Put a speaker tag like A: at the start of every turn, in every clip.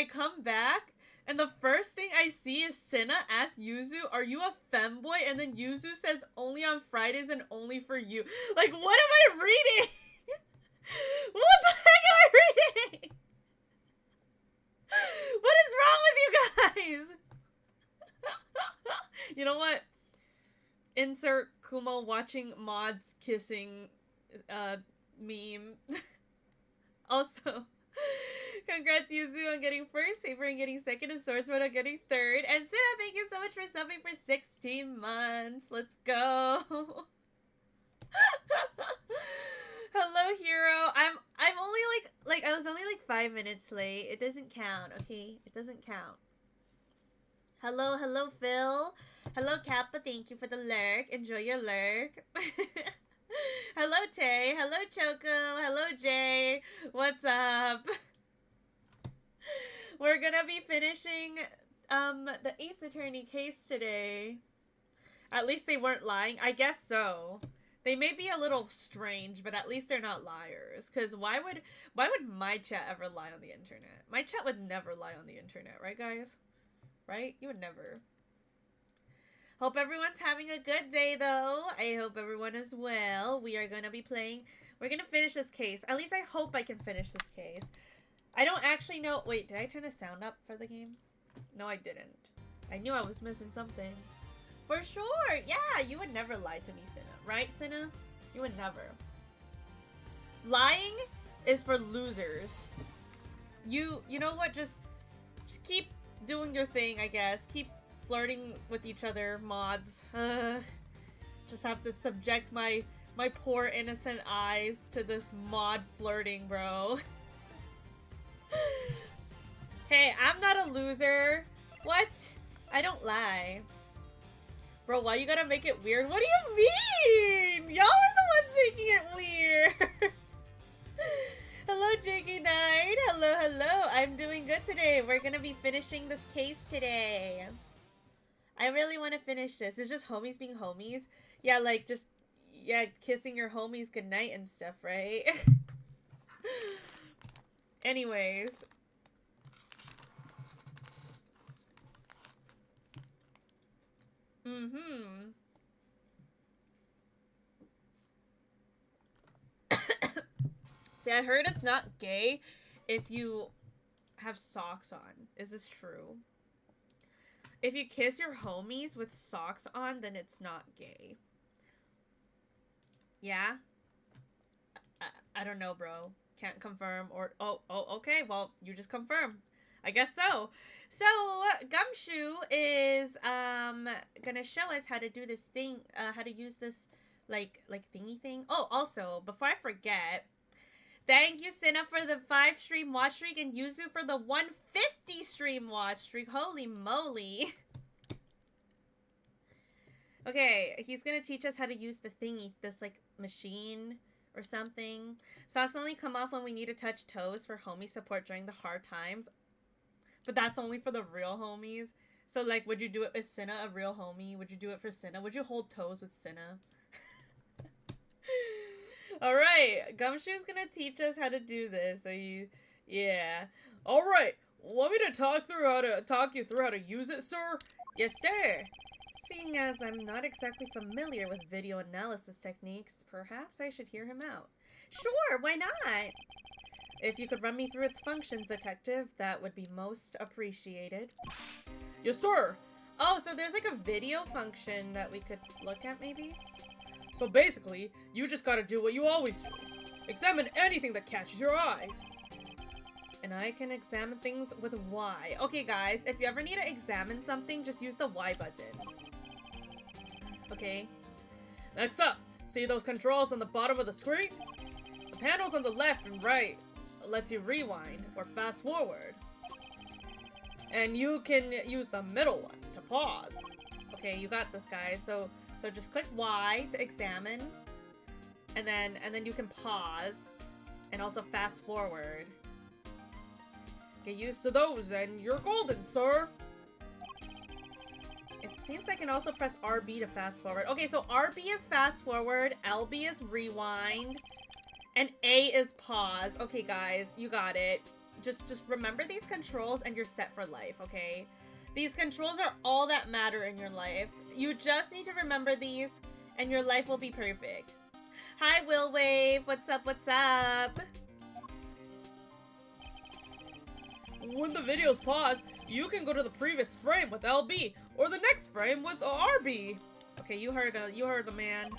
A: come back, and the first thing I see is Senna ask Yuzu, "Are you a femboy?" And then Yuzu says, "Only on Fridays and only for you." Like, what am I reading? What the heck am I reading? What is wrong with you guys? You know what? Insert Kumo watching mods kissing meme. Also, congrats Yuzu on getting first, Paper on getting second, and Swordsman on getting third. And Sina, thank you so much for subbing for 16 months. Let's go. Hello, hero. I'm only like I was only like 5 minutes late. It doesn't count, okay? It doesn't count. Hello, Phil. Hello, Kappa. Thank you for the lurk. Enjoy your lurk. Hello, Tay. Hello, Choco. Hello, Jay. What's up? We're gonna be finishing the Ace Attorney case today. At least they weren't lying. I guess so. They may be a little strange, but at least they're not liars. Because why would my chat ever lie on the internet? My chat would never lie on the internet, right, guys? Right? You would never. Hope everyone's having a good day, though. I hope everyone is well. We are going to be playing... We're going to finish this case. At least I hope I can finish this case. I don't actually know... Wait, did I turn the sound up for the game? No, I didn't. I knew I was missing something. For sure! Yeah, you would never lie to me, Cinna. Right, Cinna? You would never. Lying is for losers. You know what? Just keep doing your thing, I guess. Keep flirting with each other, mods. Just have to subject my poor innocent eyes to this mod flirting, bro. Hey, I'm not a loser. What? I don't lie. Bro, why you gotta make it weird? What do you mean? Y'all are the ones making it weird. Hello, Jakey Knight. Hello. I'm doing good today. We're gonna be finishing this case today. I really want to finish this. It's just homies being homies. Yeah, like just, yeah, kissing your homies goodnight and stuff, right? Anyways. See, I heard it's not gay if you have socks on. Is this true? If you kiss your homies with socks on, then it's not gay. Yeah? I don't know, bro. Can't confirm or... Oh, okay. Well, you just confirm. I guess so. So, Gumshoe is, gonna show us how to do this thing, how to use this, like thingy thing. Oh, also, before I forget, thank you, Cinna, for the 5 stream watch streak, and Yuzu for the 150 stream watch streak. Holy moly. Okay, he's gonna teach us how to use the thingy, this, like, machine or something. Socks only come off when we need to touch toes for homie support during the hard times. But that's only for the real homies. So, like, would you do it with Cinna, a real homie? Would you do it for Cinna? Would you hold toes with Cinna? Alright, Gumshoe's gonna teach us how to do this. So yeah. Alright, want me to talk you through how to use it, sir? Yes, sir. Seeing as I'm not exactly familiar with video analysis techniques, perhaps I should hear him out. Sure, why not? If you could run me through its functions, detective, that would be most appreciated. Yes, sir! Oh, so there's like a video function that we could look at, maybe? So basically, you just gotta do what you always do. Examine anything that catches your eyes. And I can examine things with Y. Okay, guys, if you ever need to examine something, just use the Y button. Okay. Next up, see those controls on the bottom of the screen? The panels on the left and right lets you rewind or fast forward. And you can use the middle one to pause. Okay, you got this, guys. So just click Y to examine. And then you can pause and also fast forward. Get used to those and you're golden, sir. It seems I can also press RB to fast forward. Okay, so RB is fast forward, LB is rewind, and A is pause. Okay, guys, you got it. just remember these controls and you're set for life, okay? These controls are all that matter in your life. You just need to remember these and your life will be perfect. Hi, Will Wave. What's up? What's up? When the videos pause, you can go to the previous frame with LB or the next frame with RB. Okay, you heard the man.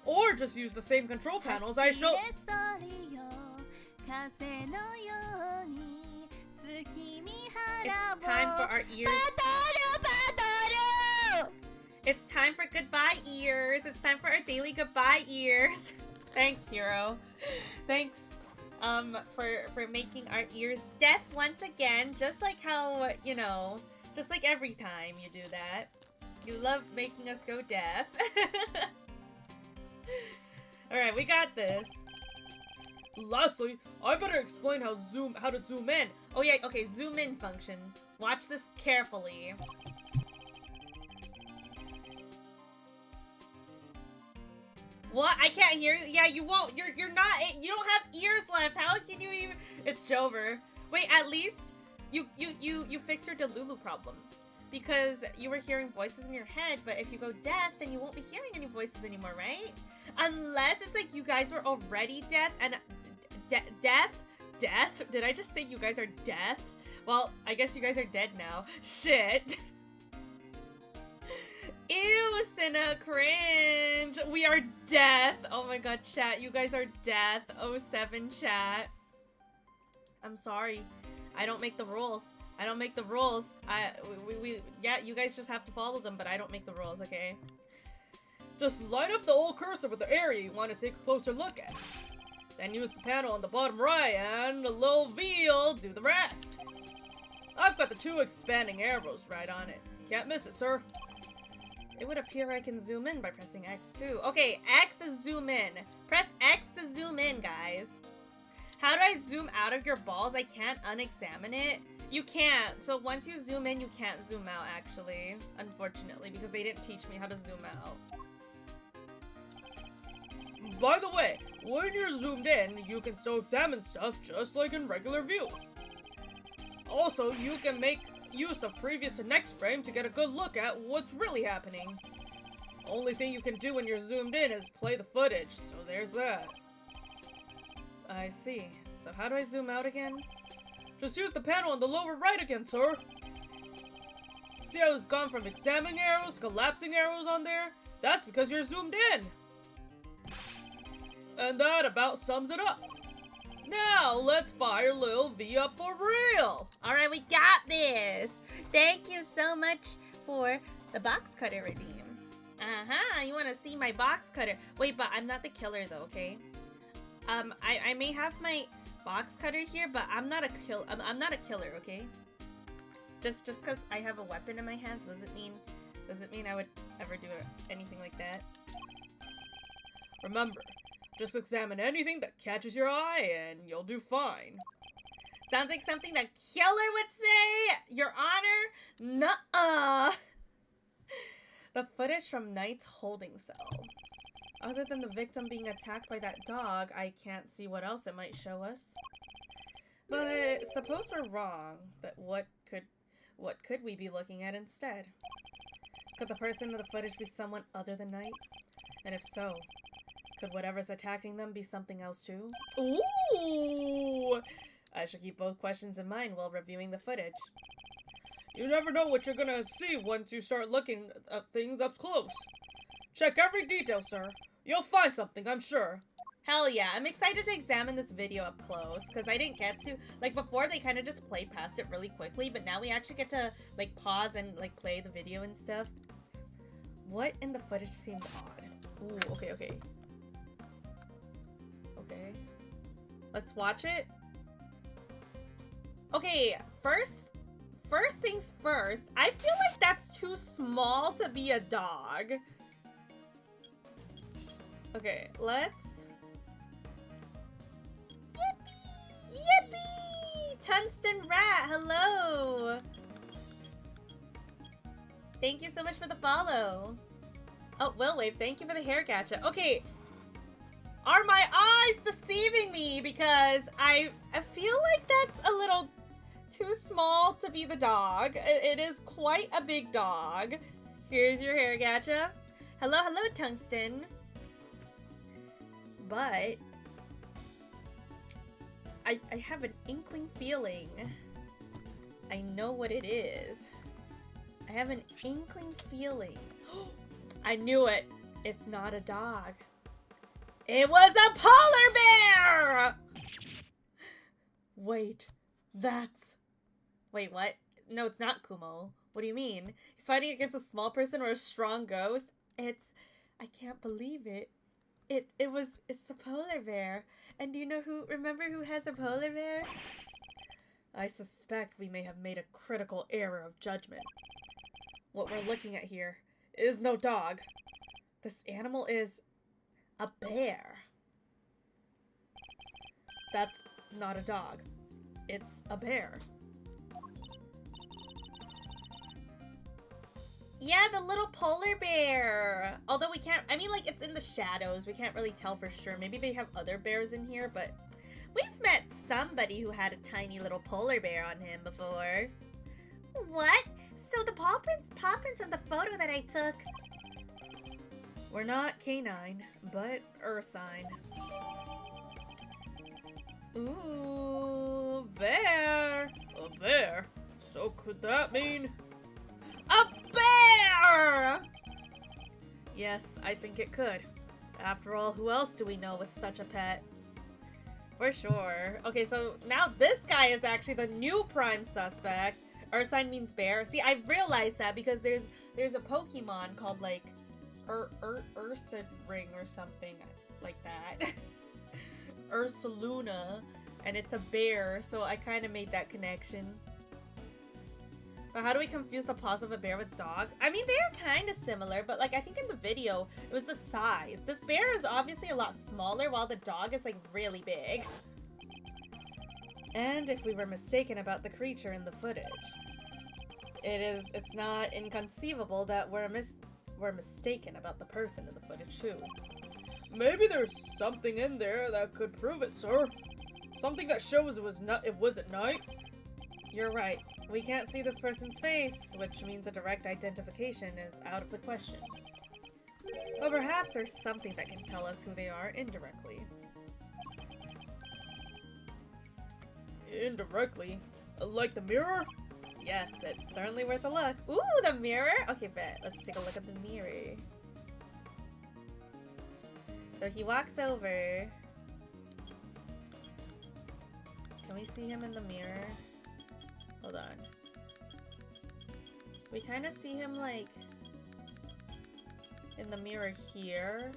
A: Or just use the same control panels I showed. It's time for our ears. It's time for goodbye ears. It's time for our daily goodbye ears. Thanks, Hero. Thanks for making our ears deaf once again, just like how, you know, just like every time you do that. You love making us go deaf. Alright, we got this. Lastly, I better explain how to zoom in. Oh yeah, okay, zoom in function. Watch this carefully. What? I can't hear you? Yeah, you won't. You're not. You don't have ears left. How can you even? It's Jover. Wait, at least you fix your Delulu problem. Because you were hearing voices in your head, but if you go deaf, then you won't be hearing any voices anymore, right? Unless it's like you guys were already deaf and deaf? Did I just say you guys are deaf? Well, I guess you guys are dead now. Shit. Ew, Cinna, cringe. We are death. Oh my god, chat. You guys are death. 07 chat. I'm sorry. I don't make the rules. I don't make the rules. Yeah, you guys just have to follow them, but I don't make the rules, okay? Just line up the old cursor with the area you want to take a closer look at. Then use the panel on the bottom right, and the little V will do the rest. I've got the 2 expanding arrows right on it. Can't miss it, sir. It would appear I can zoom in by pressing X too. Okay, X is zoom in. Press X to zoom in, guys. How do I zoom out of your balls? I can't unexamine it. You can't. So once you zoom in, you can't zoom out, actually. Unfortunately, because they didn't teach me how to zoom out. By the way, when you're zoomed in, you can still examine stuff just like in regular view. Also, you can make use of previous to next frame to get a good look at what's really happening. Only thing you can do when you're zoomed in is play the footage, so there's that. I see. So how do I zoom out again? Just use the panel on the lower right again, sir. See how it's gone from examining arrows, collapsing arrows on there? That's because you're zoomed in. And that about sums it up. Now, let's fire Lil V up for real! Alright, we got this! Thank you so much for the box cutter redeem. You wanna see my box cutter. Wait, but I'm not the killer though, okay? I may have my box cutter here, but I'm not a killer, okay? Just cause I have a weapon in my hands doesn't mean I would ever do anything like that. Remember, just examine anything that catches your eye and you'll do fine. Sounds like something that killer would say! Your Honor? Nuh-uh! The footage from Knight's holding cell. Other than the victim being attacked by that dog, I can't see what else it might show us. But suppose we're wrong, that what could we be looking at instead? Could the person in the footage be someone other than Knight? And if so, could whatever's attacking them be something else too? Ooh! I should keep both questions in mind while reviewing the footage. You never know what you're gonna see once you start looking at things up close. Check every detail, sir. You'll find something, I'm sure. Hell yeah, I'm excited to examine this video up close, because I didn't get to, like before they kind of just played past it really quickly, but now we actually get to like pause and like play the video and stuff. What in the footage seems odd? Ooh, okay. Okay. Let's watch it. Okay, first things first, I feel like that's too small to be a dog. Okay, let's... Yippee! Yippee! Tungsten Rat, hello! Thank you so much for the follow. Oh, Will Wave, thank you for the hair gacha. Okay. Are my eyes deceiving me? Because I feel like that's a little too small to be the dog. It is quite a big dog. Here's your hair, gacha. Hello, hello, Tungsten. But I have an inkling feeling. I know what it is. I have an inkling feeling. I knew it. It's not a dog. It was a polar bear! Wait, that's... Wait, what? No, it's not Kumo. What do you mean? He's fighting against a small person or a strong ghost? It's... I can't believe it. It's the polar bear. And do you know who... Remember who has a polar bear? I suspect we may have made a critical error of judgment. What we're looking at here is no dog. This animal is a bear. That's not a dog. It's a bear. Yeah, the little polar bear. Although we can't, I mean, like, it's in the shadows. We can't really tell for sure. Maybe they have other bears in here, but we've met somebody who had a tiny little polar bear on him before. What? So the paw prints on the photo that I took. We're not canine, but ursine. Ooh, bear. A bear? So could that mean a bear? Yes, I think it could. After all, who else do we know with such a pet? For sure. Okay, so now this guy is actually the new prime suspect. Ursine means bear. See, I realized that because there's a Pokemon called like Ursa Ring or something like that. Ursaluna, and it's a bear, so I kind of made that connection. But how do we confuse the paws of a bear with dogs? I mean, they're kind of similar, but like I think in the video, it was the size. This bear is obviously a lot smaller, while the dog is like really big. And if we were mistaken about the creature in the footage, it's not inconceivable that we're mistaken about the person in the footage too. Maybe there's something in there that could prove it, sir. Something that shows it was at night. You're right. We can't see this person's face, which means a direct identification is out of the question. But perhaps there's something that can tell us who they are indirectly. Indirectly? Like the mirror? Yes, it's certainly worth a look. Ooh, the mirror? Okay, bet. Let's take a look at the mirror. So he walks over. Can we see him in the mirror? Hold on. We kind of see him like in the mirror here.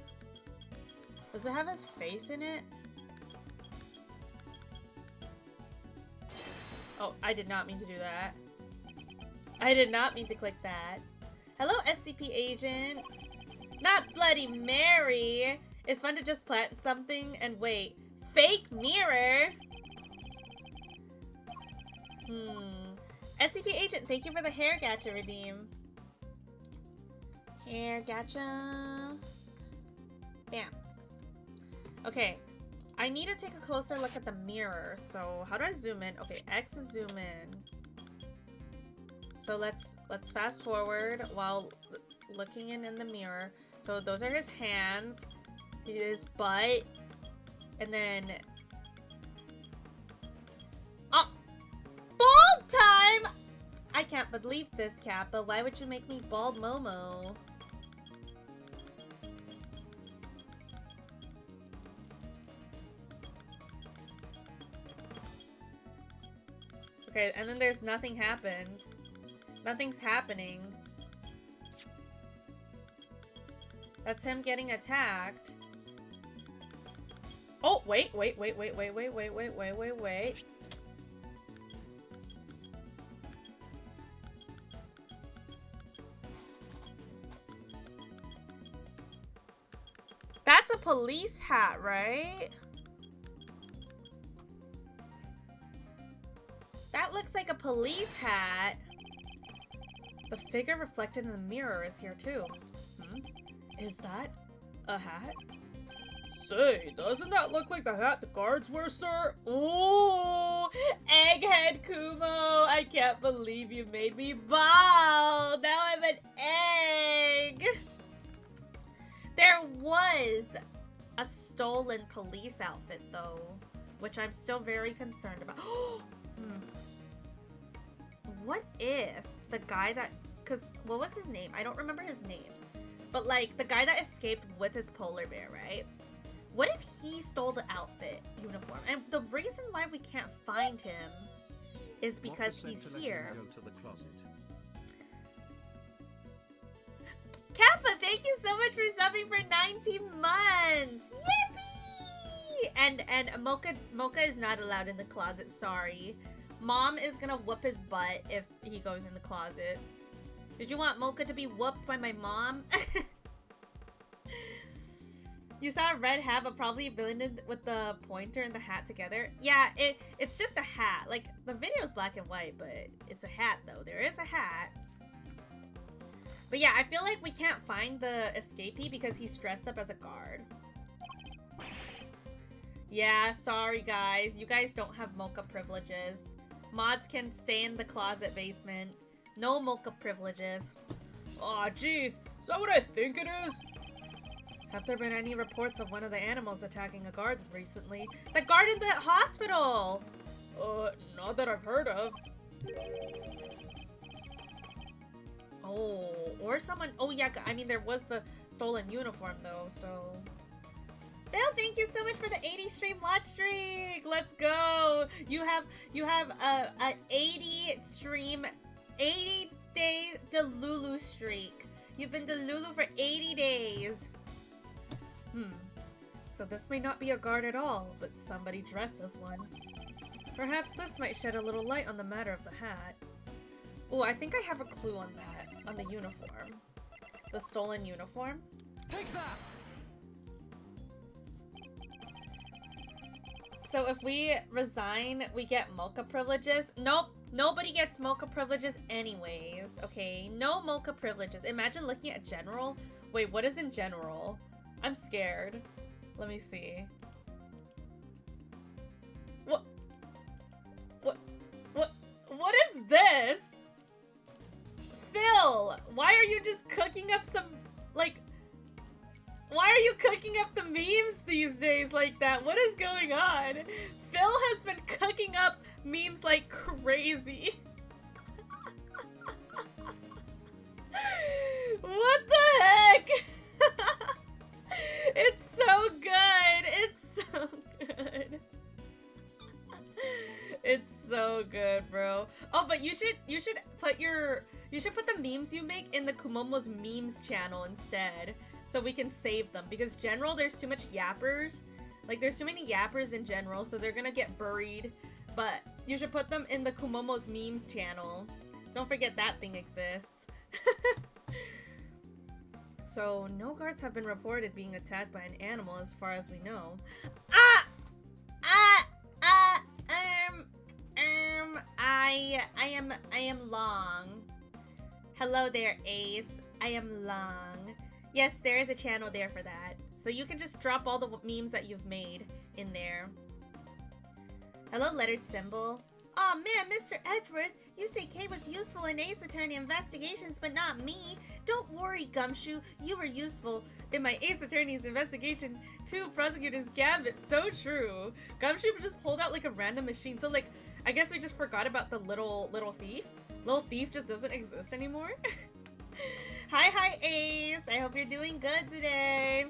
A: Does it have his face in it? Oh, I did not mean to do that. I did not mean to click that. Hello, SCP agent. Not Bloody Mary. It's fun to just plant something and wait. Fake mirror? SCP agent, thank you for the hair gacha redeem. Hair gacha. Bam. Okay. I need to take a closer look at the mirror. So how do I zoom in? Okay, X is zoom in. So let's fast forward while looking in the mirror. So those are his hands, his butt, and then bald time! I can't believe this, Kappa. Why would you make me bald Momo? Okay, and then there's nothing happens. Nothing's happening. That's him getting attacked. Oh, wait. That's a police hat, right? That looks like a police hat. The figure reflected in the mirror is here too. Is that a hat? Say, doesn't that look like the hat the guards wear, sir? Ooh, Egghead Kumo, I can't believe you made me bald. Now I'm an egg. There was a stolen police outfit, though, which I'm still very concerned about. What if the guy that, because what was his name? I don't remember his name. But like the guy that escaped with his polar bear, right? What if he stole the outfit uniform? And the reason why we can't find him is because he's here.
B: Go to the closet.
A: Kappa, thank you so much for subbing for 19 months! Yippee! And Mocha is not allowed in the closet, sorry. Mom is gonna whoop his butt if he goes in the closet. Did you want Mocha to be whooped by my mom? You saw a red hat, but probably blended with the pointer and the hat together. Yeah, it's just a hat. Like, the video's black and white, but it's a hat, though. There is a hat. But yeah, I feel like we can't find the escapee because he's dressed up as a guard. Yeah, sorry, guys. You guys don't have Mocha privileges. Mods can stay in the closet basement. No Mocha privileges. Aw, jeez. Is that what I think it is? Have there been any reports of one of the animals attacking a guard recently? The guard in the hospital! Not that I've heard of. Oh, or someone... Oh, yeah, I mean, there was the stolen uniform, though, so... Phil, thank you so much for the 80 stream watch streak! Let's go! You have a 80 stream, 80 day Delulu streak. You've been Delulu for 80 days. So this may not be a guard at all, but somebody dressed as one. Perhaps this might shed a little light on the matter of the hat. Oh, I think I have a clue on that, on the uniform. The stolen uniform.
B: Take that!
A: So if we resign, we get Mocha privileges. Nope, nobody gets Mocha privileges anyways, okay? No Mocha privileges. Imagine looking at general. Wait, what is in general? I'm scared. Let me see. What is this? Phil, why are you just cooking up some, like, why are you cooking up the memes these days like that? What is going on? Phil has been cooking up memes like crazy. What the heck? It's so good. It's so good. It's so good, bro. Oh, but you should put the memes you make in the Kumomo's memes channel instead, so we can save them. Because general, there's too much yappers. Like, there's too many yappers in general, so they're gonna get buried. But you should put them in the Kumomo's memes channel. So don't forget that thing exists. So, no guards have been reported being attacked by an animal as far as we know. I am long. Hello there, Ace. I am long. Yes, there is a channel there for that. So you can just drop all the memes that you've made in there. Hello, lettered symbol. Aw, man, Mr. Edgeworth, you say Kei was useful in Ace Attorney investigations, but not me. Don't worry, Gumshoe, you were useful in my Ace Attorney's investigation to Prosecutor's Gambit. So true. Gumshoe just pulled out like a random machine. So like, I guess we just forgot about the little thief. Little thief just doesn't exist anymore. Hi, Ace. I hope you're doing good today.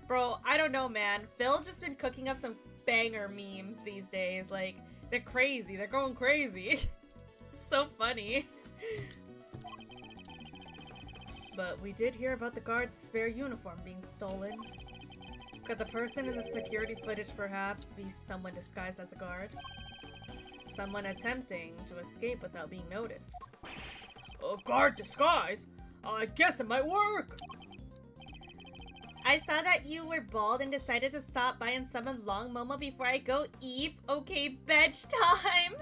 A: Bro, I don't know, man. Phil's just been cooking up some banger memes these days. Like, they're crazy. They're going crazy. So funny. But we did hear about the guard's spare uniform being stolen. Could the person in the security footage perhaps be someone disguised as a guard? Someone attempting to escape without being noticed. A guard disguise? I guess it might work! I saw that you were bald and decided to stop by and summon Long Momo before I go eat. Okay, bench time!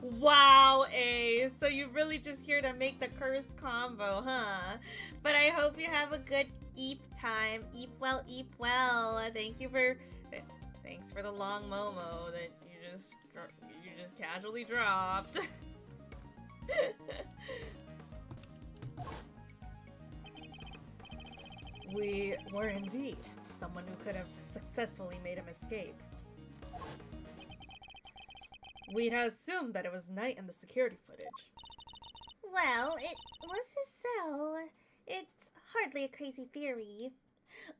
A: Wow, Ace! nice. So you're really just here to make the curse combo, huh? But I hope you have a good eep time. Eep well, eep well. Thanks for the long Momo that you just casually dropped. We were indeed someone who could have successfully made him escape. We'd assumed that it was night in the security footage.
B: Well, it was his cell. It's hardly a crazy theory.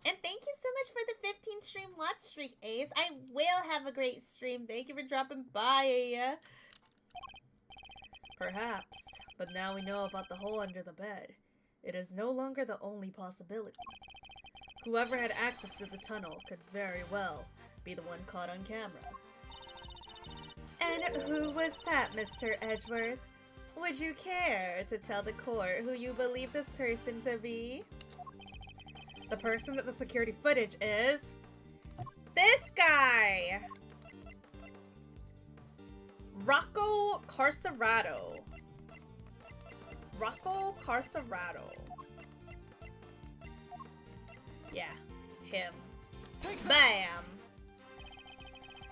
B: And thank you so much for the 15 stream watch streak, Ace. I will have a great stream. Thank you for dropping by.
A: Perhaps, but now we know about the hole under the bed. It is no longer the only possibility. Whoever had access to the tunnel could very well be the one caught on camera.
B: And who was that, Mr. Edgeworth? Would you care to tell the court who you believe this person to be?
A: The person that the security footage is...
B: this guy!
A: Rocco Carcerado. Rocco Carcerado. Yeah, him. Bam!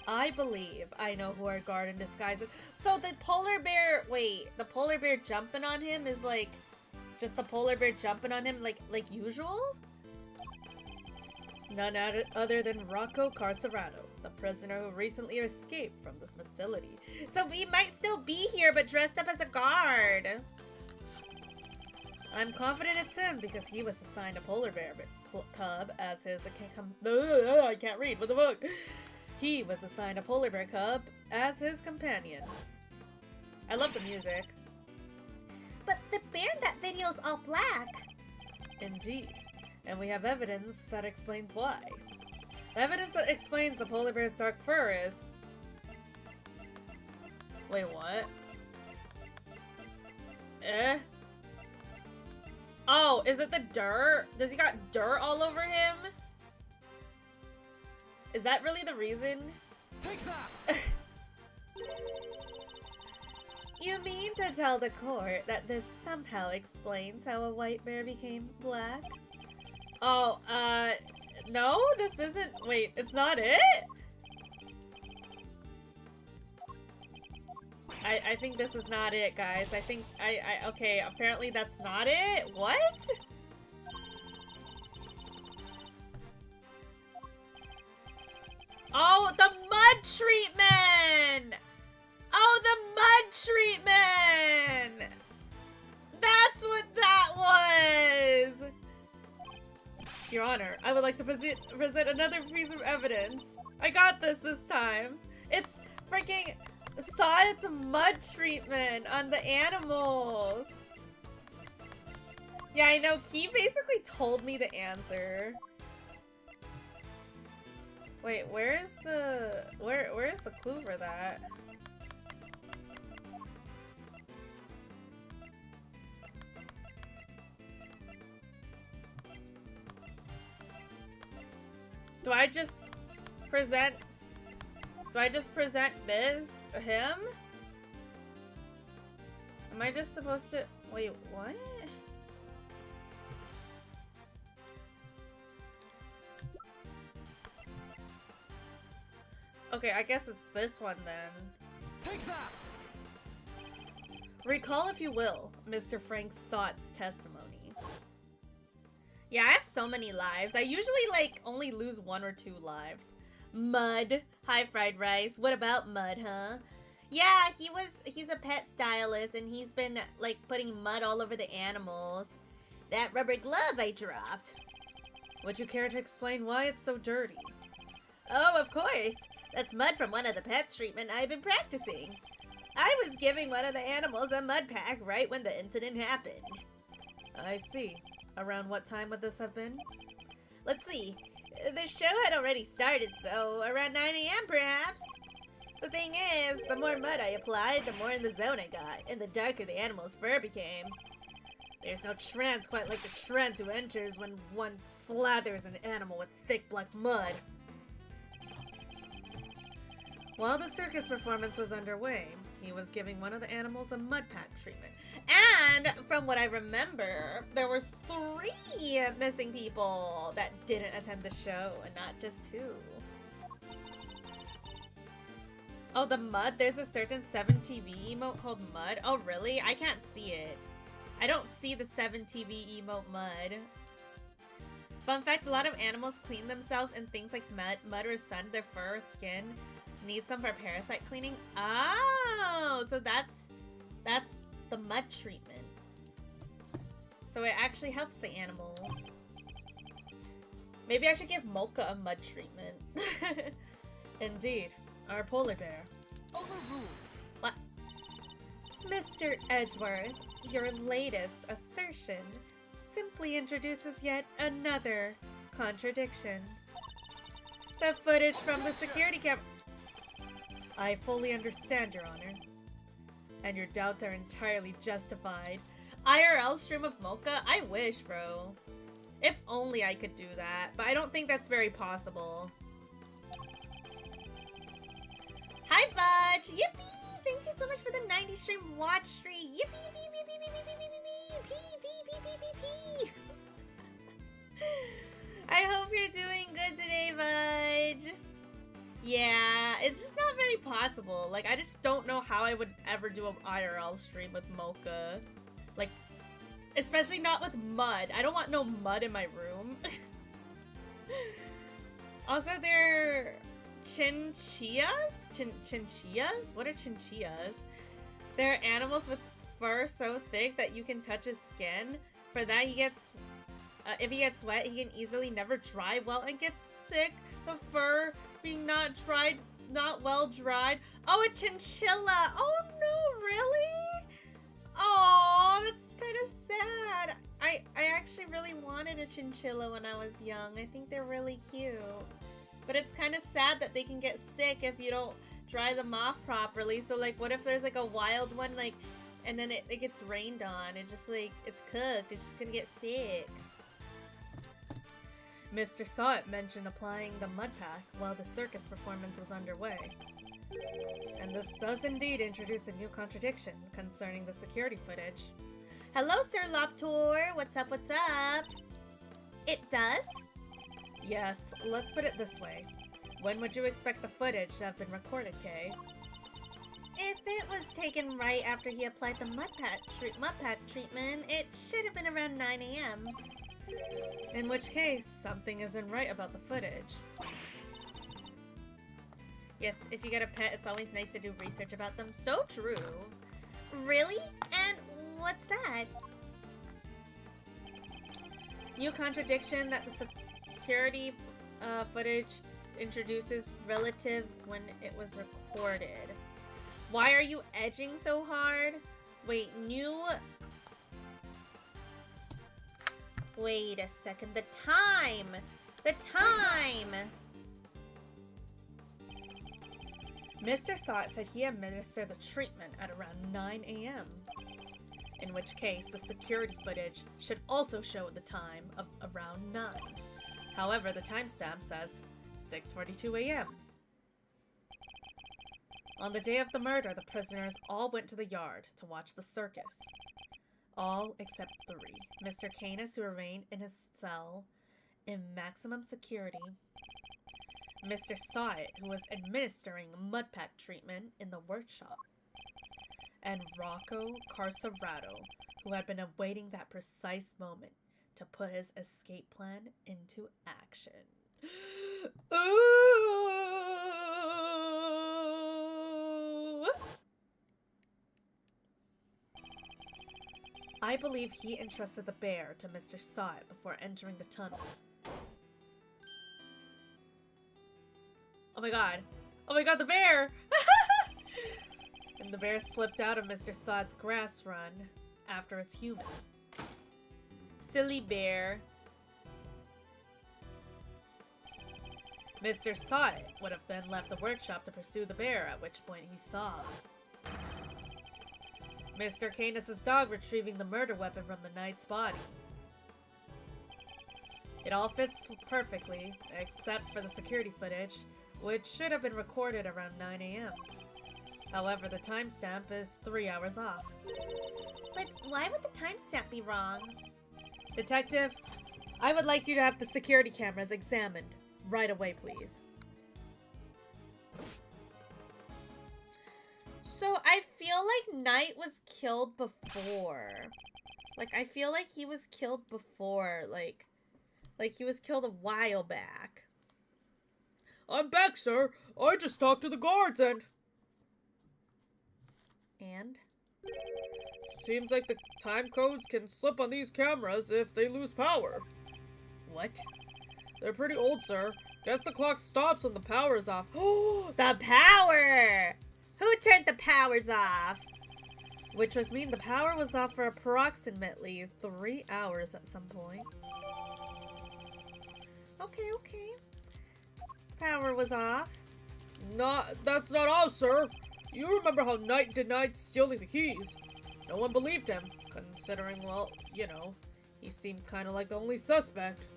A: I believe I know who our guard in disguise is. So the polar bear, wait, the polar bear jumping on him is like, just the polar bear jumping on him like usual? It's none other than Rocco Carcerado, the prisoner who recently escaped from this facility.
B: So he might still be here, but dressed up as a guard.
A: I'm confident it's him because he was assigned a polar bear cub as his... I can't read, what the fuck? He was assigned a polar bear cub as his companion. I love the music.
B: But the bear in that video is all black.
A: Indeed. And we have evidence that explains why. The evidence that explains the polar bear's dark fur is... Wait, what? Oh, is it the dirt? Does he got dirt all over him? Is that really the reason?
B: Take that! You mean to tell the court that this somehow explains how a white bear became black?
A: Oh, no, this isn't. Wait, it's not it? I think this is not it, guys. I think, okay, apparently that's not it? What? Oh, the mud treatment! Oh, the mud treatment! That's what that was! Your Honor, I would like to present another piece of evidence. I got this time. It's freaking Sod's mud treatment on the animals. Yeah, I know. He basically told me the answer. Wait, where's the clue for that? Do I just present this him? Am I just supposed to wait, what? Okay, I guess it's this one then. Take that! Recall, if you will, Mr. Frank Sott's testimony. Yeah, I have so many lives. I usually, like, only lose 1 or 2 lives. Mud. Hi, Fried Rice. What about Mud, huh? Yeah, he's a pet stylist, and he's been, like, putting mud all over the animals. That rubber glove I dropped. Would you care to explain why it's so dirty? Oh, of course. That's mud from one of the pet treatment I've been practicing. I was giving one of the animals a mud pack right when the incident happened. I see. Around what time would this have been? Let's see. The show had already started, so around 9 AM perhaps. The thing is, the more mud I applied, the more in the zone I got, and the darker the animal's fur became. There's no trance quite like the trance who enters when one slathers an animal with thick black mud. While the circus performance was underway, he was giving one of the animals a mud pack treatment. And from what I remember, there was 3 missing people that didn't attend the show, and not just 2. Oh, the mud? There's a certain 7TV emote called mud? Oh, really? I can't see it. I don't see the 7TV emote mud. Fun fact, a lot of animals clean themselves in things like mud or sun. Their fur or skin needs some for parasite cleaning. Oh, so that's the mud treatment. So it actually helps the animals. Maybe I should give Mocha a mud treatment. Indeed. Our polar bear.
C: Overruled.
A: What? Mr. Edgeworth, your latest assertion simply introduces yet another contradiction. The footage from the security camera. I fully understand, Your Honor. And your doubts are entirely justified. IRL stream of Mocha? I wish, bro. If only I could do that, but I don't think that's very possible. Hi, Fudge! Yippee! Thank you so much for the 90 stream watch streak. Yippee! Pee, pee, pee, pee, pee, pee, pee, pee, pee, pee, pee. I hope you're doing good today, Fudge. Yeah, it's just not very possible. Like, I just don't know how I would ever do an IRL stream with Mocha. Like, especially not with mud. I don't want no mud in my room. Also, they're chinchillas? Chinchillas? What are chinchillas? They're animals with fur so thick that you can touch his skin. For that, he gets... if he gets wet, he can easily never dry well and get sick. The fur being not well dried. Oh, a chinchilla! Oh no, really? Oh, that's kind of sad. I actually really wanted a chinchilla when I was young. I think they're really cute. But it's kind of sad that they can get sick if you don't dry them off properly. So, like, what if there's, like, a wild one, like, and then it gets rained on? It just, like, it's cooked. It's just gonna get sick. Mr. Sawit mentioned applying the mud pack while the circus performance was underway. And this does indeed introduce a new contradiction concerning the security footage. Hello, Sir Loptor! What's up, what's up?
B: It does?
A: Yes, let's put it this way. When would you expect the footage to have been recorded, Kei?
B: If it was taken right after he applied the mud pack treatment, it should have been around 9 AM.
A: In which case, something isn't right about the footage. Yes, if you get a pet, it's always nice to do research about them. So true.
B: Really? And what's that?
A: New contradiction that the security footage introduces relative when it was recorded. Why are you edging so hard? Wait, Wait a second. The time! The time! Mr. Sawit said he administered the treatment at around 9 AM. In which case, the security footage should also show the time of around 9. However, the timestamp says 6:42 AM. On the day of the murder, the prisoners all went to the yard to watch the circus. All except 3. Mr. Canis, who remained in his cell in maximum security. Mr. Sawit, who was administering mud pack treatment in the workshop. And Rocco Carcerado, who had been awaiting that precise moment to put his escape plan into action. Ooh! I believe he entrusted the bear to Mr. Sawit before entering the tunnel. Oh my god. Oh my god, the bear! And the bear slipped out of Mr. Sawit's grass run after it's human. Silly bear. Mr. Sawit would have then left the workshop to pursue the bear, at which point he saw Mr. Canis' dog retrieving the murder weapon from the knight's body. It all fits perfectly, except for the security footage, which should have been recorded around 9 AM. However, the timestamp is 3 hours off.
B: But why would the timestamp be wrong?
A: Detective, I would like you to have the security cameras examined right away, please.
B: So I feel like Knight was killed before. Like, I feel like he was killed before. Like he was killed a while back.
A: I'm back, sir. I just talked to the guards and...
B: And?
A: Seems like the time codes can slip on these cameras if they lose power.
B: What?
A: They're pretty old, sir. Guess the clock stops when the power's off.
B: Oh, the power! Who turned the powers off?
A: Which was mean the power was off for approximately 3 hours at some point.
B: Okay, okay.
A: Power was off. That's not all, sir. You remember how Knight denied stealing the keys. No one believed him, considering, well, you know, he seemed kind of like the only suspect.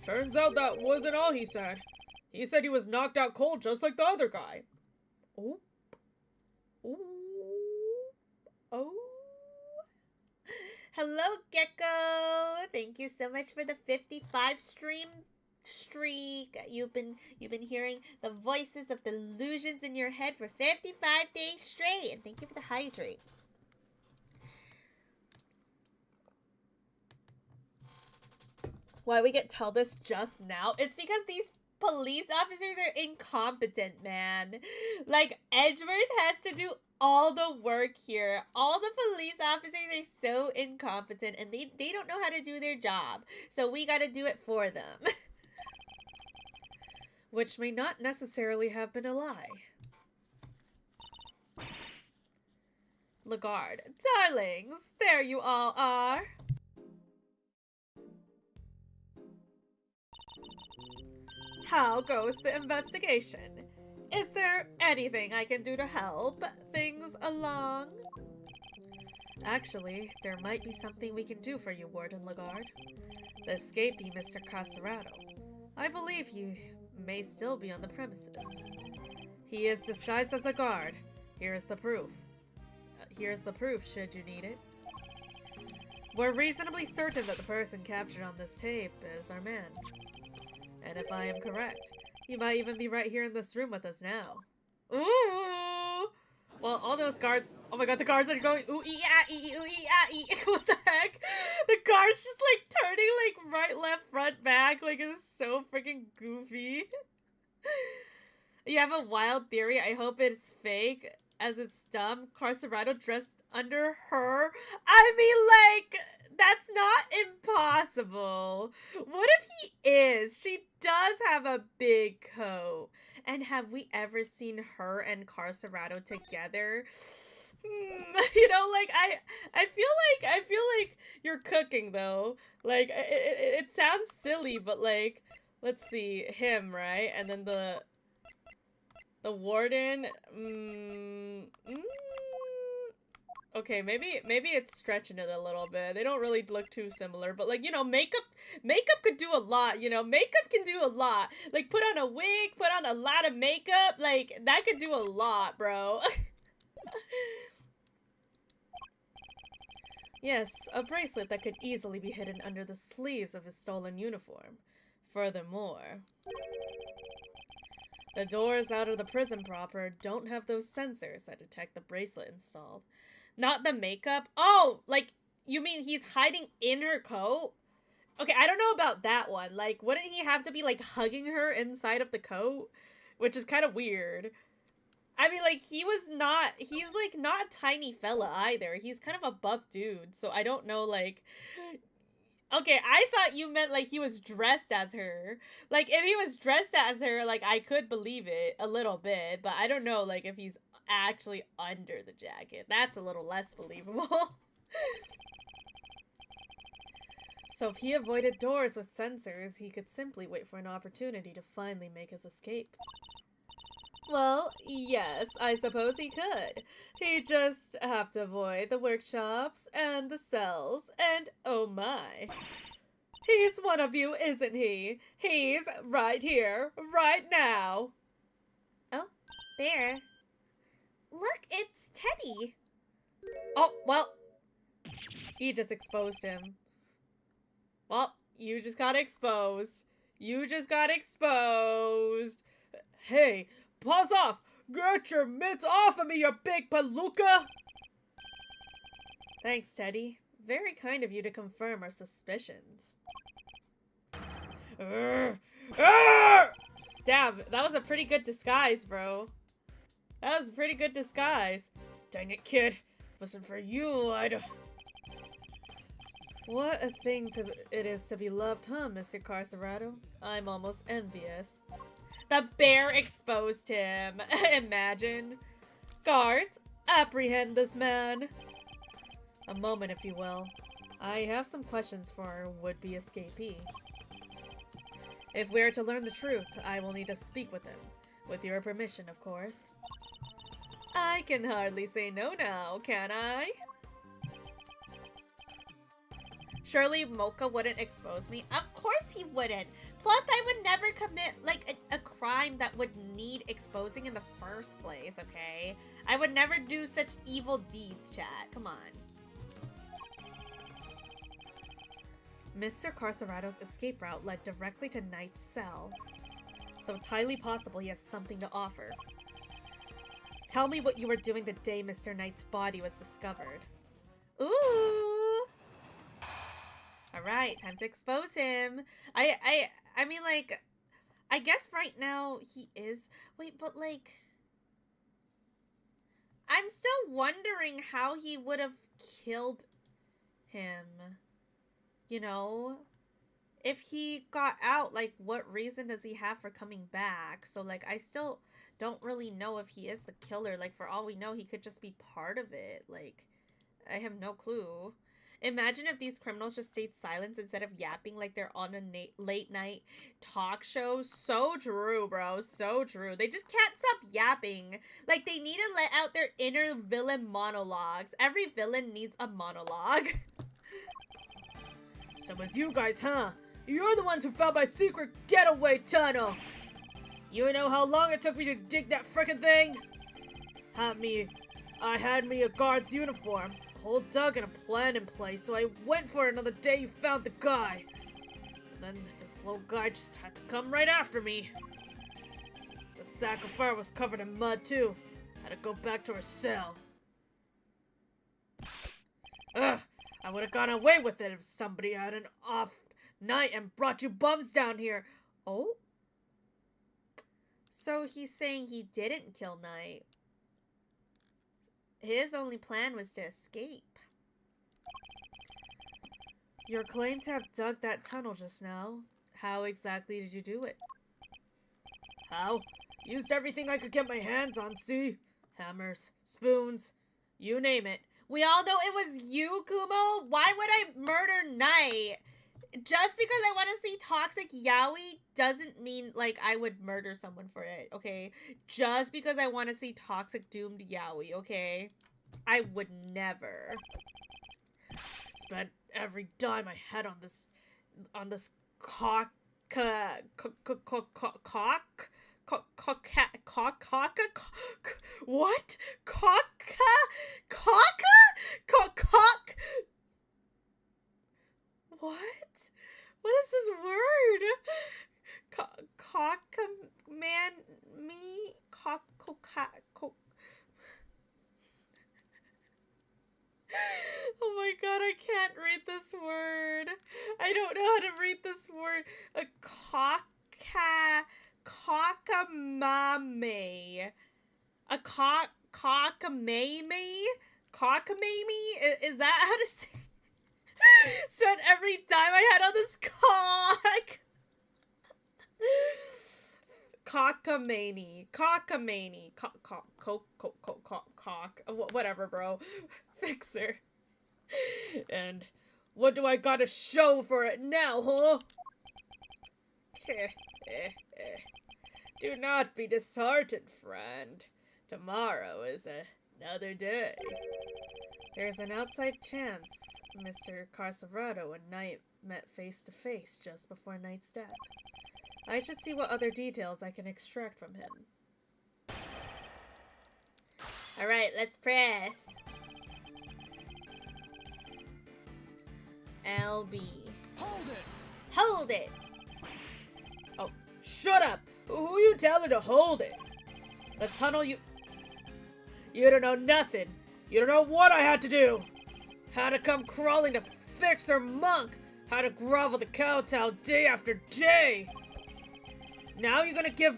A: Turns out that wasn't all he said. He said he was knocked out cold just like the other guy. Oop. Ooh. Oh.
B: Hello, Gecko. Thank you so much for the 55 streak. You've been hearing the voices of delusions in your head for 55 days straight, and thank you for the hydrate. Why we get told this just now? It's because these police officers are incompetent, man. Like, Edgeworth has to do all the work here. All the police officers are so incompetent, and they don't know how to do their job. So we gotta do it for them.
A: Which may not necessarily have been a lie. Lagarde. Darlings, there you all are. How goes the investigation? Is there anything I can do to help things along? Actually, there might be something we can do for you, Warden Lagarde. The escapee, Mr. Collaborator. I believe he may still be on the premises. He is disguised as a guard. Here is the proof. Here's the proof, should you need it. We're reasonably certain that the person captured on this tape is our man. And if I am correct, he might even be right here in this room with us now. Ooh! Well, all those guards... Oh my god, the guards are going... Ooh, ee, ah, ee, ooh, ee, ah, ee. What the heck? The guards just, like, turning, like, right, left, front, back. Like, it's so freaking goofy. You have a wild theory. I hope it's fake, as it's dumb. Collaborator dressed under her. I mean, like... That's not impossible. What if he is? She does have a big coat. And have we ever seen her and Collaborator together? You know, like, I feel like you're cooking, though. Like, it sounds silly, but, like, let's see. Him, right? And then the warden. Okay, maybe it's stretching it a little bit. They don't really look too similar, but, like, you know, makeup could do a lot, you know? Makeup can do a lot. Like, put on a wig, put on a lot of makeup, like, that could do a lot, bro. Yes, a bracelet that could easily be hidden under the sleeves of his stolen uniform. Furthermore, the doors out of the prison proper don't have those sensors that detect the bracelet installed. Not the makeup. Oh, like, you mean he's hiding in her coat? Okay, I don't know about that one. Like, wouldn't he have to be, like, hugging her inside of the coat? Which is kind of weird. I mean, like, he's, like, not a tiny fella either. He's kind of a buff dude, so I don't know, like... Okay, I thought you meant, like, he was dressed as her. Like, if he was dressed as her, like, I could believe it a little bit, but I don't know, like, if he's actually under the jacket. That's a little less believable. So if he avoided doors with sensors, he could simply wait for an opportunity to finally make his escape. Well, yes, I suppose he could. He'd just have to avoid the workshops and the cells, and oh my. He's one of you, isn't he? He's right here, right now.
B: Oh, there. look, it's Teddy.
A: Oh, well, he just exposed him. Well, you just got exposed. You just got exposed. Hey, pause off! Get your mitts off of me, you big palooka! Thanks, Teddy. Very kind of you to confirm our suspicions. Damn, that was a pretty good disguise, bro. That was a pretty good disguise. Dang it, kid. If it wasn't for you, I'd... What a thing it is to be loved, huh, Mr. Carcerado? I'm almost envious. The bear exposed him. Imagine. Guards, apprehend this man. A moment, if you will. I have some questions for our would-be escapee. If we are to learn the truth, I will need to speak with him. With your permission, of course. I can hardly say no now, can I? Surely Mocha wouldn't expose me? Of course he wouldn't! Plus, I would never commit, like, a crime that would need exposing in the first place, okay? I would never do such evil deeds, chat. Come on. Mr. Carcerado's escape route led directly to Knight's cell. So it's highly possible he has something to offer. Tell me what you were doing the day Mr. Knight's body was discovered. Ooh! Alright, time to expose him. I mean, like, I guess right now he is... Wait, but like... I'm still wondering how he would have killed him. You know? If he got out, like, what reason does he have for coming back? So, like, I still don't really know if he is the killer. Like, for all we know, he could just be part of it. Like, I have no clue. Imagine if these criminals just stayed silent instead of yapping like they're on a late night talk show. So true, bro. So true. They just can't stop yapping. Like, they need to let out their inner villain monologues. Every villain needs a monologue. So it's you guys, huh? You're the ones who found my secret getaway tunnel. You know how long it took me to dig that frickin' thing? I had me a guard's uniform. Whole dug and a plan in place, so I went for it another day you found the guy. Then the slow guy just had to come right after me. The sack of fire was covered in mud too. Had to go back to her cell. Ugh, I would have gone away with it if somebody had an off night and brought you bums down here. Oh? So he's saying he didn't kill Knight. His only plan was to escape. Your claim to have dug that tunnel just now. How exactly did you do it? How? Used everything I could get my hands on, see? Hammers, spoons, you name it. We all know it was you, Kumo. Why would I murder Knight? Just because I want to see toxic yaoi doesn't mean, like, I would murder someone for it, okay? Just because I want to see toxic doomed yaoi, okay? I would never. Spent every dime I had on this what? What? What is this word? Oh my god, I can't read this word. I don't know how to read this word. A cockamame. A cockamame? Cockamame? Is that how to say? Spent every dime I had on this cock. Cockamanie. Whatever, bro. Fixer. And what do I gotta show for it now, huh? Do not be disheartened, friend. Tomorrow is another day. There's an outside chance Mr. Carcerado and Knight met face to face just before Knight's death. I should see what other details I can extract from him.
B: Alright, let's press. LB.
C: Hold it!
B: Hold it!
A: Oh, shut up! Who you telling to hold it? The tunnel you don't know nothing. You don't know what I had to do. Had to come crawling to fix her monk. Had to grovel the kowtow day after day. Now how are you gonna give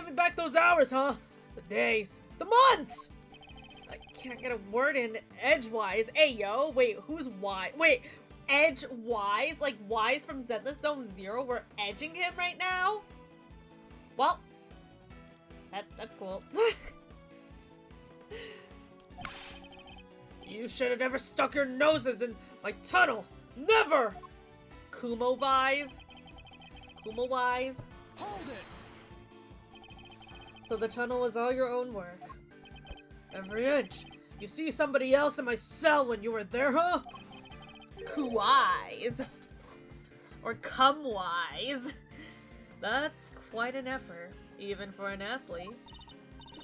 A: me back those hours, huh? The days. The months! I can't get a word in edgewise. Hey, yo, wait, who's wise? Wait, edgewise? Like, Wise from Zenless Zone Zero? We're edging him right now? Well, that's cool. You should have never stuck your noses in my tunnel! Never! Kumo Wise? Kumo Wise?
C: Hold it!
A: So the tunnel was all your own work. Every inch. You see somebody else in my cell when you were there, huh? Kuwise. Or Cumwise. That's quite an effort, even for an athlete.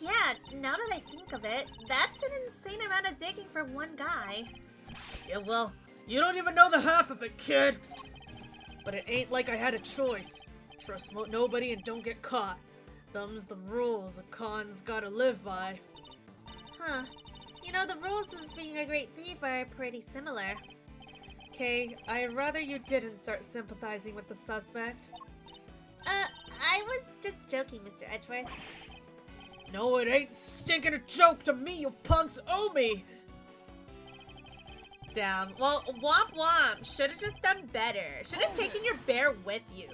B: Yeah, now that I think of it, that's an insane amount of digging for one guy.
A: Yeah, well, you don't even know the half of it, kid. But it ain't like I had a choice. Trust nobody and don't get caught. Them's the rules a con's gotta live by.
B: Huh. You know, the rules of being a great thief are pretty similar.
A: Kay, I'd rather you didn't start sympathizing with the suspect.
B: I was just joking, Mr. Edgeworth.
A: No, it ain't stinking a joke to me, you punks owe me!
B: Damn. Well, womp womp. Should've just done better. Should've taken your bear with you.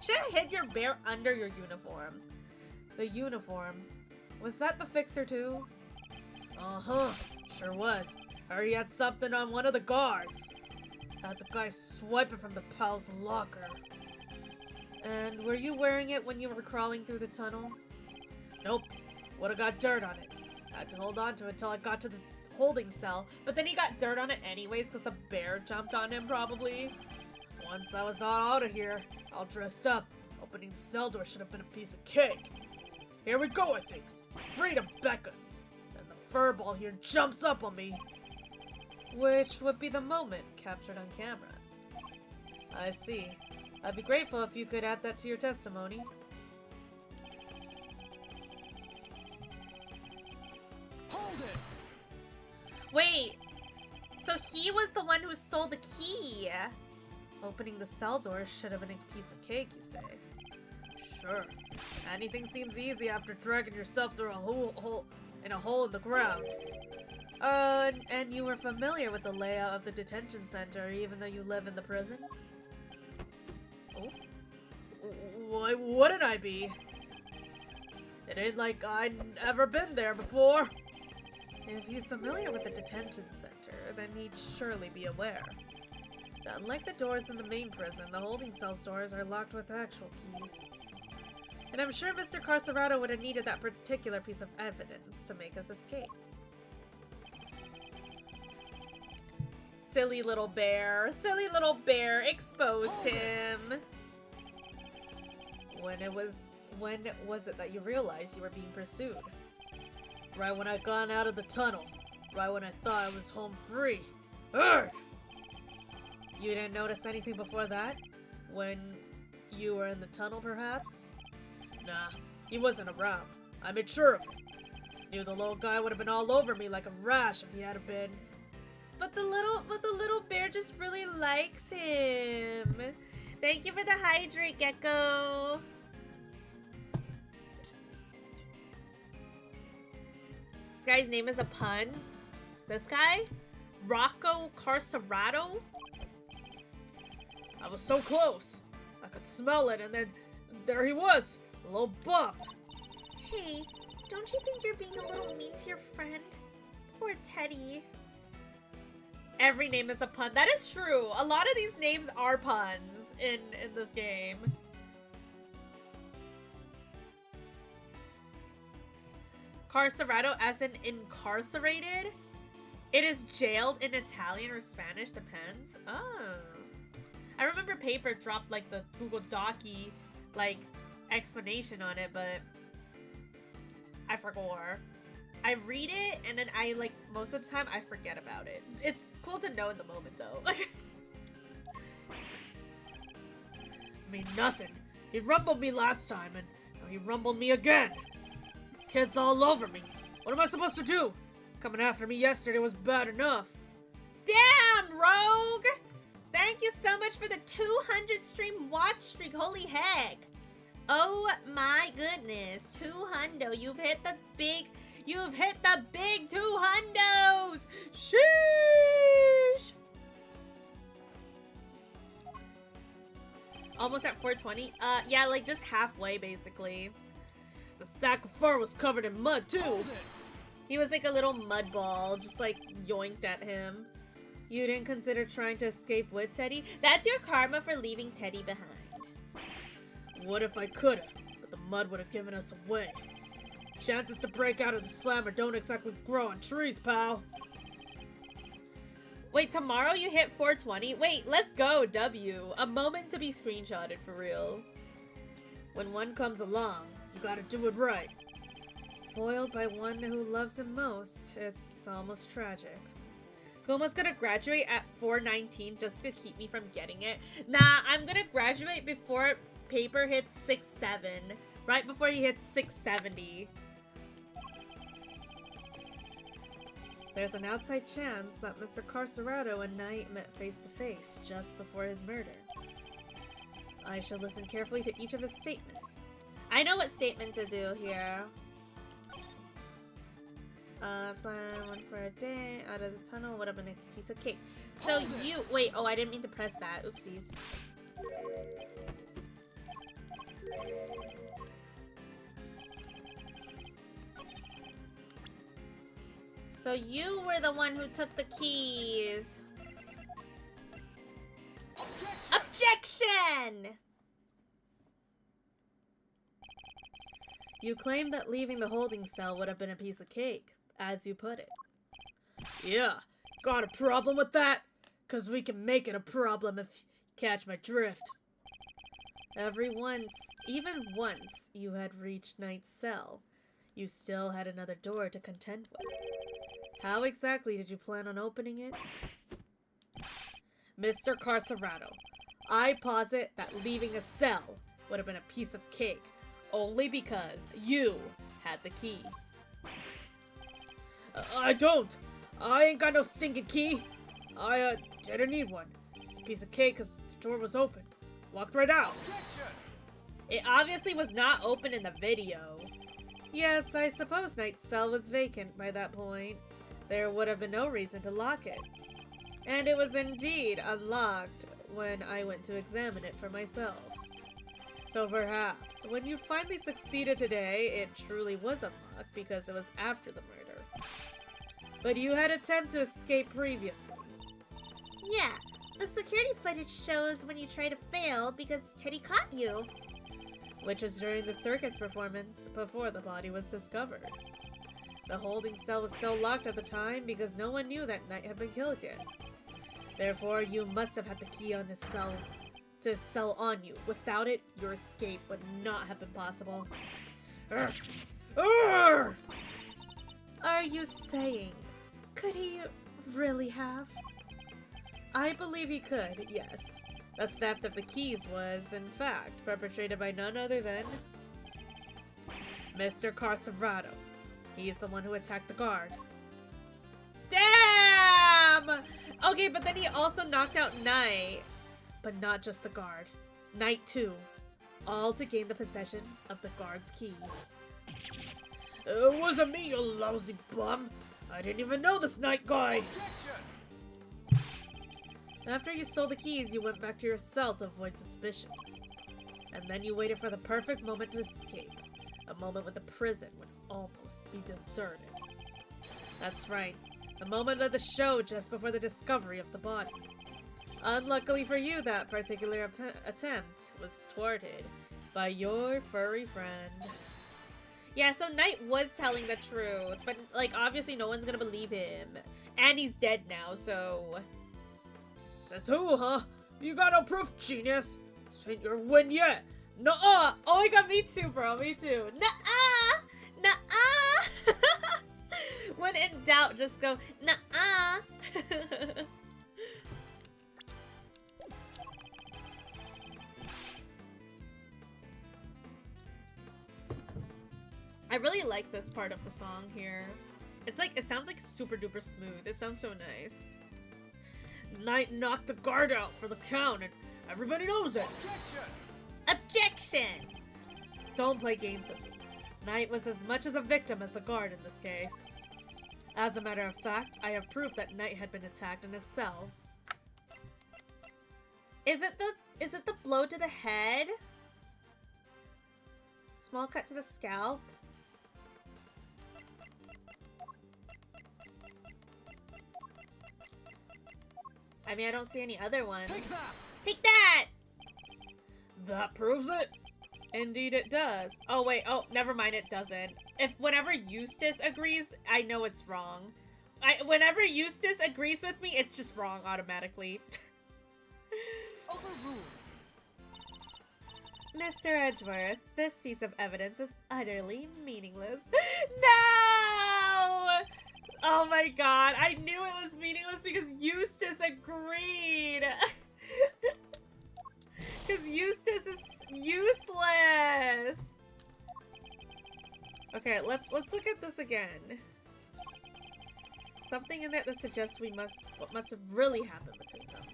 B: Should've hid your bear under your uniform.
A: The uniform. Was that the fixer too? Uh-huh. Sure was. Or he had something on one of the guards. Had the guy swiping from the pal's locker. And were you wearing it when you were crawling through the tunnel? Nope. Would've got dirt on it. Had to hold on to it until I got to the holding cell, but then he got dirt on it anyways because the bear jumped on him probably. Once I was all out of here, all dressed up, opening the cell door should have been a piece of cake. Here we go, I think. Freedom beckons. Then the furball here jumps up on me. Which would be the moment captured on camera. I see. I'd be grateful if you could add that to your testimony.
C: Hold it!
B: Wait. So he was the one who stole the key.
A: Opening the cell door should have been a piece of cake, you say? Sure. Anything seems easy after dragging yourself through a hole in the ground. And you were familiar with the layout of the detention center, even though you live in the prison? Oh? Why wouldn't I be? It ain't like I'd ever been there before. If he's familiar with the detention center, then he'd surely be aware. Unlike the doors in the main prison, the holding cell doors are locked with actual keys. And I'm sure Mr. Carcerado would have needed that particular piece of evidence to make his escape. Silly little bear exposed him. When was it that you realized you were being pursued? Right when I got out of the tunnel. Right when I thought I was home free. Urgh! You didn't notice anything before that? When you were in the tunnel, perhaps? Nah, he wasn't around. I made sure of it. Knew the little guy would have been all over me like a rash if he had been.
B: But the little bear just really likes him. Thank you for the hydrate, Gecko. This guy's name is a pun. This guy? Rocco Carcerado?
A: I was so close. I could smell it, and then there he was. A little bump.
B: Hey, don't you think you're being a little mean to your friend? Poor Teddy. Every name is a pun. That is true. A lot of these names are puns in this game. Carcerado as in incarcerated? It is jailed in Italian or Spanish, depends. Oh. I remember Paper dropped like the Google Docy like explanation on it, but
A: I forgot. I read it, and then I, like, most of the time, I forget about it. It's cool to know in the moment, though. I mean, nothing. He rumbled me last time, and now he rumbled me again. Kids all over me. What am I supposed to do? Coming after me yesterday was bad enough.
B: Damn, Rogue! Thank you so much for the 200 stream watch streak. Holy heck. Oh my goodness. 200. You've hit the big 200s. Sheesh.
A: Almost at 420? Yeah, like just halfway, basically. The sack of fur was covered in mud, too. He was like a little mud ball, just like yoinked at him. You didn't consider trying to escape with Teddy?
B: That's your karma for leaving Teddy behind.
A: What if I could've? But the mud would have given us away. Chances to break out of the slammer don't exactly grow on trees, pal. Wait, tomorrow you hit 420? Wait, let's go, W. A moment to be screenshotted, for real. When one comes along, you gotta do it right. Foiled by one who loves him most, it's almost tragic. Kumo's gonna graduate at 419 just to keep me from getting it. Nah, I'm gonna graduate before paper hits 6-7. Right before he hits 670. There's an outside chance that Mr. Carcerado and Knight met face to face just before his murder. I shall listen carefully to each of his statements.
B: I know what statement to do here.
A: Plan one for a day, out of the tunnel, would have been a piece of cake. So you, wait, oh, I didn't mean to press that, oopsies.
B: So you were the one who took the keys. Objection!
A: You claimed that leaving the holding cell would have been a piece of cake, as you put it. Yeah, got a problem with that? 'Cause we can make it a problem if you catch my drift. Even once you had reached Knight's cell, you still had another door to contend with. How exactly did you plan on opening it? Mr. Carcerado, I posit that leaving a cell would have been a piece of cake, only because you had the key. I don't! I ain't got no stinking key! I, didn't need one. It's a piece of cake because the door was open. Walked right out.
B: It obviously was not open in the video.
A: Yes, I suppose Knight's cell was vacant by that point. There would have been no reason to lock it. And it was indeed unlocked when I went to examine it for myself. So perhaps, when you finally succeeded today, it truly was unlocked because it was after the murder. But you had attempted to escape previously.
B: Yeah, the security footage shows when you try to fail because Teddy caught you.
A: Which was during the circus performance before the body was discovered. The holding cell was still locked at the time because no one knew that Knight had been killed yet. Therefore, you must have had the key on his cell to sell on you. Without it, your escape would not have been possible. Urgh. Urgh! Are you saying, could he really have? I believe he could, yes. The theft of the keys was, in fact, perpetrated by none other than Mr. Carcerado. He's the one who attacked the guard. Damn! Okay, but then he also knocked out Knight. But not just the guard. Knight too. All to gain the possession of the guard's keys. It wasn't me, you lousy bum. I didn't even know this Knight guy. After you stole the keys, you went back to your cell to avoid suspicion. And then you waited for the perfect moment to escape. A moment when the prison would almost be deserted. That's right. The moment of the show just before the discovery of the body. Unluckily for you, that particular attempt was thwarted by your furry friend.
B: Yeah, so Knight was telling the truth, but, like, obviously no one's gonna believe him. And he's dead now, so...
A: Says who, huh? You got no proof, genius. This ain't your win yet. Nuh-uh! Oh my god, me too, bro, me too.
B: Nuh-uh! Nuh-uh!
A: When in doubt, just go, nuh-uh. I really like this part of the song here. It's like, it sounds like super duper smooth. It sounds so nice. Knight knocked the guard out for the count and everybody knows it.
B: Objection!
A: Don't play games with me. Knight was as much as a victim as the guard in this case. As a matter of fact, I have proof that Knight had been attacked in his cell.
B: Is it the blow to the head? Small cut to the scalp? I mean, I don't see any other ones. Take that!
A: That proves it. Indeed it does. Oh wait, oh, never mind, it doesn't. Whenever Eustace agrees, I know it's wrong. Whenever Eustace agrees with me, it's just wrong automatically. Mr. Edgeworth, this piece of evidence is utterly meaningless. No! Oh my god, I knew it was meaningless because Eustace agreed. Because Eustace is useless. Okay, let's look at this again. Something in that suggests what must have really happened between them.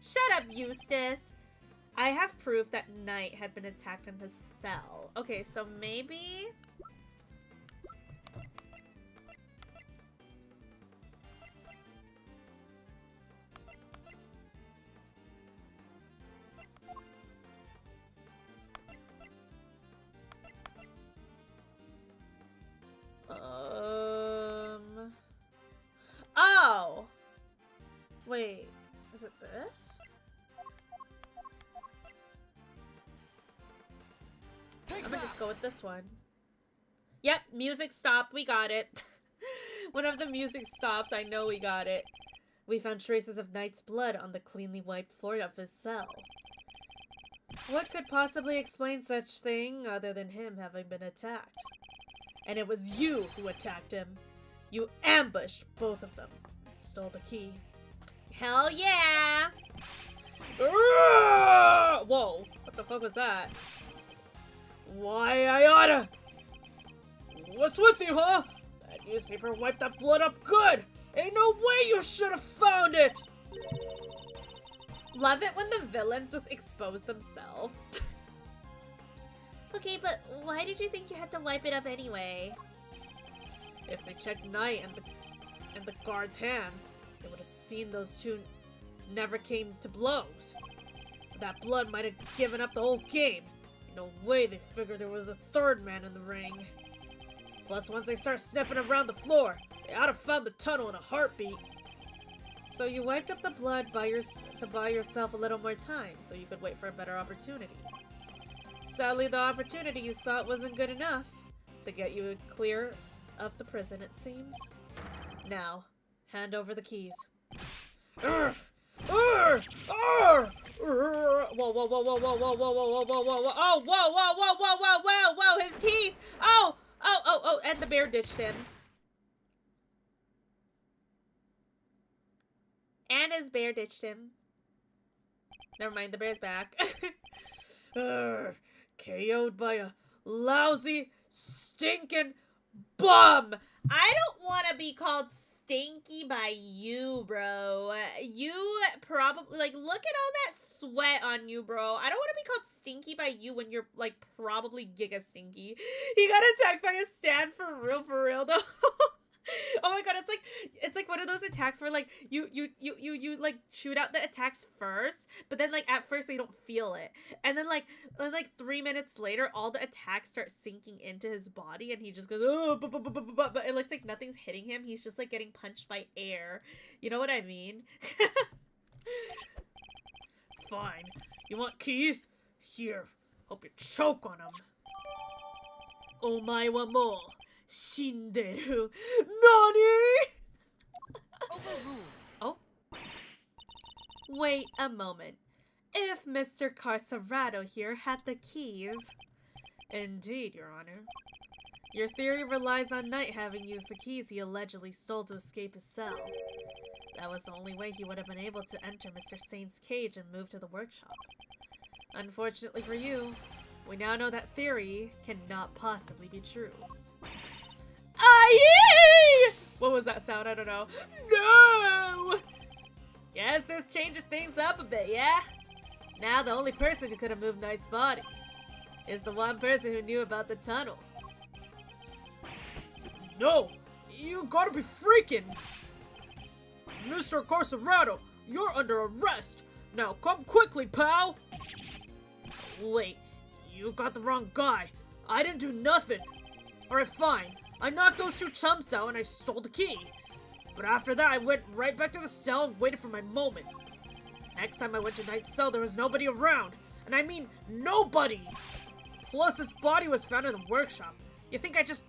B: Shut up, Eustace!
A: I have proof that Knight had been attacked in his cell. Okay, so maybe... Oh! Wait, is it this? I'm gonna just go with this one. Yep, music stopped. We got it. Whenever the music stops, I know we got it. We found traces of Knight's blood on the cleanly wiped floor of his cell. What could possibly explain such thing other than him having been attacked? And it was you who attacked him. You ambushed both of them and stole the key.
B: Hell yeah!
A: Whoa, what the fuck was that? Why, I oughta! What's with you, huh? That newspaper wiped that blood up good! Ain't no way you should have found it! Love it when the villains just expose themselves.
B: Okay, but why did you think you had to wipe it up anyway?
A: If they checked Knight and the guard's hands, they would have seen those two never came to blows. That blood might have given up the whole game. No way they figured there was a third man in the ring. Plus, once they start sniffing around the floor, they ought to found the tunnel in a heartbeat. So you wiped up the blood to buy yourself a little more time, so you could wait for a better opportunity. Sadly, the opportunity you sought wasn't good enough to get you clear of the prison, it seems. Now, hand over the keys. Whoa, whoa, whoa, whoa, whoa, whoa, whoa, whoa, whoa, whoa, whoa, whoa, oh, whoa, whoa, whoa, whoa, whoa, whoa, whoa, his teeth! Oh, and the bear ditched him. And his bear ditched him. Never mind, the bear's back. KO'd by a lousy, stinking bum! I don't want to be called stinky by you, bro. You probably, like, look at all that sweat on you, bro. I don't want to be called stinky by you when you're, like, probably giga stinky. He got attacked by a stand for real, though. Oh my god, it's like one of those attacks where like you like shoot out the attacks first, but then like at first they don't feel it. And then like 3 minutes later all the attacks start sinking into his body and he just goes, oh, but it looks like nothing's hitting him. He's just like getting punched by air. You know what I mean? Fine. You want keys? Here. Hope you choke on them. Omae wa mou shinderu. Nani? Oh. Wait a moment. If Mr. Carcerado here had the keys. Indeed, Your Honor. Your theory relies on Knight having used the keys he allegedly stole to escape his cell. That was the only way he would have been able to enter Mr. Saint's cage and move to the workshop. Unfortunately for you, we now know that theory cannot possibly be true. Aye! What was that sound? I don't know. No! Yes, this changes things up a bit, yeah? Now the only person who could have moved Knight's body is the one person who knew about the tunnel. No! You gotta be freaking! Mr. Carcerado, you're under arrest! Now come quickly, pal! Wait, you got the wrong guy. I didn't do nothing. Alright, fine. I knocked those two chumps out and I stole the key. But after that, I went right back to the cell and waited for my moment. Next time I went to Knight's cell, there was nobody around. And I mean, nobody! Plus, his body was found in the workshop. You think I just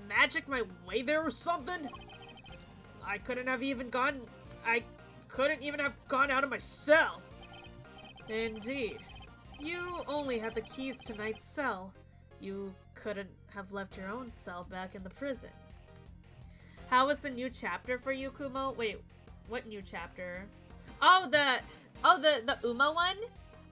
A: magicked my way there or something? I couldn't even have gone out of my cell. Indeed. You only had the keys to Knight's cell. You couldn't have left your own cell back in the prison. How was the new chapter for you, Kumo? Wait, what new chapter? Oh, the Uma one?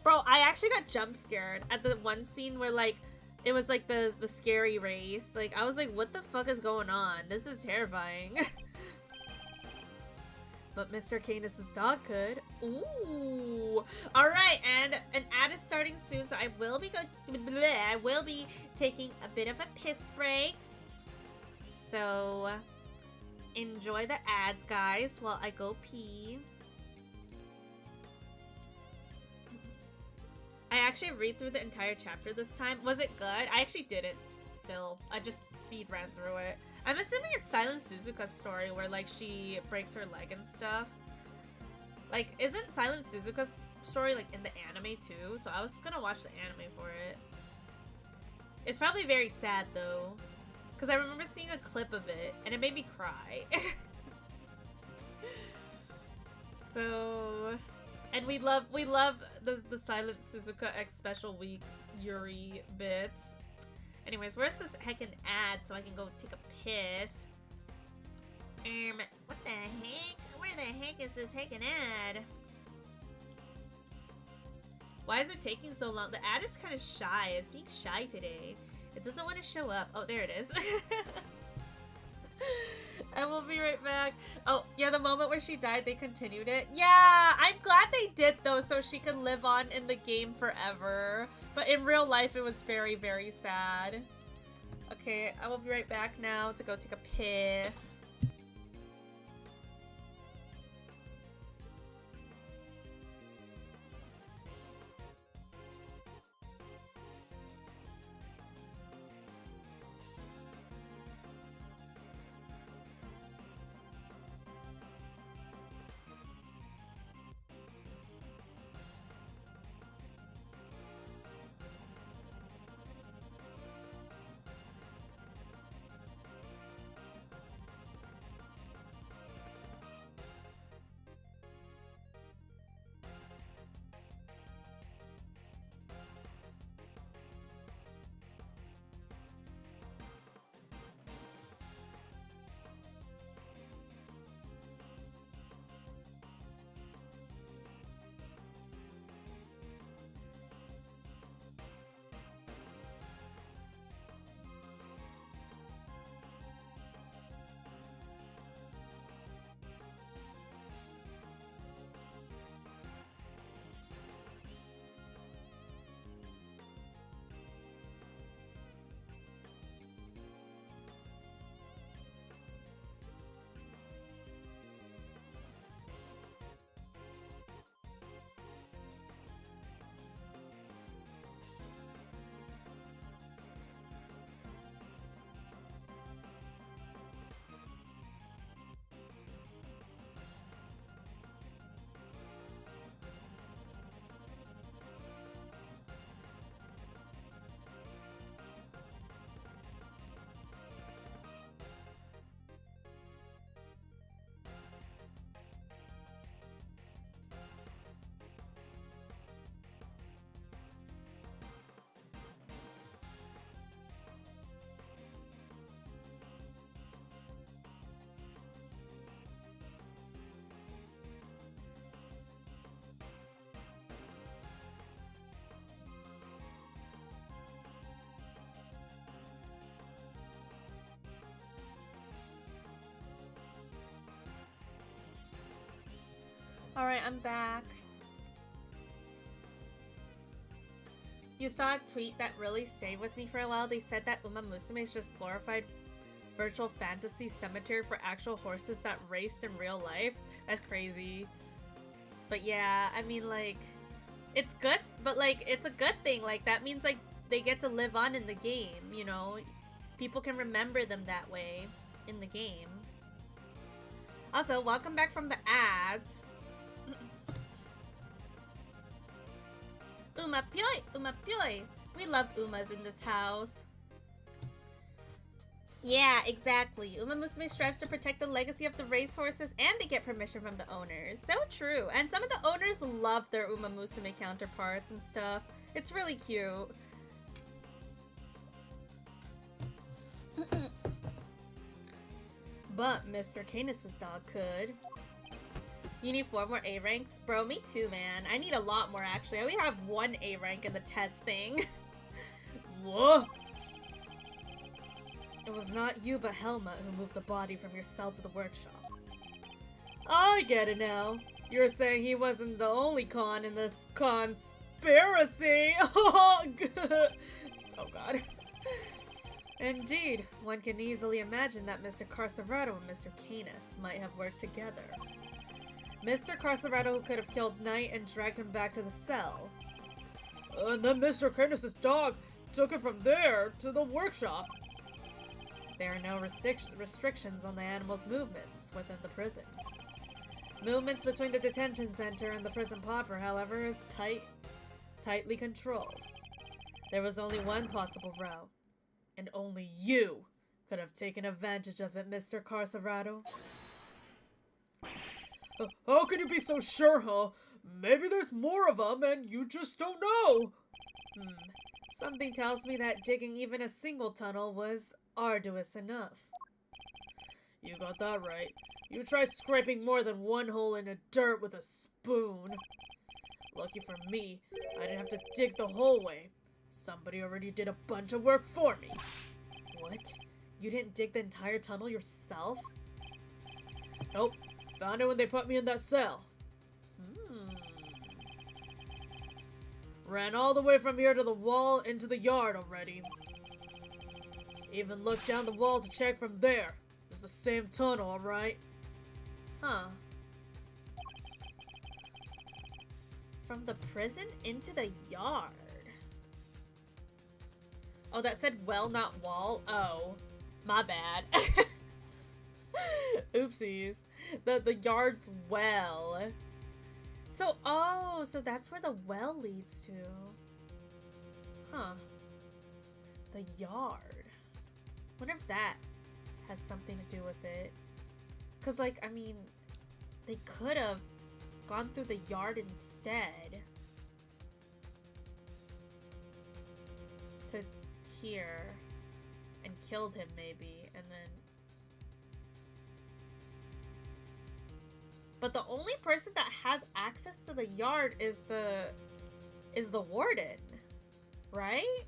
A: Bro, I actually got jump scared at the one scene where, like, it was like the scary race. Like, I was like, what the fuck is going on? This is terrifying. But Mr. Canis' dog could. Ooh. Alright, and an ad is starting soon, so I will be taking a bit of a piss break. So enjoy the ads, guys, while I go pee. I actually read through the entire chapter this time. Was it good? I actually didn't still. I just speed ran through it. I'm assuming it's Silent Suzuka's story where, like, she breaks her leg and stuff. Like, isn't Silent Suzuka's story, like, in the anime too? So I was gonna watch the anime for it. It's probably very sad, though. Because I remember seeing a clip of it, and it made me cry. So... And we love the Silent Suzuka X Special Week Yuri bits. Anyways, where's this heckin' ad so I can go take a piss? What the heck? Where the heck is this heckin' ad? Why is it taking so long? The ad is kind of shy. It's being shy today. It doesn't want to show up. Oh, there it is. And we'll be right back. Oh, yeah, the moment where she died, they continued it. Yeah, I'm glad they did, though, so she could live on in the game forever. But in real life, it was very, very sad. Okay, I will be right back now to go take a piss.
B: Alright, I'm back. You saw a tweet that really stayed with me for a while. They said that Uma Musume is just glorified virtual fantasy cemetery for actual horses that raced in real life. That's crazy. But yeah, I mean, like, it's good, but like, it's a good thing. Like, that means like they get to live on in the game, you know? People can remember them that way in the game. Also, welcome back from the ads. Uma Pyoi! Uma Pyoi! We love Umas in this house. Yeah, exactly. Uma Musume strives to protect the legacy of the racehorses and they get permission from the owners. So true. And some of the owners love their Uma Musume counterparts and stuff. It's really cute. But Mr. Canis' dog could. You need 4 more A ranks? Bro, me too, man. I need a lot more, actually. I only have 1 A rank in the test thing.
A: Whoa! It was not you, but Helma, who moved the body from your cell to the workshop. I get it now. You're saying he wasn't the only con in this conspiracy. Oh, God. Indeed, one can easily imagine that Mr. Carcerado and Mr. Canis might have worked together. Mr. Carcerado could have killed Knight and dragged him back to the cell. And then Mr. Canis' dog took it from there to the workshop. There are no restrictions on the animal's movements within the prison. Movements between the detention center and the prison proper, however, is tightly controlled. There was only one possible route, and only you could have taken advantage of it, Mr. Carcerado. How can you be so sure, huh? Maybe there's more of them and you just don't know. Something tells me that digging even a single tunnel was arduous enough. You got that right. You try scraping more than 1 hole in the dirt with a spoon. Lucky for me, I didn't have to dig the whole way. Somebody already did a bunch of work for me. What? You didn't dig the entire tunnel yourself? Nope. Found it when they put me in that cell. Ran all the way from here to the wall into the yard already. Even looked down the wall to check from there. It's the same tunnel, alright? Huh. From the prison into the yard. Oh, that said well, not wall? Oh. My bad. Oopsies. The yard's well. So, oh, so that's where the well leads to. Huh. The yard. Wonder if that has something to do with it. Because, like, I mean, they could have gone through the yard instead. To here. And killed him, maybe. And then... But the only person that has access to the yard is the warden, right?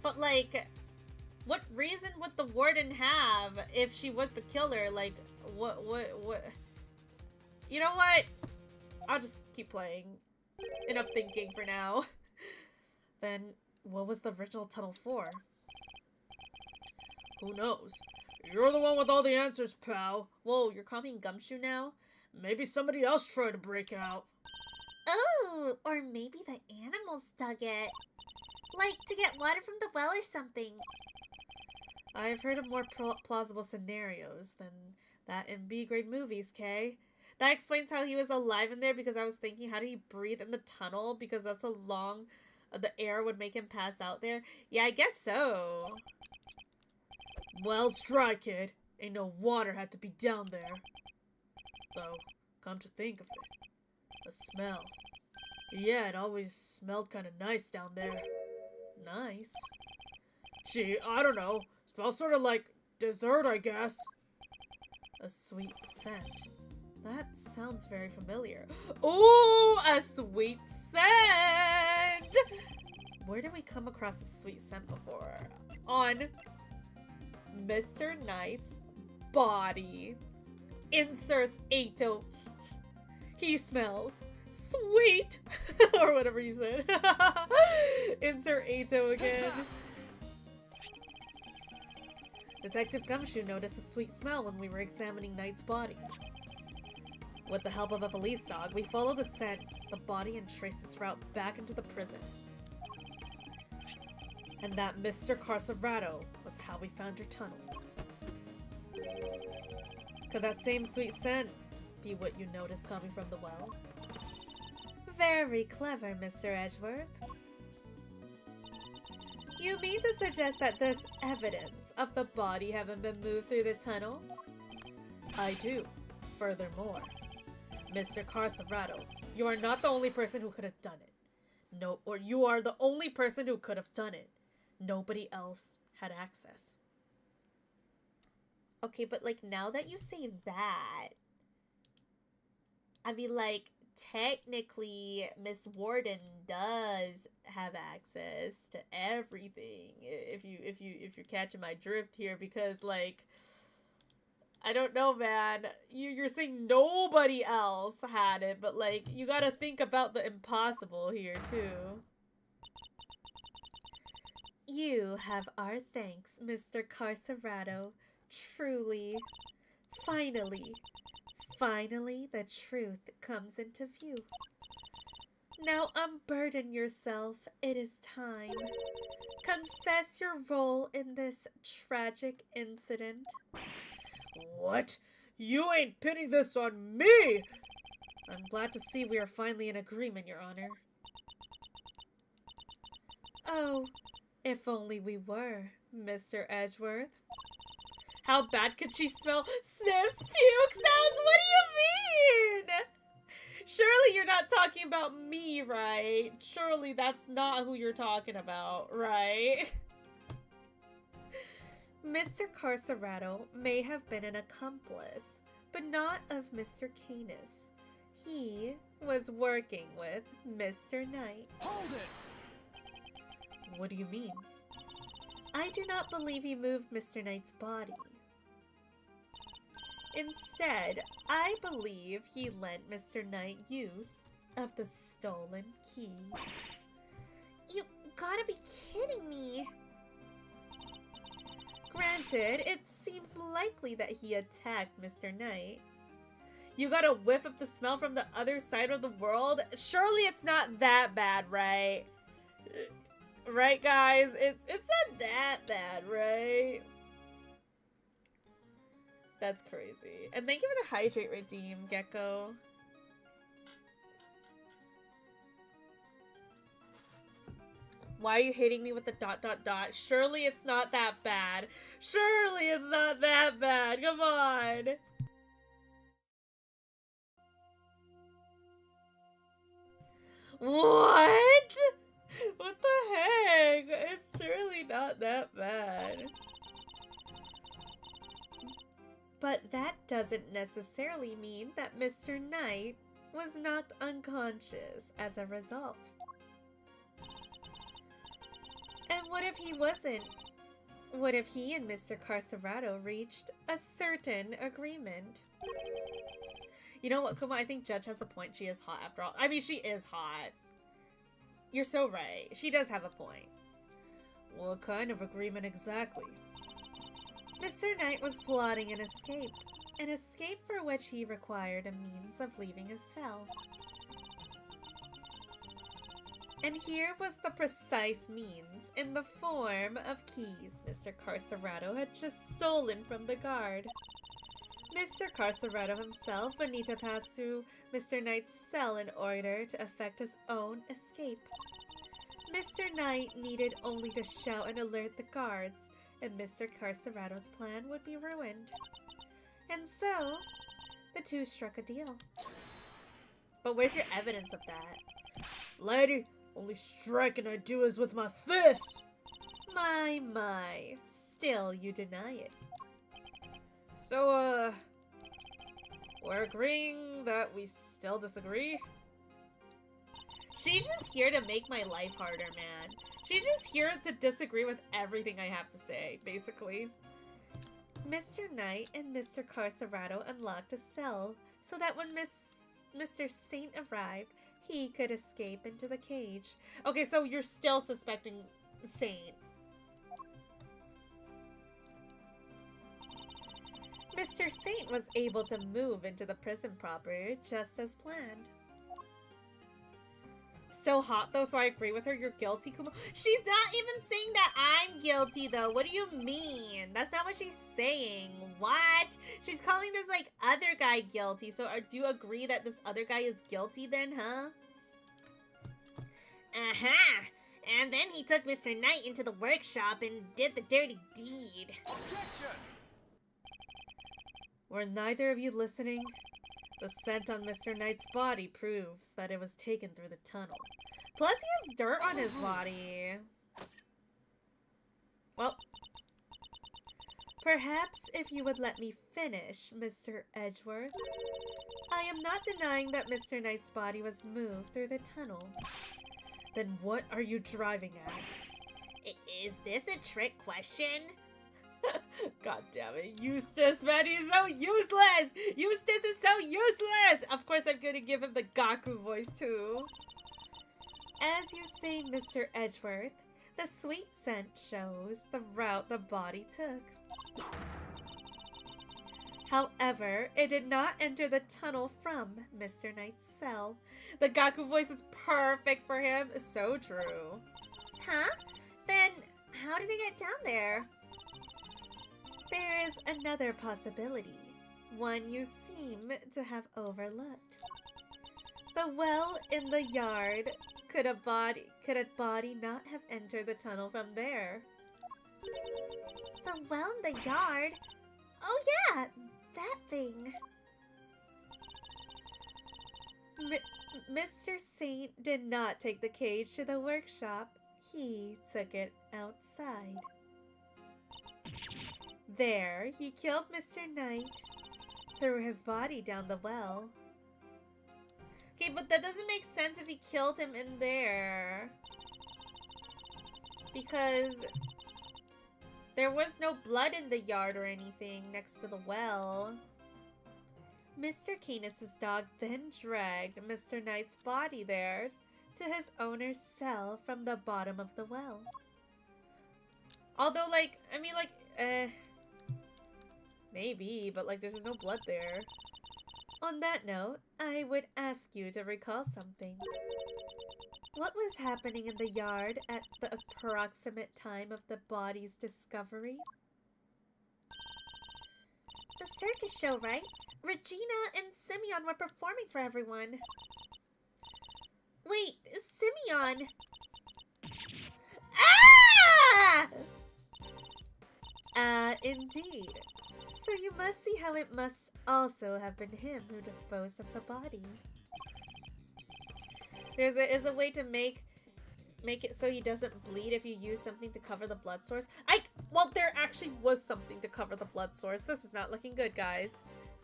A: But like, what reason would the warden have if she was the killer? Like, what? You know what? I'll just keep playing. Enough thinking for now. Then, what was the original tunnel for? Who knows? You're the one with all the answers, pal. Whoa, you're calling me Gumshoe now? Maybe somebody else tried to break out.
B: Oh, or maybe the animals dug it. Like, to get water from the well or something.
A: I've heard of more plausible scenarios than that in B-grade movies, Kay. That explains how he was alive in there, because I was thinking, how did he breathe in the tunnel? Because that's so long, the air would make him pass out there. Yeah, I guess so. Well, it's dry, kid. Ain't no water had to be down there. Though, come to think of it, the smell. Yeah, it always smelled kind of nice down there. Nice? Gee, I don't know. Smells sort of like dessert, I guess. A sweet scent. That sounds very familiar. Ooh, a sweet scent! Where did we come across a sweet scent before? On Mr. Knight's body. Inserts Ato. He smells sweet. Or whatever you said. Insert Ato again. Detective Gumshoe noticed a sweet smell when we were examining Knight's body. With the help of a police dog, we followed the scent, the body, and traced its route back into the prison. And that Mr. Carcerato was how we found your tunnel. Could that same sweet scent be what you noticed coming from the well?
B: Very clever, Mr. Edgeworth. You mean to suggest that this evidence of the body having been moved through the tunnel?
A: I do. Furthermore, Mr. Carcerato, you are not the only person who could have done it. No, or you are the only person who could have done it. Nobody else had access.
B: Okay, but like now that you say that, I mean like technically Miss Warden does have access to everything. If you're catching my drift here, because like I don't know, man. You're saying nobody else had it, but like you gotta think about the impossible here too. You have our thanks, Mr. Carcerato. Truly. Finally, the truth comes into view. Now unburden yourself. It is time. Confess your role in this tragic incident.
A: What? You ain't pinning this on me! I'm glad to see we are finally in agreement, Your Honor.
B: Oh, if only we were, Mr. Edgeworth.
A: How bad could she smell? Sniffs, puke sounds? What do you mean? Surely you're not talking about me, right? Surely that's not who you're talking about, right?
B: Mr. Carcerato may have been an accomplice, but not of Mr. Canis. He was working with Mr. Knight.
C: Hold it!
A: What do you mean?
B: I do not believe he moved Mr. Knight's body. Instead, I believe he lent Mr. Knight use of the stolen key. You gotta be kidding me! Granted, it seems likely that he attacked Mr. Knight.
A: You got a whiff of the smell from the other side of the world? Surely it's not that bad, right? Right, guys? It's not that bad, right? That's crazy. And thank you for the hydrate redeem, Gecko. Why are you hitting me with the ... Surely it's not that bad. Surely it's not that bad. Come on. What? What the heck? It's surely not that bad.
B: But that doesn't necessarily mean that Mr. Knight was knocked unconscious as a result. And what if he wasn't? What if he and Mr. Carcerato reached a certain agreement?
A: You know what, Kumo? I think Judge has a point. She is hot after all. I mean, she is hot. You're so right. She does have a point. What kind of agreement exactly?
B: Mr. Knight was plotting an escape for which he required a means of leaving his cell. And here was the precise means in the form of keys Mr. Carcerato had just stolen from the guard. Mr. Carcerato himself would need to pass through Mr. Knight's cell in order to effect his own escape. Mr. Knight needed only to shout and alert the guards, and Mr. Carcerato's plan would be ruined. And so, the two struck a deal.
A: But where's your evidence of that? Lady, only striking I do is with my fist!
B: My. Still, you deny it.
A: So, we're agreeing that we still disagree? She's just here to make my life harder, man. She's just here to disagree with everything I have to say, basically.
B: Mr. Knight and Mr. Carcerato unlocked a cell so that when Mr. Saint arrived, he could escape into the cage.
A: Okay, so you're still suspecting Saint.
B: Mr. Saint was able to move into the prison proper just as planned.
A: Still hot though, so I agree with her. You're guilty, Kumo.
B: She's not even saying that I'm guilty though. What do you mean? That's not what she's saying. What? She's calling this like other guy guilty. So do you agree that this other guy is guilty then, huh? Uh-huh. And then he took Mr. Knight into the workshop and did the dirty deed.
C: Objection!
A: Were neither of you listening? The scent on Mr. Knight's body proves that it was taken through the tunnel. Plus, he has dirt on his body. Well,
B: perhaps if you would let me finish, Mr. Edgeworth. I am not denying that Mr. Knight's body was moved through the tunnel.
A: Then what are you driving at?
B: Is this a trick question?
A: God damn it, Eustace, man, he's so useless! Eustace is so useless! Of course I'm gonna give him the Gaku voice too.
B: As you say, Mr. Edgeworth, the sweet scent shows the route the body took. However, it did not enter the tunnel from Mr. Knight's cell.
A: The Gaku voice is perfect for him. So true.
B: Huh? Then how did it get down there? There is another possibility, one you seem to have overlooked. The well in the yard. Could a body not have entered the tunnel from there? The well in the yard? Oh yeah, that thing. Mr. Saint did not take the cage to the workshop. He took it outside. There, he killed Mr. Knight, threw his body down the well.
A: Okay, but that doesn't make sense if he killed him in there. Because there was no blood in the yard or anything next to the well.
B: Mr. Canis' dog then dragged Mr. Knight's body there to his owner's cell from the bottom of the well.
A: Although, like, I mean, like, maybe, but, like, there's just no blood there.
B: On that note, I would ask you to recall something. What was happening in the yard at the approximate time of the body's discovery? The circus show, right? Regina and Simeon were performing for everyone. Wait, Simeon! Ah! Indeed. So you must see how it must also have been him who disposed of the body.
A: Is a way to make it so he doesn't bleed if you use something to cover the blood source. Well, there actually was something to cover the blood source. This is not looking good, guys.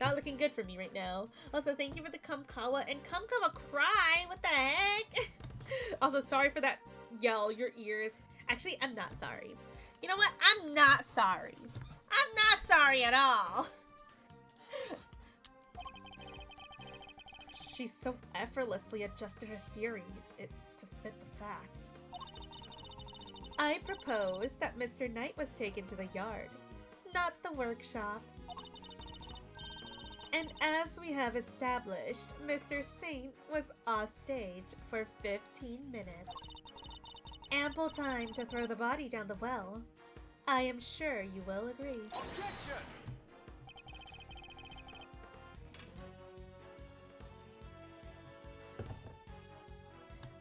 A: Not looking good for me right now. Also, thank you for the Kumkawa and Kumkawa cry. What the heck? Also, sorry for that yell, your ears. Actually, I'm not sorry. You know what? I'm not sorry. I'm not sorry at all. She's so effortlessly adjusted her theory to fit the facts.
B: I propose that Mr. Knight was taken to the yard, not the workshop. And as we have established, Mr. Saint was off stage for 15 minutes. Ample time to throw the body down the well. I am sure you will agree.
C: Objection!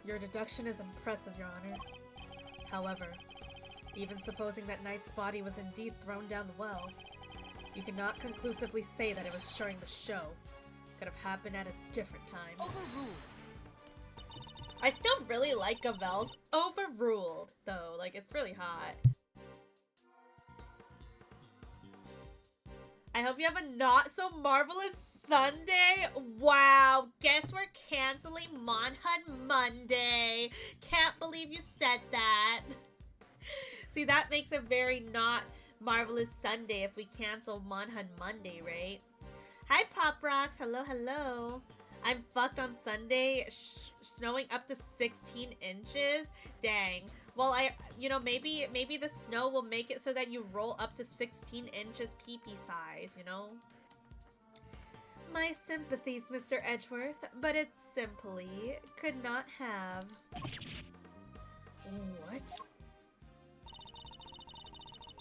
A: Your deduction is impressive, Your Honor. However, even supposing that Knight's body was indeed thrown down the well, you cannot conclusively say that it was during the show. It could have happened at a different time.
C: Overruled!
A: I still really like Gavel's overruled, though. Like, it's really hot. I hope you have a not so marvelous Sunday. Wow, guess we're canceling Monhun Monday. Can't believe you said that. See, that makes it very not
B: Marvelous Sunday if we cancel Monhun Monday, right? Hi, Pop Rocks. Hello, hello. I'm fucked on Sunday. Snowing up to 16 inches. Dang. Well, maybe the snow will make it so that you roll up to 16 inches pee-pee size, you know? My sympathies, Mr. Edgeworth, but it simply could not have.
A: What?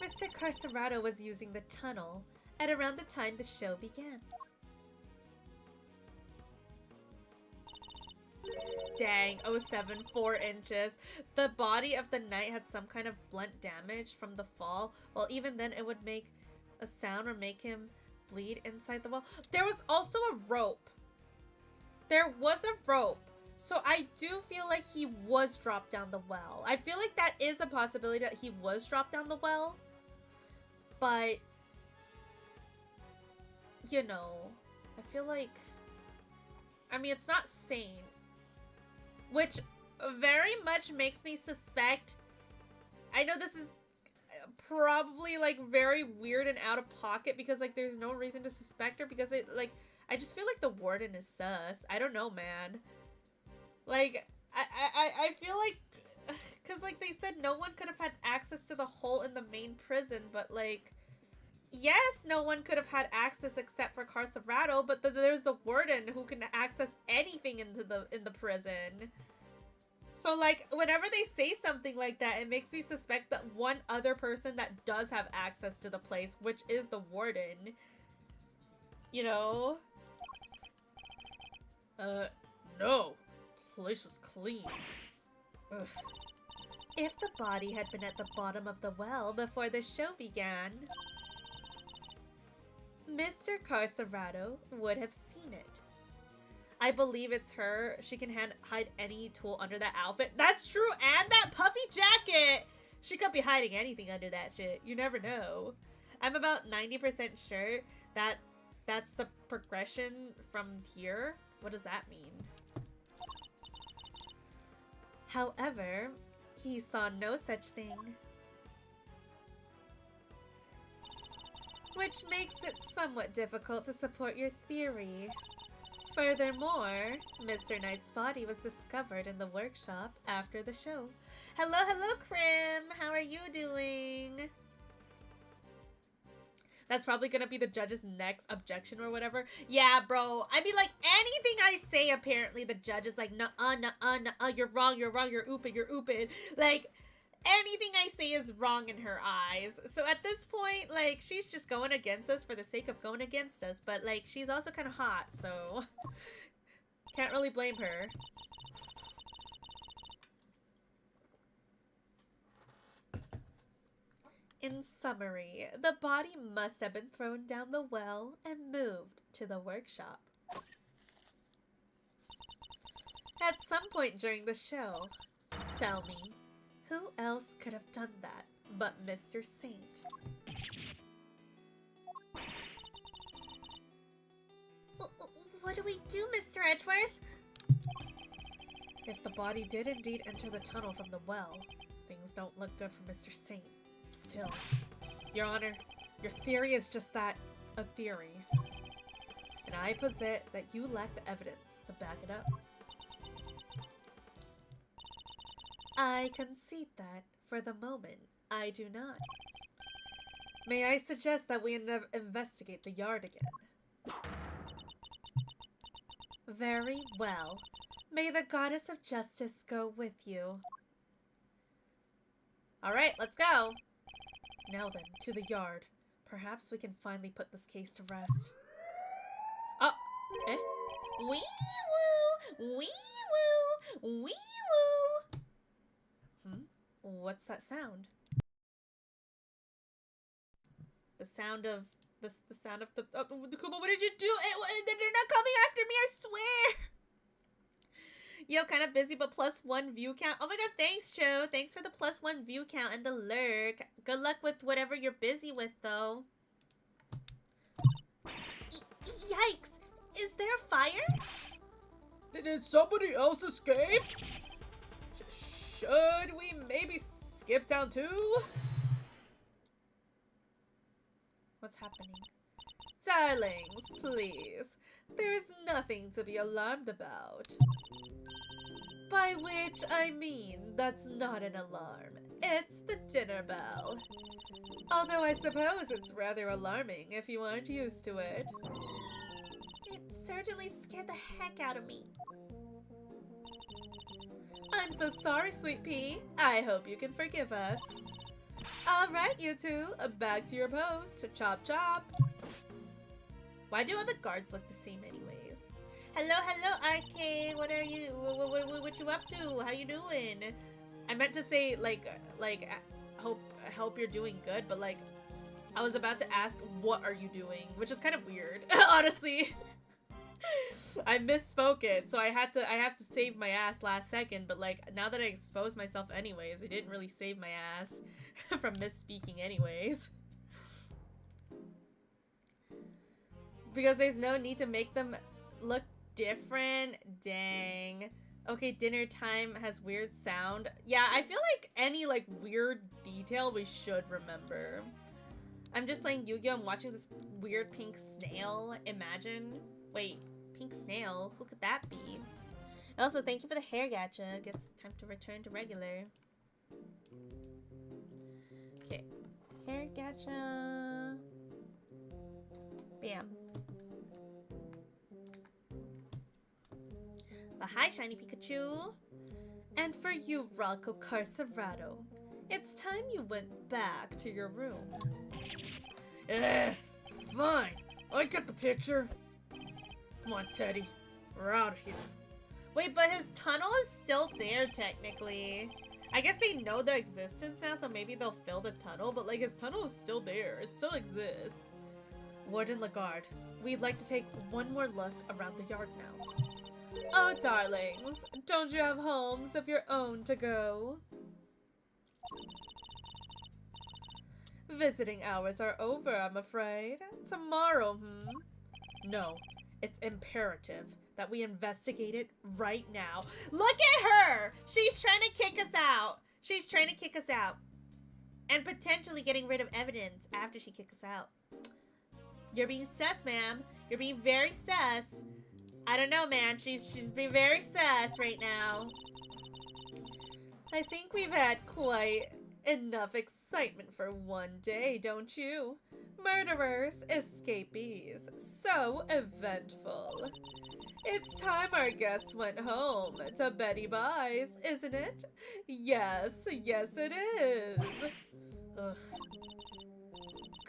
B: Mr. Carcerado was using the tunnel at around the time the show began. Dang, 07, 4 inches. The body of the knight had some kind of blunt damage from the fall. Well, even then it would make a sound or make him bleed inside the wall. There was also a rope. There was a rope. So I do feel like he was dropped down the well. I feel like that is a possibility that he was dropped down the well. But, you know, I feel like, I mean, it's not sane. Which very much makes me suspect, I know this is probably, like, very weird and out of pocket because, like, there's no reason to suspect her because, it, like, I just feel like the warden is sus. I don't know, man. Like, I feel like, because, like, they said no one could have had access to the hole in the main prison, but, like, yes, no one could have had access except for Carcerado, but there's the warden who can access anything in the prison. So, like, whenever they say something like that, it makes me suspect that one other person that does have access to the place, which is the warden. You know?
A: No. Place was clean. Ugh.
B: If the body had been at the bottom of the well before the show began, Mr. Carcerado would have seen it. I believe it's her. She can hide any tool under that outfit. That's true, and that puffy jacket! She could be hiding anything under that shit. You never know. I'm about 90% sure that that's the progression from here. What does that mean? However, he saw no such thing. Which makes it somewhat difficult to support your theory. Furthermore, Mr. Knight's body was discovered in the workshop after the show. Hello, hello, Krim! How are you doing? That's probably gonna be the judge's next objection or whatever. Yeah, bro. I mean, like, anything I say, apparently, the judge is like, nuh-uh, nuh-uh, nuh-uh, you're wrong, you're oopin', you're oopin'. Like, anything I say is wrong in her eyes. So at this point, like, she's just going against us for the sake of going against us. But, like, she's also kind of hot, so can't really blame her. In summary, the body must have been thrown down the well and moved to the workshop. At some point during the show, tell me, who else could have done that but Mr. Saint? What do we do, Mr. Edgeworth? If the body did indeed enter the tunnel from the well, things don't look good for Mr. Saint. Still, Your Honor, your theory is just that, a theory. And I posit that you lack the evidence to back it up. I concede that, for the moment, I do not. May I suggest that we investigate the yard again? Very well. May the goddess of justice go with you. Alright, let's go! Now then, to the yard. Perhaps we can finally put this case to rest. Oh! Eh? Wee woo! Wee woo! Wee woo! What's that sound? The sound of... The sound of the... Kumo, what did you do? They're not coming after me, I swear! Yo, kind of busy, but +1 view count. Oh my god, thanks, Joe. Thanks for the +1 view count and the lurk. Good luck with whatever you're busy with, though. Yikes! Is there a fire?
A: Did somebody else escape? Should we maybe skip down too? What's happening? Darlings, please. There is nothing to be alarmed about. By which I mean that's not an alarm. It's the dinner bell. Although I suppose it's rather alarming if you aren't used to it.
B: It certainly scared the heck out of me.
A: I'm so sorry, Sweet Pea. I hope you can forgive us. Alright, you two, back to your post. Chop chop. Why do all the guards look the same anyways?
B: Hello, RK. What are you? What you up to? How you doing?
A: I meant to say hope you're doing good, but like I was about to ask what are you doing, which is kind of weird, honestly. I misspoke it, so I have to save my ass last second, but like now that I exposed myself anyways, I didn't really save my ass from misspeaking anyways. Because there's no need to make them look different. Dang. Okay, dinner time has weird sound. Yeah, I feel like any like weird detail we should remember. I'm just playing Yu-Gi-Oh! I'm watching this weird pink snail. Imagine. Wait, pink snail? Who could that be? And also, thank you for the hair gacha. Guess time to return to regular. Okay. Hair gacha. Bam. But hi, Shiny Pikachu! And for you, Rocco Carcerado, it's time you went back to your room. Fine. I get the picture. Come on, Teddy. We're out of here. Wait, but his tunnel is still there, technically. I guess they know their existence now, so maybe they'll fill the tunnel, but like his tunnel is still there. It still exists. Warden Lagarde, we'd like to take one more look around the yard now. Oh, darlings, don't you have homes of your own to go? Visiting hours are over, I'm afraid. Tomorrow, No, it's imperative that we investigate it right now. Look at her! She's trying to kick us out. She's trying to kick us out. And potentially getting rid of evidence after she kicks us out. You're being sus, ma'am. You're being very sus. I don't know, man. She's being very sus right now. I think we've had quite enough excitement for one day, don't you? Murderers, escapees. So eventful. It's time our guests went home to Betty Buys, isn't it? Yes, yes it is. Ugh.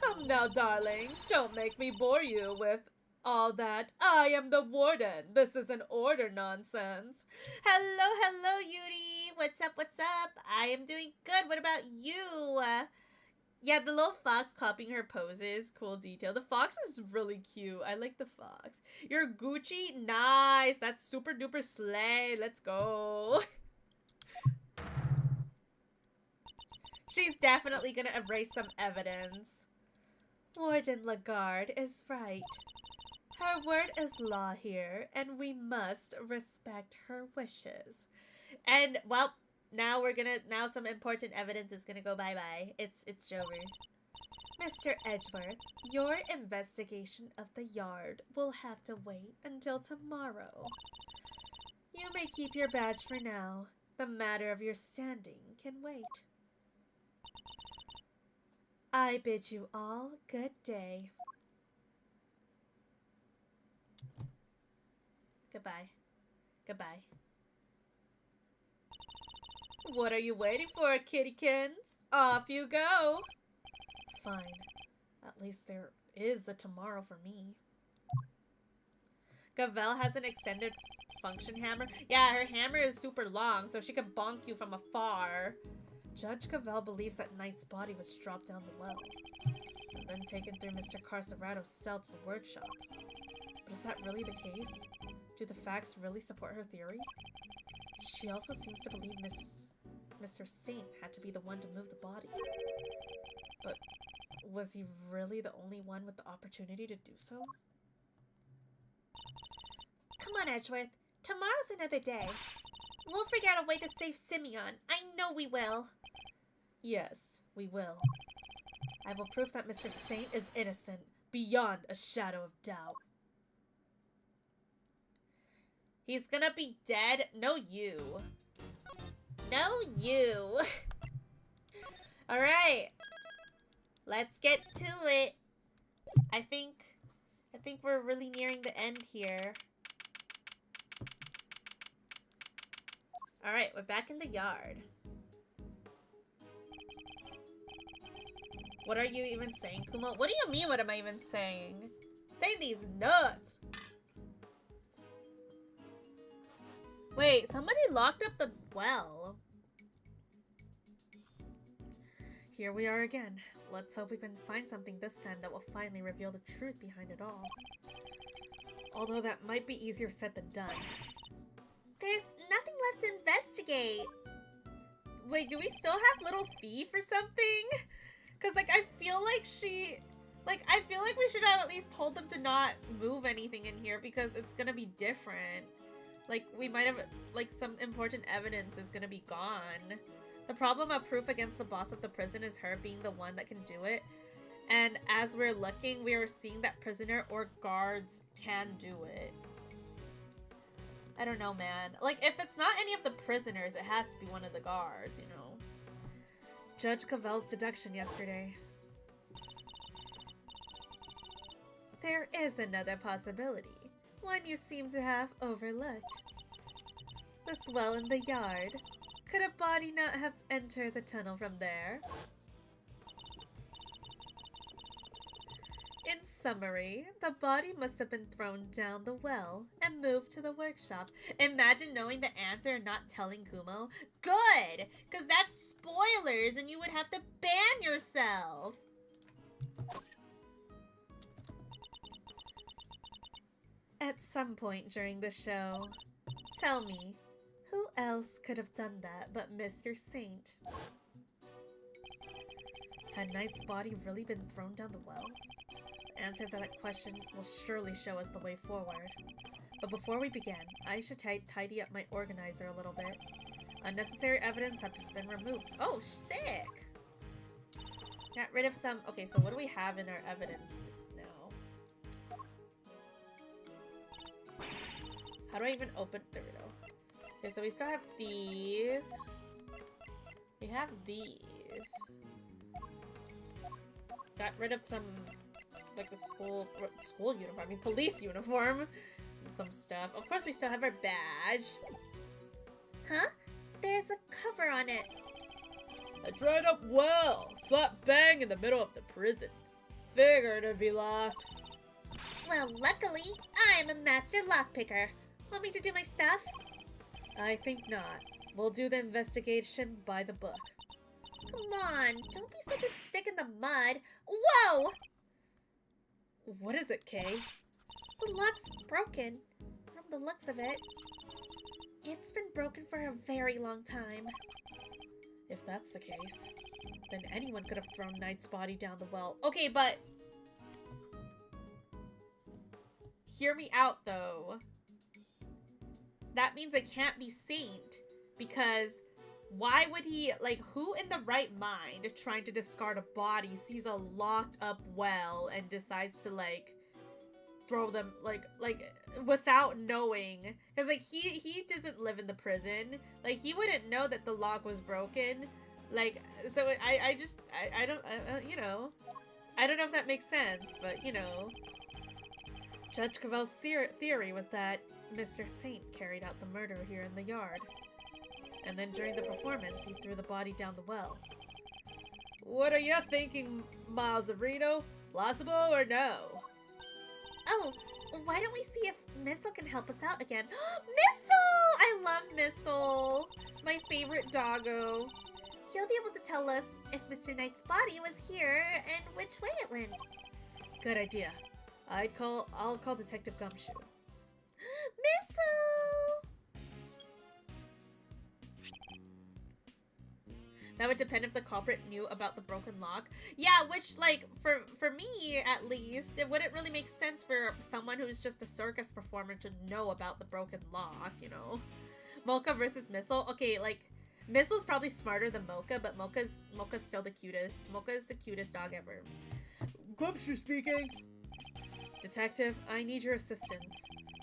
A: Come now, darling. Don't make me bore you with all that I am the warden. This is an order nonsense.
B: Hello, Yuri. What's up? I am doing good. What about you?
A: Yeah, the little fox copying her poses. Cool detail. The fox is really cute. I like the fox. Your Gucci? Nice. That's super duper slay. Let's go. She's definitely gonna erase some evidence. Warden Lagarde is right. Her word is law here, and we must respect her wishes. And, well, now some important evidence is gonna go bye-bye. It's over. Mr. Edgeworth, your investigation of the yard will have to wait until tomorrow. You may keep your badge for now. The matter of your standing can wait. I bid you all good day. Goodbye. Goodbye. What are you waiting for, kittykins? Off you go! Fine. At least there is a tomorrow for me. Gavel has an extended function hammer. Yeah, her hammer is super long, so she can bonk you from afar. Judge Gavel believes that Knight's body was dropped down the well, and then taken through Mr. Carcerado's cell to the workshop. But is that really the case? Do the facts really support her theory? She also seems to believe Mr. Saint had to be the one to move the body. But was he really the only one with the opportunity to do so?
B: Come on, Edgeworth. Tomorrow's another day. We'll figure out a way to save Simeon. I know we will.
A: Yes, we will. I will prove that Mr. Saint is innocent, beyond a shadow of doubt. He's gonna be dead? No, you. No, you. Alright. Let's get to it. I think we're really nearing the end here. Alright, we're back in the yard. What are you even saying, Kumo? What do you mean, what am I even saying? Say these nuts! Wait, somebody locked up the well. Here we are again. Let's hope we can find something this time that will finally reveal the truth behind it all. Although that might be easier said than done.
B: There's nothing left to investigate.
A: Wait, do we still have Little Thief or something? Because, like, I feel like I feel like we should have at least told them to not move anything in here because it's gonna be different. Like, we might have, like, some important evidence is gonna be gone. The problem of proof against the boss of the prison is her being the one that can do it. And as we're looking, we are seeing that prisoner or guards can do it. I don't know, man. Like, if it's not any of the prisoners, it has to be one of the guards, you know? Judge Cavell's deduction yesterday. There is another possibility. One you seem to have overlooked. The well in the yard. Could a body not have entered the tunnel from there? In summary, the body must have been thrown down the well and moved to the workshop. Imagine knowing the answer and not telling Kumo. Good! Because that's spoilers and you would have to ban yourself! At some point during the show, tell me, who else could have done that but Mr. Saint? Had Knight's body really been thrown down the well? The answer to that question will surely show us the way forward. But before we begin, I should tidy up my organizer a little bit. Unnecessary evidence has been removed. Oh, sick! Got rid of some... Okay, so what do we have in our evidence now? How do I even open... There we go. Okay, so we still have these. We have these. Got rid of some... like the school uniform, I mean police uniform, and some stuff. Of course we still have our badge.
B: Huh? There's a cover on it.
A: A dried up well, slap bang in the middle of the prison. Figured it'd be locked.
B: Well, luckily, I'm a master lockpicker. Want me to do my stuff?
A: I think not. We'll do the investigation by the book.
B: Come on, don't be such a stick in the mud. Whoa!
A: What is it, Kei?
B: The lock's broken, from the looks of it. It's been broken for a very long time.
A: If that's the case, then anyone could have thrown Knight's body down the well. Okay, but... hear me out, though. That means it can't be Saint, because why would he, like, who in the right mind trying to discard a body sees a locked up well and decides to, like, throw them, like, without knowing? Because, like, he doesn't live in the prison. Like, he wouldn't know that the lock was broken. Like, so I don't, you know, I don't know if that makes sense, but, you know. Judge Cavell's theory was that Mr. Saint carried out the murder here in the yard. And then during the performance, he threw the body down the well. What are you thinking, Malzarino? Plausible or no?
B: Oh, why don't we see if Missile can help us out again? Missile! I love Missile!
A: My favorite doggo.
B: He'll be able to tell us if Mr. Knight's body was here and which way it went.
A: Good idea. I'll call Detective Gumshoe.
B: Missile!
A: That would depend if the culprit knew about the broken lock. Yeah, which, like, for me, at least, it wouldn't really make sense for someone who's just a circus performer to know about the broken lock, you know? Mocha versus Missile. Okay, like, Mistle's probably smarter than Mocha, but Mocha's still the cutest. Mocha is the cutest dog ever.
C: Gumshoe speaking.
A: Detective, I need your assistance.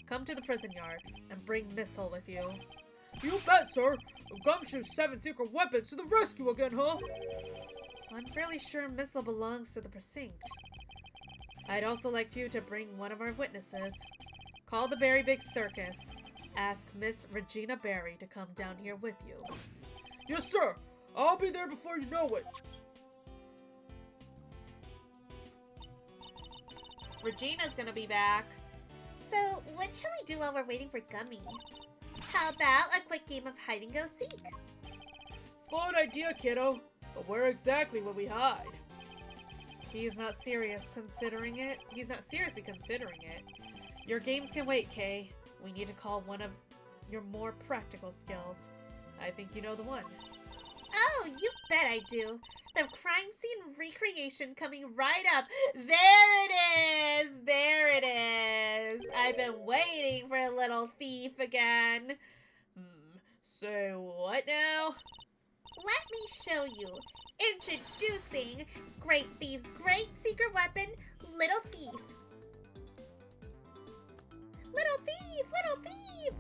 A: Come to the prison yard and bring Mistle with you.
C: You bet, sir. Gumshoe's 7 secret weapons to the rescue again, huh?
A: I'm fairly sure Mistle belongs to the precinct. I'd also like you to bring one of our witnesses. Call the Berry Big Circus. Ask Miss Regina Berry to come down here with you.
C: Yes, sir. I'll be there before you know it.
A: Regina's gonna be back.
B: So, what shall we do while we're waiting for Gummy? How about a quick game of hide and go seek?
C: Fun idea, kiddo. But where exactly will we hide?
A: He's not seriously considering it. Your games can wait, Kei. We need to call one of your more practical skills. I think you know the one.
B: Oh, you bet I do. The crime scene recreation coming right up. There it is! There it is! I've been waiting for a little thief again.
A: So what now?
B: Let me show you. Introducing Great Thief's great secret weapon, Little Thief. Little thief! Little thief!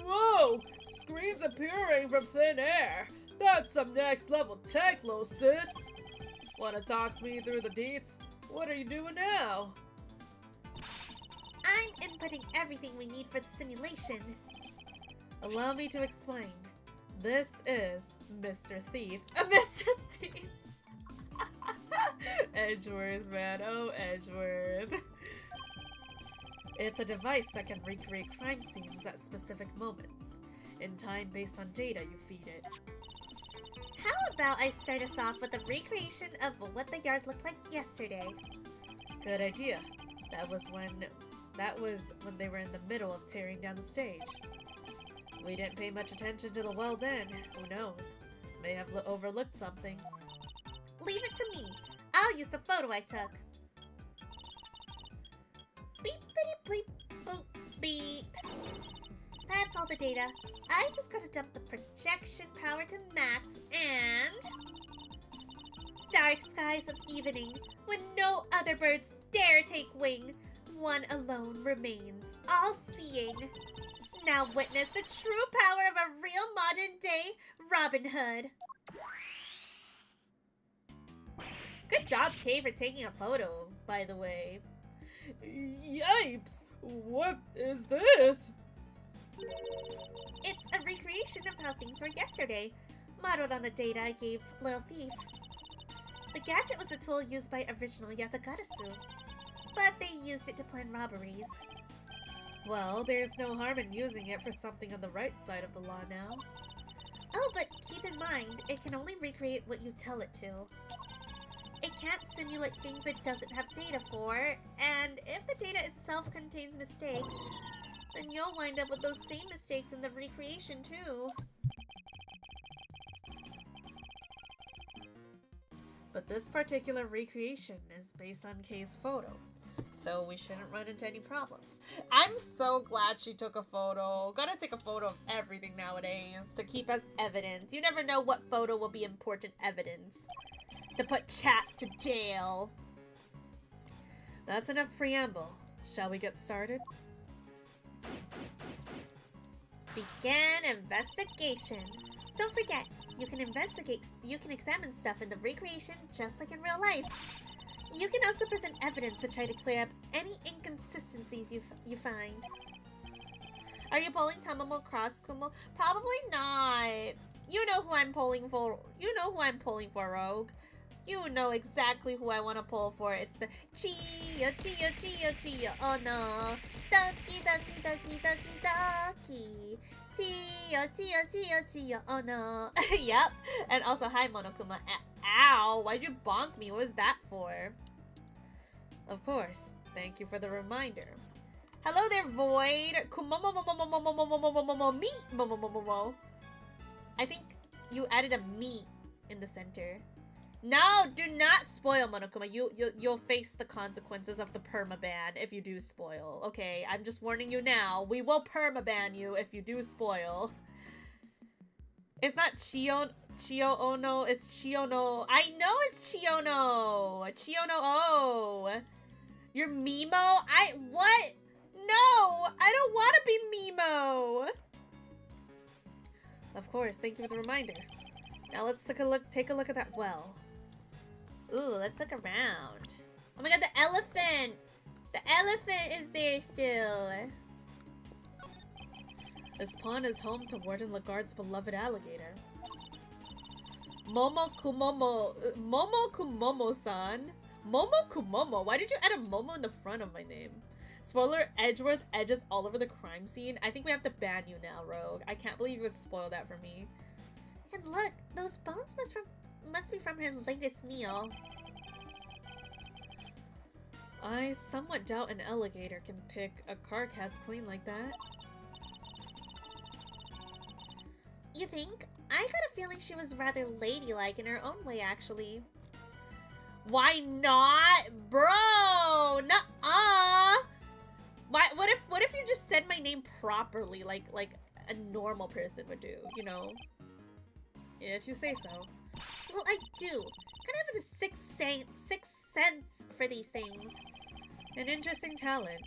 C: Whoa! Screens appearing from thin air. That's some next level tech, little sis. Wanna talk me through the deets? What are you doing now?
B: I'm inputting everything we need for the simulation.
A: Allow me to explain. This is Mr. Thief. Mr. Thief! Edgeworth, man. Oh, Edgeworth. It's a device that can recreate crime scenes at specific moments, in time based on data you feed it.
B: How about I start us off with a recreation of what the yard looked like yesterday?
A: Good idea. That was when they were in the middle of tearing down the stage. We didn't pay much attention to the well then. Who knows? May have overlooked something.
B: Leave it to me. I'll use the photo I took. Beep, beep, beep, boop, beep. That's all the data. I just gotta dump the projection power to max and... Dark skies of evening, when no other birds dare take wing, one alone remains, all-seeing. Now witness the true power of a real modern-day Robin Hood. Good job, Kei, for taking a photo, by the way.
C: Yipes! What is this?
B: It's a recreation of how things were yesterday, modeled on the data I gave Little Thief. The gadget was a tool used by original Yatagarasu, but they used it to plan robberies.
A: Well, there's no harm in using it for something on the right side of the law now.
B: Oh, but keep in mind, it can only recreate what you tell it to. It can't simulate things it doesn't have data for, and if the data itself contains mistakes, then you'll wind up with those same mistakes in the recreation too.
A: But this particular recreation is based on Kei's photo, so we shouldn't run into any problems. I'm so glad she took a photo. Gotta take a photo of everything nowadays to keep as evidence. You never know what photo will be important evidence to put chat to jail. That's enough preamble. Shall we get started?
B: Begin investigation. Don't forget, you can examine stuff in the recreation just like in real life. You can also present evidence to try to clear up any inconsistencies you find. Are you polling Tamamo cross Kumo? Probably not. You know who I'm polling for. Rogue. You know exactly who I want to pull for. It's the Chiyo, Chiyo, Chiyo, Chiyo. Oh no. Doki, doki, doki, doki, doki. Chiyo, Chiyo, Chiyo, Chiyo. Oh no. Yep. And also, hi Monokuma. Ow. Why'd you bonk me? What was that for?
A: Of course. Thank you for the reminder.
B: Hello there, Void. Kumomo, meat. I think you added a meat in the center. No, do not spoil, Monokuma. You'll face the consequences of the permaban if you do spoil. Okay, I'm just warning you now. We will permaban you if you do spoil.
A: It's not Chio-ono, it's Chiono. I know it's Chiono! Chiono-o! You're Mimo? What? No! I don't want to be Mimo! Of course, thank you for the reminder. Now let's take a look at that well.
B: Ooh, let's look around. Oh my god, the elephant! The elephant is there still.
A: This pond is home to Warden Lagarde's beloved alligator. Momo Kumomo-san. Momo Kumomo? Why did you add a Momo in the front of my name? Spoiler, Edgeworth edges all over the crime scene. I think we have to ban you now, Rogue. I can't believe you spoiled that for me.
B: And look, those bones must be from her latest meal.
A: I somewhat doubt an alligator can pick a carcass clean like that.
B: You think? I got a feeling she was rather ladylike in her own way, actually.
A: Why not? Bro! Nuh-uh! What if you just said my name properly, like a normal person would do, you know? If you say so.
B: Well, I do. Kind of have the sixth sense for these things.
A: An interesting talent,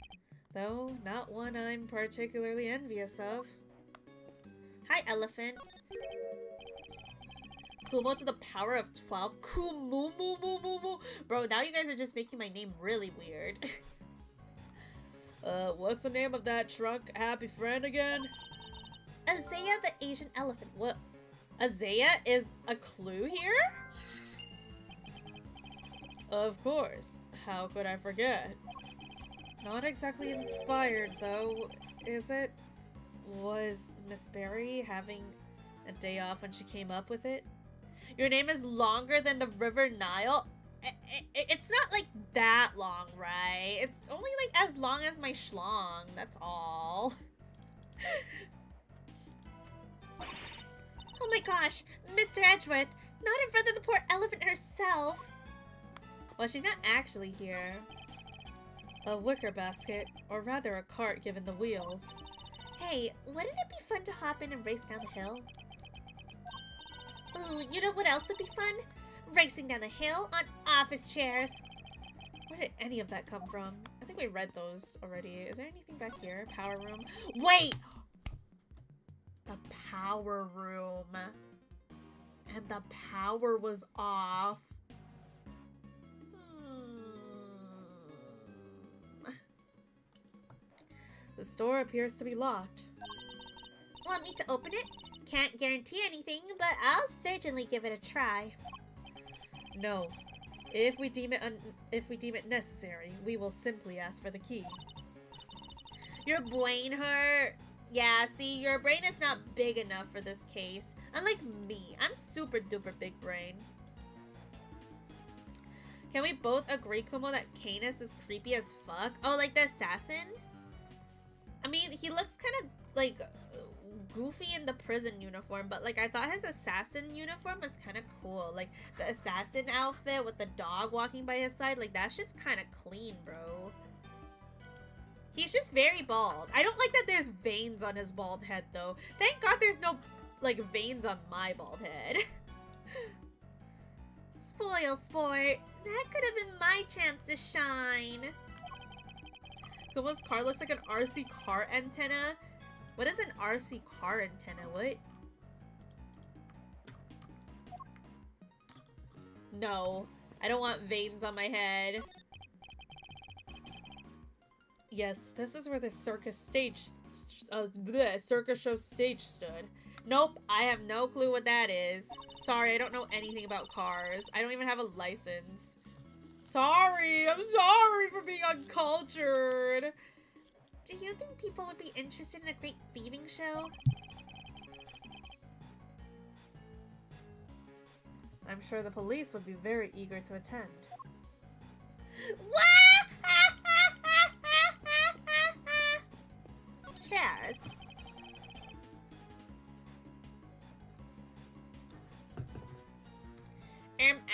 A: though not one I'm particularly envious of.
B: Hi, elephant.
A: Kumo to the power of 12. Kumo. Bro, now you guys are just making my name really weird. What's the name of that shrunk happy friend again?
B: Azaya the Asian elephant.
A: What? Azaya is a clue here? Of course. How could I forget? Not exactly inspired, though, is it? Was Miss Berry having a day off when she came up with it? Your name is longer than the River Nile? It's not like that long, right? It's only like as long as my schlong, that's all.
B: Oh my gosh, Mr. Edgeworth, not in front of the poor elephant herself.
A: Well, she's not actually here. A wicker basket, or rather a cart given the wheels.
B: Hey, wouldn't it be fun to hop in and race down the hill? Ooh, you know what else would be fun? Racing down the hill on office chairs.
A: Where did any of that come from? I think we read those already. Is there anything back here? Power room? Wait! The power room. And the power was off. The store appears to be locked.
B: Want me to open it? Can't guarantee anything, but I'll certainly give it a try.
A: No. If we deem it necessary, we will simply ask for the key. Your brain hurt? Yeah, see, your brain is not big enough for this case. Unlike me, I'm super duper big brain. Can we both agree, Kumo, that Canis is creepy as fuck? Oh, like the assassin? I mean, he looks kind of like goofy in the prison uniform, but like I thought his assassin uniform was kind of cool. Like the assassin outfit with the dog walking by his side, like that's just kind of clean, bro. He's just very bald. I don't like that there's veins on his bald head though. Thank God there's no like veins on my bald head.
B: Spoil sport. That could have been my chance to shine.
A: Kumo's car looks like an RC car antenna. What is an RC car antenna? What? No. I don't want veins on my head. Yes, this is where the circus show stage stood. Nope, I have no clue what that is. Sorry, I don't know anything about cars. I don't even have a license. Sorry, I'm sorry for being uncultured.
B: Do you think people would be interested in a great thieving show?
A: I'm sure the police would be very eager to attend.
B: Chairs.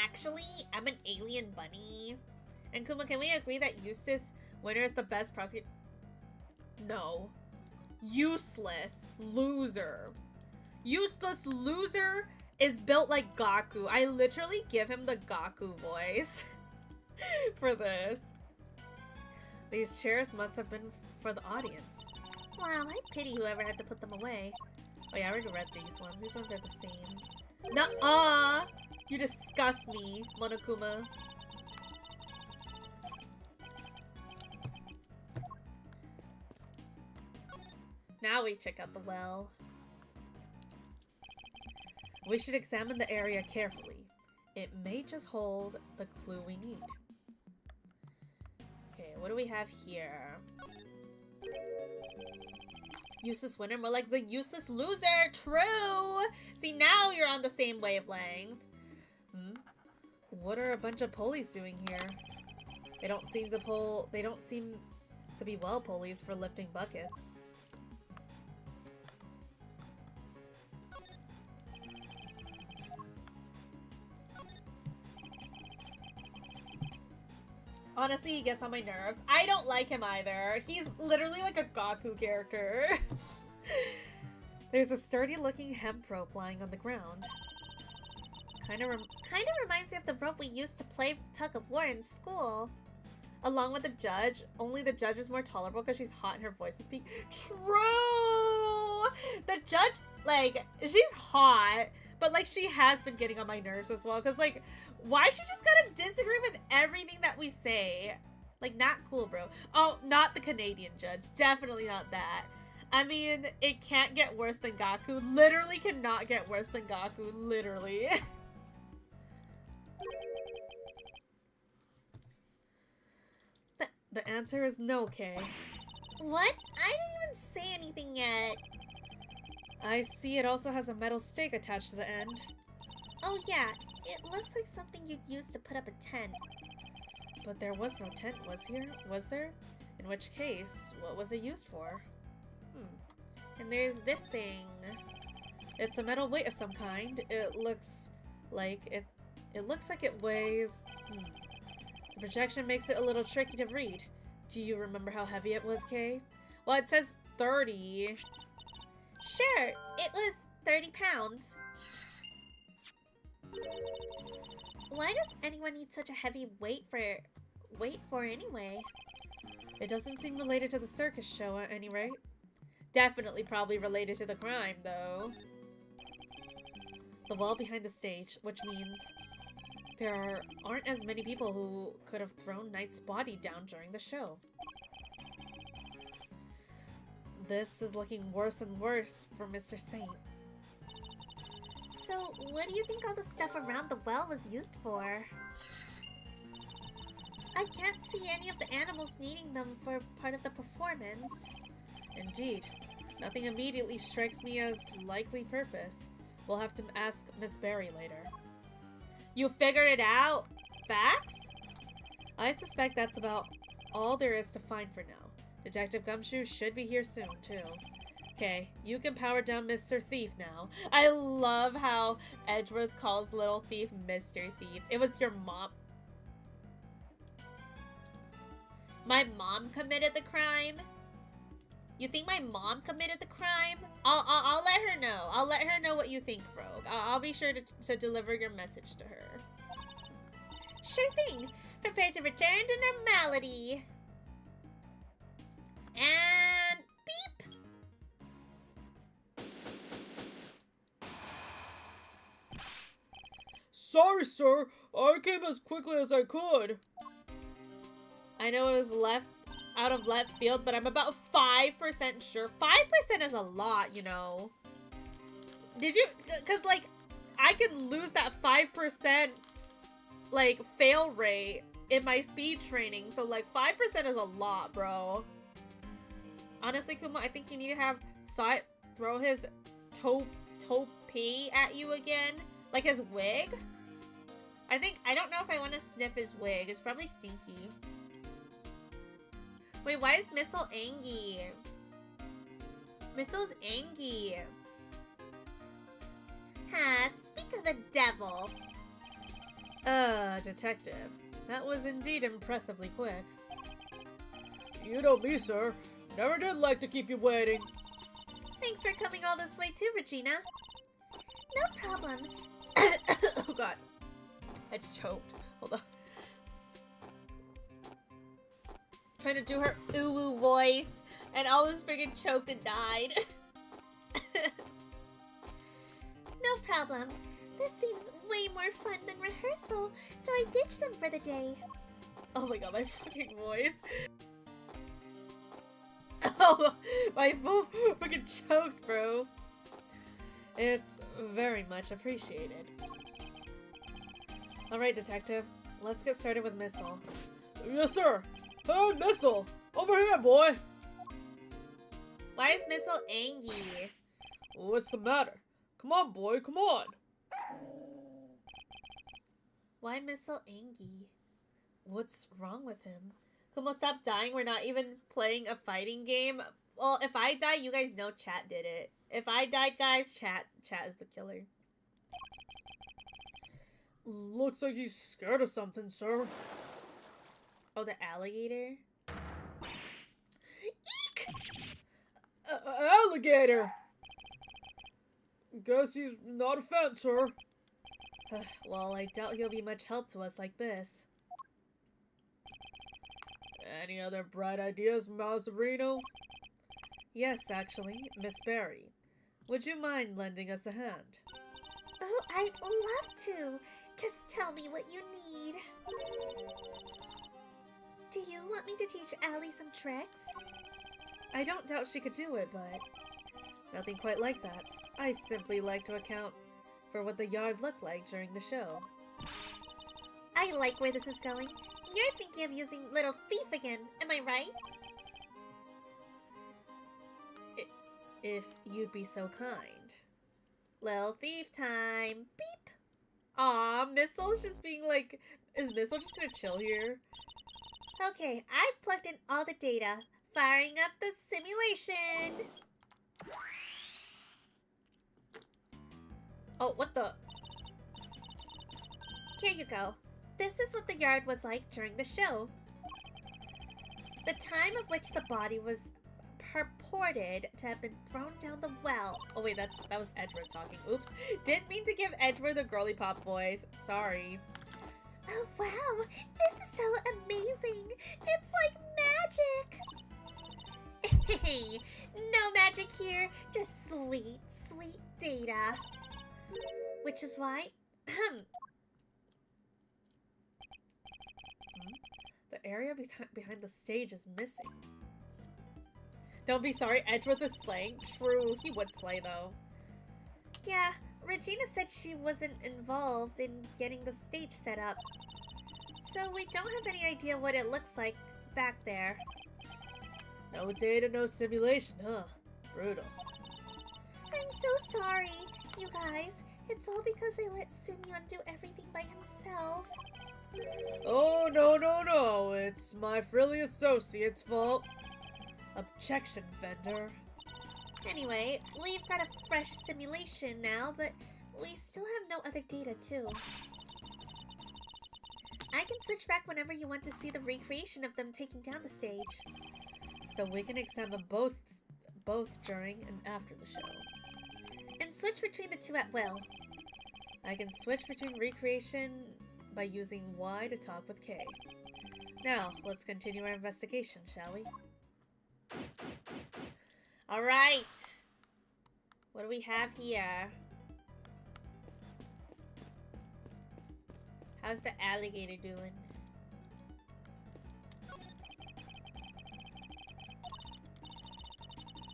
A: Actually, I'm an alien bunny. And Kumo, can we agree that Eustace Winter is the best prosecutor? No. Useless. Loser. Useless loser is built like Gaku. I literally give him the Gaku voice for this. These chairs must have been for the audience.
B: Wow, I pity whoever had to put them away.
A: Oh yeah, I already read these ones. These ones are the same. Nuh-uh! You disgust me, Monokuma. Now we check out the well. We should examine the area carefully. It may just hold the clue we need. Okay, what do we have here? Useless winner, more like the useless loser. True. See, now you're on the same wavelength. What are a bunch of polies doing here? They don't seem to be well polies for lifting buckets. Honestly, he gets on my nerves. I don't like him either. He's literally like a Gaku character. There's a sturdy-looking hemp rope lying on the ground.
B: Kind of reminds me of the rope we used to play tug of war in school.
A: Along with the judge, only the judge is more tolerable because she's hot and her voice is peak. True! The judge, like, she's hot, but like she has been getting on my nerves as well because like, why she just gotta disagree with everything that we say? Like, not cool, bro. Oh, not the Canadian judge. Definitely not that. I mean, it can't get worse than Gaku. Literally cannot get worse than Gaku. Literally. The answer is no, Kei.
B: What? I didn't even say anything yet.
A: I see it also has a metal stake attached to the end.
B: Oh yeah, it looks like something you'd use to put up a tent.
A: But there was no tent, was there? In which case, what was it used for?
B: And there's this thing.
A: It's a metal weight of some kind. It looks like it weighs... The projection makes it a little tricky to read. Do you remember how heavy it was, Kei? Well, it says 30.
B: Sure, it was 30 pounds. Why does anyone need such a heavy weight for anyway?
A: It doesn't seem related to the circus show at any rate. Definitely probably related to the crime, though. The wall behind the stage, which means there aren't as many people who could have thrown Knight's body down during the show. This is looking worse and worse for Mr. Saint.
B: So, what do you think all the stuff around the well was used for? I can't see any of the animals needing them for part of the performance.
A: Indeed. Nothing immediately strikes me as likely purpose. We'll have to ask Miss Berry later. You figured it out? Facts? I suspect that's about all there is to find for now. Detective Gumshoe should be here soon, too. Okay, you can power down Mr. Thief now. I love how Edgeworth calls Little Thief Mr. Thief. It was your mom.
B: My mom committed the crime? You think my mom committed the crime? I'll let her know. I'll let her know what you think, Rogue. I'll be sure to deliver your message to her. Sure thing. Prepare to return to normality. And beep.
C: Sorry, sir. I came as quickly as I could.
A: I know it was out of left field, but I'm about 5% sure. 5% is a lot, you know. Did you? Because, like, I can lose that 5%, like, fail rate in my speed training. So, like, 5% is a lot, bro. Honestly, Kumo, I think you need to have Sai throw his toupee at you again. Like, his wig. I don't know if I want to sniff his wig. It's probably stinky. Wait, why is Missile angry? Missile's angry.
B: Speak of the devil.
A: Detective. That was indeed impressively quick.
C: You know me, sir. Never did like to keep you waiting.
B: Thanks for coming all this way too, Regina. No problem.
A: Oh god. I choked. Hold on. Trying to do her ooh voice, and I almost freaking choked and died.
B: No problem. This seems way more fun than rehearsal, so I ditched them for the day.
A: Oh my god, my fucking voice. Oh, my voice freaking choked, bro. It's very much appreciated. Alright, detective. Let's get started with Missile.
C: Yes, sir. Hey, Missile! Over here, boy!
A: Why is Missile angry?
C: What's the matter? Come on, boy, come on!
A: Why Missile angry? What's wrong with him? Kumo, stop dying. We're not even playing a fighting game. Well, if I die, you guys know chat did it. If I died, guys, chat is the killer.
C: Looks like he's scared of something, sir.
A: Oh, the alligator?
B: Eek!
C: Alligator! Guess he's not a fan, sir.
A: Well, I doubt he'll be much help to us like this.
C: Any other bright ideas, Mazzarino?
A: Yes, actually, Miss Berry. Would you mind lending us a hand?
B: Oh, I'd love to. Just tell me what you need. Do you want me to teach Allie some tricks?
A: I don't doubt she could do it, but nothing quite like that. I simply like to account for what the yard looked like during the show.
B: I like where this is going. You're thinking of using Little Thief again, am I right?
A: If you'd be so kind. Little thief time. Beep. Aw, Missile's just being like, is Missile just gonna chill here?
B: Okay, I've plugged in all the data. Firing up the simulation.
A: Oh, what the?
B: Here you go. This is what the yard was like during the show. The time of which the body was purported to have been thrown down the well.
A: Oh wait, that was Edward talking. Oops. Didn't mean to give Edward the girly pop voice. Sorry.
B: Oh wow, this is so amazing. It's like magic. Hey, no magic here, just sweet, sweet data. Which is why,
A: The area behind the stage is missing. Don't be sorry, Edward is slaying. True, he would slay though.
B: yeah, Regina said she wasn't involved in getting the stage set up. So we don't have any idea what it looks like back there.
C: No data, no simulation, huh? Brutal.
B: I'm so sorry, you guys. It's all because I let Simeon do everything by himself.
C: Oh, no. It's my frilly associate's fault. Objection, vendor.
B: Anyway, we've got a fresh simulation now, but we still have no other data too. I can switch back whenever you want to see the recreation of them taking down the stage.
A: So we can examine both during and after the show.
B: And switch between the two at will.
A: I can switch between recreation by using Y to talk with K. Now, let's continue our investigation, shall we? Alright! What do we have here? How's the alligator doing?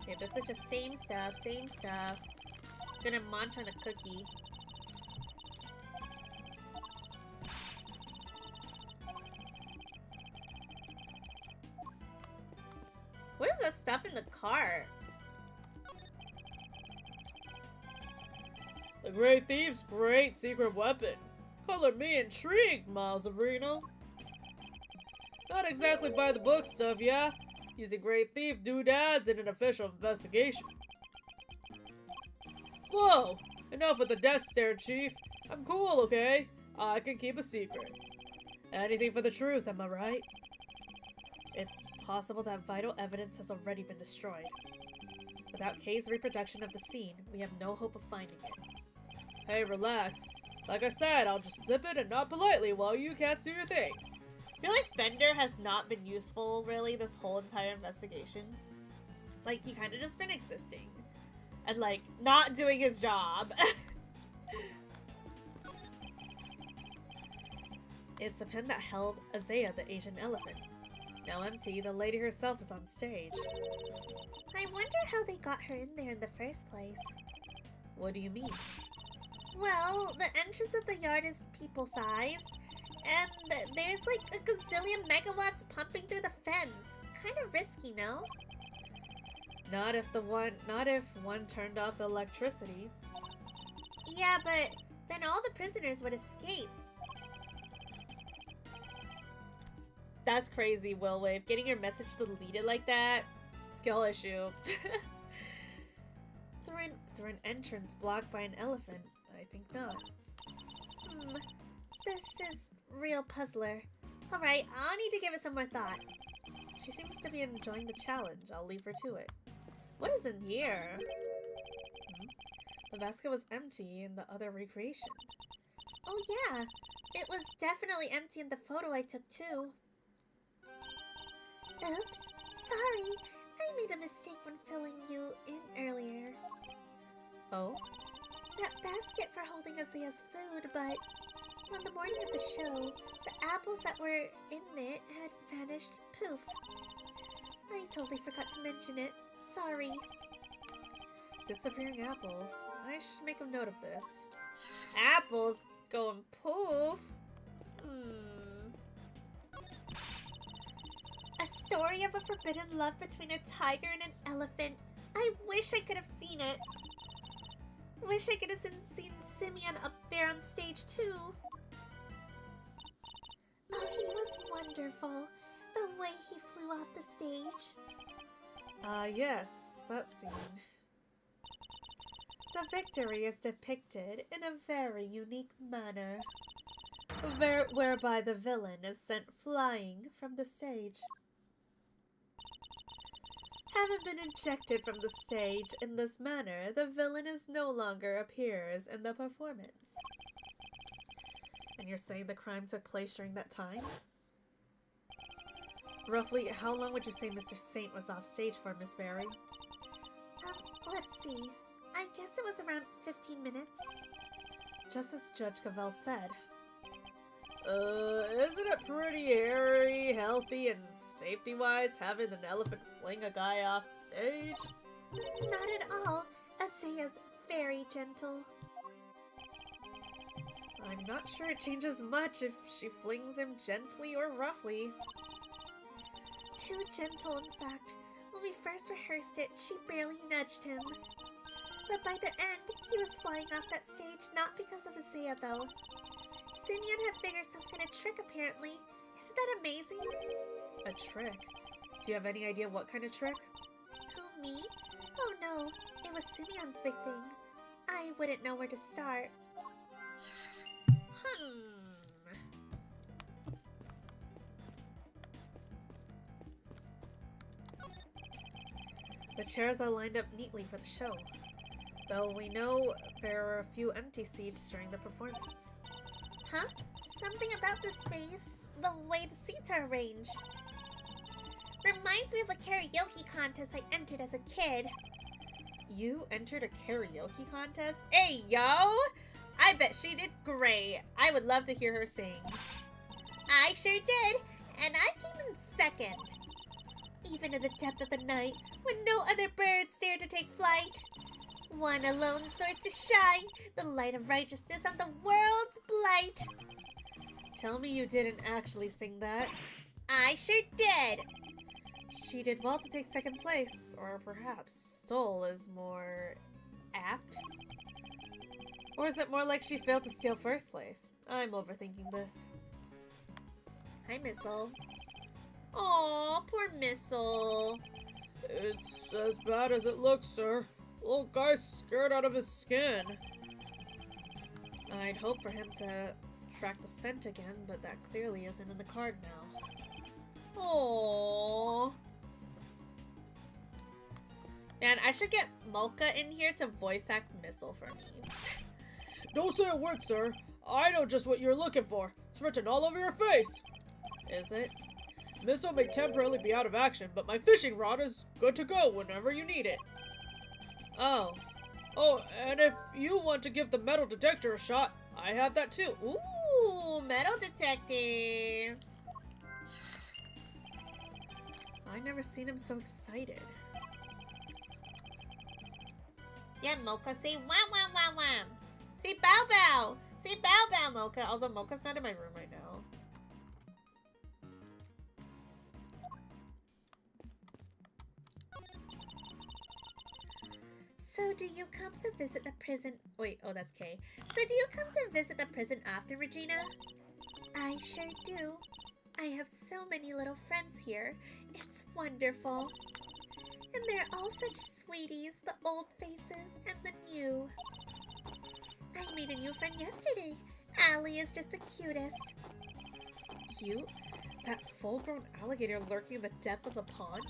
A: Okay, this is just same stuff. Gonna munch on a cookie. What is the stuff in the cart?
C: The Great Thief's great secret weapon. Color me intrigued, Mazzarino. Not exactly by the book stuff, yeah? Using Great Thief doodads in an official investigation. Whoa! Enough with the death stare, Chief. I'm cool, okay? I can keep a secret. Anything for the truth, am I right?
A: It's possible that vital evidence has already been destroyed. Without Kei's reproduction of the scene, we have no hope of finding it.
C: Hey, relax. Like I said, I'll just zip it and nod politely while you cats do your thing.
A: I feel like Fender has not been useful, really, this whole entire investigation. Like, he kind of just been existing. And, like, not doing his job. It's a pen that held Azea, the Asian elephant. Now empty, the lady herself is on stage.
B: I wonder how they got her in there in the first place.
A: What do you mean?
B: Well, the entrance of the yard is people-sized, and there's like a gazillion megawatts pumping through the fence. Kind of risky, no?
A: Not if one turned off the electricity.
B: Yeah, but then all the prisoners would escape.
A: That's crazy, Will Wave. Getting your message deleted like that? Skill issue. Through an entrance blocked by an elephant? I think not.
B: This is real puzzler. Alright, I'll need to give it some more thought.
A: She seems to be enjoying the challenge. I'll leave her to it. What is in here? The basket was empty in the other recreation.
B: Oh yeah, it was definitely empty in the photo I took too. Oops, sorry. I made a mistake when filling you in earlier.
A: Oh?
B: That basket for holding Azea's food, but on the morning of the show, the apples that were in it had vanished poof. I totally forgot to mention it. Sorry.
A: Disappearing apples. I should make a note of this. Apples going poof?
B: A story of a forbidden love between a tiger and an elephant. I wish I could have seen it. Wish I could have seen Simeon up there on stage too. Oh, he was wonderful. The way he flew off the stage.
A: Yes, that scene. The victory is depicted in a very unique manner, whereby the villain is sent flying from the stage. Having been ejected from the stage in this manner, the villain no longer appears in the performance. And you're saying the crime took place during that time? Roughly, how long would you say Mr. Saint was off stage for, Miss Berry?
B: Let's see. I guess it was around 15 minutes.
A: Just as Judge Cavell said. Isn't it pretty hairy, healthy, and safety-wise having an elephant fling a guy off stage?
B: Not at all. Azea's very gentle.
A: I'm not sure it changes much if she flings him gently or roughly.
B: Too gentle, in fact. When we first rehearsed it, she barely nudged him. But by the end, he was flying off that stage not because of Azea, though. Simeon had figured some kind of trick, apparently. Isn't that amazing?
A: A trick? Do you have any idea what kind of trick?
B: Who, me? Oh no, it was Simeon's big thing. I wouldn't know where to start.
A: The chairs are lined up neatly for the show, though we know there are a few empty seats during the performance.
B: Huh? Something about this space, the way the seats are arranged. Reminds me of a karaoke contest I entered as a kid.
A: You entered a karaoke contest? Hey, yo! I bet she did great. I would love to hear her sing.
B: I sure did, and I came in second. Even in the depth of the night, when no other birds dare to take flight. One alone soars to shine, the light of righteousness on the world's blight.
A: Tell me you didn't actually sing that.
B: I sure did.
A: She did well to take second place, or perhaps stole is more apt. Or is it more like she failed to steal first place? I'm overthinking this.
B: Hi, Missile. Aw, poor Missile.
C: It's as bad as it looks, sir. The little guy's scared out of his skin.
A: I'd hope for him to track the scent again, but that clearly isn't in the card now. Aww. Man, I should get Mocha in here to voice act Missile for me.
C: Don't say a word, sir. I know just what you're looking for. It's written all over your face.
A: Is it?
C: Missile may temporarily be out of action, but my fishing rod is good to go whenever you need it.
A: Oh.
C: Oh, and if you want to give the metal detector a shot, I have that too.
B: Ooh, metal detector.
A: I've never seen him so excited.
B: Yeah, Mocha, say wham wham wham wham. Say bow bow. Say bow bow, Mocha. Although Mocha's not in my room right now. So do you come to visit the prison? Wait, oh, that's Kei. So do you come to visit the prison often, Regina? I sure do. I have so many little friends here. It's wonderful. And they're all such sweeties, the old faces and the new. I made a new friend yesterday. Allie is just the cutest.
A: Cute? That full-grown alligator lurking in the depth of the pond?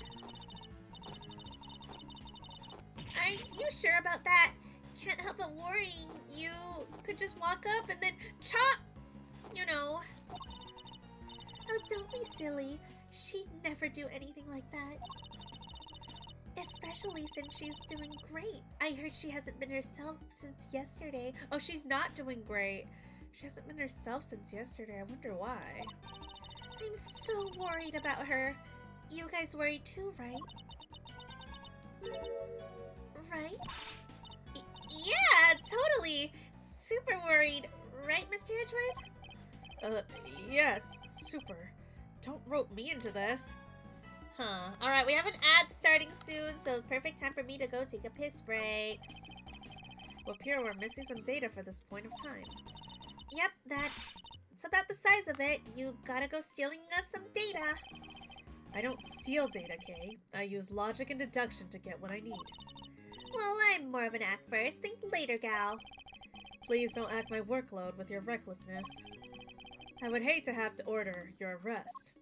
B: Are you sure about that? Can't help but worrying. You could just walk up and then chop! You know. Oh, don't be silly. She'd never do anything like that. Especially since she's doing great. I heard she hasn't been herself since yesterday.
A: Oh, she's not doing great. She hasn't been herself since yesterday. I wonder why.
B: I'm so worried about her. You guys worried too, right? Right? Yeah, totally. Super worried. Right, Mr. Edgeworth?
A: Yes, super. Don't rope me into this.
B: Huh. Alright, we have an ad starting soon, so perfect time for me to go take a piss break.
A: Well, Pierre, we're missing some data for this point of time.
B: Yep, that's about the size of it. You gotta go stealing us some data.
A: I don't steal data, Kei. I use logic and deduction to get what I need.
B: Well, I'm more of an act first. Think later, gal.
A: Please don't act my workload with your recklessness. I would hate to have to order your arrest.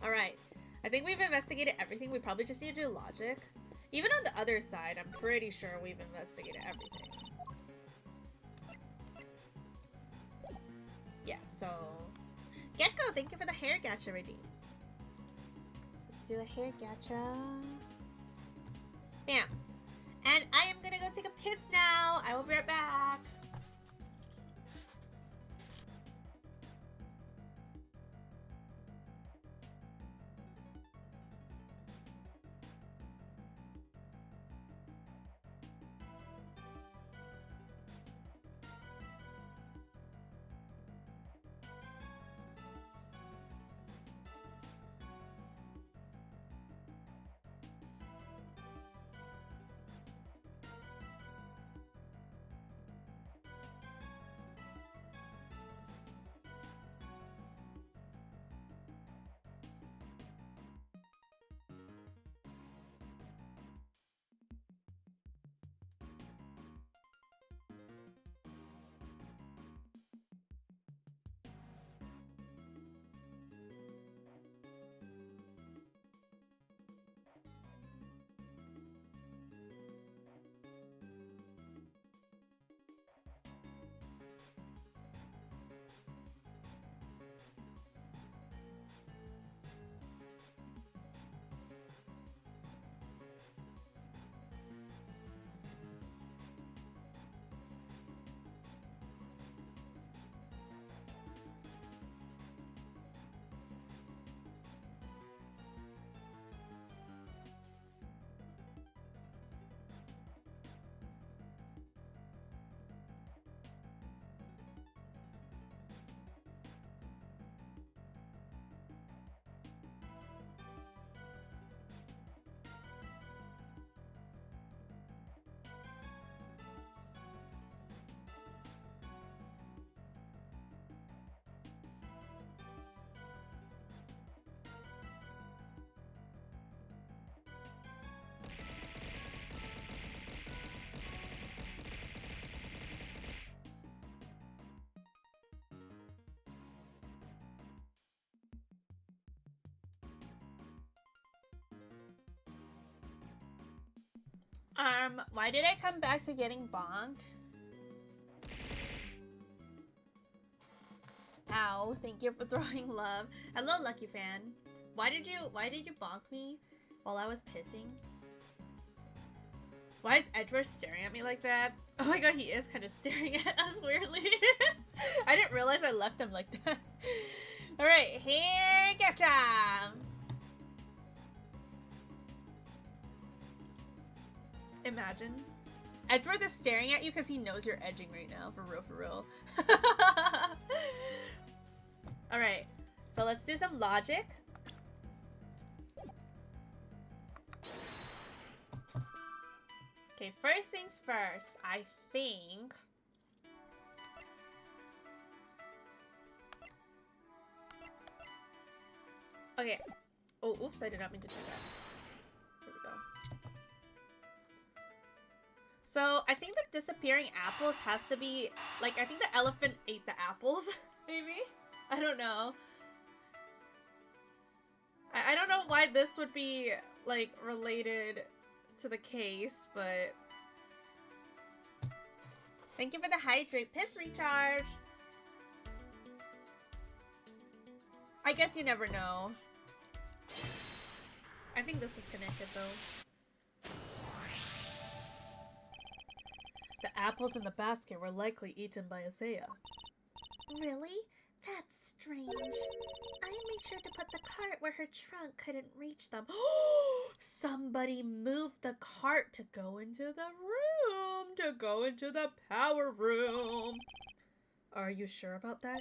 A: Alright, I think we've investigated everything. We probably just need to do logic. Even on the other side, I'm pretty sure we've investigated everything. Yeah, so...
B: Gecko, thank you for the hair gacha redeem. Let's do a hair gacha. Bam. And I am gonna go take a piss now. I will be right back.
A: Why did I come back to getting bonked?
B: you. Thank you for throwing love. Hello, Lucky Fan. Why did you bonk me while I was pissing?
A: Why is Edward staring at me like that? Oh my god, he is kind of staring at us weirdly. I didn't realize I left him like that. Alright, here go time. Imagine. Edward is staring at you because he knows you're edging right now. For real, for real. Alright, so let's do some logic. Okay, first things first, I think... Okay. Oh, oops, I did not mean to do that. Here we go. So, I think the disappearing apples has to be... Like, I think the elephant ate the apples, maybe? I don't know. I don't know why this would be, like, related to the case, but... Thank you for the hydrate piss recharge! I guess you never know. I think this is connected, though. The apples in the basket were likely eaten by Isaiah.
B: Really? That's strange. I made sure to put the cart where her trunk couldn't reach them.
A: Somebody moved the cart to go into the room, to go into the power room. Are you sure about that?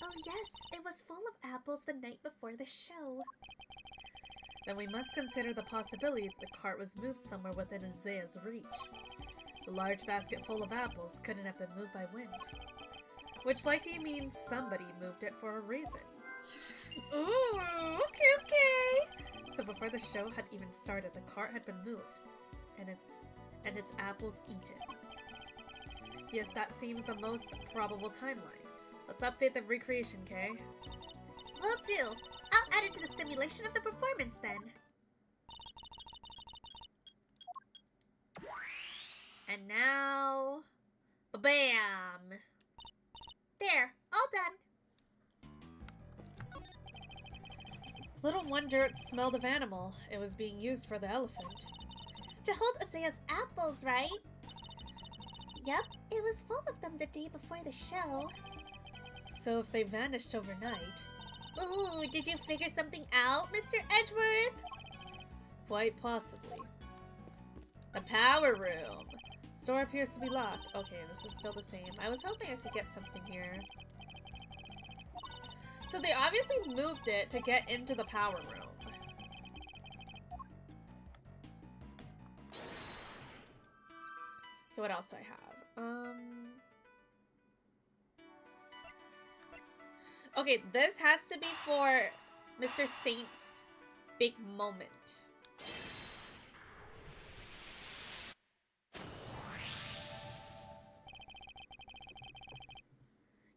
B: Oh yes, it was full of apples the night before the show.
A: Then we must consider the possibility that the cart was moved somewhere within Isaiah's reach. The large basket full of apples couldn't have been moved by wind. Which likely means somebody moved it for a reason.
B: Ooh, okay.
A: So before the show had even started, the cart had been moved, and its apples eaten. Yes, that seems the most probable timeline. Let's update the recreation, Kei.
B: Will do. I'll add it to the simulation of the performance then.
A: And now... Bam!
B: There, all done.
A: Little wonder it smelled of animal. It was being used for the elephant.
B: To hold Isaiah's apples, right? Yep, it was full of them the day before the show.
A: So if they vanished overnight...
B: Ooh, did you figure something out, Mr. Edgeworth?
A: Quite possibly. The power room. Store appears to be locked. Okay, this is still the same. I was hoping I could get something here. So they obviously moved it to get into the power room. Okay, what else do I have? Okay, this has to be for Mr. Saint's big moment.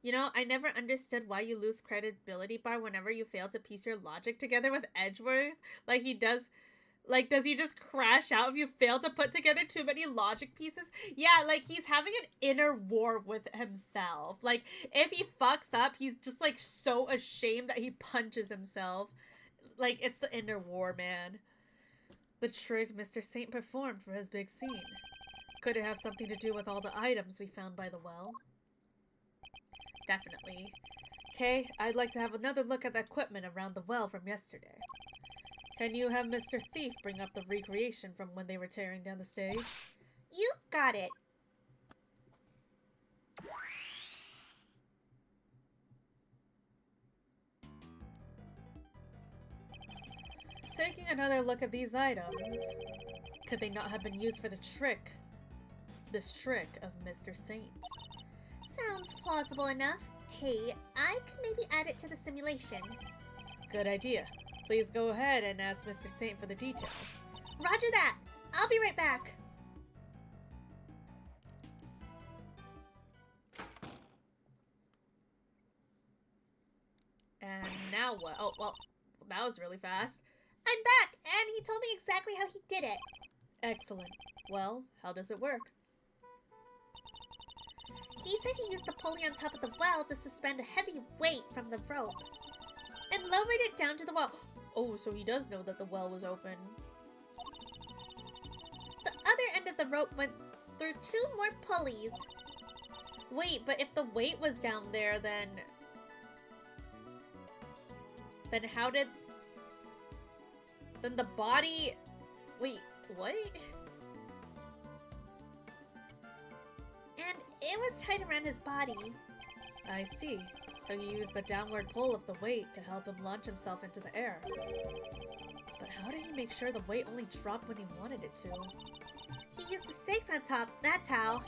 A: You know, I never understood why you lose credibility bar whenever you fail to piece your logic together with Edgeworth. Like he does, like does he just crash out if you fail to put together too many logic pieces? Yeah, like he's having an inner war with himself. Like if he fucks up, he's just like so ashamed that he punches himself. Like it's the inner war, man. The trick Mr. Saint performed for his big scene. Could it have something to do with all the items we found by the well? Definitely. Kei, I'd like to have another look at the equipment around the well from yesterday. Can you have Mr. Thief bring up the recreation from when they were tearing down the stage?
B: You got it.
A: Taking another look at these items, could they not have been used for the trick? This trick of Mr. Saint?
B: Sounds plausible enough. Hey, I can maybe add it to the simulation.
A: Good idea. Please go ahead and ask Mr. Saint for the details.
B: Roger that. I'll be right back.
A: And now what? Oh, well, that was really fast.
B: I'm back, and he told me exactly how he did it.
A: Excellent. Well, how does it work?
B: He said he used the pulley on top of the well to suspend a heavy weight from the rope and lowered it down to the well.
A: Oh, so he does know that the well was open.
B: The other end of the rope went through 2 more pulleys.
A: Wait, but if the weight was down there, then how did... Then the body... Wait, what?
B: And it was tied around his body.
A: I see. So he used the downward pull of the weight to help him launch himself into the air. But how did he make sure the weight only dropped when he wanted it to?
B: He used the stakes on top, that's how.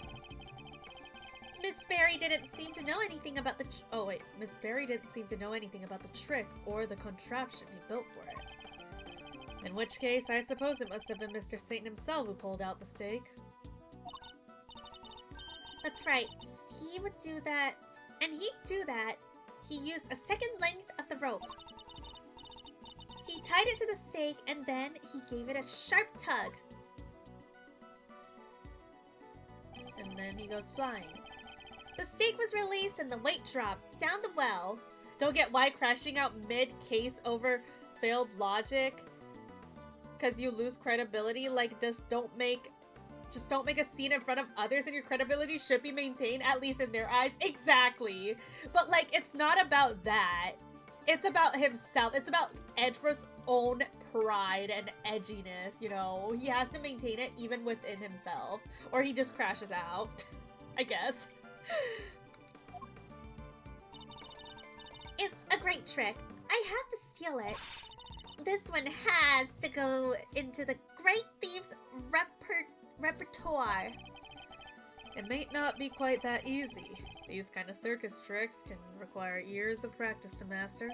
B: Miss Berry didn't seem to know anything about the
A: Miss Berry didn't seem to know anything about the trick or the contraption he built for it. In which case, I suppose it must have been Mr. Satan himself who pulled out the stake.
B: That's right. He would do that, and he'd do that. He used a second length of the rope. He tied it to the stake, and then he gave it a sharp tug.
A: And then he goes flying.
B: The stake was released and the weight dropped down the well.
A: Don't get why crashing out mid-case over failed logic? Because you lose credibility? Like, just don't make a scene in front of others and your credibility should be maintained, at least in their eyes. Exactly. But, like, it's not about that. It's about himself. It's about Edward's own pride and edginess, you know? He has to maintain it even within himself. Or he just crashes out, I guess.
B: It's a great trick. I have to steal it. This one has to go into the Great Thieves' repertoire.
A: It may not be quite that easy. These kind of circus tricks can require years of practice to master.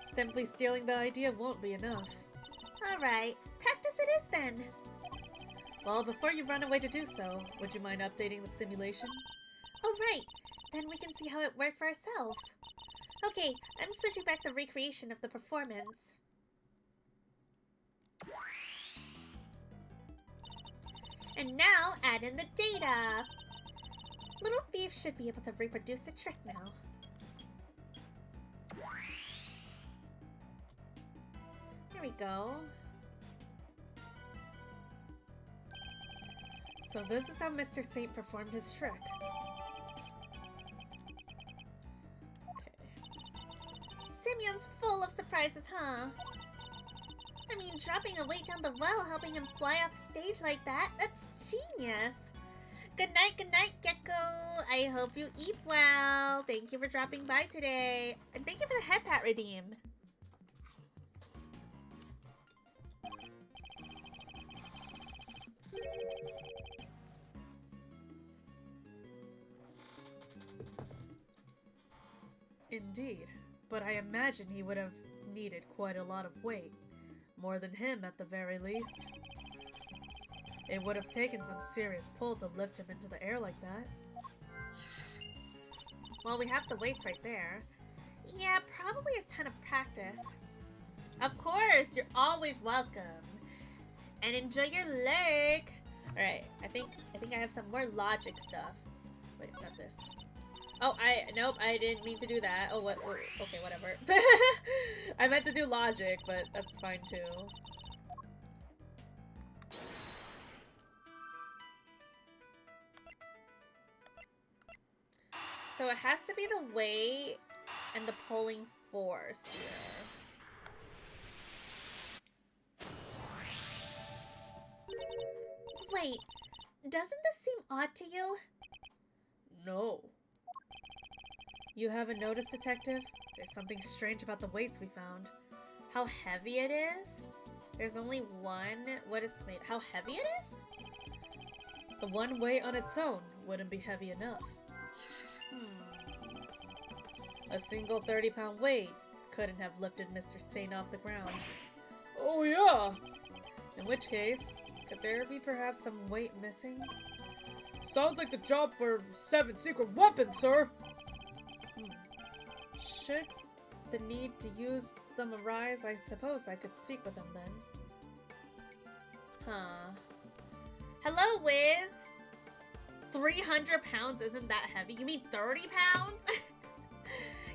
A: Simply stealing the idea won't be enough.
B: Alright, practice it is then.
A: Well, before you run away to do so, would you mind updating the simulation?
B: Oh right, then we can see how it worked for ourselves. Okay, I'm switching back the recreation of the performance. And now, add in the data. Little Thief should be able to reproduce the trick now. Here we go.
A: So this is how Mr. Saint performed his trick.
B: Simeon's full of surprises, huh? I mean, dropping a weight down the well, helping him fly off stage like that, that's genius. Good night, Gecko. I hope you eat well. Thank you for dropping by today. And thank you for the head pat redeem.
A: Indeed, but I imagine he would have needed quite a lot of weight. More than him, at the very least. It would have taken some serious pull to lift him into the air like that.
B: Well, we have the weights right there. Yeah, probably a ton of practice. Of course, you're always welcome. And enjoy your lurk. Alright, I think I have some more logic stuff. Wait, not this. Oh, nope, I didn't mean to do that. Oh, what? Okay, whatever.
A: I meant to do logic, but that's fine too.
B: So it has to be the weight and the pulling force here. Wait, doesn't this seem odd to you?
A: No. You haven't noticed, Detective? There's something strange about the weights we found.
B: How heavy it is? There's only one. What it's made. How heavy it is?
A: The one weight on its own wouldn't be heavy enough. A single 30-pound weight couldn't have lifted Mr. Saint off the ground. Oh yeah! In which case, could there be perhaps some weight missing? Sounds like the job for 7 secret weapons, sir! Should the need to use them arise, I suppose I could speak with him then.
B: Huh. Hello, Wiz! 300 pounds isn't that heavy. You mean 30 pounds?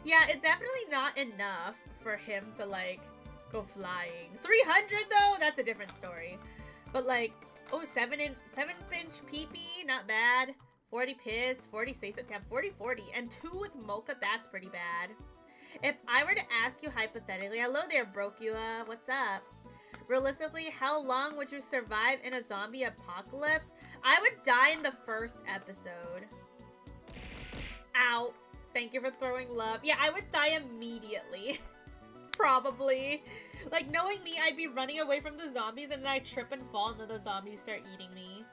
B: Yeah, it's definitely not enough for him to, like, go flying. 300, though? That's a different story. But, like, oh, 7-inch PP, not bad. 40 piss, 40 say-so tab, 40. And 2 with mocha, that's pretty bad. If I were to ask you hypothetically, hello there, Brokua, what's up? Realistically, how long would you survive in a zombie apocalypse? I would die in the first episode. Ow. Thank you for throwing love. Yeah, I would die immediately. Probably. Like, knowing me, I'd be running away from the zombies and then I trip and fall and then the zombies start eating me.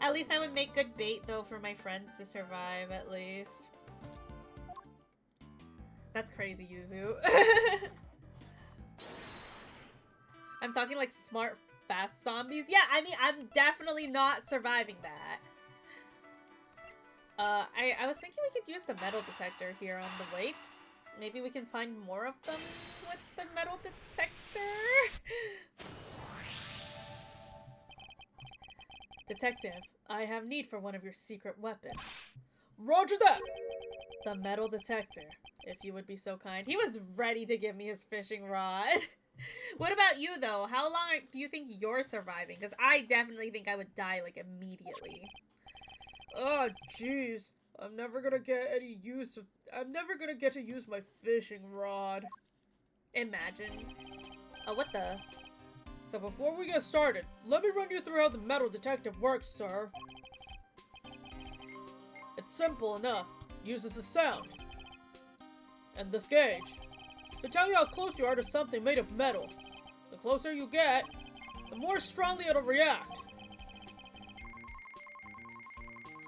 B: At least I would make good bait, though, for my friends to survive, at least. That's crazy, Yuzu. I'm talking like smart, fast zombies. Yeah, I mean, I'm definitely not surviving that. I was thinking we could use the metal detector here on the weights. Maybe we can find more of them with the metal detector. Detective, I have need for one of your secret weapons. Roger that! The metal detector, if you would be so kind. He was ready to give me his fishing rod. What about you, though? How long do you think you're surviving? Because I definitely think I would die, like, immediately.
C: Oh, jeez. I'm never gonna get to use my fishing rod.
B: Imagine. Oh, what the?
C: So before we get started, let me run you through how the metal detector works, sir. It's simple enough. Uses a sound. And this gauge. To tell you how close you are to something made of metal. The closer you get, the more strongly it'll react.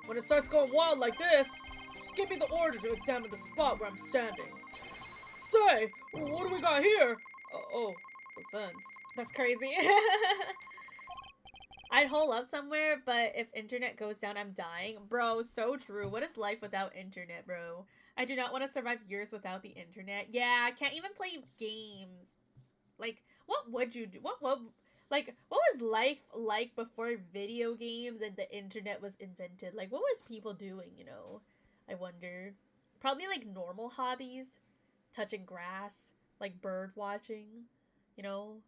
C: When it starts going wild like this, just give me the order to examine the spot where I'm standing. Say, what do we got here? Oh, the fence.
B: That's crazy. I'd hole up somewhere, but if internet goes down, I'm dying. Bro, so true. What is life without internet, bro? I do not want to survive years without the internet. Yeah, I can't even play games. Like, what would you do? What was life like before video games and the internet was invented? Like, what was people doing, you know? I wonder. Probably, like, normal hobbies. Touching grass. Like, bird watching. You know?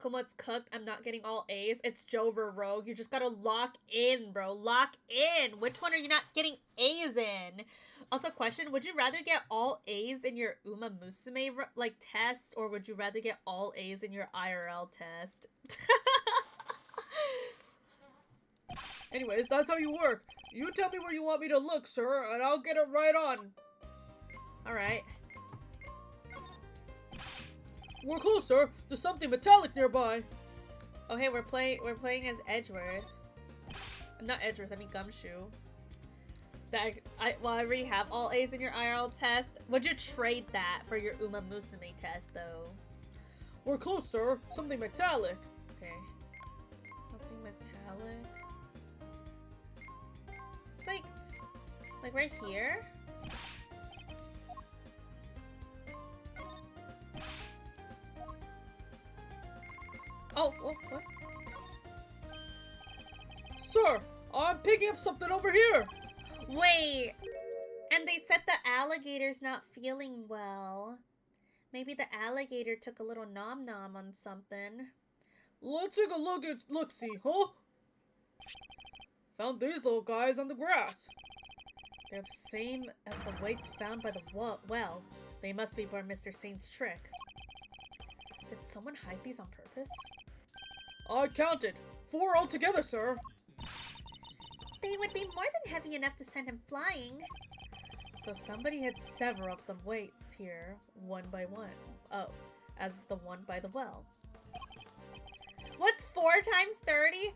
B: Kumo, it's cooked. I'm not getting all A's. It's Jover Rogue. You just gotta lock in, bro. Lock in. Which one are you not getting A's in? Also, question, would you rather get all A's in your Uma Musume, like, tests, or would you rather get all A's in your IRL test?
C: Anyways, that's how you work. You tell me where you want me to look, sir, and I'll get it right on.
B: Alright.
C: We're close, sir. There's something metallic nearby.
B: Oh, hey, we're playing as Edgeworth. Not Edgeworth, I mean Gumshoe. I already have all A's in your IRL test. Would you trade that for your Uma Musume test, though?
C: We're close, sir. Something metallic.
B: Okay. Something metallic. It's like right here? Oh, what?
C: Sir, I'm picking up something over here.
B: Wait, and they said the alligator's not feeling well. Maybe the alligator took a little nom-nom on something.
C: Let's take a look-see, huh? Found these little guys on the grass.
B: They're the same as the weights found by the well. They must be for Mr. Saint's trick. Did someone hide these on purpose?
C: I counted. 4 altogether, sir.
B: They would be more than heavy enough to send him flying. So somebody had several of the weights here, one by one. Oh, as the one by the well. What's 4 times 30?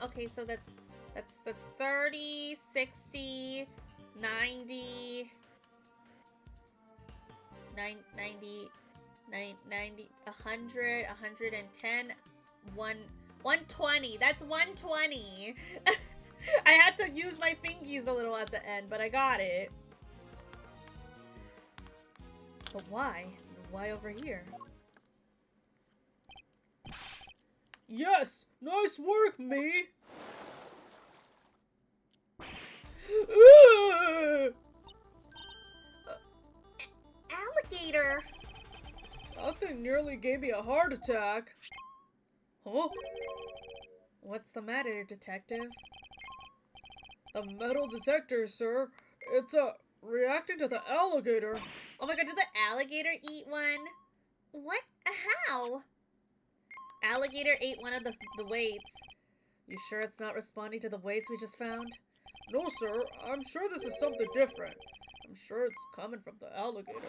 B: Okay, so that's 30, 60, 90, 90, 100, 110, 120. That's 120. I had to use my fingies a little at the end, but I got it. But why? Why over here?
C: Yes! Nice work, me!
B: Alligator!
C: That thing nearly gave me a heart attack. Huh?
A: What's the matter, detective?
C: The metal detector, sir. It's, reacting to the alligator.
B: Oh my god, did the alligator eat one? What? How? Alligator ate one of the weights.
A: You sure it's not responding to the weights we just found?
C: No, sir. I'm sure this is something different. I'm sure it's coming from the alligator.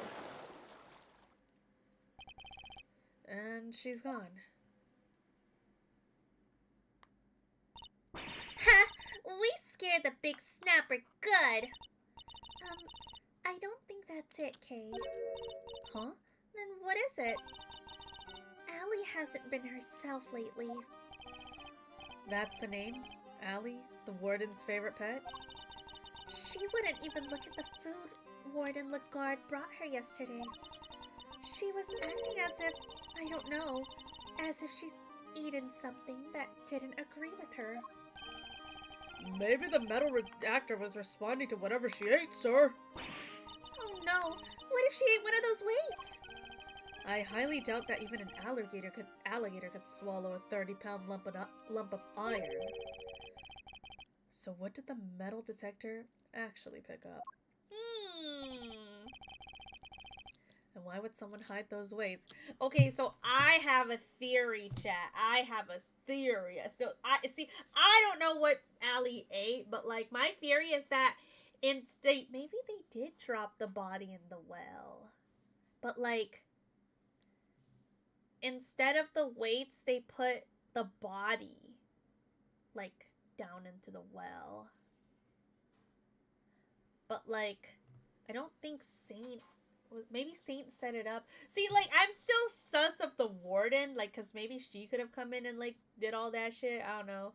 A: And she's gone.
B: Ha! We scared the big snapper good! I don't think that's it, Kei. Huh? Then what is it? Allie hasn't been herself lately.
A: That's the name? Allie, the warden's favorite pet?
B: She wouldn't even look at the food Warden Lagarde brought her yesterday. She was acting as if, I don't know, as if she's eaten something that didn't agree with her.
C: Maybe the metal reactor was responding to whatever she ate, sir.
B: Oh no! What if she ate one of those weights?
A: I highly doubt that even an alligator could swallow a 30-pound lump of iron. So what did the metal detector actually pick up? And why would someone hide those weights?
B: Okay, so I have a theory, chat. I have a theory. So I don't know what Allie ate, but like my theory is that maybe they did drop the body in the well. But like instead of the weights, they put the body like down into the well. But like I don't think maybe Saint set it up. See, like, I'm still sus of the warden, like, because maybe she could have come in and, like, did all that shit. I don't know.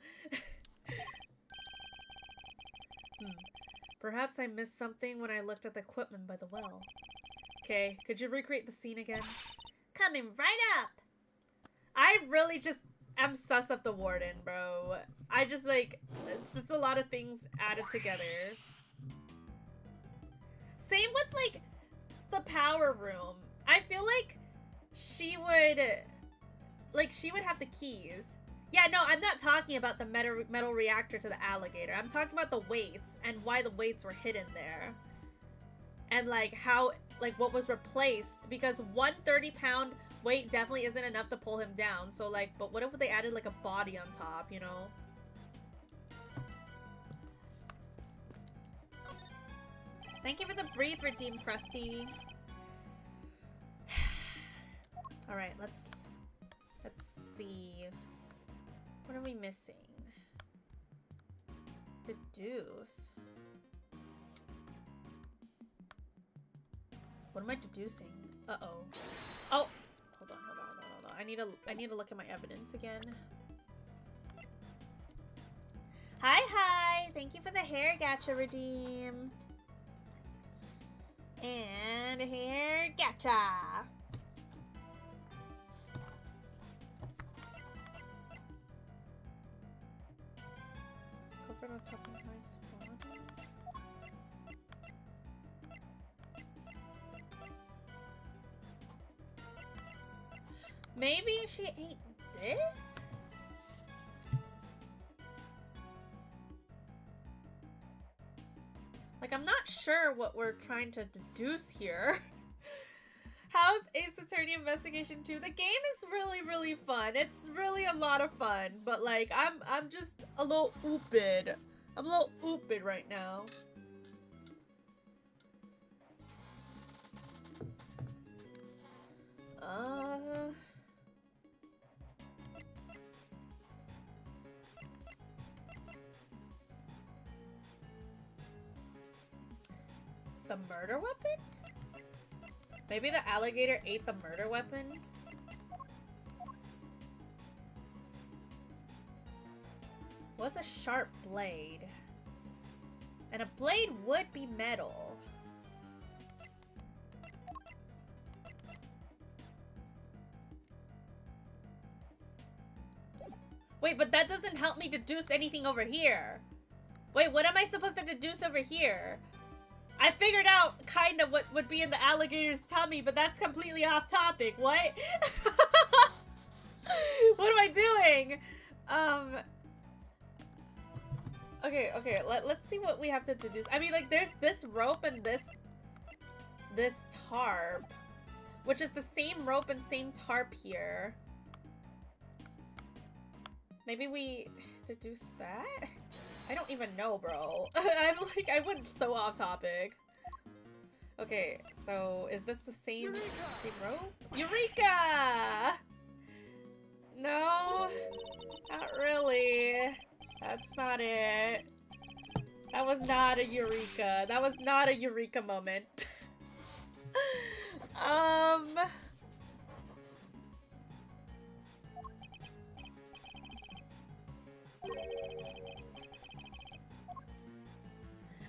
A: Perhaps I missed something when I looked at the equipment by the well. Okay, could you recreate the scene again?
B: Coming right up!
A: I really just am sus of the warden, bro. I just, like, it's just a lot of things added together. Same with, like, the power room. I feel like she would have the keys. Yeah, no, I'm not talking about the metal reactor to the alligator. I'm talking about the weights and why the weights were hidden there. And like how, like what was replaced, because one 30-pound weight definitely isn't enough to pull him down. So like, but what if they added like a body on top, you know?
B: Thank you for the brief, Redeem Krusty.
A: Alright, let's see. What are we missing? Deduce. What am I deducing? Uh-oh. Oh! Hold on. I need to look at my evidence again.
B: Hi! Thank you for the hair gacha, Redeem. And hair gacha.
A: Covered on top of Knight's body.
B: Maybe she ate this?
A: Like, I'm not sure what we're trying to deduce here. How's Ace Attorney Investigation 2? The game is really, really fun. It's really a lot of fun, but like, I'm just a little ooped. I'm a little ooped right now. The murder weapon? Maybe the alligator ate the murder weapon? What's a sharp blade? And a blade would be metal. Wait, but that doesn't help me deduce anything over here. Wait, what am I supposed to deduce over here? I figured out kind of what would be in the alligator's tummy, but that's completely off topic. What? What am I doing? Okay, let's see what we have to deduce. I mean, like, there's this rope and this tarp, which is the same rope and same tarp here. Maybe we deduce that? I don't even know, bro. I went so off topic. Okay, so is this the same rope? Eureka! No, not really. That's not it. That was not a eureka. That was not a eureka moment.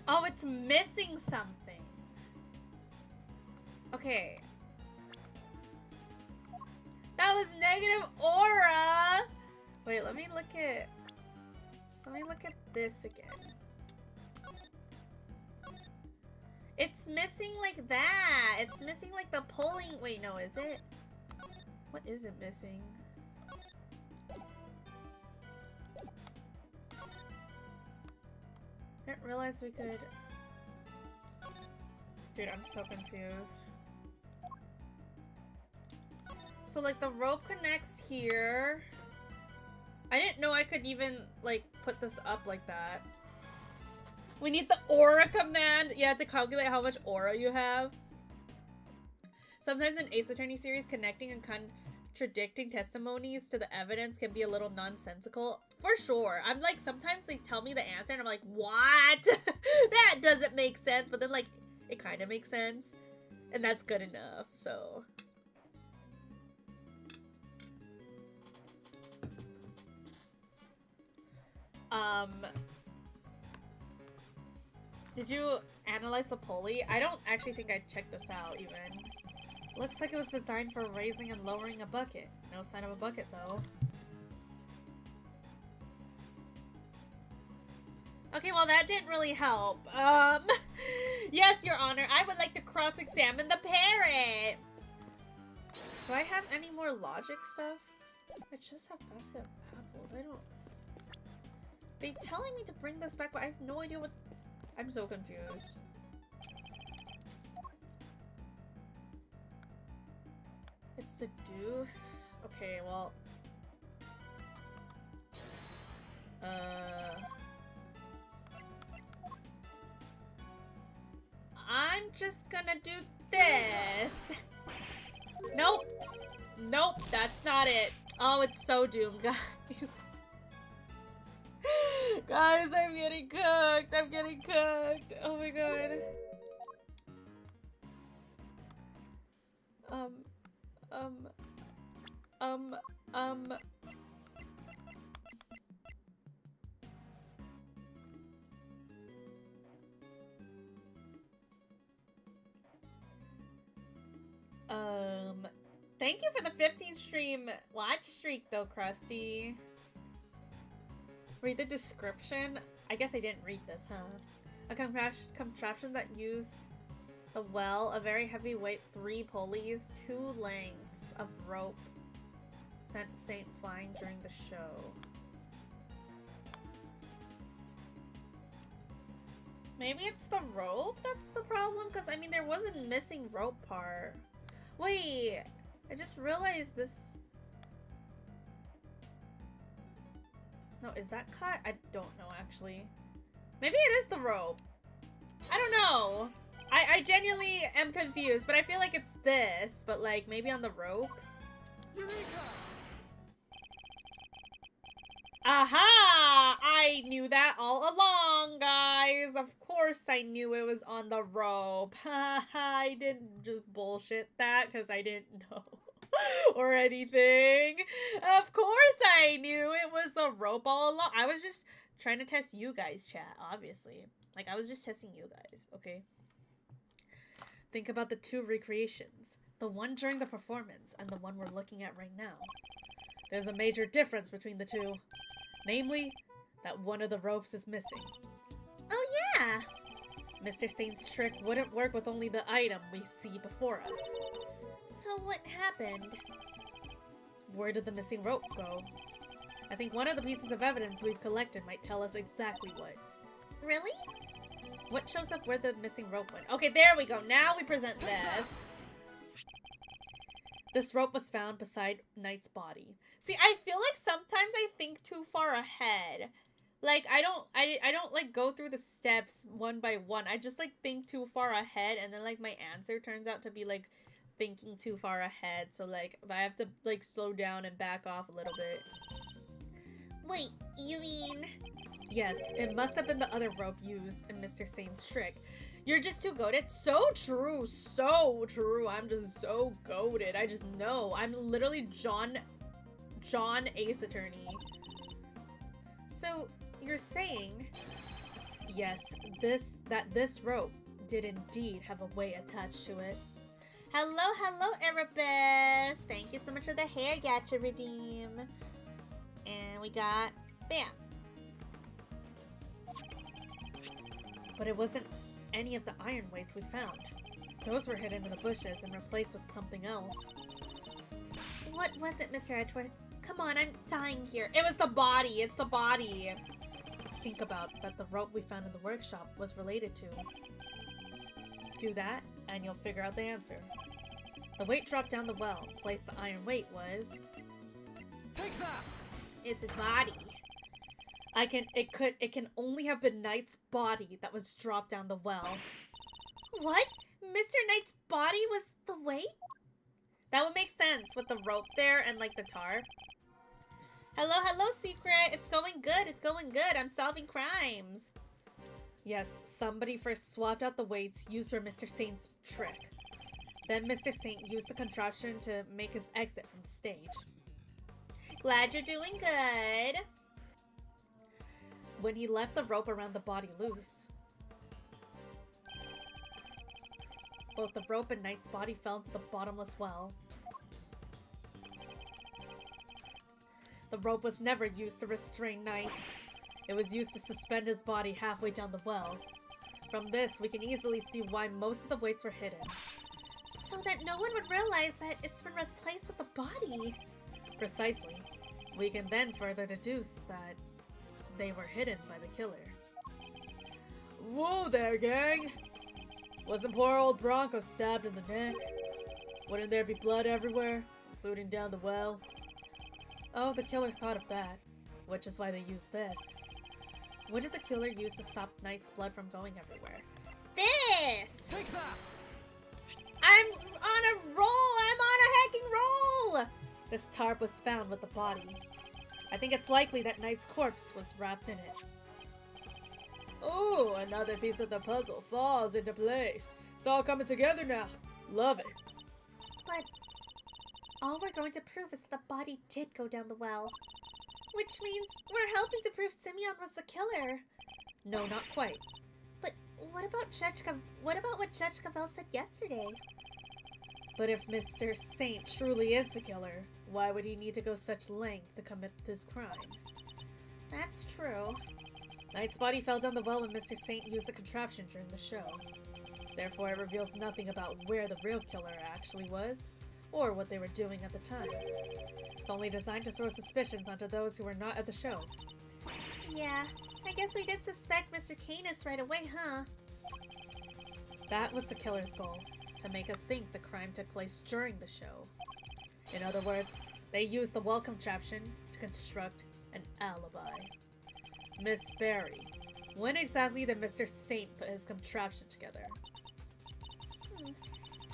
A: Oh, it's missing something. Okay. That was negative aura. Wait, let me look at this again. It's missing like that. It's missing like the pulling. Wait, no, is it? What is it missing? I didn't realize we could... Dude, I'm so confused. So, like, the rope connects here. I didn't know I could even, like, put this up like that. We need the aura command. Yeah, to calculate how much aura you have. Sometimes in Ace Attorney series, connecting and contradicting testimonies to the evidence can be a little nonsensical. For sure. I'm like, sometimes they tell me the answer and I'm like, what? That doesn't make sense. But then, like, it kind of makes sense. And that's good enough, so... Did you analyze the pulley? I don't actually think I checked this out, even. Looks like it was designed for raising and lowering a bucket. No sign of a bucket, though. Okay, well, that didn't really help. Yes, Your Honor, I would like to cross-examine the parrot! Do I have any more logic stuff? I just have basket of apples. I don't... They telling me to bring this back, but I have no idea what... I'm so confused. It's the deuce? Okay, well... I'm just gonna do this! Nope! Nope, that's not it. Oh, it's so doomed, guys. Guys, I'm getting cooked! I'm getting cooked! Oh my god. Thank you for the 15 stream watch streak though, Krusty. Read the description? I guess I didn't read this, huh? A contraption that use the well, a very heavy weight, 3 pulleys, 2 lengths of rope sent Saint flying during the show. Maybe it's the rope that's the problem? Because, I mean, there was a missing rope part. Wait, I just realized this... No, is that cut? I don't know, actually. Maybe it is the rope. I don't know. I genuinely am confused, but I feel like it's this, but like maybe on the rope. Aha! I knew that all along, guys. Of course I knew it was on the rope. I didn't just bullshit that because I didn't know. Or anything. Of course I knew it was the rope all along. I was just trying to test you guys, chat, obviously. Like, I was just testing you guys, okay? Think about the 2 recreations. The one during the performance and the one we're looking at right now.
C: there's a major difference between the two. Namely, that one of the ropes is missing.
B: Oh yeah!
C: Mr. Saint's trick wouldn't work with only the item we see before us.
B: So what happened?
C: Where did the missing rope go? I think one of the pieces of evidence we've collected might tell us exactly what.
B: Really?
C: What shows up where the missing rope went? Okay, there we go. Now we present this. This rope was found beside Knight's body.
A: See, I feel like sometimes I think too far ahead. Like, I don't like go through the steps one by one. I just like think too far ahead, and then like my answer turns out to be like thinking too far ahead. So like I have to like slow down and back off a little bit.
B: Wait, you mean...
C: Yes, it must have been the other rope used in Mr. Saint's trick.
A: You're just too goated. So true, so true. I'm just so goated. I just know. I'm literally John Ace Attorney.
C: So you're saying, yes, this rope did indeed have a way attached to it.
B: Hello, Erebus! Thank you so much for the hair gacha redeem. And we got... Bam!
C: But it wasn't any of the iron weights we found. Those were hidden in the bushes and replaced with something else.
B: What was it, Mr. Edgeworth? Come on, I'm dying here.
A: It was the body. It's the body.
C: Think about that the rope we found in the workshop was related to. Do that, and you'll figure out the answer. The weight dropped down the well. Place the iron weight was...
D: Take that!
B: It's his body.
C: It can only have been Knight's body that was dropped down the well.
B: What? Mr. Knight's body was the weight?
A: That would make sense with the rope there and like the tar.
B: Hello, Secret. It's going good. It's going good. I'm solving crimes.
C: Yes, somebody first swapped out the weights used for Mr. Saint's trick. Then Mr. Saint used the contraption to make his exit from the stage.
B: Glad you're doing good.
C: When he left the rope around the body loose, both the rope and Knight's body fell into the bottomless well. The rope was never used to restrain Knight. It was used to suspend his body halfway down the well. From this, we can easily see why most of the weights were hidden.
B: So that no one would realize that it's been replaced with a body.
C: Precisely. We can then further deduce that they were hidden by the killer. Whoa there, gang! Wasn't poor old Bronco stabbed in the neck? Wouldn't there be blood everywhere, including down the well? Oh, the killer thought of that, which is why they used this. What did the killer use to stop Knight's blood from going everywhere?
B: This!
D: Take that!
B: I'm on a roll! I'm on a hacking roll!
C: This tarp was found with the body. I think it's likely that Knight's corpse was wrapped in it. Oh, another piece of the puzzle falls into place. It's all coming together now. Love it.
B: But all we're going to prove is that the body did go down the well. Which means we're helping to prove Simeon was the killer.
C: No, not quite.
B: But what about what Judge Cavell said yesterday?
C: But if Mr. Saint truly is the killer, why would he need to go such length to commit this crime?
B: That's true.
C: Knight's body fell down the well when Mr. Saint used the contraption during the show. Therefore, it reveals nothing about where the real killer actually was, or what they were doing at the time. It's only designed to throw suspicions onto those who were not at the show.
B: Yeah, I guess we did suspect Mr. Canis right away, huh?
C: That was the killer's goal, to make us think the crime took place during the show. In other words, they used the well contraption to construct an alibi. Miss Barry, when exactly did Mr. Saint put his contraption together?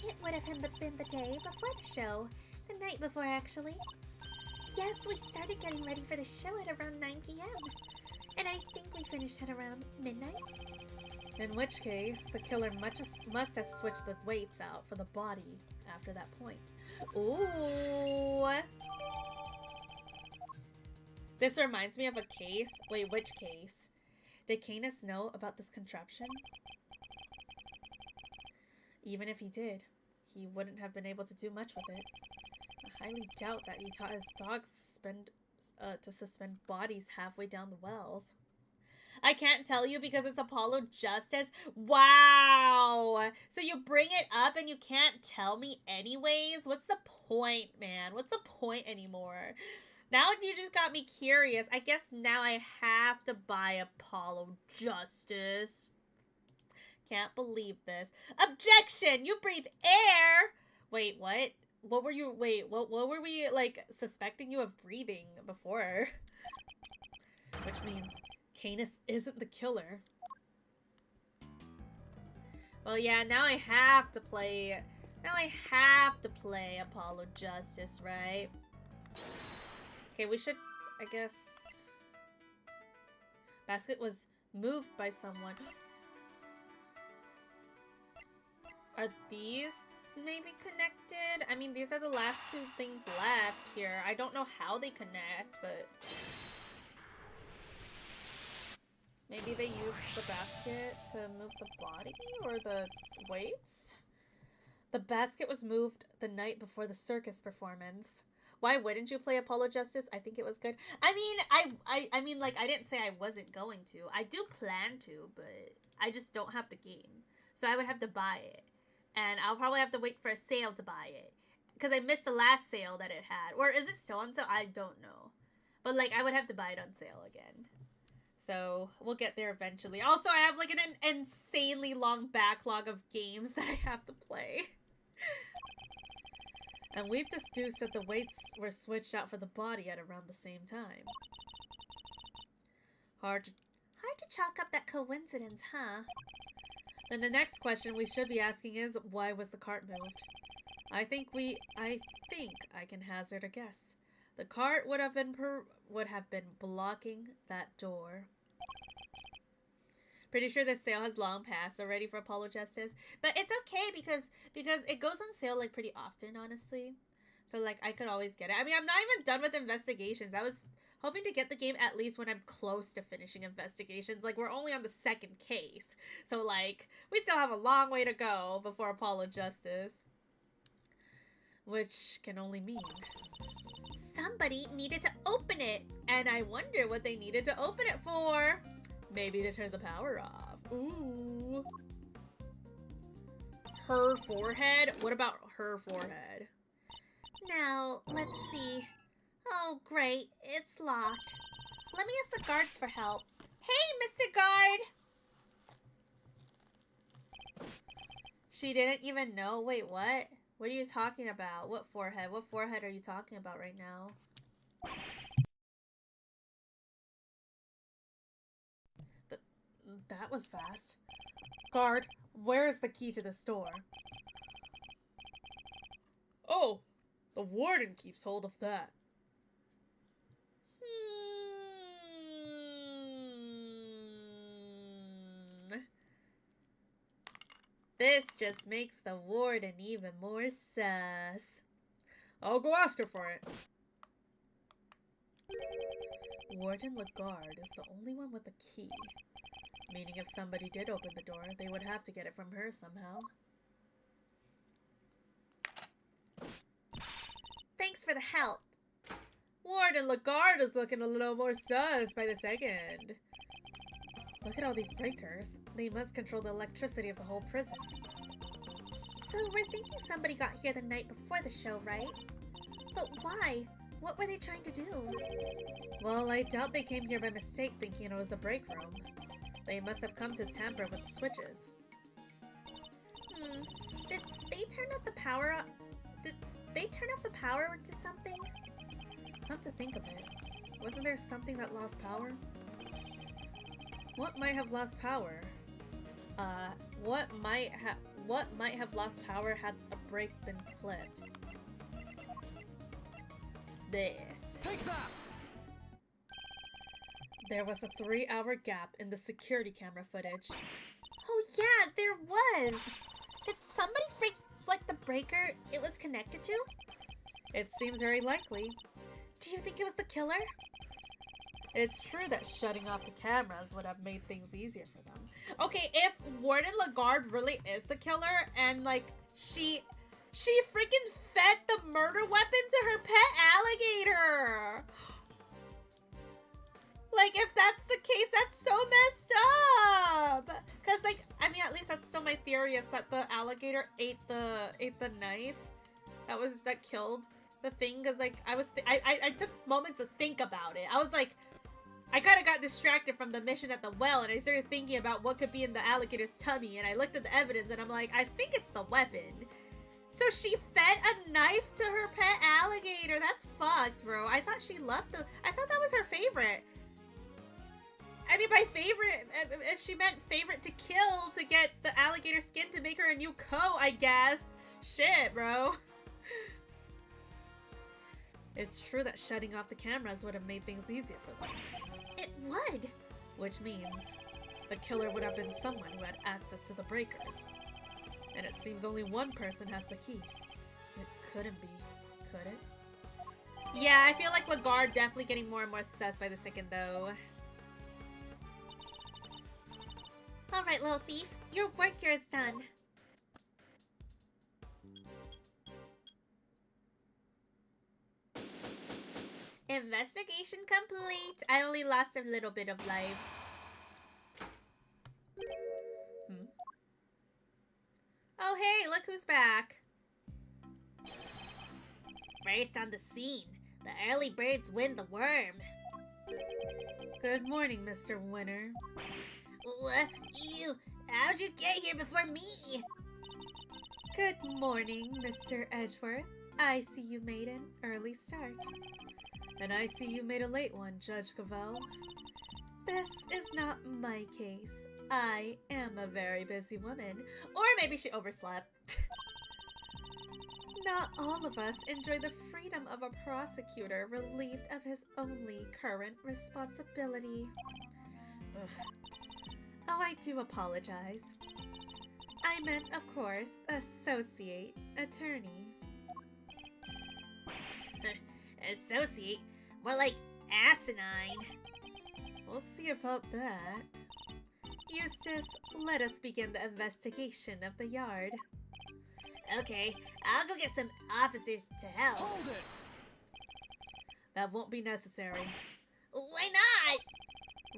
B: It would have been the day before the show. The night before, actually. Yes, we started getting ready for the show at around 9 p.m. And I think we finished at around midnight.
C: In which case, the killer must have switched the weights out for the body after that point.
A: Ooh. This reminds me of a case. Wait, which case?
C: Did Canis know about this contraption? Even if he did, he wouldn't have been able to do much with it.
A: highly doubt that he taught his dogs to suspend bodies halfway down the wells. I can't tell you because it's Apollo Justice. Wow! So you bring it up and you can't tell me anyways? What's the point, man? What's the point anymore? Now you just got me curious. I guess now I have to buy Apollo Justice. Can't believe this. Objection! You breathe air! Wait, what? What were you- wait, what were we, like, suspecting you of breathing before? Which means Canis isn't the killer. Well, yeah, now I have to play Apollo Justice, right? Okay, we should, I guess... Basket was moved by someone. Are these maybe connected? I mean, these are the last two things left here. I don't know how they connect, but... Maybe they use the basket to move the body or the weights? The basket was moved the night before the circus performance. Why wouldn't you play Apollo Justice? I think it was good. I mean, I mean, like, I didn't say I wasn't going to. I do plan to, but I just don't have the game. So I would have to buy it. And I'll probably have to wait for a sale to buy it. Because I missed the last sale that it had. Or is it still on sale? I don't know. But, like, I would have to buy it on sale again. So, we'll get there eventually. Also, I have, like, an insanely long backlog of games that I have to play. And we've deduced that the weights were switched out for the body at around the same time. Hard to
B: chalk up that coincidence, huh?
A: Then the next question we should be asking is, why was the cart moved? I think I can hazard a guess. The cart would have been blocking that door. Pretty sure the sale has long passed already for Apollo Justice, but it's okay because it goes on sale like pretty often, honestly. So like I could always get it. I mean, I'm not even done with investigations. I was hoping to get the game at least when I'm close to finishing investigations. Like we're only on the second case, so like we still have a long way to go before Apollo Justice, which can only mean
B: somebody needed to open it,
A: and I wonder what they needed to open it for. Maybe to turn the power off. Ooh. Her forehead? What about her forehead?
B: Now, let's see. Oh, great. It's locked. Let me ask the guards for help. Hey, Mr. Guard!
A: She didn't even know. Wait, what? What are you talking about? What forehead? What forehead are you talking about right now? That was fast. Guard, where is the key to this door? Oh, the warden keeps hold of that. This just makes the warden even more sus. I'll go ask her for it. Warden Lagarde is the only one with a key. Meaning if somebody did open the door, they would have to get it from her somehow.
B: Thanks for the help.
A: Warden Lagarde is looking a little more sus by the second. Look at all these breakers. They must control the electricity of the whole prison.
B: So we're thinking somebody got here the night before the show, right? But why? What were they trying to do?
A: Well, I doubt they came here by mistake thinking it was a break room. They must have come to tamper with the switches.
B: Did they turn off the power? Did they turn off the power to something?
A: Come to think of it, wasn't there something that lost power? What might have lost power? What might have lost power had a break been flipped? This.
D: Take that!
A: There was a 3-hour gap in the security camera footage.
B: Oh yeah, there was! Did somebody flick the breaker it was connected to?
A: It seems very likely.
B: Do you think it was the killer?
A: It's true that shutting off the cameras would have made things easier for them. Okay, if Warden Lagarde really is the killer and like she
B: She freaking fed the murder weapon to her pet alligator! Like, if that's the case, that's so messed up! Cause, like, I mean, at least that's still my theory, is that the alligator ate the knife that killed the thing. Cause, like, I took moments to think about it. I was like, I kind of got distracted from the mission at the well, and I started thinking about what could be in the alligator's tummy, and I looked at the evidence, and I'm like, I think it's the weapon. So she fed a knife to her pet alligator. That's fucked, bro. I thought she loved I thought that was her favorite. I mean, by favorite, if she meant favorite to kill to get the alligator skin to make her a new coat, I guess. Shit, bro.
A: It's true that shutting off the cameras would have made things easier for them.
B: It would.
A: Which means the killer would have been someone who had access to the breakers. And it seems only one person has the key. It couldn't be, could it?
B: Yeah, I feel like Lagarde definitely getting more and more sus by the second, though. Alright, little thief. Your work here is done. Investigation complete. I only lost a little bit of lives. Oh, hey, look who's back. First on the scene. The early birds win the worm.
A: Good morning, Mr. Winner.
B: What? You? How'd you get here before me?
A: Good morning, Mr. Edgeworth. I see you made an early start. And I see you made a late one, Judge Cavell. This is not my case. I am a very busy woman.
B: Or maybe she overslept.
A: Not all of us enjoy the freedom of a prosecutor relieved of his only current responsibility. Ugh. Oh, I do apologize. I meant, of course, associate attorney.
B: Associate? More like asinine.
A: We'll see about that. Eustace, let us begin the investigation of the yard.
B: Okay, I'll go get some officers to help.
D: Hold it!
A: That won't be necessary.
B: Why not?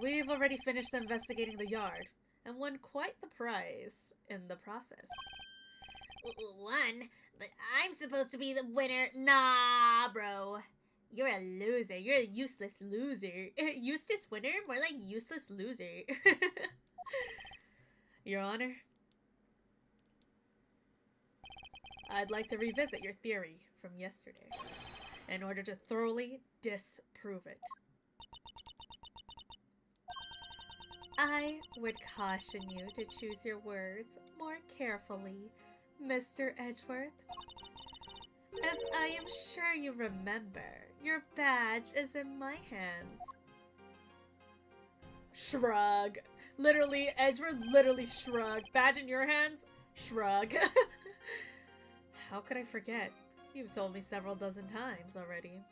A: We've already finished investigating the yard, and won quite the prize in the process.
B: Won? But I'm supposed to be the winner. Nah, bro. You're a loser. You're a useless loser. Eustace winner? More like useless loser.
A: Your Honor, I'd like to revisit your theory from yesterday in order to thoroughly disprove it. I would caution you to choose your words more carefully, Mr. Edgeworth. As I am sure you remember, your badge is in my hands. Shrug. Literally, Edgeworth literally shrugged. Badge in your hands? Shrug. How could I forget? You've told me several dozen times already.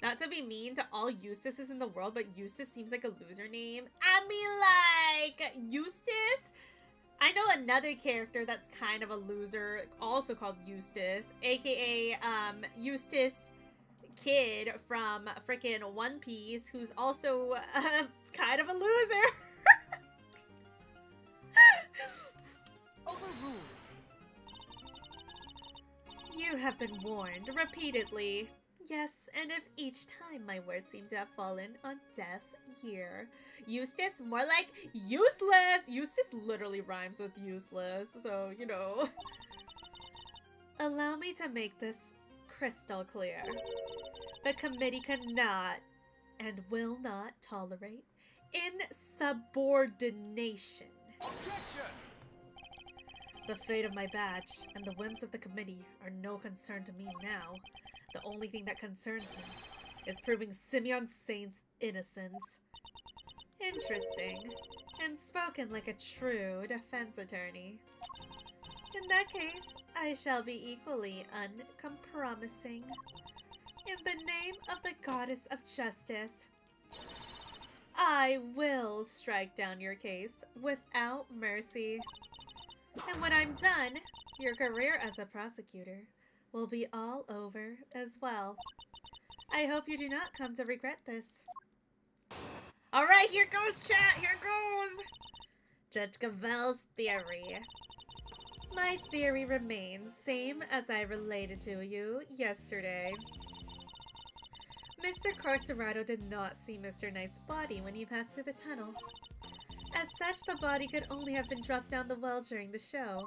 A: Not to be mean to all Eustaces in the world, but Eustace seems like a loser name. I mean, like, Eustace? I know another character that's kind of a loser, also called Eustace, aka, Eustace Kid from frickin' One Piece, who's also, kind of a loser.
D: Overruled.
A: You have been warned repeatedly. Yes, and if each time my words seem to have fallen on deaf ear.
B: Eustace? More like
A: useless! Eustace literally rhymes with useless, so, you know. Allow me to make this crystal clear. The committee cannot and will not tolerate insubordination.
D: Objection!
A: The fate of my badge and the whims of the committee are no concern to me now. The only thing that concerns me is proving Simeon Saint's innocence. Interesting. And spoken like a true defense attorney. In that case, I shall be equally uncompromising. In the name of the goddess of justice, I will strike down your case without mercy. And when I'm done,
B: Your career as a prosecutor will be all over as well. I hope you do not come to regret this.
A: Alright, here goes, chat! Here goes!
B: Judge Gavel's theory. My theory remains same as I related to you yesterday. Mr. Carcerado did not see Mr. Knight's body when he passed through the tunnel. As such, the body could only have been dropped down the well during the show.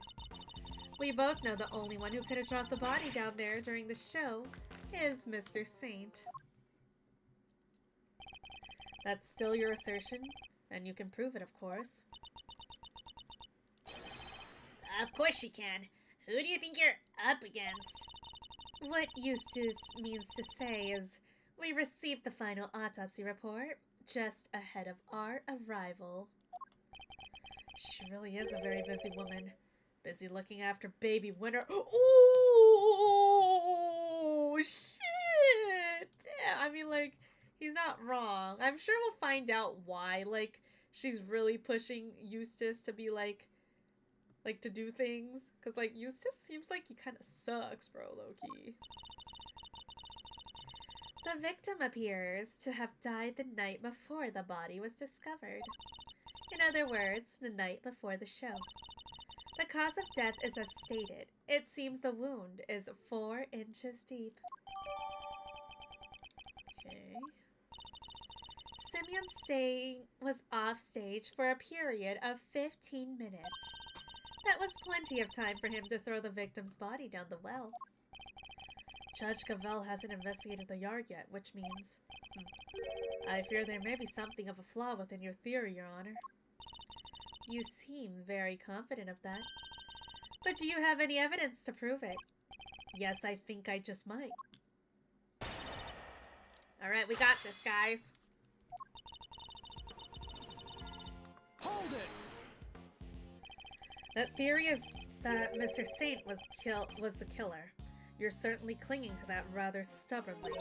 B: We both know the only one who could have dropped the body down there during the show is Mr. Saint. That's still your assertion, and you can prove it, of course.
A: Of course she can. Who do you think you're up against?
B: What Eustace means to say is, we received the final autopsy report just ahead of our arrival.
A: She really is a very busy woman. Busy looking after baby Winter. Ooh, shit! Yeah, I mean, like, he's not wrong. I'm sure we'll find out why, like, she's really pushing Eustace to be, like, to do things. Because, like, Eustace seems like he kind of sucks, bro, low-key.
B: The victim appears to have died the night before the body was discovered. In other words, the night before the show. The cause of death is as stated. It seems the wound is 4 inches deep.
A: Okay.
B: Simeon was off stage for a period of 15 minutes. That was plenty of time for him to throw the victim's body down the well.
A: Judge Gavel hasn't investigated the yard yet, which means... I fear there may be something of a flaw within your theory, Your Honor.
B: You seem very confident of that. But do you have any evidence to prove it?
A: Yes, I think I just might.
B: Alright, we got this, guys.
D: Hold it!
A: That theory is that Mr. Saint was the killer. You're certainly clinging to that rather stubbornly.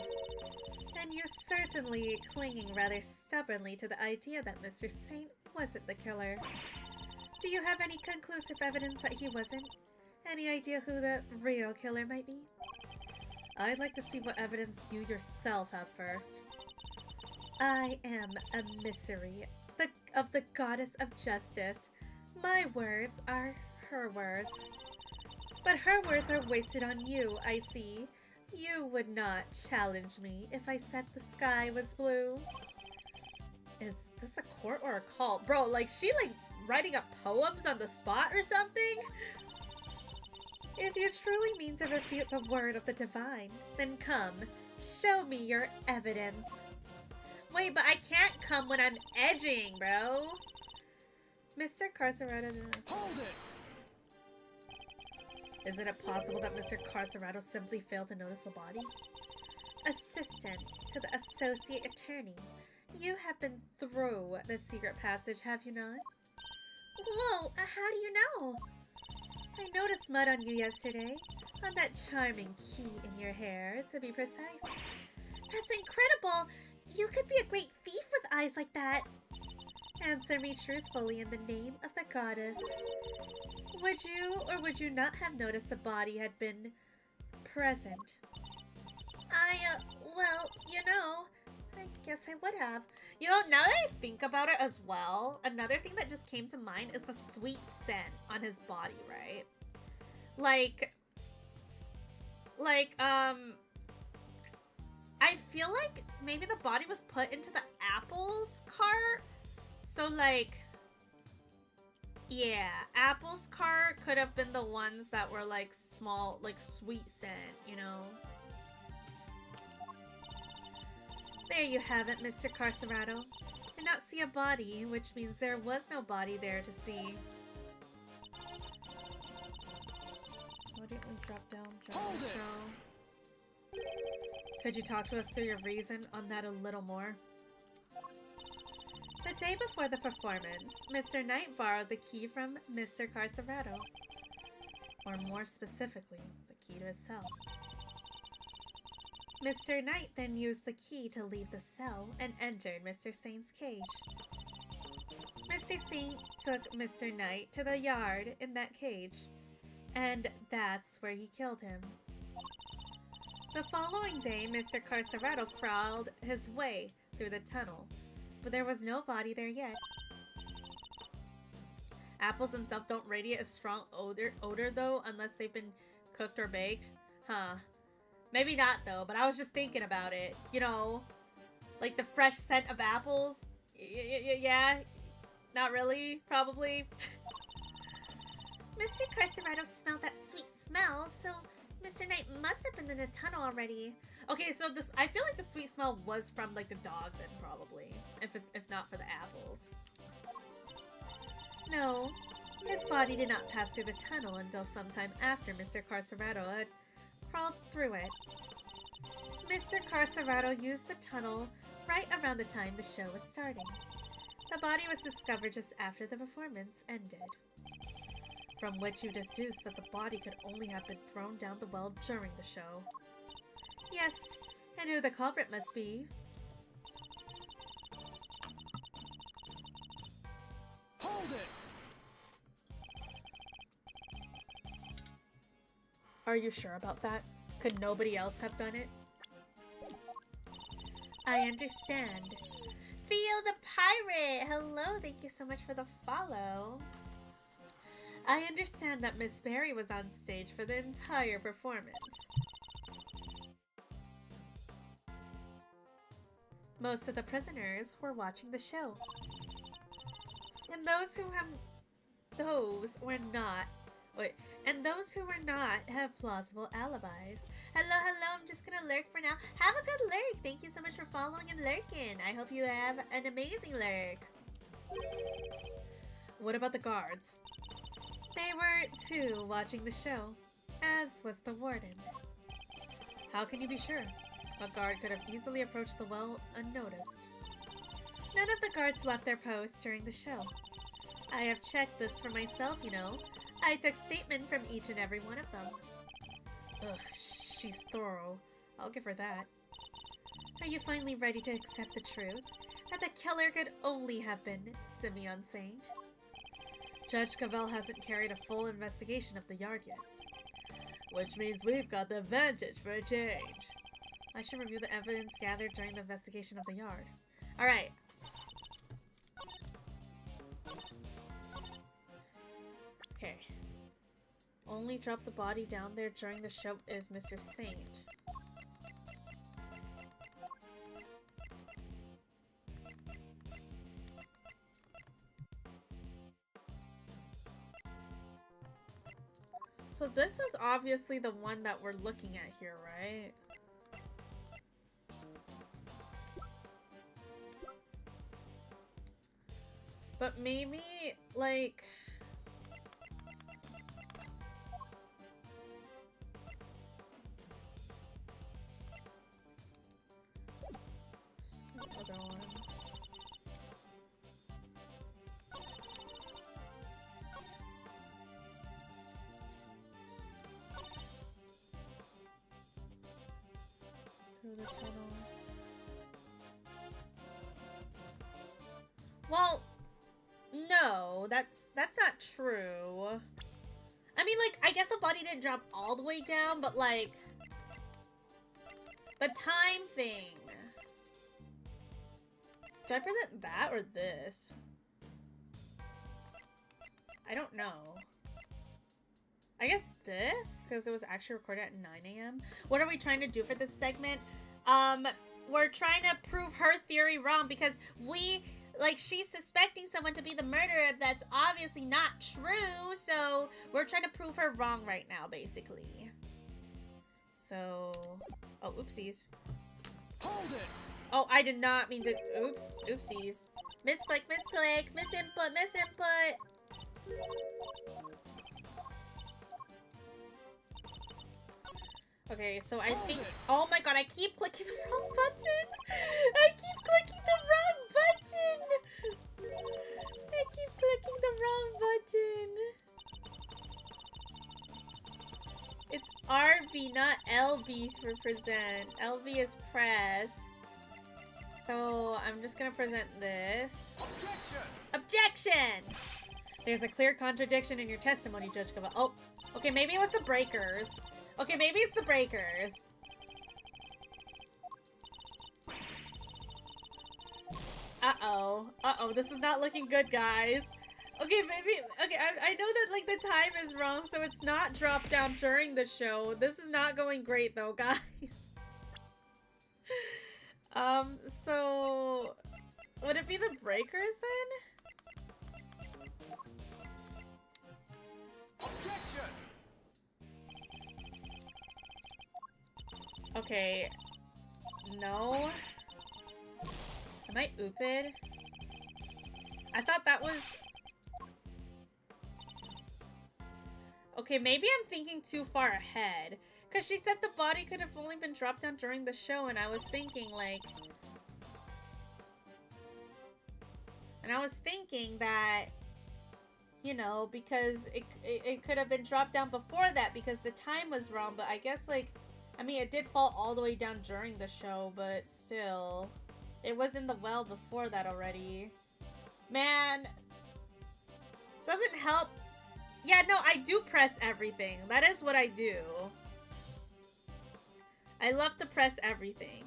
B: And you're certainly clinging rather stubbornly to the idea that Mr. Saint wasn't the killer. Do you have any conclusive evidence that he wasn't? Any idea who the real killer might be?
A: I'd like to see what evidence you yourself have first.
B: I am a mystery of the goddess of justice. My words are her words. But her words are wasted on you, I see. You would not challenge me if I said the sky was blue.
A: Is this a court or a cult? Bro, like, she, like, writing up poems on the spot or something?
B: If you truly mean to refute the word of the divine, then come, show me your evidence.
A: Wait, but I can't come when I'm edging, bro.
B: Mr. Carcerado...
D: Hold it!
A: Isn't it possible that Mr. Carcerado simply failed to notice the body?
B: Assistant to the associate attorney, you have been through the secret passage, have you not? Whoa, how do you know? I noticed mud on you yesterday, on that charming key in your hair, to be precise. That's incredible! You could be a great thief with eyes like that. Answer me truthfully in the name of the goddess. Would you or would you not have noticed the body had been present? Well, you know, I guess I would have.
A: You know, now that I think about it as well, another thing that just came to mind is the sweet scent on his body, right? I feel like maybe the body was put into the apples cart. So, like, yeah, apples cart could have been the ones that were, like, small, like, sweet scent, you know?
B: There you have it, Mr. Carcerado. Did not see a body, which means there was no body there to see.
A: Why didn't we drop down?
D: Hold it!
A: Could you talk to us through your reason on that a little more?
B: The day before the performance, Mr. Knight borrowed the key from Mr. Carcerado.
A: Or more specifically, the key to his cell.
B: Mr. Knight then used the key to leave the cell and entered Mr. Saint's cage. Mr. Saint took Mr. Knight to the yard in that cage. And that's where he killed him. The following day, Mr. Carceretto crawled his way through the tunnel, but there was no body there yet. Apples themselves don't radiate a strong odor though, unless they've been cooked or baked. Huh. Maybe not though, but I was just thinking about it. You know, like the fresh scent of apples. Yeah, not really, probably. Mr. Carceretto smelled that sweet smell, so Mr. Knight must have been in the tunnel already.
A: Okay, so this, I feel like the sweet smell was from like the dog then, probably, if not for the apples.
B: No, his body did not pass through the tunnel until sometime after Mr. Carceretto had crawled through it. Mr. Carceretto used the tunnel right around the time the show was starting. The body was discovered just after the performance ended, from which you deduce that the body could only have been thrown down the well during the show. Yes, and who the culprit must be.
D: Hold it!
A: Are you sure about that? Could nobody else have done it?
B: I understand. Theo the Pirate! Hello, thank you so much for the follow. I understand that Miss Berry was on stage for the entire performance. Most of the prisoners were watching the show. And those who were not have plausible alibis. Hello, I'm just gonna lurk for now. Have a good lurk. Thank you so much for following and lurking. I hope you have an amazing lurk.
A: What about the guards?
B: They were too watching the show, as was the warden.
A: How can you be sure? A guard could have easily approached the well unnoticed.
B: None of the guards left their posts during the show. I have checked this for myself, you know. I took statement from each and every one of them.
A: Ugh, she's thorough. I'll give her that.
B: Are you finally ready to accept the truth? That the killer could only have been Simeon Saint?
A: Judge Cavell hasn't carried a full investigation of the yard yet. Which means we've got the advantage for a change. I should review the evidence gathered during the investigation of the yard. Alright. Okay. Only dropped the body down there during the show is Mr. Saint. So this is obviously the one that we're looking at here, right? But maybe, like... other ones. Through the tunnel. Well, no, that's not true. I mean, like, I guess the body didn't drop all the way down, but like the time thing. Do I present that or this? I don't know. I guess this, because it was actually recorded at 9 AM. What are we trying to do for this segment? We're trying to prove her theory wrong because she's suspecting someone to be the murderer that's obviously not true. So we're trying to prove her wrong right now, basically. So, oh, oopsies.
D: Hold it!
A: Oh, I did not mean to, oopsies.
B: Misclick, misinput.
A: Okay, so I think, oh my god, I keep clicking the wrong button. I keep clicking the wrong button. It's RB, not LB to represent. LB is press. So I'm just gonna present this.
D: Objection!
A: Objection! There's a clear contradiction in your testimony, Judge Cavell. Oh,
B: Okay, maybe it was the breakers. Okay, maybe it's the breakers. Uh-oh. Uh-oh, this is not looking good, guys. Okay, maybe... Okay, I know that, like, the time is wrong, so it's not dropped down during the show. This is not going great, though, guys. So... Would it be the breakers, then?
D: Objection!
B: Okay. No. Am I ooped? I thought that was... Okay, maybe I'm thinking too far ahead. Because she said the body could have only been dropped down during the show, and I was thinking, like... And I was thinking that... You know, because it could have been dropped down before that because the time was wrong, but I guess, like... I mean, it did fall all the way down during the show, but still... It was in the well before that already. Man. Doesn't help. Yeah, no, I do press everything. That is what I do. I love to press everything.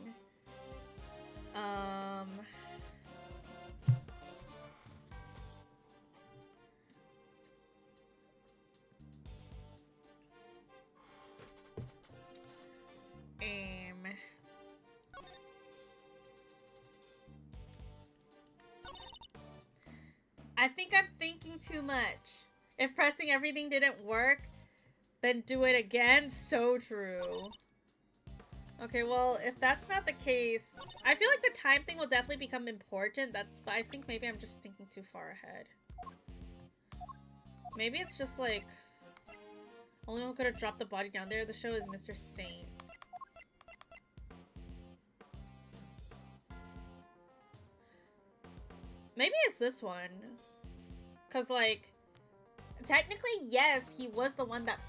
B: I think I'm thinking too much. If pressing everything didn't work, then do it again. So true. Okay, well, if that's not the case, I feel like the time thing will definitely become important. But I think maybe I'm just thinking too far ahead. Maybe it's just like, only one could have dropped the body down there. The show is Mr. Saint. Maybe it's this one. Cause like, technically, yes, he was the one that,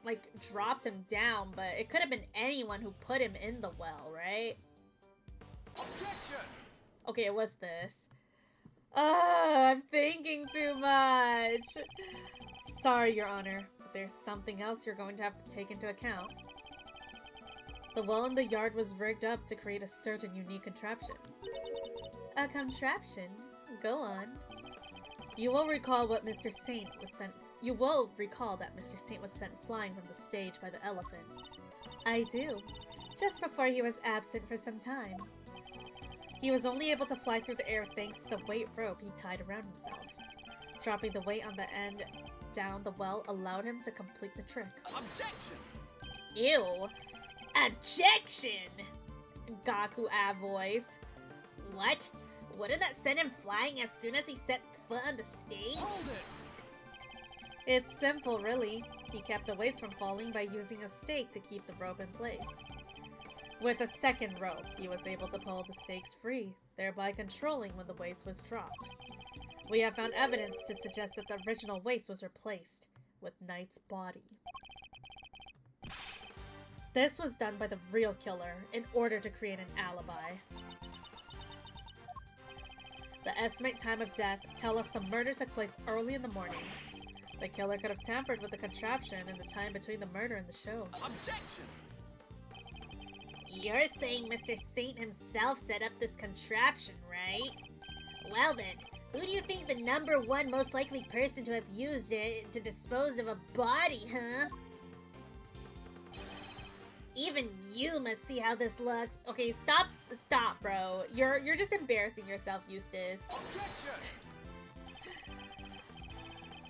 B: like, dropped him down, but it could have been anyone who put him in the well, right?
D: Objection!
B: Okay, it was this. I'm thinking too much. Sorry, Your Honor, but there's something else you're going to have to take into account. The well in the yard was rigged up to create a certain unique contraption. A contraption? Go on. You will recall what Mr. Saint was sent. You will recall that Mr. Saint was sent flying from the stage by the elephant. I do. Just before he was absent for some time. He was only able to fly through the air thanks to the weight rope he tied around himself. Dropping the weight on the end down the well allowed him to complete the trick.
D: Objection!
B: Ew. Objection! Gaku-a voice. What? Wouldn't that send him flying as soon as he set foot on the stage?
D: Hold it!
B: It's simple, really. He kept the weights from falling by using a stake to keep the rope in place. With a second rope, he was able to pull the stakes free, thereby controlling when the weights was dropped. We have found evidence to suggest that the original weights was replaced with Knight's body. This was done by the real killer in order to create an alibi. The estimate time of death tell us the murder took place early in the morning. The killer could have tampered with the contraption in the time between the murder and the show.
D: Objection!
B: You're saying Mr. Saint himself set up this contraption, right? Well then, who do you think the #1 most likely person to have used it to dispose of a body, huh? Even you must see how this looks. Okay, stop, bro. You're just embarrassing yourself, Eustace.
D: Objection!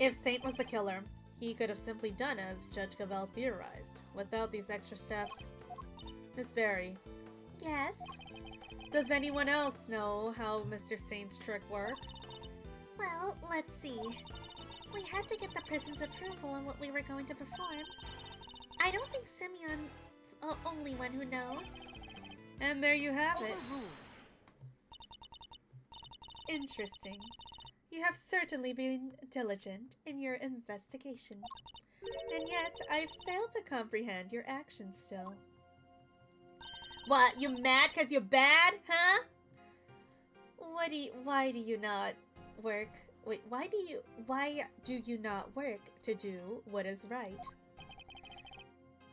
B: If Saint was the killer, he could have simply done as Judge Cavell theorized, without these extra steps. Miss Berry. Yes? Does anyone else know how Mr. Saint's trick works? Well, let's see. We had to get the prison's approval on what we were going to perform. I don't think Simeon's the only one who knows. And there you have it.
D: Overruled.
B: Interesting. You have certainly been diligent in your investigation. And yet, I fail to comprehend your actions still. What, you mad cause you're bad, huh? Why do you not work? Wait, why do you not work to do what is right?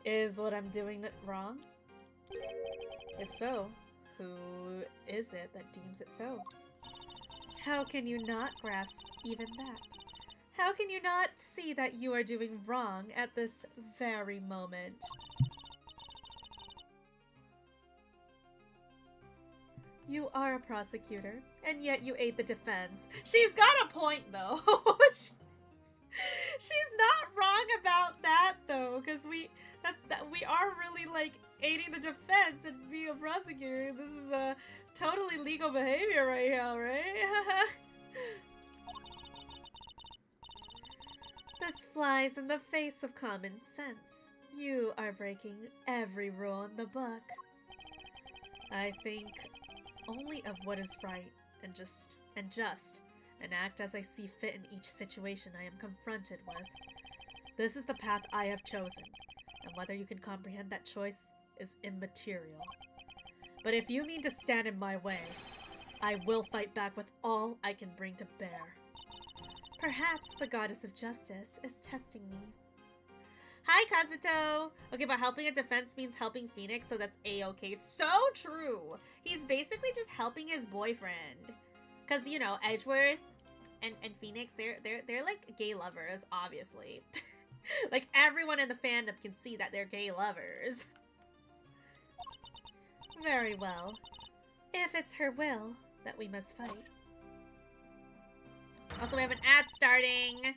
A: Is what I'm doing wrong? If so, who is it that deems it so? How can you not grasp even that? How can you not see that you are doing wrong at this very moment? You are a prosecutor, and yet you aid the defense. She's got a point, though. She's not wrong about that, though, because we are really, like, aiding the defense and being a prosecutor. This is a totally legal behavior right now, right? This flies in the face of common sense. You are breaking every rule in the book. I think only of what is right and just, and act as I see fit in each situation I am confronted with. This is the path I have chosen, and whether you can comprehend that choice is immaterial. But if you mean to stand in my way, I will fight back with all I can bring to bear. Perhaps the goddess of justice is testing me. Hi, Kazuto! Okay, but helping a defense means helping Phoenix, so that's A-okay. So true! He's basically just helping his boyfriend. Because, you know, Edgeworth and Phoenix, they're like gay lovers, obviously. Like, everyone in the fandom can see that they're gay lovers. Very well. If it's her will that we must fight. Also, we have an ad starting.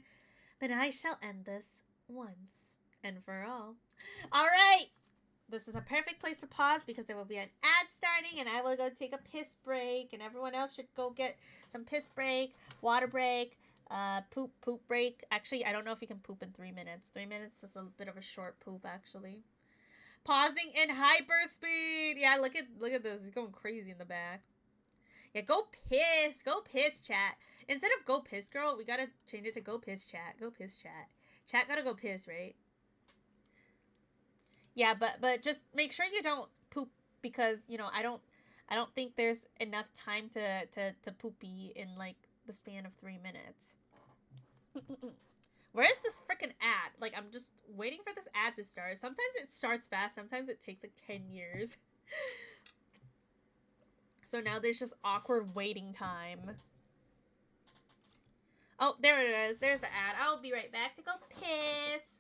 A: Then I shall end this once and for all. Alright! This is a perfect place to pause because there will be an ad starting and I will go take a piss break and everyone else should go get some piss break, water break, poop break. Actually, I don't know if you can poop in 3 minutes. 3 minutes is a bit of a short poop, actually. Pausing in hyperspeed! Yeah, look at this. He's going crazy in the back. Yeah, go piss! Go piss, chat. Instead of go piss, girl, we gotta change it to go piss, chat. Go piss, chat. Chat gotta go piss, right? Yeah, but just make sure you don't poop because, you know, I don't think there's enough time to poopy in, like, the span of 3 minutes. Where is this freaking ad? Like, I'm just waiting for this ad to start. Sometimes it starts fast. Sometimes it takes, like, 10 years. So now there's just awkward waiting time. Oh, there it is. There's the ad. I'll be right back to go piss.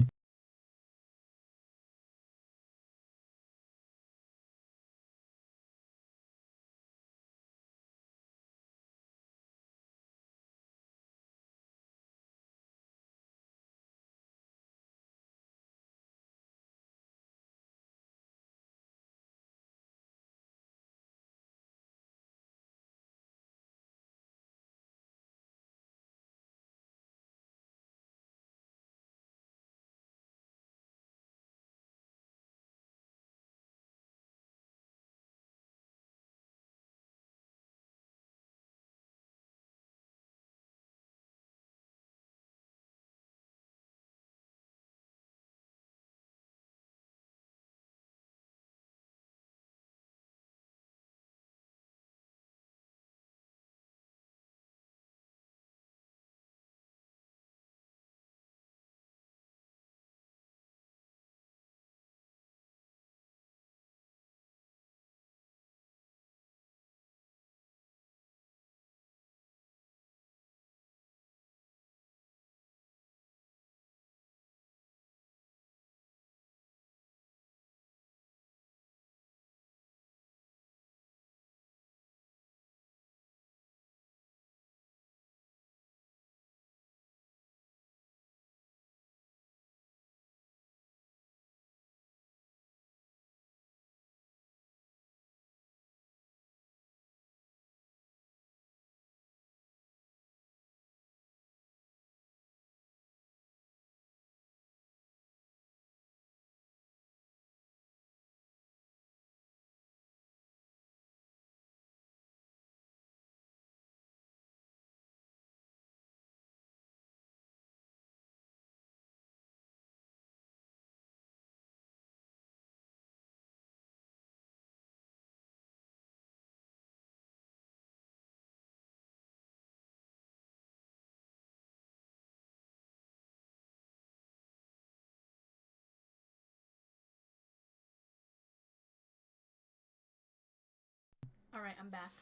B: Alright, I'm back.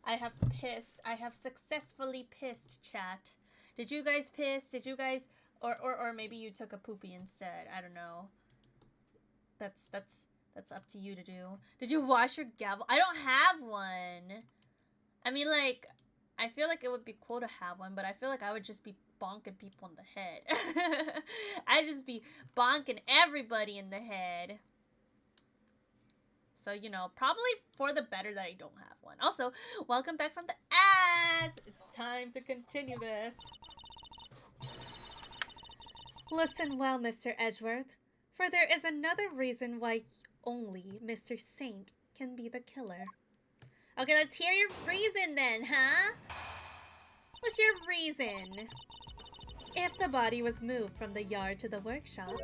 B: I have successfully pissed, chat. Did you guys piss? Did you guys or maybe you took a poopy instead. I don't know. That's up to you to do. Did you wash your gavel? I don't have one. I mean, like, I feel like it would be cool to have one, but I feel like I would just be bonking people in the head. I'd just be bonking everybody in the head. So, you know, probably for the better that I don't have one. Also, welcome back from the ads!
A: It's time to continue this.
E: Listen well, Mr. Edgeworth, for there is another reason why only Mr. Saint can be the killer.
B: Okay, let's hear your reason then, huh? What's your reason?
E: If the body was moved from the yard to the workshop...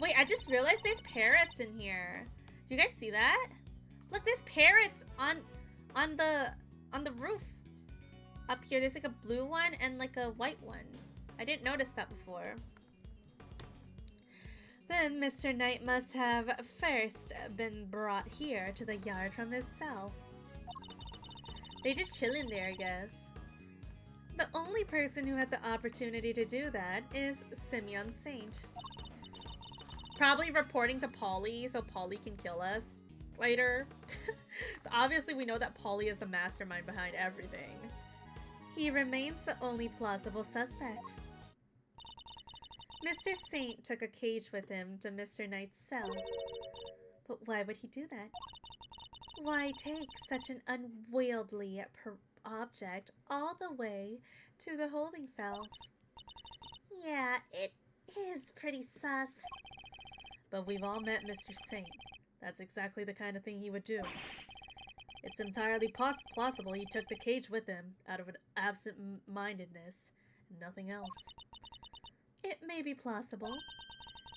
B: Wait, I just realized there's parrots in here. Do you guys see that? Look, there's parrots on the roof. Up here, there's like a blue one and like a white one. I didn't notice that before.
E: Then Mr. Knight must have first been brought here to the yard from his cell.
B: They just chilling there, I guess.
E: The only person who had the opportunity to do that is Simeon Saint.
B: Probably reporting to Polly so Polly can kill us later. So obviously we know that Polly is the mastermind behind everything.
E: He remains the only plausible suspect. Mr. Saint took a cage with him to Mr. Knight's cell. But why would he do that? Why take such an unwieldy object all the way to the holding cells?
B: Yeah, it is pretty sus.
A: But we've all met Mr. Saint. That's exactly the kind of thing he would do. It's entirely plausible he took the cage with him out of an absent-mindedness and nothing else.
E: It may be plausible,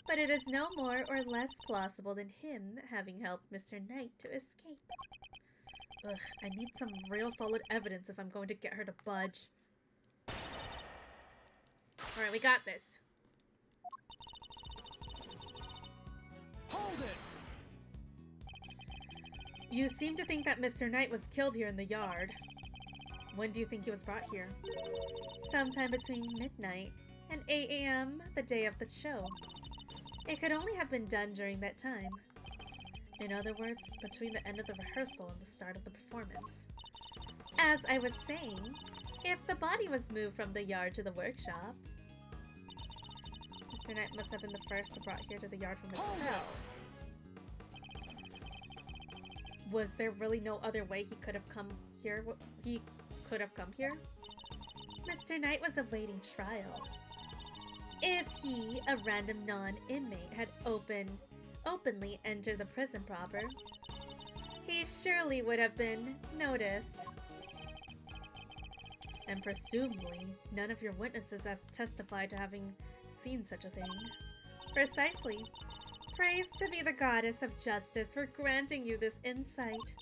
E: but it is no more or less plausible than him having helped Mr. Knight to escape.
A: Ugh, I need some real solid evidence if I'm going to get her to budge.
B: Alright, we got this.
D: Hold it!
A: You seem to think that Mr. Knight was killed here in the yard. When do you think he was brought here?
E: Sometime between midnight and 8 a.m. the day of the show. It could only have been done during that time.
A: In other words, between the end of the rehearsal and the start of the performance.
E: As I was saying, if the body was moved from the yard to the workshop...
A: Mr. Knight must have been the first brought here to the yard from his cell. Was there really no other way he could have come here?
E: Mr. Knight was awaiting trial. If he, a random non-inmate, had openly entered the prison proper, he surely would have been noticed.
A: And presumably, none of your witnesses have testified to having seen such a thing.
E: Precisely. Praise to be the goddess of justice for granting you this insight.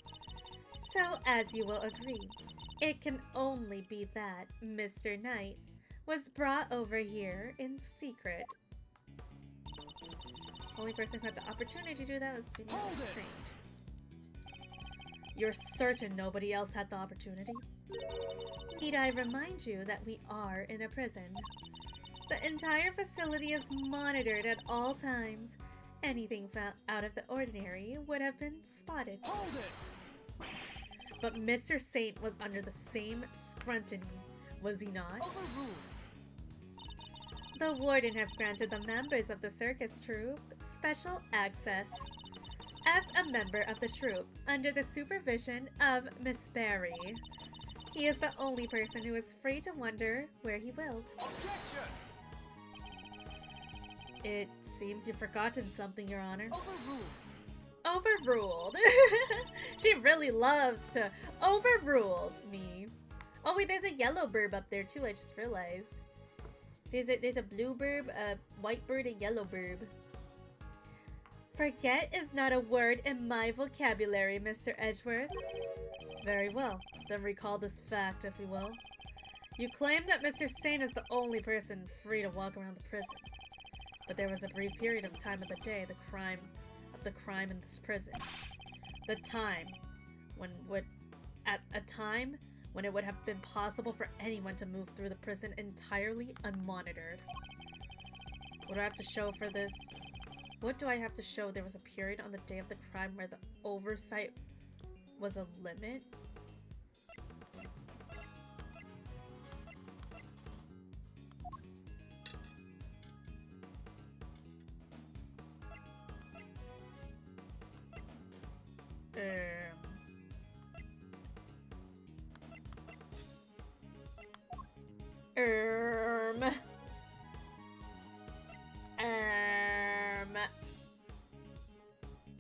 E: So, as you will agree, it can only be that Mr. Knight was brought over here in secret.
A: Only person who had the opportunity to do that was Simeon Saint. You're certain nobody else had the opportunity?
E: Need I remind you that we are in a prison? The entire facility is monitored at all times. Anything found out of the ordinary would have been spotted.
D: Hold it!
A: But Mr. Saint was under the same scrutiny, was he not?
D: Overruled!
E: The warden have granted the members of the circus troupe special access. As a member of the troupe, under the supervision of Miss Barry, he is the only person who is free to wander where he willed.
D: Objection!
A: It seems you've forgotten something, Your Honor.
D: Overruled!
A: Overruled. She really loves to overrule me.
B: Oh wait, there's a yellow bird up there too, I just realized. There's a blue bird, a white bird, a yellow bird.
E: Forget is not a word in my vocabulary, Mr. Edgeworth.
A: Very well, then recall this fact, if you will. You claim that Mr. Saint is the only person free to walk around the prison. But there was a brief period of time of the day the crime in this prison.
E: The time at a time when it would have been possible for anyone to move through the prison entirely unmonitored. What do I have to show for this? What do I have to show? There was a period on the day of the crime where the oversight was a limit?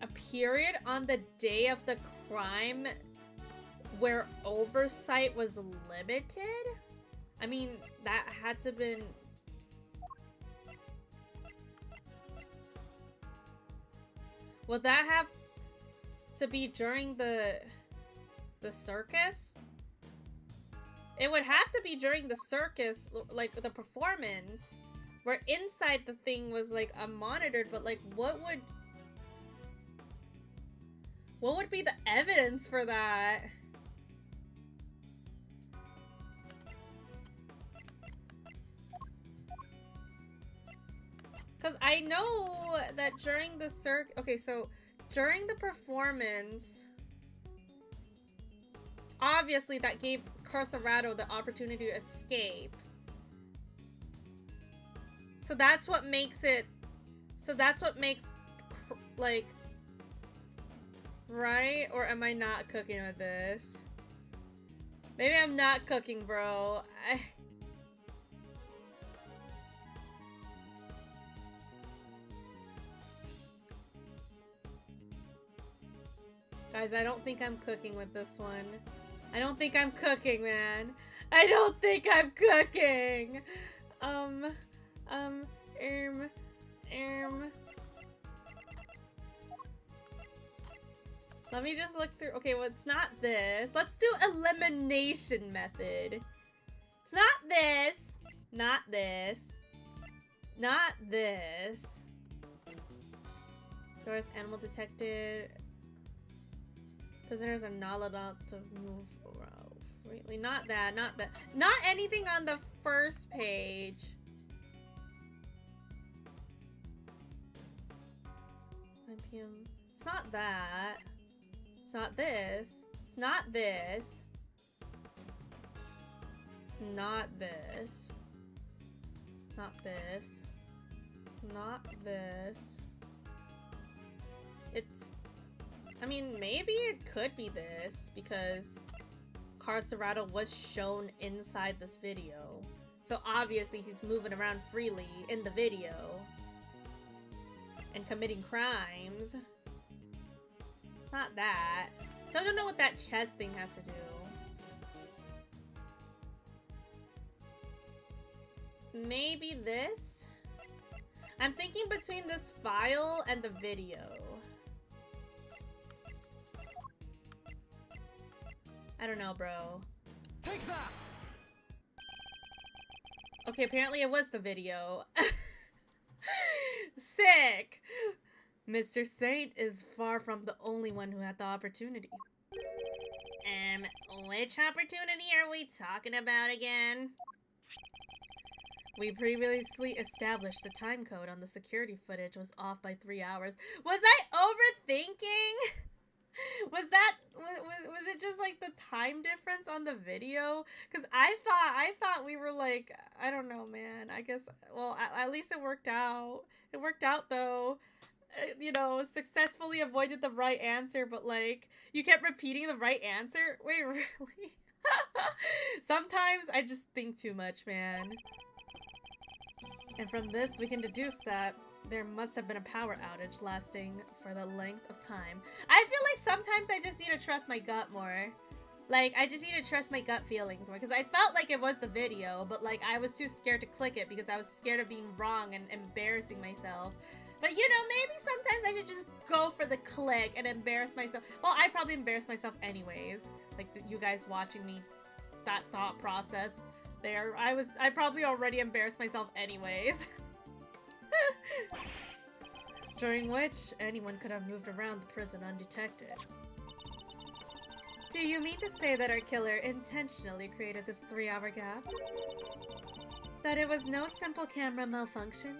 E: A period on the day of the crime where oversight was limited? I mean, that had to been... Would that have to be during the circus? It would have to be during the circus, like the performance, where inside the thing was like unmonitored, but like what would be the evidence for that? Because I know that during the okay, so during the performance, obviously that gave Corserato the opportunity to escape. So that's what makes it, like, right? Or am I not cooking with this? Maybe I'm not cooking, bro. Guys, I don't think I'm cooking with this one. I don't think I'm cooking, man. I don't think I'm cooking. Let me just look through. Okay, well, it's not this. Let's do elimination method. It's not this. Not this. Not this. Doors, animal detected. Prisoners are not allowed to move around freely. Not that, not that. Not anything on the first page. 9 p.m. It's not that. It's not this. It's not this. It's not this. Not this. It's not this. It's... I mean, maybe it could be this, because Corserato was shown inside this video. So obviously he's moving around freely in the video. And committing crimes. It's not that. So I don't know what that chest thing has to do. Maybe this? I'm thinking between this file and the video. I don't know, bro.
D: Take that!
E: Okay, apparently it was the video. Sick! Mr. Saint is far from the only one who had the opportunity. Which opportunity are we talking about again? We previously established the time code on the security footage was off by 3 hours. Was I overthinking? Was it just like the time difference on the video? Because I thought we were like, I don't know, man. I guess, well, at least it worked out. It worked out though. You know, successfully avoided the right answer, but like, you kept repeating the right answer? Wait, really? Sometimes I just think too much, man. And from this, we can deduce that there must have been a power outage lasting for the length of time. I feel like sometimes I just need to trust my gut more. Like, I just need to trust my gut feelings more. Because I felt like it was the video, but like, I was too scared to click it because I was scared of being wrong and embarrassing myself. But you know, maybe sometimes I should just go for the click and embarrass myself. Well, I probably embarrass myself anyways. Like, you guys watching me, that thought process there. I probably already embarrassed myself anyways. during which anyone could have moved around the prison undetected. Do you mean to say that our killer intentionally created this 3-hour gap? That it was no simple camera malfunction?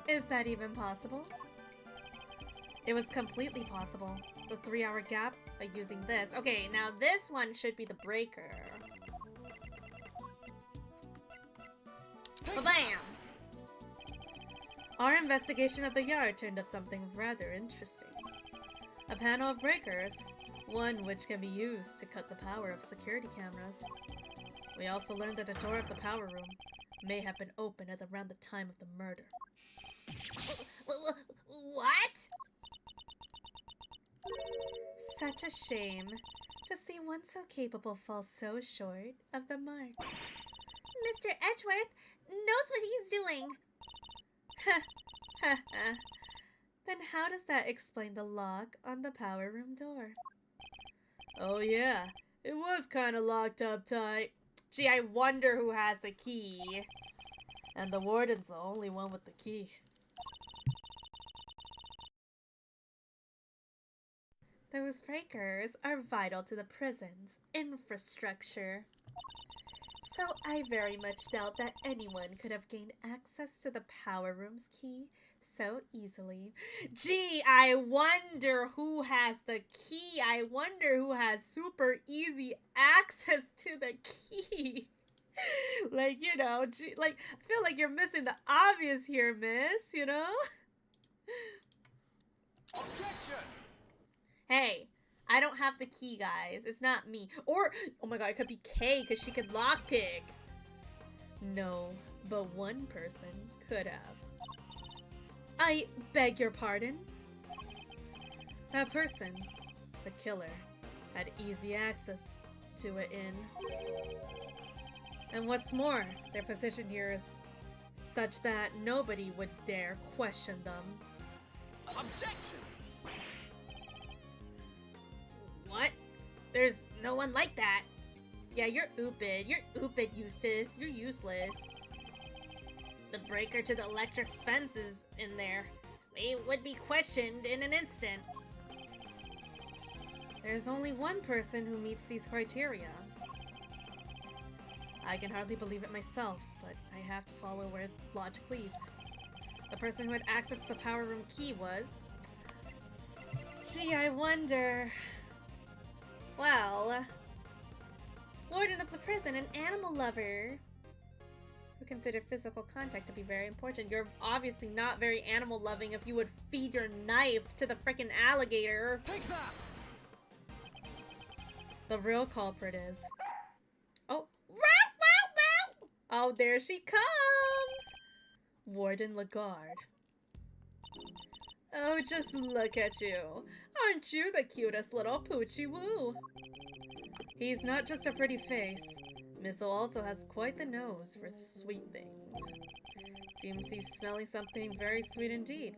E: Is that even possible? It was completely possible. The 3-hour gap by using this. Okay, now this one should be the breaker. Ba-bam! Our investigation of the yard turned up something rather interesting. A panel of breakers, one which can be used to cut the power of security cameras. We also learned that the door of the power room may have been open at around the time of the murder.
B: What?
E: Such a shame to see one so capable fall so short of the mark.
B: Mr. Edgeworth knows what he's doing.
E: Then how does that explain the lock on the power room door? Oh yeah, it was kinda locked up tight.
A: Gee, I wonder who has the key.
E: And the warden's the only one with the key. Those breakers are vital to the prison's infrastructure. So I very much doubt that anyone could have gained access to the power room's key so easily.
A: Gee, I wonder who has the key. I wonder who has super easy access to the key. Like, you know, gee, like, I feel like you're missing the obvious here, miss, you know?
D: Objection!
A: Hey, I don't have the key, guys. It's not me. Or, oh my god, it could be Kei, because she could lockpick.
E: No, but one person could have. I beg your pardon? That person, the killer, had easy access to it in. And what's more, their position here is such that nobody would dare question them.
D: Objection!
A: What? There's no one like that. Yeah, you're oopid. You're oopid, Eustace. You're useless. The breaker to the electric fence is in there. It would be questioned in an instant.
E: There's only one person who meets these criteria. I can hardly believe it myself, but I have to follow where logic leads. The person who had access to the power room key was... Gee, I wonder... Well... Warden of the prison, an animal lover who considered physical contact to be very important.
A: You're obviously not very animal loving if you would feed your knife to the freaking alligator.
D: Take that!
E: The real culprit is...
A: Oh, wow! Oh, there she comes!
E: Warden Lagarde.
A: Oh, just look at you. Aren't you the cutest little poochie woo?
E: He's not just a pretty face. Missile also has quite the nose for sweet things. Seems he's smelling something very sweet indeed.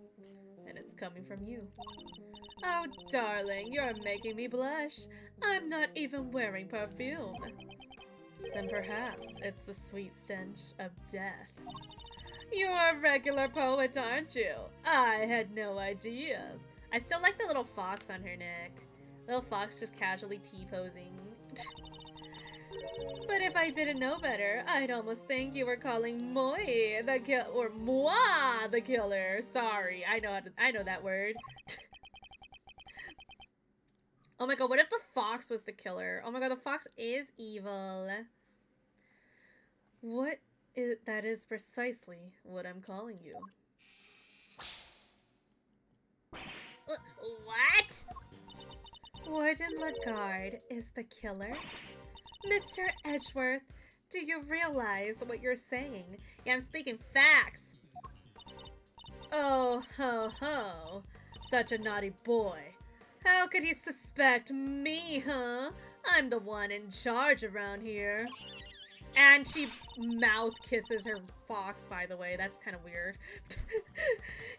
E: And it's coming from you.
A: Oh, darling, you're making me blush. I'm not even wearing perfume.
E: Then perhaps it's the sweet stench of death.
A: You're a regular poet, aren't you? I had no idea. I still like the little fox on her neck. Little fox just casually T-posing. But if I didn't know better, I'd almost think you were calling Moi the or Moi the killer. Sorry, I know that word. Oh my god, what if the fox was the killer? Oh my god, the fox is evil.
E: That is precisely what I'm calling you.
B: What?
E: Warden Lagarde is the killer? Mr. Edgeworth, do you realize what you're saying?
A: Yeah, I'm speaking facts.
E: Oh, ho, ho. Such a naughty boy. How could he suspect me, huh? I'm the one in charge around here.
A: And she mouth kisses her fox, by the way. That's kind of weird.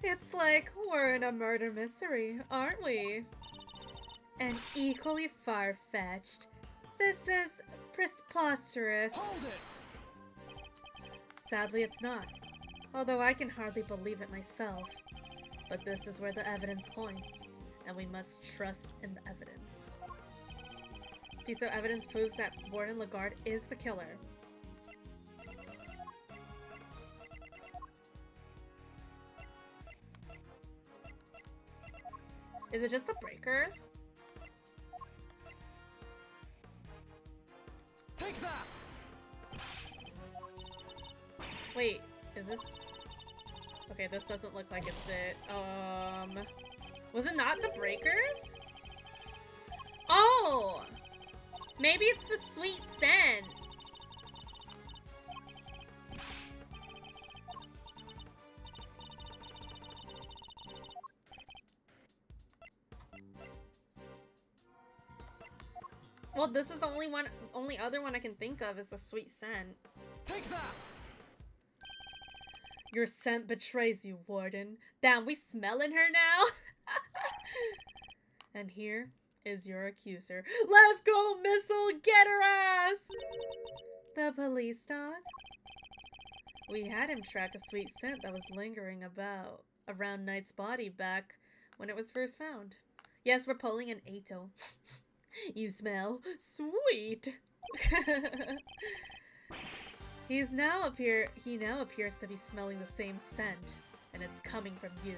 E: It's like we're in a murder mystery, aren't we? And equally far-fetched. This is preposterous.
D: Hold it!
E: Sadly, it's not. Although I can hardly believe it myself. But this is where the evidence points, and we must trust in the evidence. Piece of evidence proves that Warden Lagarde is the killer. Is it just the breakers?
D: Take that!
E: Wait, is this... Okay, this doesn't look like it's it. Was it not the breakers? Oh! Maybe it's the sweet scent. Well, this is the only other one I can think of is the sweet scent.
D: Take that!
E: Your scent betrays you, Warden. Damn, we smelling her now? And here is your accuser. Let's go, Missile! Get her ass! The police dog? We had him track a sweet scent that was lingering around Knight's body back when it was first found. Yes, we're pulling an Ato. You smell sweet. He now appears to be smelling the same scent, and it's coming from you.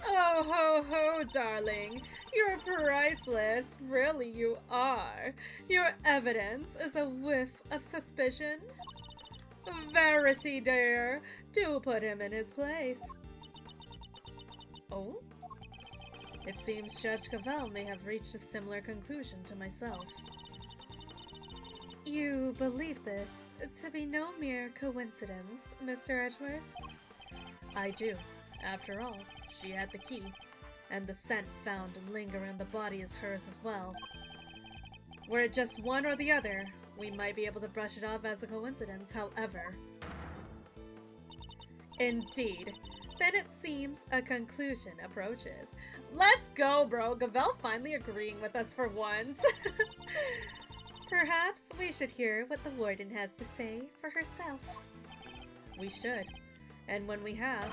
E: Oh ho ho, darling. You're priceless. Really, you are. Your evidence is a whiff of suspicion. Verity, dear. Do put him in his place. Oh? It seems Judge Cavell may have reached a similar conclusion to myself. You believe this to be no mere coincidence, Mr. Edgeworth? I do. After all, she had the key, and the scent found lingering in the body is hers as well. Were it just one or the other, we might be able to brush it off as a coincidence, however. Indeed. Then it seems a conclusion approaches. Let's go, bro! Cavell finally agreeing with us for once. Perhaps we should hear what the Warden has to say for herself. We should. And when we have,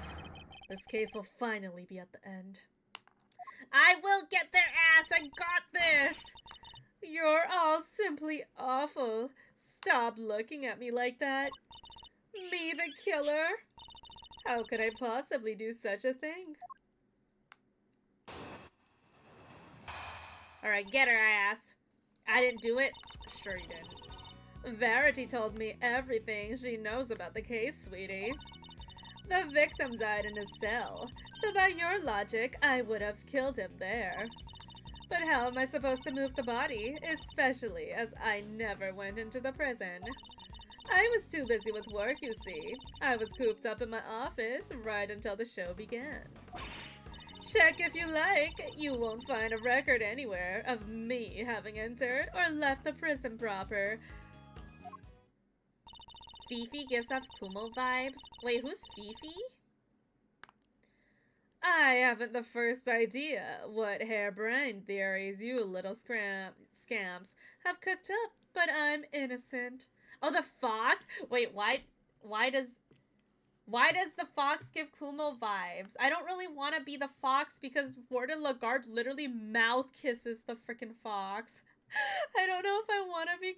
E: this case will finally be at the end. I will get their ass! I got this! You're all simply awful. Stop looking at me like that. Me the killer? How could I possibly do such a thing? Alright, get her ass. I didn't do it. Sure you didn't. Verity told me everything she knows about the case, sweetie. The victim died in his cell, so by your logic, I would have killed him there. But how am I supposed to move the body, especially as I never went into the prison? I was too busy with work, you see. I was cooped up in my office right until the show began. Check if you like. You won't find a record anywhere of me having entered or left the prison proper. Fifi gives off Kumo vibes. Wait, who's Fifi? I haven't the first idea what harebrained theories you little scamps have cooked up, but I'm innocent. Oh, the fox? Wait, why does the fox give Kumo vibes? I don't really want to be the fox because Warden Lagarde literally mouth kisses the freaking fox. I don't know if I want to be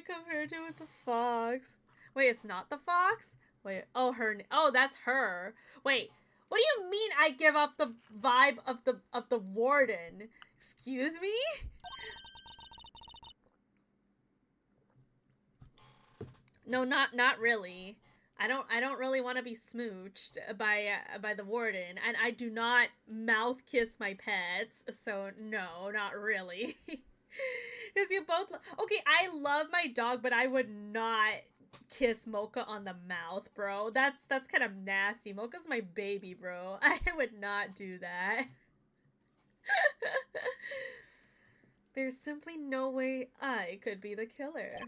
E: compared to with the fox. Wait, it's not the fox? Wait, oh, that's her. Wait, what do you mean I give off the vibe of the warden? Excuse me? No, not really. I don't really want to be smooched by the warden, and I do not mouth kiss my pets, so no, not really. Because you both okay, I love my dog, but I would not kiss Mocha on the mouth, bro. That's kind of nasty. Mocha's my baby, bro. I would not do that. There's simply no way I could be the killer.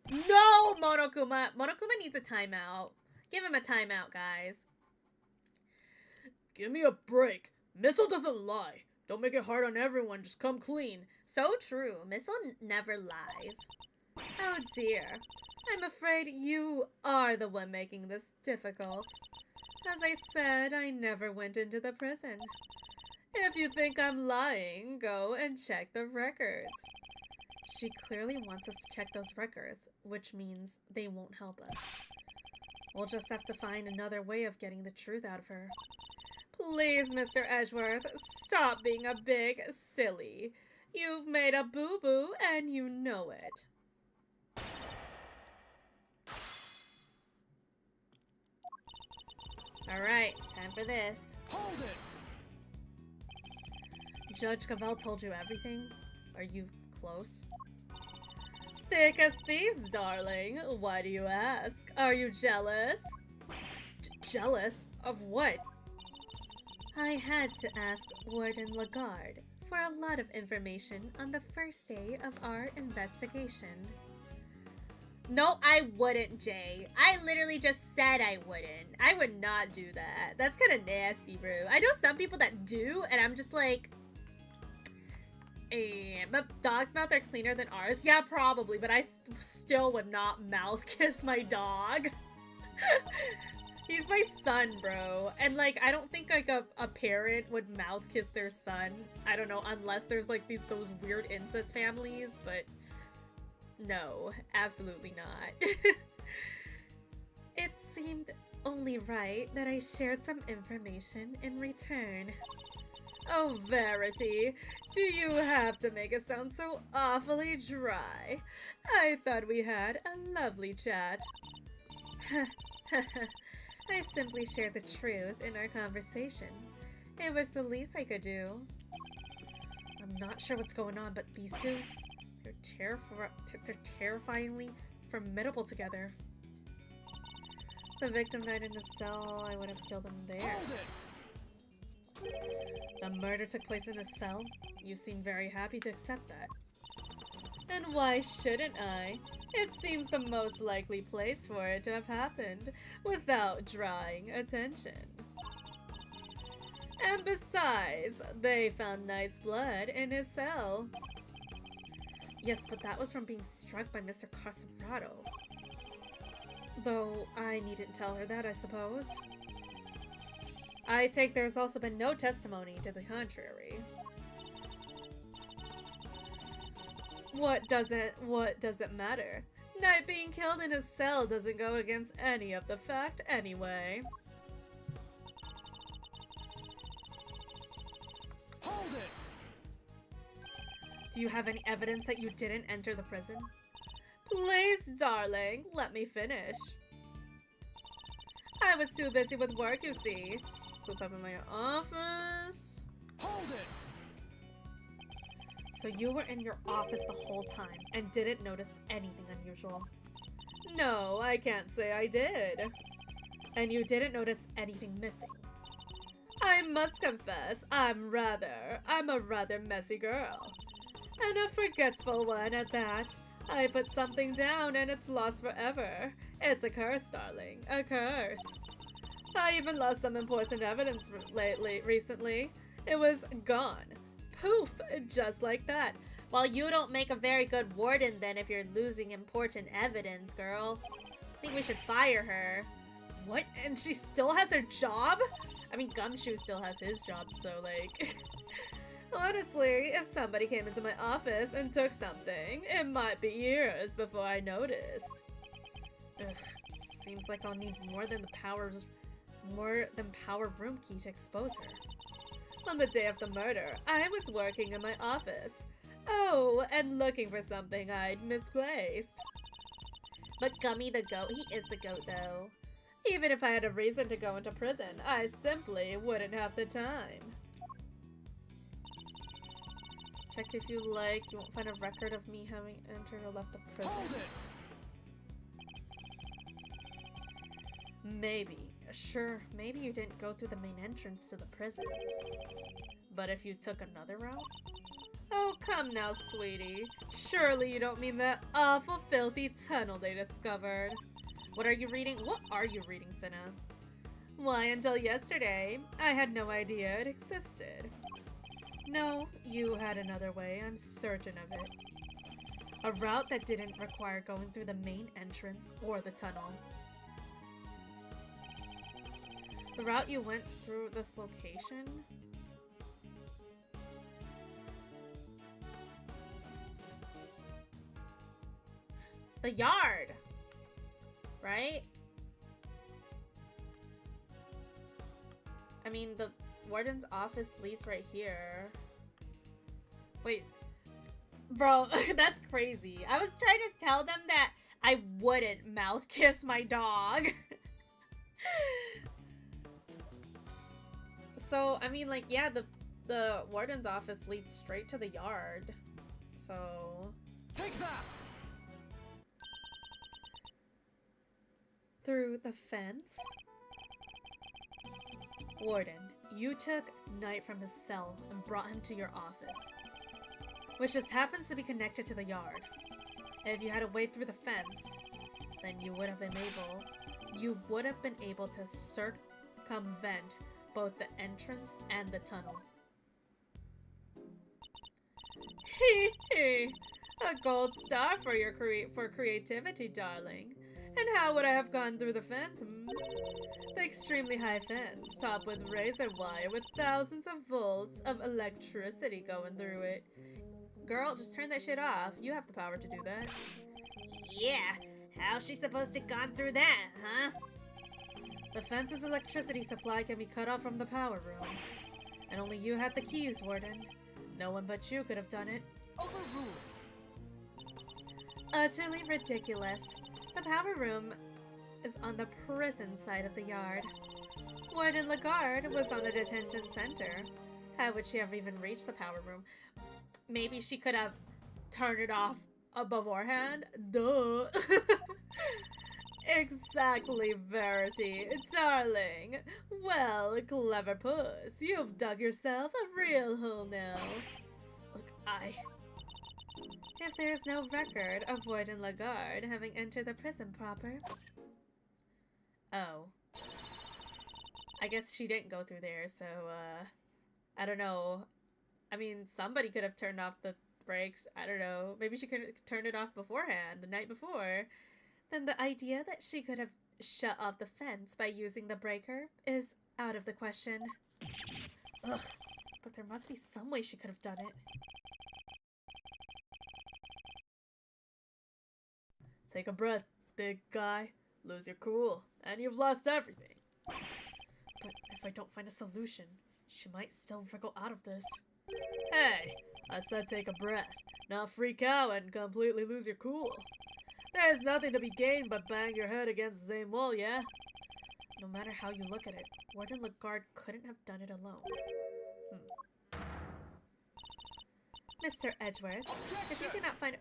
E: No, Monokuma! Monokuma needs a timeout. Give him a timeout, guys.
C: Give me a break. Missile doesn't lie. Don't make it hard on everyone. Just come clean.
B: So true. Missile never lies.
E: Oh dear. I'm afraid you are the one making this difficult. As I said, I never went into the prison. If you think I'm lying, go and check the records. She clearly wants us to check those records, which means they won't help us. We'll just have to find another way of getting the truth out of her. Please, Mr. Edgeworth, stop being a big silly. You've made a boo-boo and you know it.
B: Alright, time for this.
D: Hold it!
E: Judge Cavell told you everything? Are you close? Thick as thieves, darling. Why do you ask? Are you jealous? Jealous? Of what? I had to ask Warden Lagarde for a lot of information on the first day of our investigation.
B: No, I wouldn't, Jay. I literally just said I wouldn't. I would not do that. That's kind of nasty, bro. I know some people that do, and I'm just like... but dogs' mouths are cleaner than ours? Yeah, probably, but I still would not mouth kiss my dog. He's my son, bro. And, like, I don't think, like, a parent would mouth kiss their son. I don't know, unless there's, like, those weird incest families, but... No, absolutely not. It seemed only right that I shared some information in return. Oh, Verity, do you have to make it sound so awfully dry? I thought we had a lovely chat. I simply shared the truth in our conversation. It was the least I could do. I'm not sure what's going on, but these two, they're terrifyingly formidable together. The victim died in a cell. I would have killed him there.
D: Hold it!
E: The murder took place in a cell? You seem very happy to accept that. And why shouldn't I? It seems the most likely place for it to have happened without drawing attention. And besides, they found Knight's blood in his cell. Yes, but that was from being struck by Mr. Carsavado. Though I needn't tell her that, I suppose. I take there's also been no testimony to the contrary. What does it matter? Knight being killed in his cell doesn't go against any of the fact anyway.
D: Hold it!
E: Do you have any evidence that you didn't enter the prison? Please, darling, let me finish. I was too busy with work, you see. Poop up in my office.
D: Hold it!
E: So you were in your office the whole time and didn't notice anything unusual? No, I can't say I did. And you didn't notice anything missing? I must confess, I'm a rather messy girl. And a forgetful one at that. I put something down and it's lost forever. It's a curse, darling. A curse. I even lost some important evidence recently. It was gone. Poof, just like that.
B: Well, you don't make a very good warden then if you're losing important evidence, girl. I think we should fire her.
E: What? And she still has her job? I mean, Gumshoe still has his job, so like... Honestly, if somebody came into my office and took something, it might be years before I noticed. Ugh, seems like I'll need more than Power Room Key to expose her. On the day of the murder, I was working in my office. Oh, and looking for something I'd misplaced.
B: But Gummy the goat, he is the goat though.
E: Even if I had a reason to go into prison, I simply wouldn't have the time. Check if you like. You won't find a record of me having entered or left the prison.
D: Hold it!
E: Maybe. Sure, maybe you didn't go through the main entrance to the prison. But if you took another route? Oh, come now, sweetie. Surely you don't mean that awful filthy tunnel they discovered. What are you reading? What are you reading, Senna? Why, until yesterday, I had no idea it existed. No, you had another way, I'm certain of it. A route that didn't require going through the main entrance or the tunnel.
A: The route you went through this location? The yard! Right? I mean, the warden's office leads right here. Wait. Bro, that's crazy. I was trying to tell them that I wouldn't mouth kiss my dog. So, I mean, like, yeah, the warden's office leads straight to the yard. So...
D: Take that!
E: Through the fence? Warden, you took Knight from his cell and brought him to your office, which just happens to be connected to the yard. And if you had a way through the fence, then you would have been able to circumvent both the entrance and the tunnel. Hee hee! A gold star for your creativity, darling. And how would I have gone through the fence? The extremely high fence, topped with razor wire with thousands of volts of electricity going through it. Girl, just turn that shit off. You have the power to do that.
B: Yeah, how's she supposed to gone through that, huh?
E: The fence's electricity supply can be cut off from the power room. And only you had the keys, Warden. No one but you could have done it.
D: Overruled.
E: Utterly ridiculous. The power room is on the prison side of the yard. Warden Lagarde was on the detention center. How would she have even reached the power room? Maybe she could have turned it off beforehand? Duh. Exactly, Verity. Darling. Well, clever puss. You've dug yourself a real hole now. Look, If there's no record of Warden Lagarde having entered the prison proper... Oh. I guess she didn't go through there, so, I don't know. I mean, somebody could have turned off the brakes. I don't know. Maybe she could have turned it off beforehand, the night before. Then the idea that she could have shut off the fence by using the breaker is out of the question. Ugh. But there must be some way she could have done it.
C: Take a breath, big guy. Lose your cool, and you've lost everything.
E: But if I don't find a solution, she might still wriggle out of this.
C: Hey, I said take a breath, not freak out and completely lose your cool. There's nothing to be gained but bang your head against the same wall, yeah?
E: No matter how you look at it, Warden Lagarde couldn't have done it alone. Mr. Edgeworth, if you cannot find...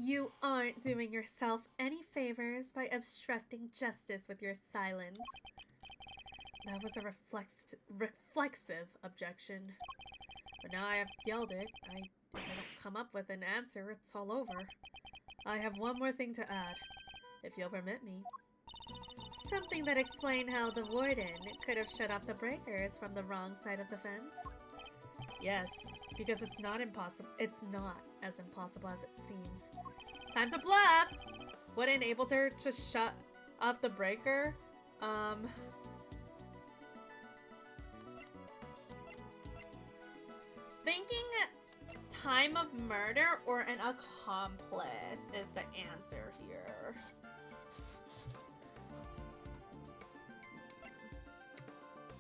E: You aren't doing yourself any favors by obstructing justice with your silence. That was a reflexive objection. But now I have yelled it. If I don't come up with an answer, it's all over. I have one more thing to add, if you'll permit me. Something that explained how the warden could have shut off the breakers from the wrong side of the fence. Yes, because it's not impossible. It's not as impossible as it seems. Time to bluff! What enabled her to shut off the breaker?
A: Thinking time of murder or an accomplice is the answer here.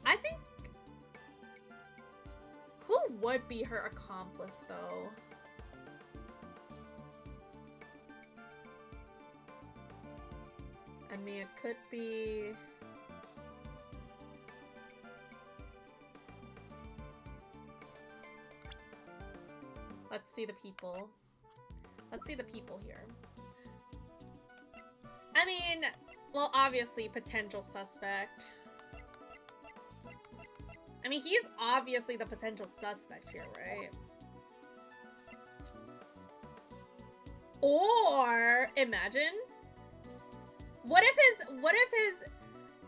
A: I think... Who would be her accomplice, though? I mean, it could be... Let's see the people. Let's see the people here. I mean, well, obviously, potential suspect. I mean, he's obviously the potential suspect here, right? Or, imagine, what if his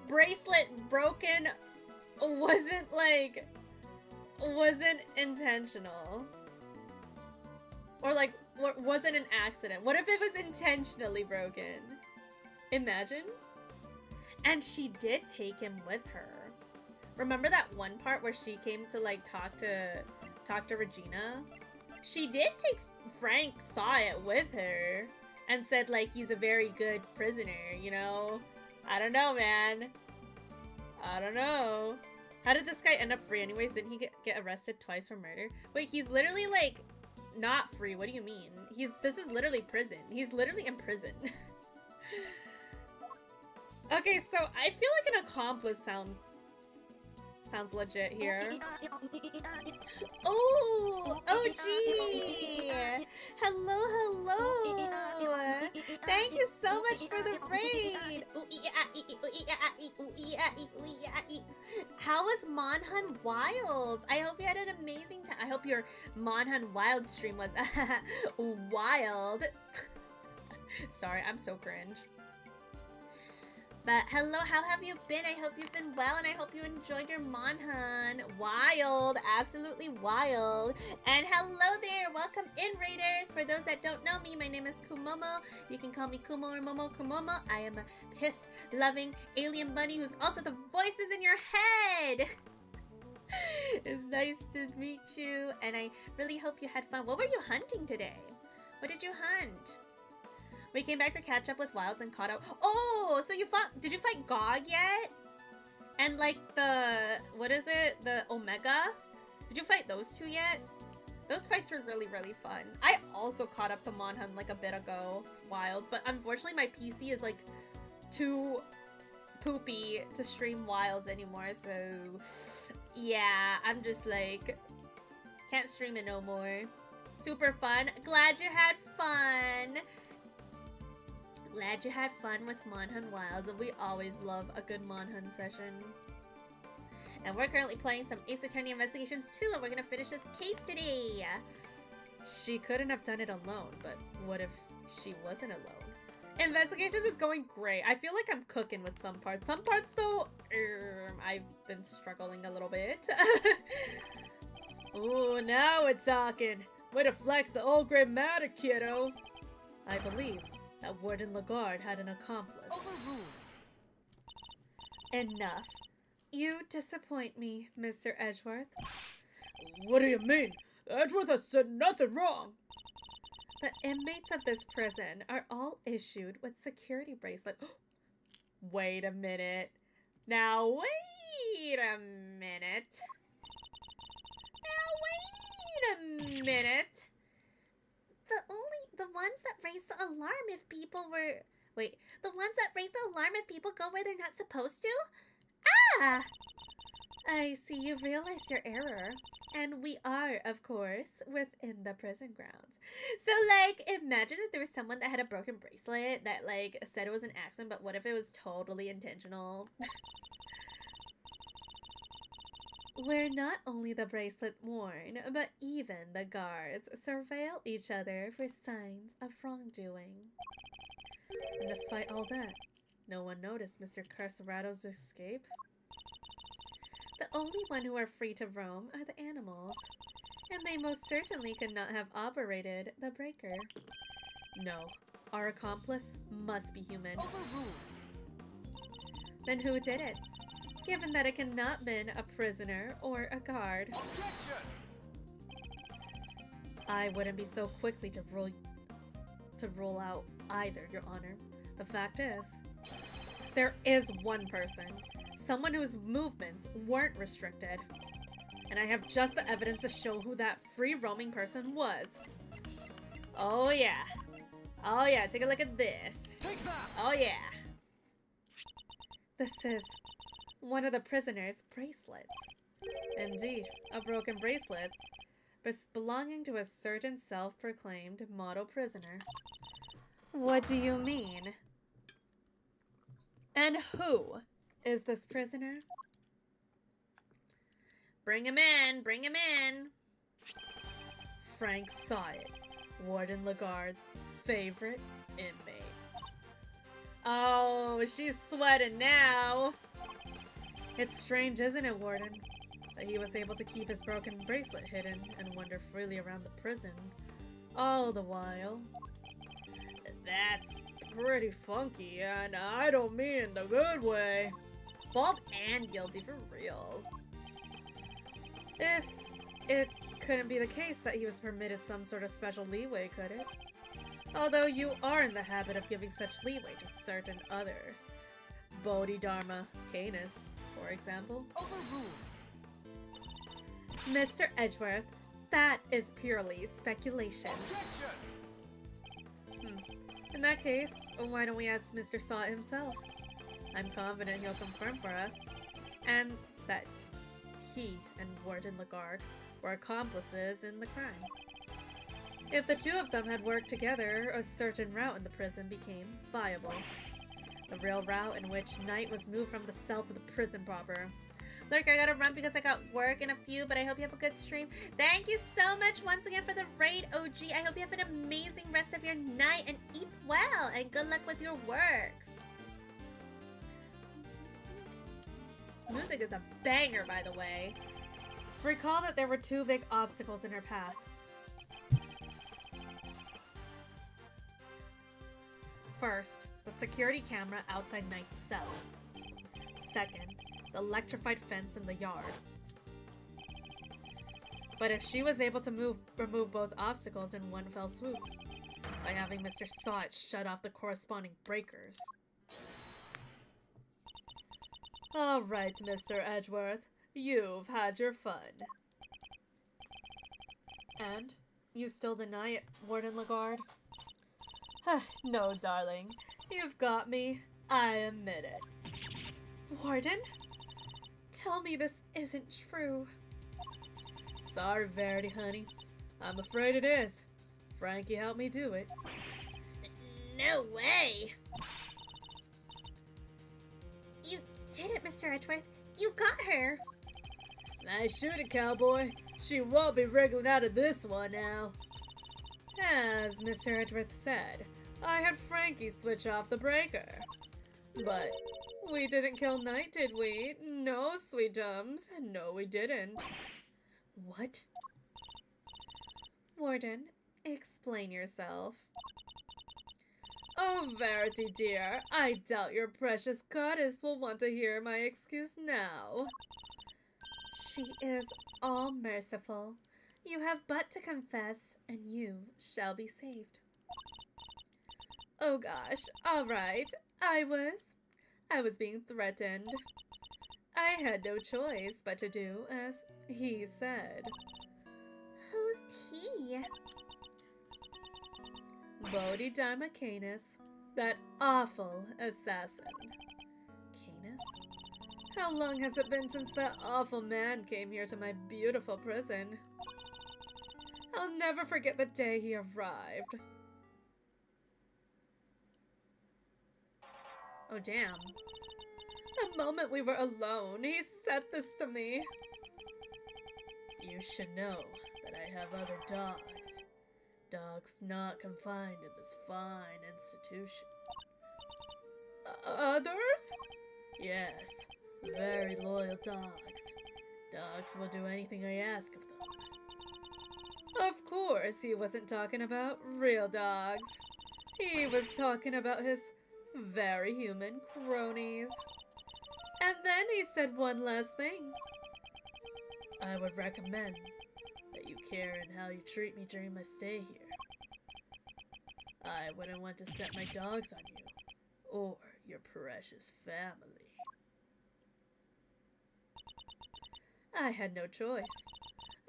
A: bracelet broken wasn't intentional? Or like,
E: wasn't an accident? What if it was intentionally broken? Imagine. And she did take him with her. Remember that one part where she came to like talk to Regina? She did take Frank saw it with her and said like he's a very good prisoner, you know? I don't know, man. I don't know. How did this guy end up free anyways? Didn't he get arrested twice for murder? Wait, he's literally like not free. What do you mean? This is literally prison. He's literally in prison. Okay, so I feel like an accomplice sounds legit here.
B: Oh, OG! Hello. Thank you so much for the raid. How was Monhan Wilds? I hope you had an amazing time. I hope your Monhan Wild stream was wild. Sorry, I'm so cringe. But hello, how have you been? I hope you've been well, and I hope you enjoyed your Monhan. Wild, absolutely wild. And hello there, welcome in, Raiders. For those that don't know me, my name is Kumomo. You can call me Kumo or Momo Kumomo. I am a piss-loving alien bunny who's also the voices in your head. It's nice to meet you, and I really hope you had fun. What were you hunting today? What did you hunt? We came back to catch up with Wilds and caught up. Oh, so did you fight Gog yet? And like what is it? The Omega? Did you fight those two yet? Those fights were really, really fun. I also caught up to Monhan like a bit ago, Wilds, but unfortunately my PC is like too poopy to stream Wilds anymore, so yeah, I'm just like, can't stream it no more. Super fun. Glad you had fun. Glad you had fun with Monhan Wilds, and we always love a good Monhan session. And we're currently playing some Ace Attorney Investigations 2, and we're gonna finish this case today.
E: She couldn't have done it alone, but what if she wasn't alone? Investigations is going great. I feel like I'm cooking with some parts. Some parts, though, I've been struggling a little bit.
C: Ooh, now we're talking. Way to flex the old gray matter, kiddo.
E: I believe that Warden Lagarde had an accomplice. Enough. You disappoint me, Mr. Edgeworth.
C: What do you mean? Edgeworth has said nothing wrong.
E: The inmates of this prison are all issued with security bracelets. Wait a minute. Now, wait a minute.
B: The ones that raise the alarm if people were... Wait, the ones that raise the alarm if people go where they're not supposed to? Ah!
E: I see you realized your error. And we are, of course, within the prison grounds.
B: So, like, imagine if there was someone that had a broken bracelet that, like, said it was an accident, but what if it was totally intentional?
E: Where not only the bracelet worn, but even the guards surveil each other for signs of wrongdoing. And despite all that, no one noticed Mr. Carcerato's escape. The only one who are free to roam are the animals, and they most certainly could not have operated the breaker. No, our accomplice must be human. Then who did it? Given that it cannot been a prisoner or a guard.
D: Objection!
E: I wouldn't be so quickly to rule out either, Your Honor. The fact is, there is one person, someone whose movements weren't restricted. And I have just the evidence to show who that free roaming person was. Oh yeah. Oh yeah, take a look at this.
D: Take that!
E: Oh yeah. This is one of the prisoner's bracelets. Indeed, a broken bracelet belonging to a certain self-proclaimed model prisoner. What do you mean? And who is this prisoner?
B: Bring him in, bring him in.
E: Frank saw it. Warden Lagarde's favorite inmate.
B: Oh, she's sweating now.
E: It's strange, isn't it, Warden? That he was able to keep his broken bracelet hidden and wander freely around the prison
C: all the while. That's pretty funky, and I don't mean in the good way.
E: Bald and guilty, for real. If it couldn't be the case that he was permitted some sort of special leeway, could it? Although you are in the habit of giving such leeway to certain other Bodhidharma Canis, for example.
D: Overruled.
E: Mr. Edgeworth, that is purely speculation.
D: Objection.
E: In that case, why don't we ask Mr. Saw himself? I'm confident he'll confirm for us, and that he and Warden Lagarde were accomplices in the crime. If the two of them had worked together, a certain route in the prison became viable. The real route in which Knight was moved from the cell to the prison proper.
B: Look, I gotta run because I got work in a few, but I hope you have a good stream. Thank you so much once again for the raid, OG. I hope you have an amazing rest of your night and eat well, and good luck with your work.
E: Music is a banger, by the way. Recall that there were two big obstacles in her path. First, the security camera outside Knight's cell. Second, the electrified fence in the yard. But if she was able to remove both obstacles in one fell swoop, by having Mr. Sawt shut off the corresponding breakers. Alright, Mr. Edgeworth, you've had your fun. And? You still deny it, Warden Lagarde? No, darling. You've got me. I admit it. Warden? Tell me this isn't true. Sorry, Verity, honey. I'm afraid it is. Frankie helped me do it.
B: No way! You did it, Mr. Edgeworth. You got her.
C: Nice shooting, cowboy. She won't be wriggling out of this one now.
E: As Mr. Edgeworth said, I had Frankie switch off the breaker. But we didn't kill Knight, did we? No, sweetums. No, we didn't. What? Warden, explain yourself. Oh, Verity dear, I doubt your precious goddess will want to hear my excuse now. She is all merciful. You have but to confess, and you shall be saved. Oh gosh, alright. I was being threatened. I had no choice but to do as he said.
B: Who's he?
E: Bodhidharma Canis, that awful assassin. Canis? How long has it been since that awful man came here to my beautiful prison? I'll never forget the day he arrived. Oh damn. The moment we were alone, he said this to me. You should know that I have other dogs. Dogs not confined in this fine institution. Others? Yes, very loyal dogs. Dogs will do anything I ask of them. Of course, he wasn't talking about real dogs. He was talking about his very human cronies. And then he said one last thing. I would recommend that you care in how you treat me during my stay here. I wouldn't want to set my dogs on you, or your precious family. I had no choice.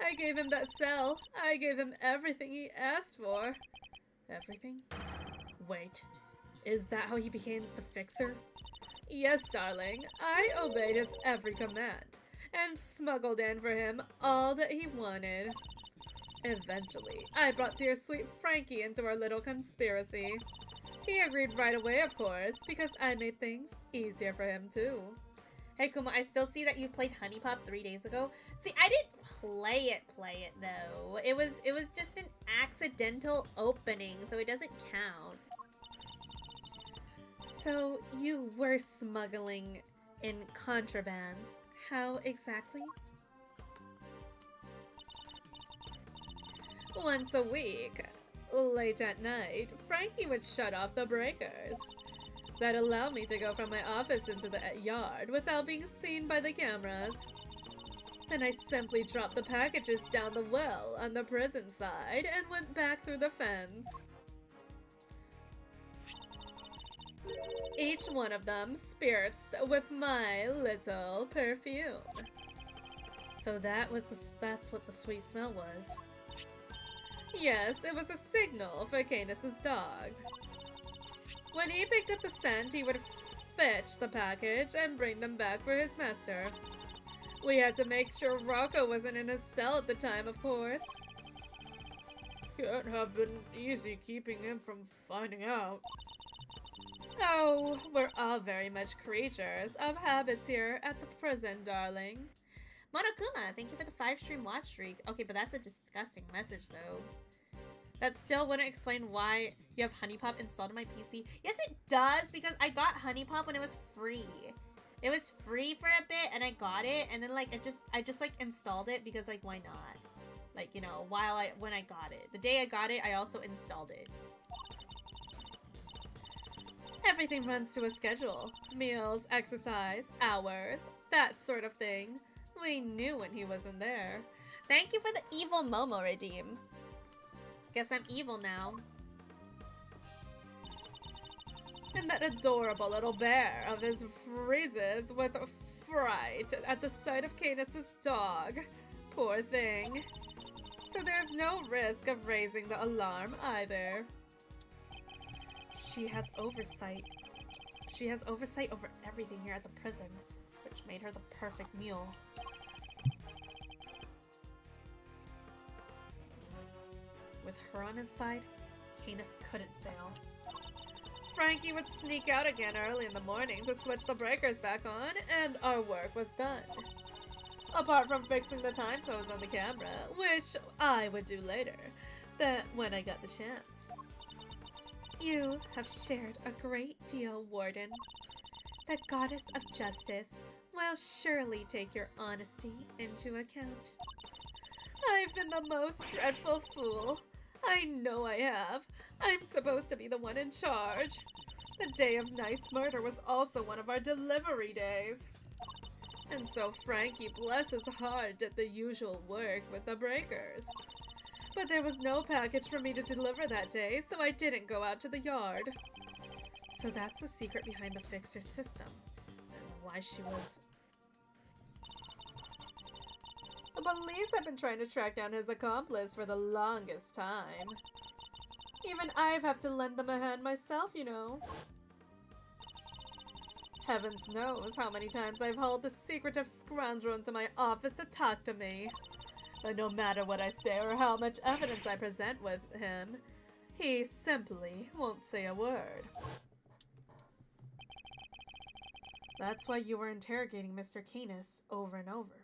E: I gave him that cell. I gave him everything he asked for. Everything? Wait, is that how he became the fixer? Yes, darling, I obeyed his every command, and smuggled in for him all that he wanted. Eventually, I brought dear sweet Frankie into our little conspiracy. He agreed right away, of course, because I made things easier for him too.
B: Hey Kumo, I still see that you played Honey Pop 3 days ago. See, I didn't play it though. It was just an accidental opening, so it doesn't count.
E: So you were smuggling in contrabands. How exactly? Once a week. late at night, Frankie would shut off the breakers. That allowed me to go from my office into the yard without being seen by the cameras. Then I simply dropped the packages down the well on the prison side and went back through the fence. Each one of them spirits with my little perfume. So that's what the sweet smell was. Yes, it was a signal for Canis's dog. When he picked up the scent, he would fetch the package and bring them back for his master. We had to make sure Rocco wasn't in his cell at the time, of course.
C: Can't have been easy keeping him from finding out.
E: Oh, we're all very much creatures of habits here at the prison, darling.
B: Monokuma, thank you for the 5-stream watch streak. Okay, but that's a disgusting message, though. That still wouldn't explain why you have Honey Pop installed on my PC. Yes, it does, because I got Honey Pop when it was free. It was free for a bit, and I got it, and then, like, I just like, installed it, because, like, why not? Like, you know, when I got it. The day I got it, I also installed it.
E: Everything runs to a schedule. Meals, exercise, hours, that sort of thing. We knew when he wasn't there.
B: Thank you for the evil Momo redeem. Guess I'm evil now.
E: And that adorable little bear of his freezes with fright at the sight of Canis's dog. Poor thing. So there's no risk of raising the alarm either. She has oversight. She has oversight over everything here at the prison, which made her the perfect mule. With her on his side, Canis couldn't fail. Frankie would sneak out again early in the morning to switch the breakers back on, and our work was done. Apart from fixing the time codes on the camera, which I would do later, when I got the chance. You have shared a great deal, Warden. The goddess of justice will surely take your honesty into account. I've been the most dreadful fool. I know I have. I'm supposed to be the one in charge. The day of Knight's murder was also one of our delivery days. And so Frankie, bless his heart, did the usual work with the breakers. But there was no package for me to deliver that day, so I didn't go out to the yard. So that's the secret behind the fixer system, and why she was... The police have been trying to track down his accomplice for the longest time. Even I've have to lend them a hand myself, you know. Heavens knows how many times I've hauled the secretive scoundrel into my office to talk to me. But no matter what I say or how much evidence I present with him, he simply won't say a word. That's why you were interrogating Mr. Canis over and over.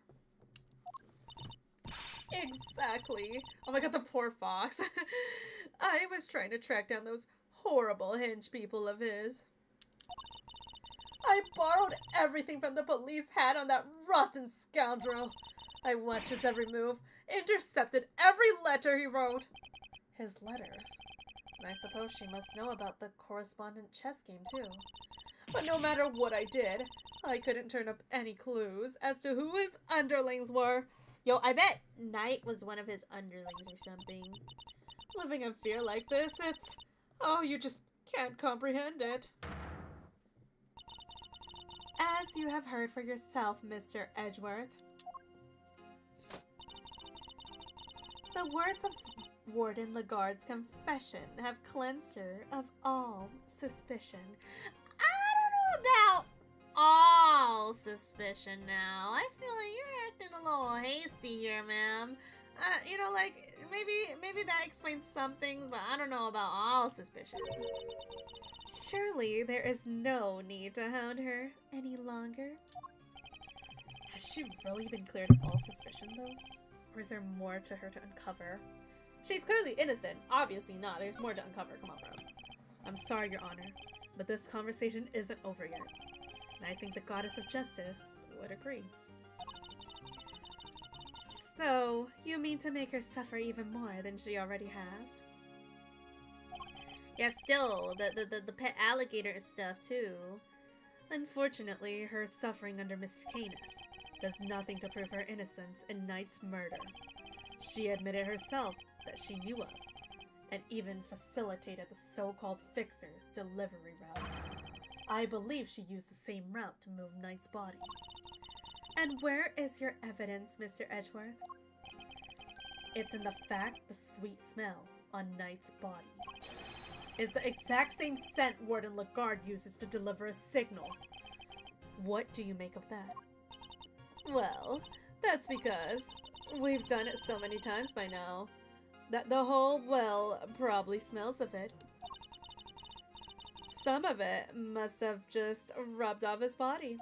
E: Exactly. Oh my god, the poor fox. I was trying to track down those horrible hinge people of his. I borrowed everything from the police had on that rotten scoundrel. I watched his every move, intercepted every letter he wrote. His letters. And I suppose she must know about the correspondent chess game too. But no matter what I did, I couldn't turn up any clues as to who his underlings were.
B: Yo, I bet Knight was one of his underlings or something.
E: Living in fear like this, it's... Oh, you just can't comprehend it. As you have heard for yourself, Mr. Edgeworth, the words of Warden Lagarde's confession have cleansed her of all suspicion.
B: I don't know about all suspicion now. I feel like you're acting a little hasty here, ma'am. You know, like, maybe that explains some things, but I don't know about all suspicion.
E: Surely there is no need to hound her any longer. Has she really been cleared of all suspicion, though? Or is there more to her to uncover? She's clearly innocent. Obviously not. There's more to uncover. Come on, bro. I'm sorry, Your Honor, but this conversation isn't over yet. And I think the Goddess of Justice would agree. So, you mean to make her suffer even more than she already has? Yeah, still, the pet alligator stuff, too. Unfortunately, her suffering under Mr. Canis does nothing to prove her innocence in Knight's murder. She admitted herself that she knew of, and even facilitated the so-called Fixer's delivery route. I believe she used the same route to move Knight's body. And where is your evidence, Mr. Edgeworth? It's in the fact the sweet smell on Knight's body is the exact same scent Warden Lagarde uses to deliver a signal. What do you make of that? Well, that's because we've done it so many times by now that the whole well probably smells of it. Some of it must have just rubbed off his body.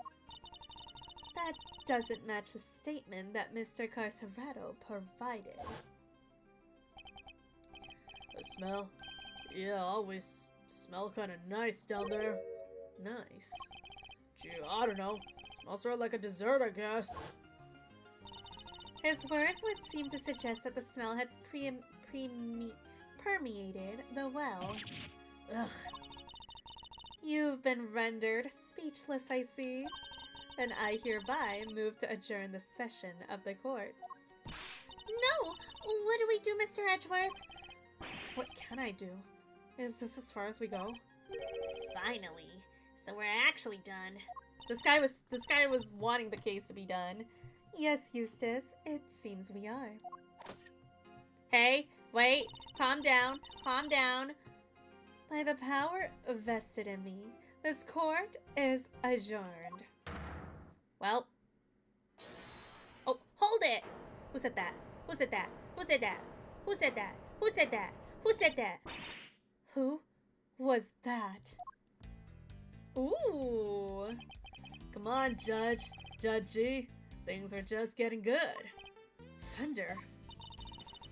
E: That doesn't match the statement that Mr. Carcerado provided.
C: The smell? Yeah, always smell kind of nice down there.
E: Nice.
C: Gee, I don't know. Smells sort of like a dessert, I guess.
E: His words would seem to suggest that the smell had permeated the well. Ugh. You've been rendered speechless, I see. Then I hereby move to adjourn the session of the court.
B: No! What do we do, Mr. Edgeworth?
E: What can I do? Is this as far as we go?
B: Finally. So we're actually done.
E: This guy was wanting the case to be done. Yes, Eustace, it seems we are. Hey, wait, calm down, calm down. By the power vested in me, this court is adjourned. Well.
B: Oh, hold it!
E: Who said that? Who said that? Who said that? Who said that? Who said that? Who said that? Who was that? Ooh.
C: Come on, Judge. Judgy. Things are just getting good.
E: Thunder.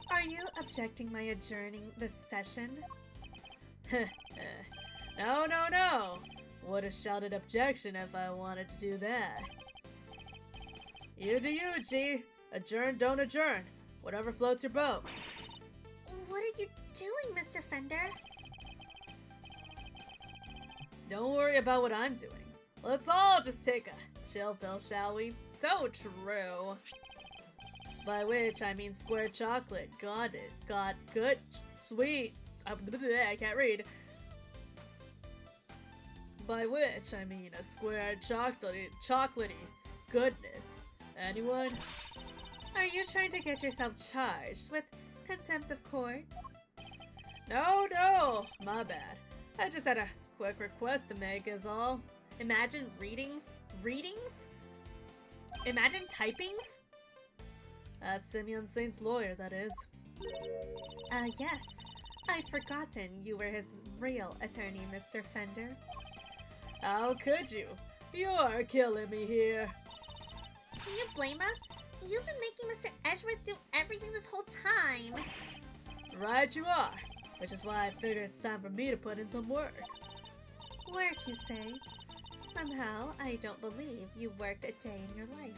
E: Are you objecting my adjourning this session?
C: No, no, no. Would have shouted objection if I wanted to do that. You do you, G. Adjourn, don't adjourn. Whatever floats your boat.
B: What are you doing, Mr. Fender?
C: Don't worry about what I'm doing. Let's all just take a chill pill, shall we?
E: So true.
C: By which I mean square chocolate. Got it. Got good, sweet. I can't read. By which I mean a square chocolatey goodness. Anyone?
E: Are you trying to get yourself charged with contempt of court?
C: No, no, my bad. I just had a quick request to make is all.
E: Imagine reading? Imagine typing?
C: Simeon Saint's lawyer, that is.
E: Yes. I'd forgotten you were his real attorney, Mr. Fender.
C: How could you? You're killing me here.
B: Can you blame us? You've been making Mr. Edgeworth do everything this whole time.
C: Right you are. Which is why I figured it's time for me to put in some work.
E: Work, you say? Somehow, I don't believe you worked a day in your life.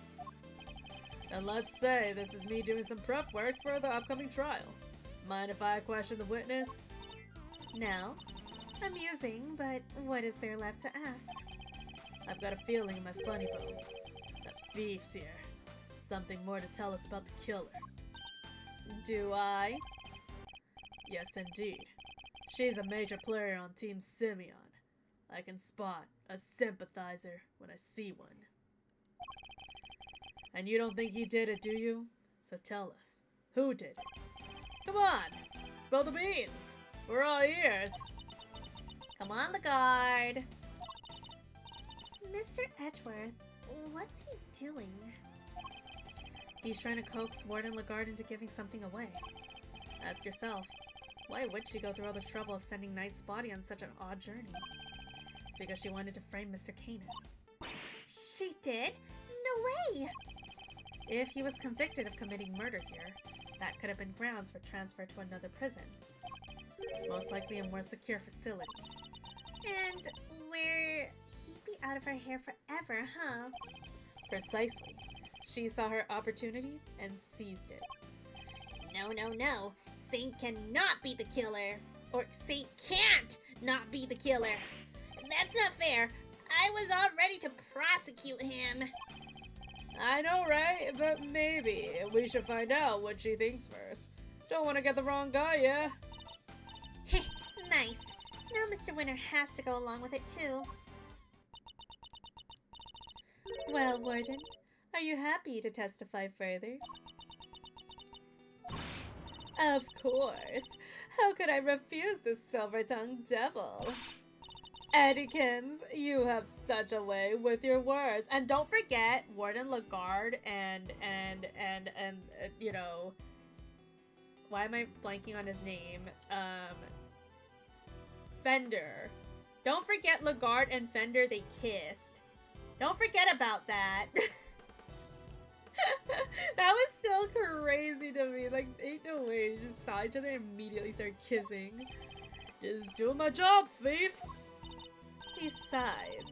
C: And let's say this is me doing some prep work for the upcoming trial. Mind if I question the witness?
E: No. Amusing, but what is there left to ask?
C: I've got a feeling in my funny bone that Thief's here. Something more to tell us about the killer.
E: Do I?
C: Yes, indeed. She's a major player on Team Simeon. I can spot a sympathizer when I see one. And you don't think he did it, do you? So tell us, who did it? Come on! Spill the beans! We're all ears!
B: Come on, Lagarde. Mr. Edgeworth, what's he doing?
E: He's trying to coax Warden Lagarde into giving something away. Ask yourself, why would she go through all the trouble of sending Knight's body on such an odd journey? It's because she wanted to frame Mr. Canis.
B: She did? No way!
E: If he was convicted of committing murder here, that could have been grounds for transfer to another prison. Most likely a more secure facility.
B: And where he'd be out of her hair forever, huh?
E: Precisely. She saw her opportunity and seized it.
B: No, no, no. Saint cannot be the killer. Or say can't not be the killer. That's not fair. I was all ready to prosecute him.
C: I know, right? But maybe we should find out what she thinks first. Don't want to get the wrong guy, yeah?
B: Heh, nice. Now Mr. Winter has to go along with it too.
E: Well, Warden, are you happy to testify further? Of course. How could I refuse this silver-tongued devil? Eddykins, you have such a way with your words.
A: And don't forget Warden Lagarde and you know, why am I blanking on his name? Fender. Don't forget Lagarde and Fender, they kissed. Don't forget about that. That was still crazy to me. Like, ain't no way. You just saw each other and immediately started kissing.
C: Just doing my job, thief.
E: Besides,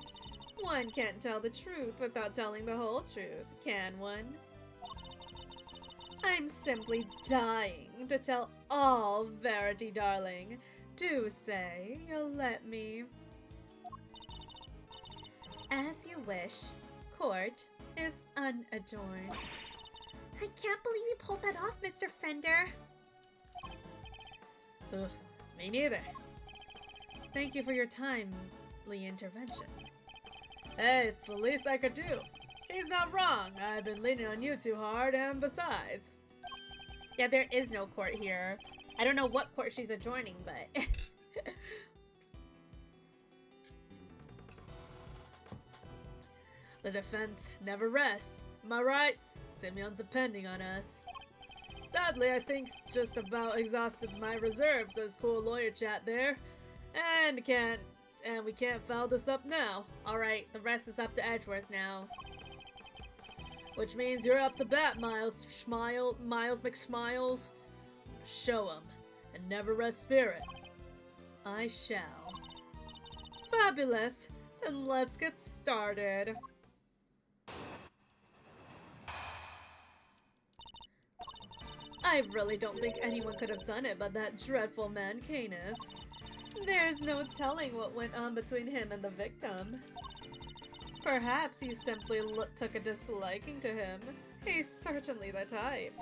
E: one can't tell the truth without telling the whole truth, can one? I'm simply dying to tell all Verity, darling. Do say you'll let me. As you wish. Court is unadorned.
B: I can't believe you pulled that off, Mr. Fender.
C: Ugh, me neither.
E: Thank you for your timely intervention.
C: Hey, it's the least I could do. He's not wrong. I've been leaning on you too hard, and besides...
A: Yeah, there is no court here. I don't know what court she's adjoining, but...
C: The defense never rests. Am I right? Simeon's depending on us. Sadly, I think just about exhausted my reserves, says cool lawyer chat there. And we can't foul this up now.
A: Alright, the rest is up to Edgeworth now.
C: Which means you're up to bat, Miles McSmiles. Show 'em, and never rest spirit.
E: I shall. Fabulous! Then let's get started. I really don't think anyone could have done it but that dreadful man, Canis. There's no telling what went on between him and the victim. Perhaps he simply took a disliking to him. He's certainly the type.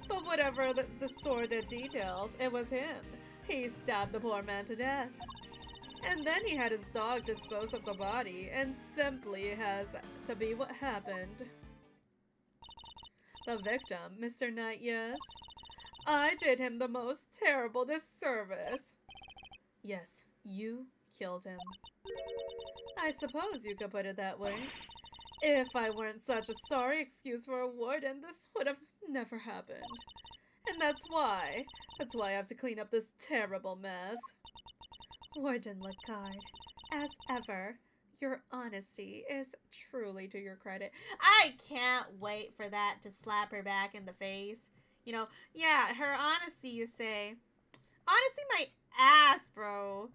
E: But whatever the sordid details, it was him. He stabbed the poor man to death. And then he had his dog dispose of the body, and simply has to be what happened. The victim, Mr. Knight, yes? I did him the most terrible disservice. Yes, you killed him. I suppose you could put it that way. If I weren't such a sorry excuse for a warden, this would have never happened. And that's why I have to clean up this terrible mess. Warden Lagarde, as ever, your honesty is truly to your credit.
A: I can't wait for that to slap her back in the face. You know, yeah, her honesty, you say. Honesty my ass, bro.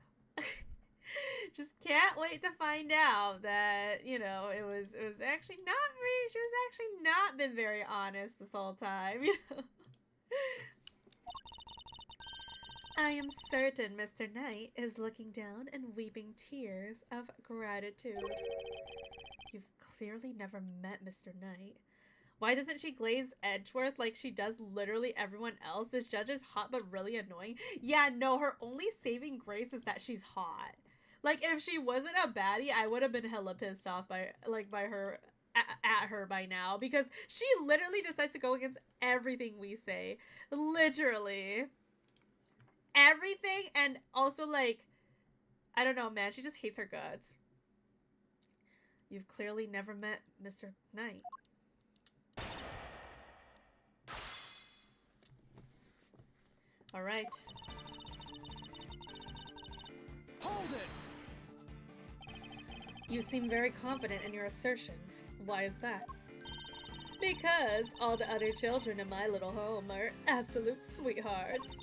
A: Just can't wait to find out that, you know, it was actually not very, she was actually not been very honest this whole time, you know.
E: I am certain Mr. Knight is looking down and weeping tears of gratitude. You've clearly never met Mr. Knight.
A: Why doesn't she glaze Edgeworth like she does literally everyone else? This judge is hot but really annoying. Yeah, no, her only saving grace is that she's hot. Like, if she wasn't a baddie, I would have been hella pissed off by her at her by now, because she literally decides to go against everything we say. Literally. Everything, and also, like, I don't know, man, she just hates her guts.
E: You've clearly never met Mr. Knight.
A: Alright.
D: Hold it!
E: You seem very confident in your assertion. Why is that? Because all the other children in my little home are absolute sweethearts.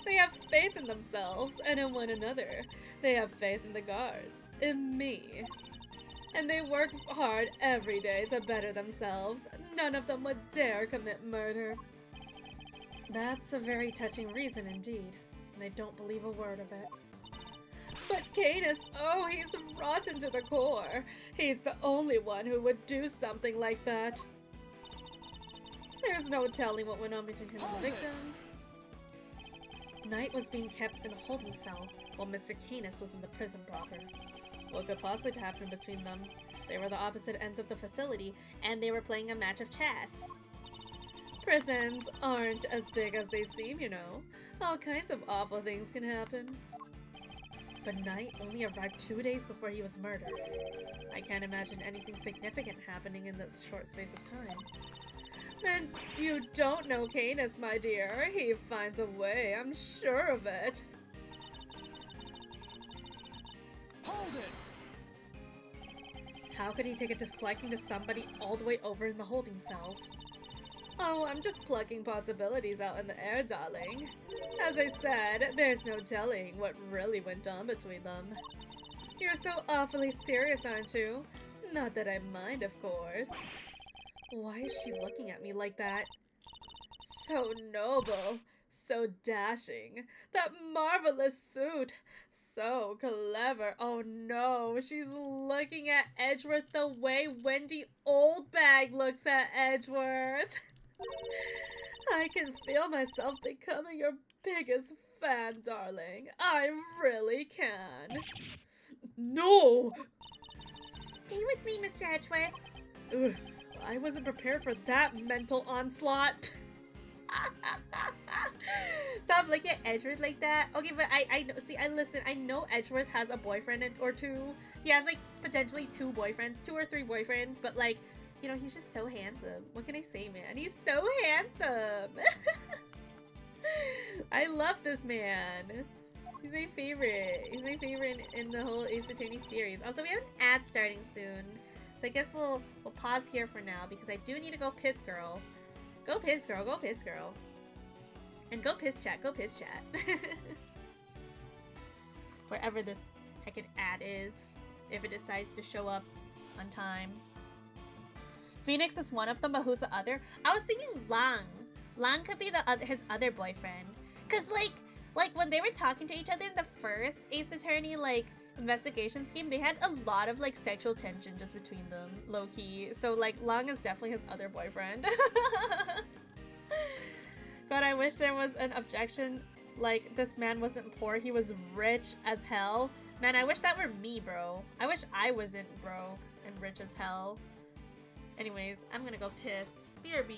E: They have faith in themselves and in one another. They have faith in the guards, in me. And they work hard every day to better themselves. None of them would dare commit murder. That's a very touching reason indeed. and I don't believe a word of it. But Canis, oh, he's rotten to the core. He's the only one who would do something like that. There's no telling what went on between him and the victim. Knight was being kept in a holding cell, while Mr. Canis was in the prison proper. What could possibly happen between them? They were the opposite ends of the facility, and they were playing a match of chess. Prisons aren't as big as they seem, you know. All kinds of awful things can happen. But Knight only arrived 2 days before he was murdered. I can't imagine anything significant happening in this short space of time. Then you don't know Canis, my dear. He finds a way, I'm sure of it.
D: Hold it!
E: How could he take a disliking to somebody all the way over in the holding cells? Oh, I'm just plucking possibilities out in the air, darling. As I said, there's no telling what really went on between them. You're so awfully serious, aren't you? Not that I mind, of course. Why is she looking at me like that? So noble, so dashing, that marvelous suit, so clever. Oh no, she's looking at Edgeworth the way Wendy Oldbag looks at Edgeworth. I can feel myself becoming your biggest fan, darling. I really can. No!
B: Stay with me, Mr. Edgeworth.
E: Ugh, I wasn't prepared for that mental onslaught.
B: Stop looking at Edgeworth like that. Okay, but I know, see, listen, I know Edgeworth has a boyfriend or two. He has, like, potentially 2 boyfriends, 2 or 3 boyfriends, but, like, you know, he's just so handsome. What can I say, man? He's so handsome. I love this man. He's my favorite. He's my favorite in the whole Ace Attorney series. Also, we have an ad starting soon. So I guess we'll pause here for now because I do need to go piss girl. Go piss girl, go piss girl. And go piss chat, go piss chat. Wherever this heckin' ad is. If it decides to show up on time. Phoenix is one of them, but who's the other? I was thinking Lang. Lang could be his other boyfriend. Cause like when they were talking to each other in the first Ace Attorney like investigation scheme, they had a lot of like sexual tension just between them, low key. So like Lang is definitely his other boyfriend. God, I wish there was an objection. Like this man wasn't poor, he was rich as hell. Man, I wish that were me, bro. I wish I wasn't broke and rich as hell. Anyways, I'm gonna go piss. BRB.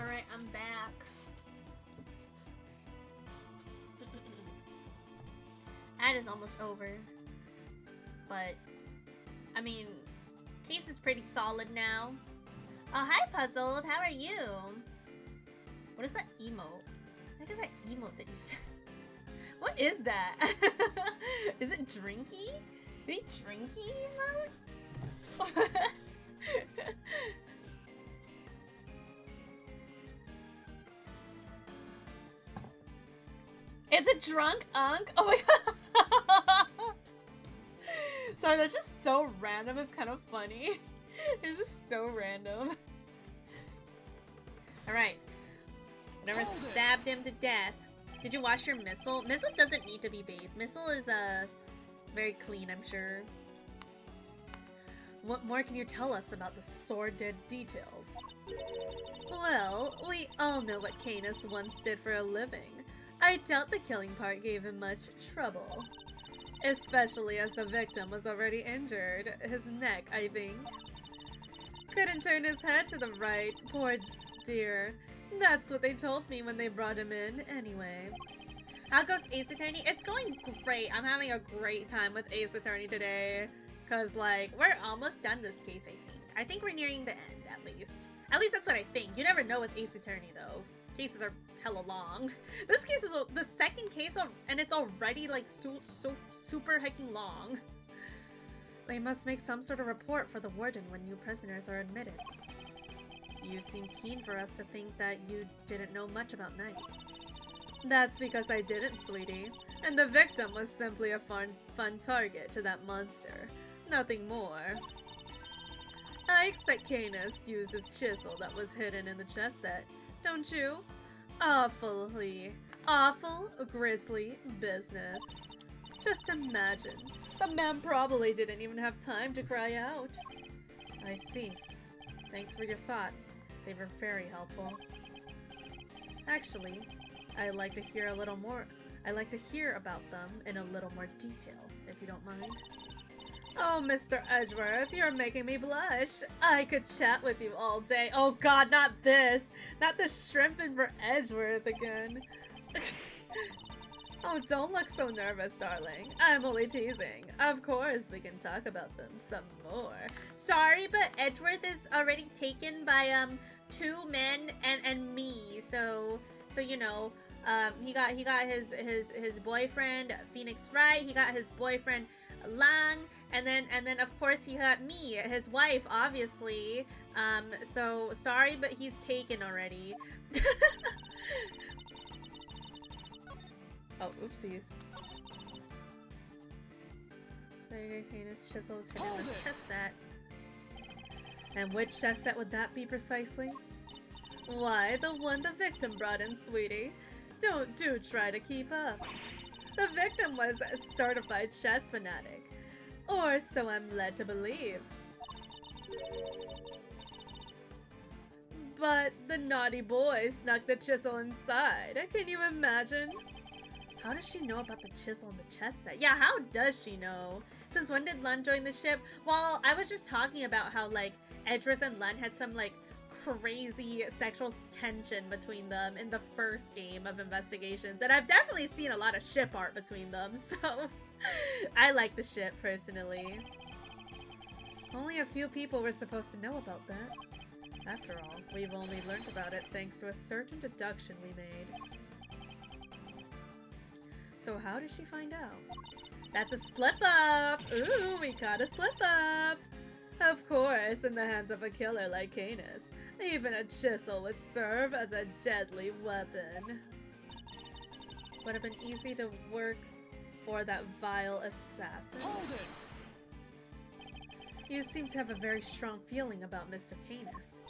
B: Alright, I'm back. That is almost over. But, I mean, case is pretty solid now. Oh, hi, Puzzled. How are you? What is that emote? What is that emote that you said? What is that? Is it drinky? The drinky emote? Is it drunk unk? Oh my god. Sorry, that's just so random. It's kind of funny. It's just so random. Alright. Whenever stabbed him to death. Did you wash your missile? Missile doesn't need to be bathed. Missile is very clean, I'm sure. What more can you tell us about the sordid details? Well, we all know what Canis once did for a living. I doubt the killing part gave him much trouble. Especially as the victim was already injured. His neck, I think. Couldn't turn his head to the right. Poor dear. That's what they told me when they brought him in, anyway. How goes Ace Attorney? It's going great. I'm having a great time with Ace Attorney today. Cause, like, we're almost done this case, I think. I think we're nearing the end, at least. At least that's what I think. You never know with Ace Attorney, though. Cases are hella long. This case is the second case, and it's already, like, so super hecking long. They must make some sort of report for the warden when new prisoners are admitted. You seem keen for us to think that you didn't know much about Night. That's because I didn't, sweetie. And the victim was simply a fun target to that monster. Nothing more. I expect Canis used his chisel that was hidden in the chess set, don't you? Awful grisly business. Just imagine. The man probably didn't even have time to cry out. I see. Thanks for your thought. They were very helpful. Actually, I'd like to hear a little more. I'd like to hear about them in a little more detail, if you don't mind. Oh, Mr. Edgeworth, you're making me blush. I could chat with you all day. Oh god, not this! Not the shrimping for Edgeworth again. Oh, don't look so nervous, darling. I'm only teasing. Of course, we can talk about them some more. Sorry, but Edgeworth is already taken by, 2 men and me, so you know, he got his boyfriend Phoenix Wright, he got his boyfriend Lang, and then of course he got me, his wife, obviously. So sorry, but he's taken already. Oh, oopsies. Canis chisel was hidden in this chess set. And which chess set would that be precisely? Why, the one the victim brought in, sweetie. Do try to keep up. The victim was a certified chess fanatic. Or so I'm led to believe. But the naughty boy snuck the chisel inside. Can you imagine? How does she know about the chisel in the chess set? Yeah, how does she know? Since when did Lun join the ship? Well, I was just talking about how, like, Edgeworth and Lun had some, like, crazy sexual tension between them in the first game of Investigations. And I've definitely seen a lot of ship art between them, so I like the ship, personally. Only a few people were supposed to know about that. After all, we've only learned about it thanks to a certain deduction we made. So how did she find out? That's a slip-up! Ooh, we caught a slip-up! Of course, in the hands of a killer like Canis, even a chisel would serve as a deadly weapon. Would have been easy to work for that vile assassin.
D: Hold it!
E: You seem to have a very strong feeling about Mr. Canis.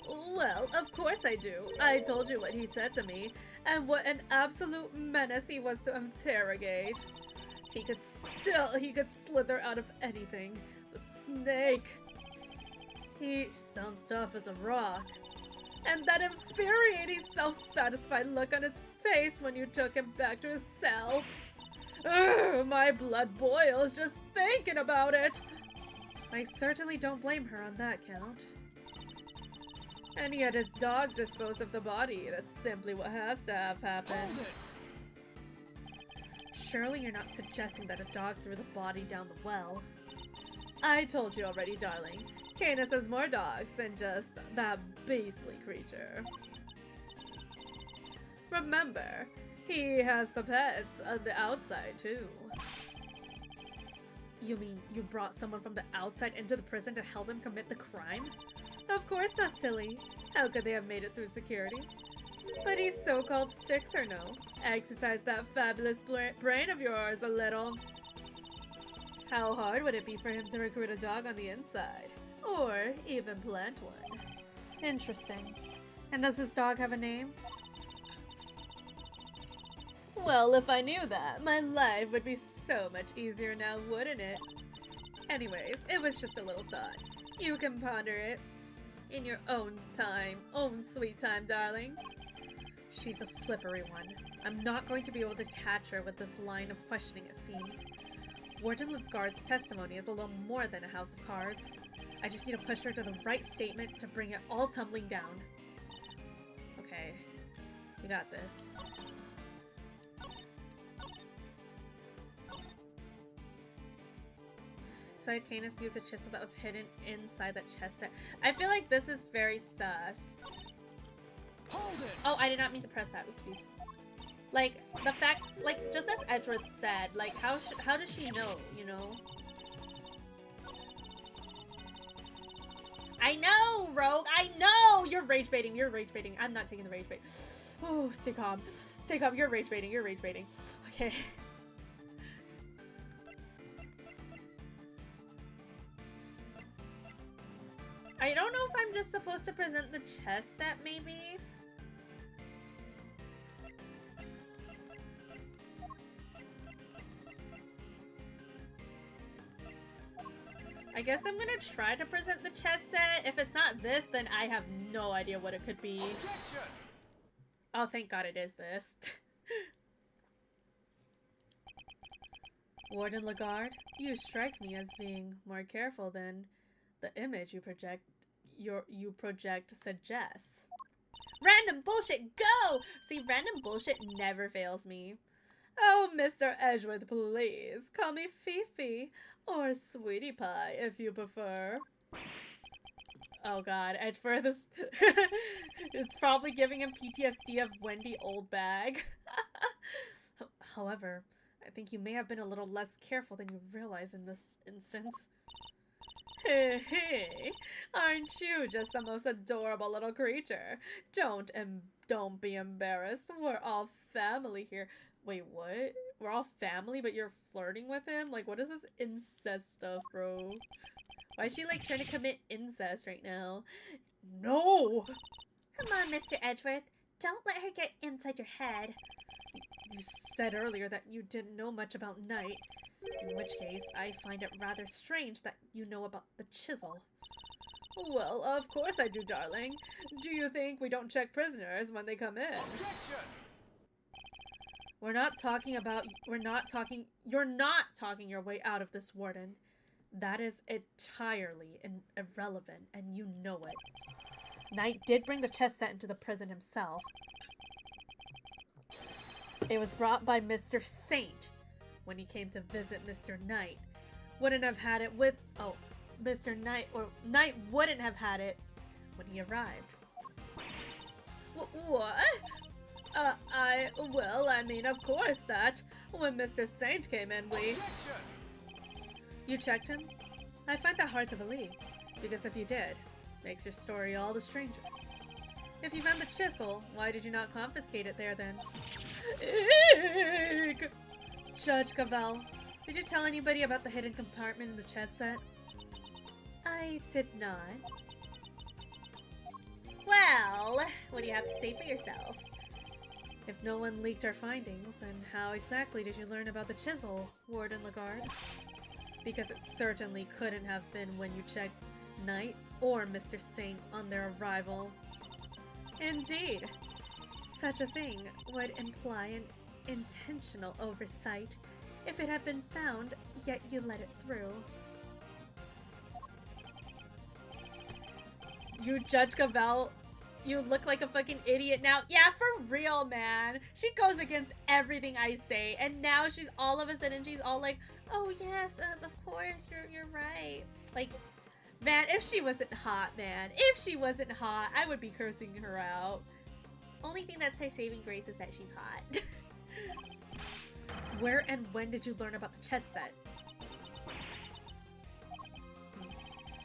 E: Well, of course I do. I told you what he said to me, and what an absolute menace he was to interrogate. He could slither out of anything. The snake. He sounds tough as a rock. And that infuriating self-satisfied look on his face when you took him back to his cell. Ugh, my blood boils just thinking about it. I certainly don't blame her on that count.
C: and he had his dog dispose of the body. That's simply what has to have happened.
D: Hold it.
E: Surely you're not suggesting that a dog threw the body down the well.
C: I told you already, darling. Canis has more dogs than just that beastly creature. Remember, he has the pets on the outside, too.
E: You mean you brought someone from the outside into the prison to help him commit the crime?
C: Of course not, silly. How could they have made it through security? But he's so-called fixer, no. Exercise that fabulous brain of yours a little. How hard would it be for him to recruit a dog on the inside? Or even plant one?
E: Interesting. And does this dog have a name?
C: Well, if I knew that, my life would be so much easier now, wouldn't it? Anyways, it was just a little thought. You can ponder it in your own time, own sweet time, darling.
E: She's a slippery one. I'm not going to be able to catch her with this line of questioning, it seems. Warden Legard's testimony is a little more than a house of cards. I just need to push her to the right statement to bring it all tumbling down. Okay, you got this.
C: So I Canis used a chisel that was hidden inside that chest set. I feel like this is very sus.
D: Hold it.
C: Oh, I did not mean to press that. Oopsies. Like, the fact, like, just as Edgeworth said, like, how does she know, you know? I know, Rogue! I know! You're rage baiting, you're rage baiting. I'm not taking the rage bait. Oh, stay calm. Stay calm, you're rage baiting, you're rage baiting. Okay. I don't know if I'm just supposed to present the chess set, maybe? I guess I'm gonna try to present the chess set. If it's not this, then I have no idea what it could be.
D: Objection.
C: Oh, thank God it is this. Warden Legard, you strike me as being more careful than the image you project suggests. Random bullshit, go! See, random bullshit never fails me. Oh, Mr. Edgeworth, please. Call me Fifi, or Sweetie Pie, if you prefer. Oh god, Edgeworth is... it's probably giving him PTSD of Wendy Oldbag. However, I think you may have been a little less careful than you realize in this instance. Hey, hey, aren't you just the most adorable little creature? Don't be embarrassed. We're all family here. Wait, what? We're all family, but you're flirting with him? Like, what is this incest stuff, bro? Why is she, like, trying to commit incest right now? No!
B: Come on, Mr. Edgeworth. Don't let her get inside your head.
E: You said earlier that you didn't know much about Night. In which case, I find it rather strange that you know about the chisel.
C: Well, of course I do, darling. Do you think we don't check prisoners when they come in?
D: Objection.
E: You're not talking your way out of this, Warden. That is entirely irrelevant, and you know it. Knight did bring the chess set into the prison himself. It was brought by Mr. Saint when he came to visit Mr. Knight. Wouldn't have had it with... Oh, Mr. Knight, or Knight wouldn't have had it when he arrived.
C: What? Well, I mean, of course that. When Mr. Saint came in, we...
D: Objection.
E: You checked him? I find that hard to believe, because if you did, makes your story all the stranger. If you found the chisel, why did you not confiscate it there then?
C: Eek!
E: Judge Cavell, did you tell anybody about the hidden compartment in the chess set?
B: I did not.
C: Well, what do you have to say for yourself?
E: If no one leaked our findings, then how exactly did you learn about the chisel, Warden Legard? Because it certainly couldn't have been when you checked Knight or Mr. Saint on their arrival.
C: Indeed.
E: Such a thing would imply an intentional oversight if it had been found, yet you let it through.
C: You Judge Cavell
E: You look like a fucking idiot now. Yeah, for real, man. She goes against everything I say, and now she's all of a sudden she's all like, "Oh yes, of course, you're right." Like, man, if she wasn't hot, man, if she wasn't hot, I would be cursing her out. Only thing that's her saving grace is that she's hot. Where and when did you learn about the chess set?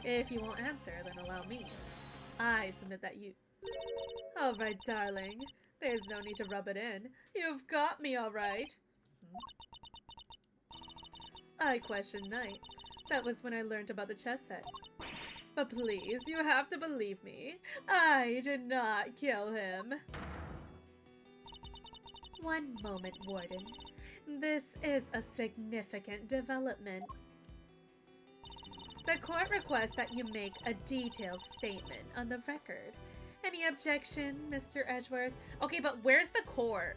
E: If you won't answer, then allow me. I submit that you... Alright, darling. There's no need to rub it in. You've got me alright. I questioned Knight. That was when I learned about the chess set. But please, you have to believe me. I did not kill him. One moment, Warden. This is a significant development. The court requests that you make a detailed statement on the record. Any objection, Mr. Edgeworth? Okay, but where's the court?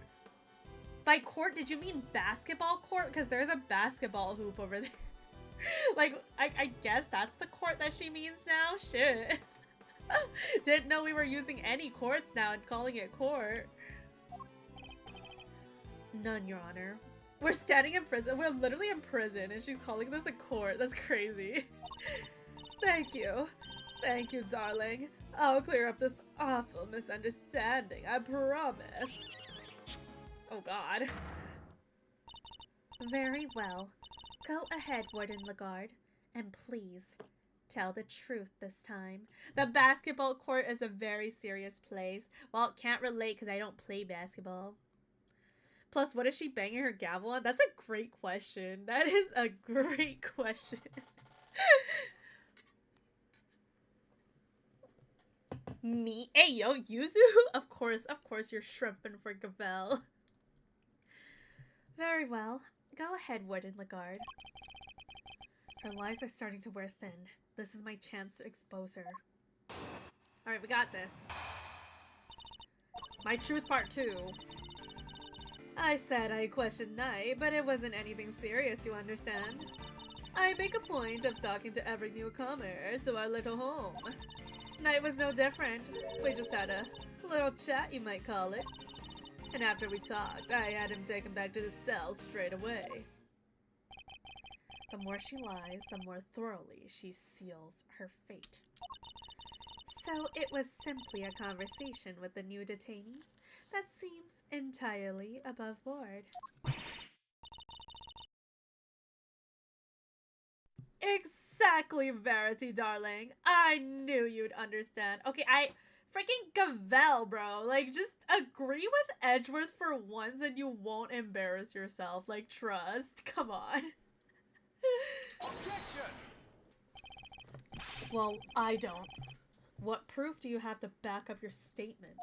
E: By court, did you mean basketball court? Because there's a basketball hoop over there. Like, I guess that's the court that she means now? Shit. Didn't know we were using any courts now and calling it court. None, Your Honor. We're standing in prison. We're literally in prison and she's calling this a court. That's crazy. Thank you. Thank you, darling. I'll clear up this awful misunderstanding. I promise. Oh, God. Very well. Go ahead, Warden Lagarde. And please, tell the truth this time. The basketball court is a very serious place. Well, it can't relate because I don't play basketball. Plus, what is she banging her gavel on? That's a great question. That is a great question. Me? Hey, yo, Yuzu? Of course you're shrimping for Gavel. Very well. Go ahead, Warden Lagarde. Her lies are starting to wear thin. This is my chance to expose her. Alright, we got this. My truth part 2. I said I questioned Knight, but it wasn't anything serious, you understand? I make a point of talking to every newcomer to our little home. Knight was no different. We just had a little chat, you might call it. And after we talked, I had him taken back to the cell straight away. The more she lies, the more thoroughly she seals her fate. So it was simply a conversation with the new detainee? That seems entirely above board. Exactly, Verity, darling. I knew you'd understand. Okay, freaking Gavel, bro. Like, just agree with Edgeworth for once and you won't embarrass yourself. Like, trust. Come on.
D: Objection!
E: Well, I don't. What proof do you have to back up your statement?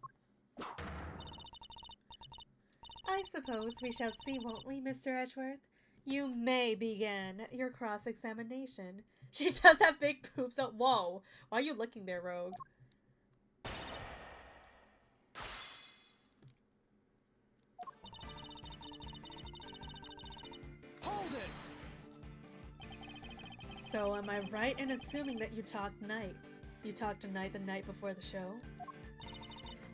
E: I suppose we shall see, won't we, Mr. Edgeworth? You may begin your cross-examination. She does have big poops. Oh, whoa. Why are you looking there, Rogue?
D: Hold it!
E: So am I right in assuming that you talked Knight? You talked to Knight the night before the show?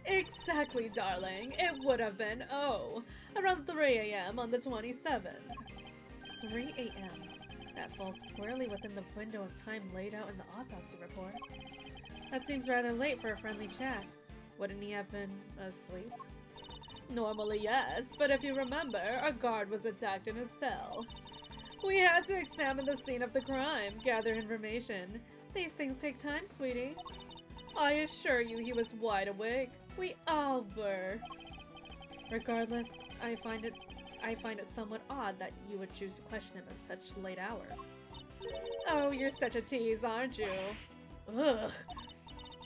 E: Exactly, darling. It would have been, around 3 a.m. on the 27th. 3 a.m. That falls squarely within the window of time laid out in the autopsy report. That seems rather late for a friendly chat. Wouldn't he have been asleep? Normally, yes, but if you remember, a guard was attacked in his cell. We had to examine the scene of the crime, gather information. These things take time, sweetie. I assure you he was wide awake. We all were. Regardless, I find it somewhat odd that you would choose to question him at such a late hour. Oh, you're such a tease, aren't you? Ugh.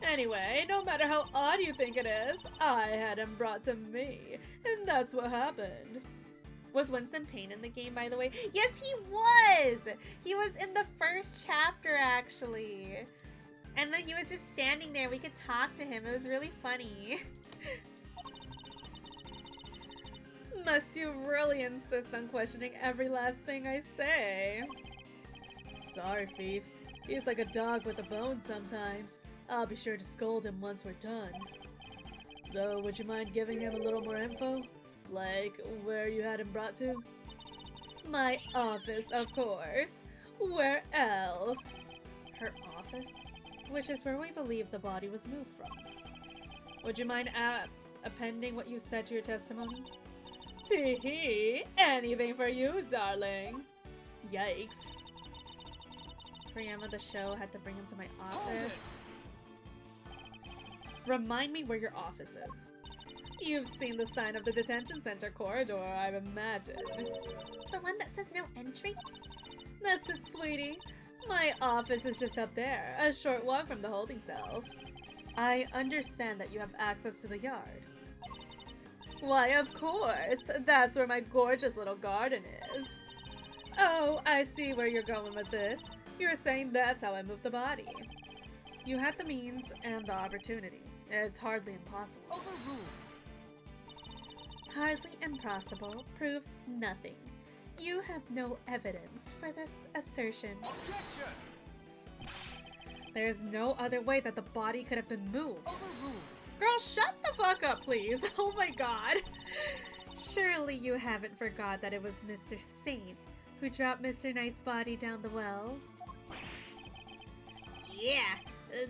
E: Anyway, no matter how odd you think it is, I had him brought to me, and that's what happened. Was Winston Payne in the game, by the way? Yes, he was! He was in the first chapter, actually. And then he was just standing there. We could talk to him. It was really funny. Must you really insist on questioning every last thing I say? Sorry, Fiefs. He's like a dog with a bone sometimes. I'll be sure to scold him once we're done.
C: Though, would you mind giving him a little more info? Like, where you had him brought to?
E: My office, of course. Where else?
A: Her office?
E: Which is where we believe the body was moved from.
A: Would you mind appending what you said to your testimony?
E: Tee-hee! Anything for you, darling.
A: Yikes. Priyama the show had to bring him to my office. Remind me where your office is.
E: You've seen the sign of the detention center corridor, I imagine.
B: The one that says no entry?
E: That's it, sweetie. My office is just up there, a short walk from the holding cells.
A: I understand that you have access to the yard.
E: Why, of course. That's where my gorgeous little garden is. Oh, I see where you're going with this. You're saying that's how I moved the body.
A: You had the means and the opportunity. It's hardly impossible.
D: Overruled.
E: Hardly impossible proves nothing. You have no evidence for this assertion.
D: Objection.
A: There's no other way that the body could have been moved.
D: Overruled.
A: Girl, shut the fuck up, please. Oh my god.
E: Surely you haven't forgot that it was Mr. Saint who dropped Mr. Knight's body down the well?
B: Yeah,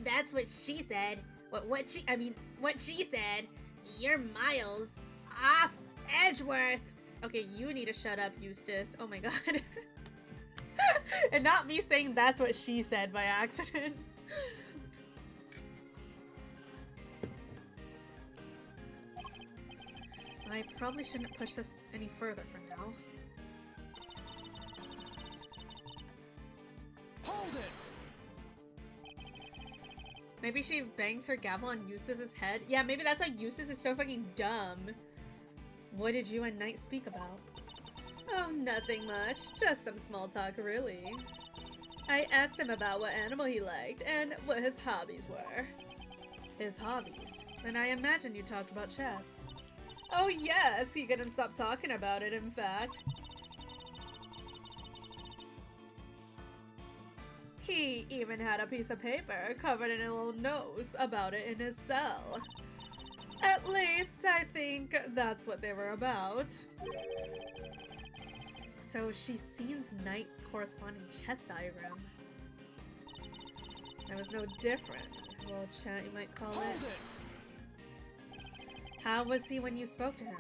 B: that's what she said. What she said. You're miles off Edgeworth.
A: Okay, you need to shut up, Eustace. Oh my god. And not me saying that's what she said by accident. I probably shouldn't push this any further for now.
D: Hold it.
A: Maybe she bangs her gavel on Eustace's head. Yeah, maybe that's why Eustace is so fucking dumb. What did you and Knight speak about?
E: Oh, nothing much. Just some small talk, really. I asked him about what animal he liked and what his hobbies were.
A: His hobbies? Then I imagine you talked about chess.
E: Oh yes, he couldn't stop talking about it, in fact. He even had a piece of paper covered in little notes about it in his cell. At least, I think that's what they were about.
A: So she sees Knight corresponding chess diagram. That was no different. Well, chat, you might call
D: Hold
A: it.
D: it.
A: How was he when you spoke to him?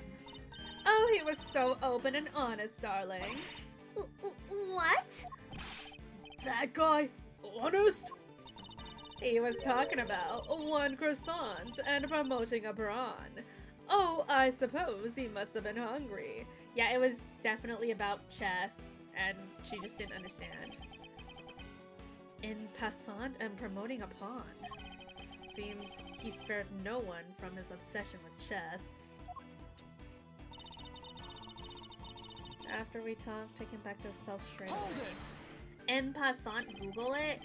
E: Oh, he was so open and honest, darling.
B: What?
A: That guy? Honest?
E: He was talking about one croissant and promoting a prawn. Oh, I suppose he must have been hungry.
A: Yeah, it was definitely about chess, and she just didn't understand. In passant and promoting a pawn. Seems he spared no one from his obsession with chess. After we talk, take him back to his cell straight
D: Hold
A: away.
D: it.
A: En passant, Google it.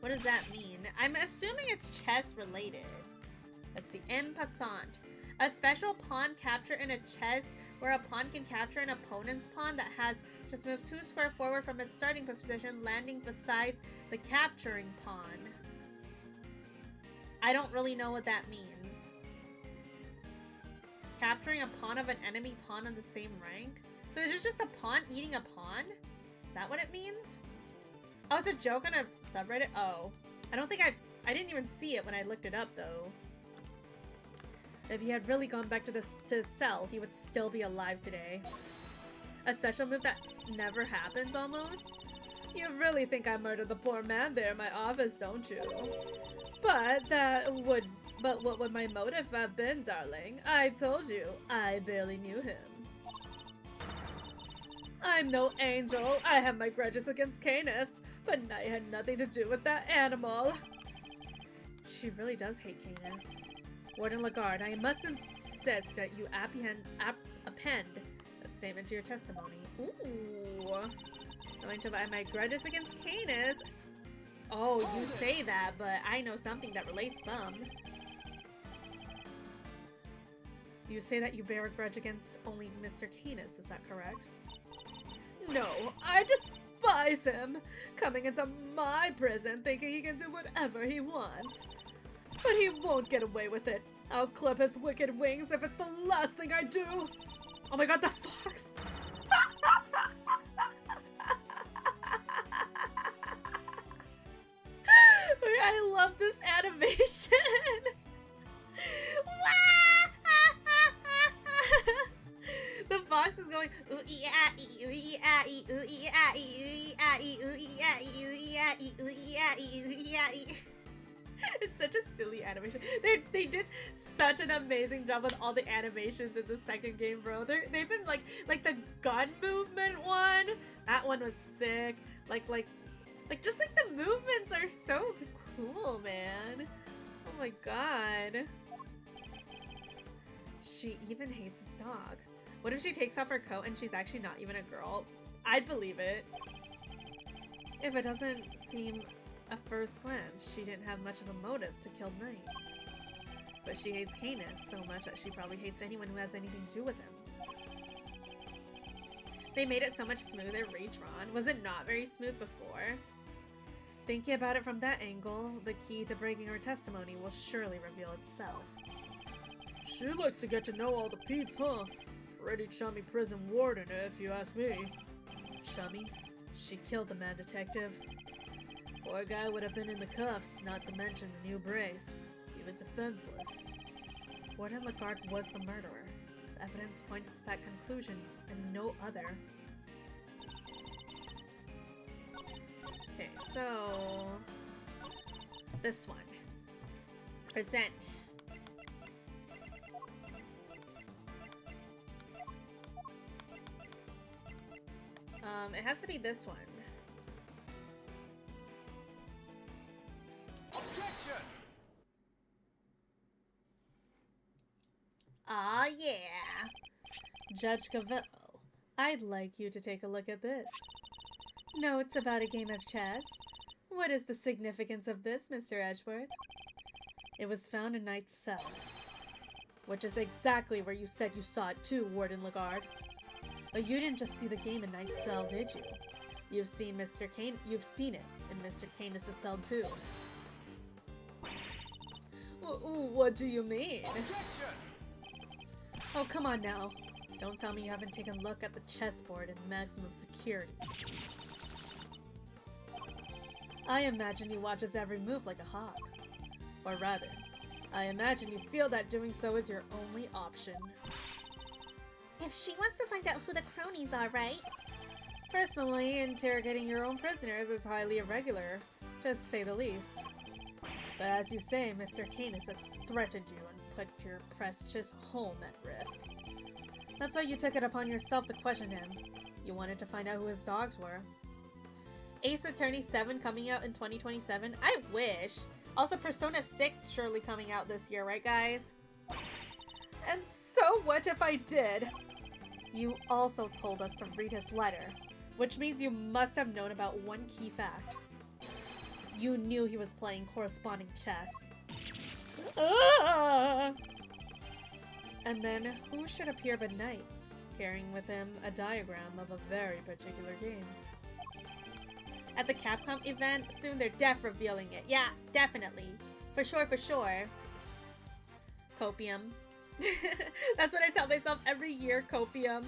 A: What does that mean? I'm assuming it's chess related. Let's see. En passant. A special pawn capture in a chess where a pawn can capture an opponent's pawn that has just moved 2 squares forward from its starting position, landing beside the capturing pawn. I don't really know what that means. Capturing a pawn of an enemy pawn on the same rank? So is it just a pawn eating a pawn? Is that what it means? Oh, it's a joke on a subreddit? Oh. I don't think I didn't even see it when I looked it up, though. If he had really gone back to his cell, he would still be alive today. A special move that never happens, almost?
E: You really think I murdered the poor man there in my office, don't you? But what would my motive have been, darling? I told you, I barely knew him. I'm no angel. I have my grudges against Canis, but Knight had nothing to do with that animal.
A: She really does hate Canis. Warden Lagarde, I must insist that you append a statement to your testimony. Ooh. Going to buy my grudges against Canis. Oh, you say that, but I know something that relates them. You say that you bear a grudge against only Mr. Canis, is that correct?
E: No, I despise him, coming into my prison thinking he can do whatever he wants. But he won't get away with it.
C: I'll clip his wicked wings if it's the last thing I do! Oh my god, the fox! I love this animation! The fox is going ooh ee ah ee ooh ee ah ee ooh ee ah ee ooh ee ah ee ooh ee ah ee ooh ee ah ee ooh ee ah ee ooh ee ah ee. It's such a silly animation. They did such an amazing job with all the animations in the second game, bro. They've been like the gun movement one. That one was sick. Like just like the movements are so cool, man. Oh my god. She even hates his dog. What if she takes off her coat and she's actually not even a girl? I'd believe it. If it doesn't seem at first glance, she didn't have much of a motive to kill Knight. But she hates Canis so much that she probably hates anyone who has anything to do with him. They made it so much smoother, Raytron. Was it not very smooth before? Thinking about it from that angle, the key to breaking her testimony will surely reveal itself. She likes to get to know all the peeps, huh? Pretty chummy prison warden, if you ask me. Chummy? She killed the man detective. Poor guy would have been in the cuffs, not to mention the new brace. He was defenseless. Warden Lagarde was the murderer. The evidence points to that conclusion, and no other. Okay, so... this one. Present. It has to be this one.
D: Objection!
B: Aw, yeah.
E: Judge Gavel, I'd like you to take a look at this. Notes about a game of chess. What is the significance of this, Mr. Edgeworth? It was found in Knight's cell. Which is exactly where you said you saw it too, Warden Lagarde. But you didn't just see the game in Knight's cell, did you? You've seen it in Mr. Canis' cell too. What do you mean?
D: Objection!
E: Oh, come on now. Don't tell me you haven't taken a look at the chessboard in maximum security. I imagine you watch his every move like a hawk. Or rather, I imagine you feel that doing so is your only option.
B: If she wants to find out who the cronies are, right?
E: Personally, interrogating your own prisoners is highly irregular, to say the least. But as you say, Mr. Canis has threatened you and put your precious home at risk. That's why you took it upon yourself to question him. You wanted to find out who his dogs were. Ace Attorney 7 coming out in 2027? I wish! Also, Persona 6 surely coming out this year, right guys? And so what if I did? You also told us to read his letter, which means you must have known about one key fact. You knew he was playing corresponding chess. Ah! And then, who should appear but Knight, carrying with him a diagram of a very particular game. At the Capcom event, soon they're revealing it. Yeah, definitely. For sure, for sure. Copium. That's what I tell myself every year, copium.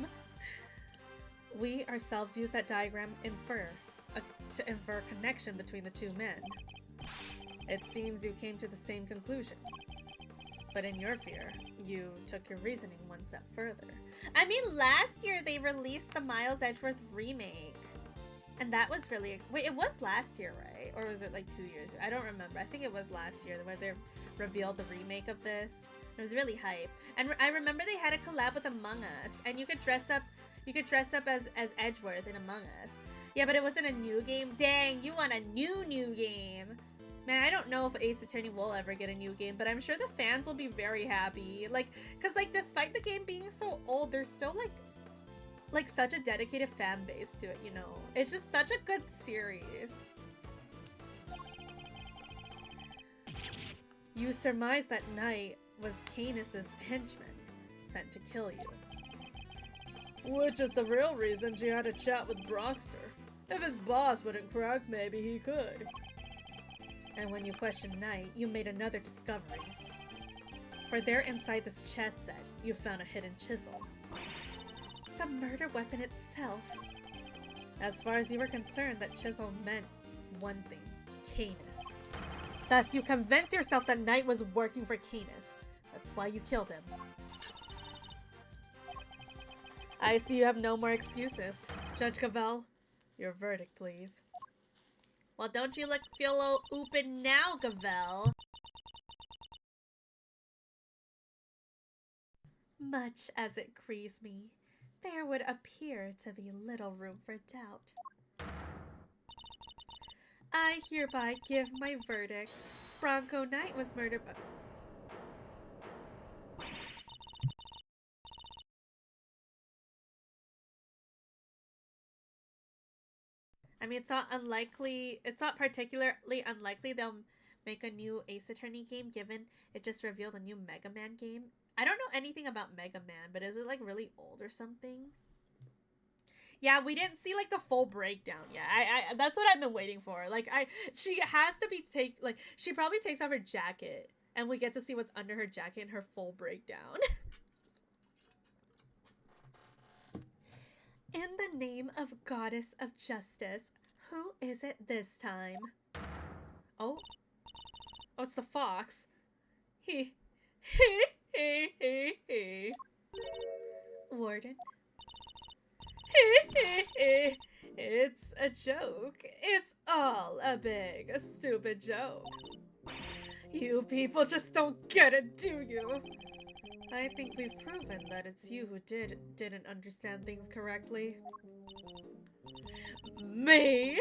E: We ourselves use that diagram to infer a connection between the two men. It seems you came to the same conclusion. But in your fear, you took your reasoning one step further.
B: I mean, last year they released the Miles Edgeworth remake. And that was really... Wait, it was last year, right? Or was it like 2 years ago? I don't remember. I think it was last year where they revealed the remake of this. It was really hype. And I remember they had a collab with Among Us. And you could dress up as Edgeworth in Among Us. Yeah, but it wasn't a new game. Dang, you want a new game. Man, I don't know if Ace Attorney will ever get a new game, but I'm sure the fans will be very happy. Like, cause like despite the game being so old, there's still like such a dedicated fan base to it, you know? It's just such a good series.
E: You surmise that Knight was Canis' henchman, sent to kill you. Which is the real reason she had a chat with Brockster. If his boss wouldn't crack, maybe he could. And when you questioned Knight, you made another discovery. For there inside this chest set, you found a hidden chisel. The murder weapon itself. As far as you were concerned, that chisel meant one thing. Canis. Thus, you convinced yourself that Knight was working for Canis. That's why you killed him. I see you have no more excuses. Judge Cavell, your verdict, please.
B: Well, don't you feel a little open now, Gavel?
E: Much as it grieves me, there would appear to be little room for doubt. I hereby give my verdict. Bronco Knight was murdered by... I mean, it's not unlikely, it's not particularly unlikely they'll make a new Ace Attorney game, given it just revealed a new Mega Man game. I don't know anything about Mega Man, but is it like really old or something? Yeah, we didn't see like the full breakdown yet. I that's what I've been waiting for. Like she has to be she probably takes off her jacket and we get to see what's under her jacket in her full breakdown. In the name of Goddess of Justice, who is it this time? Oh, it's the fox. He. Warden. It's a joke. It's all a big, stupid joke. You people just don't get it, do you? I think we've proven that it's you who didn't understand things correctly. Me?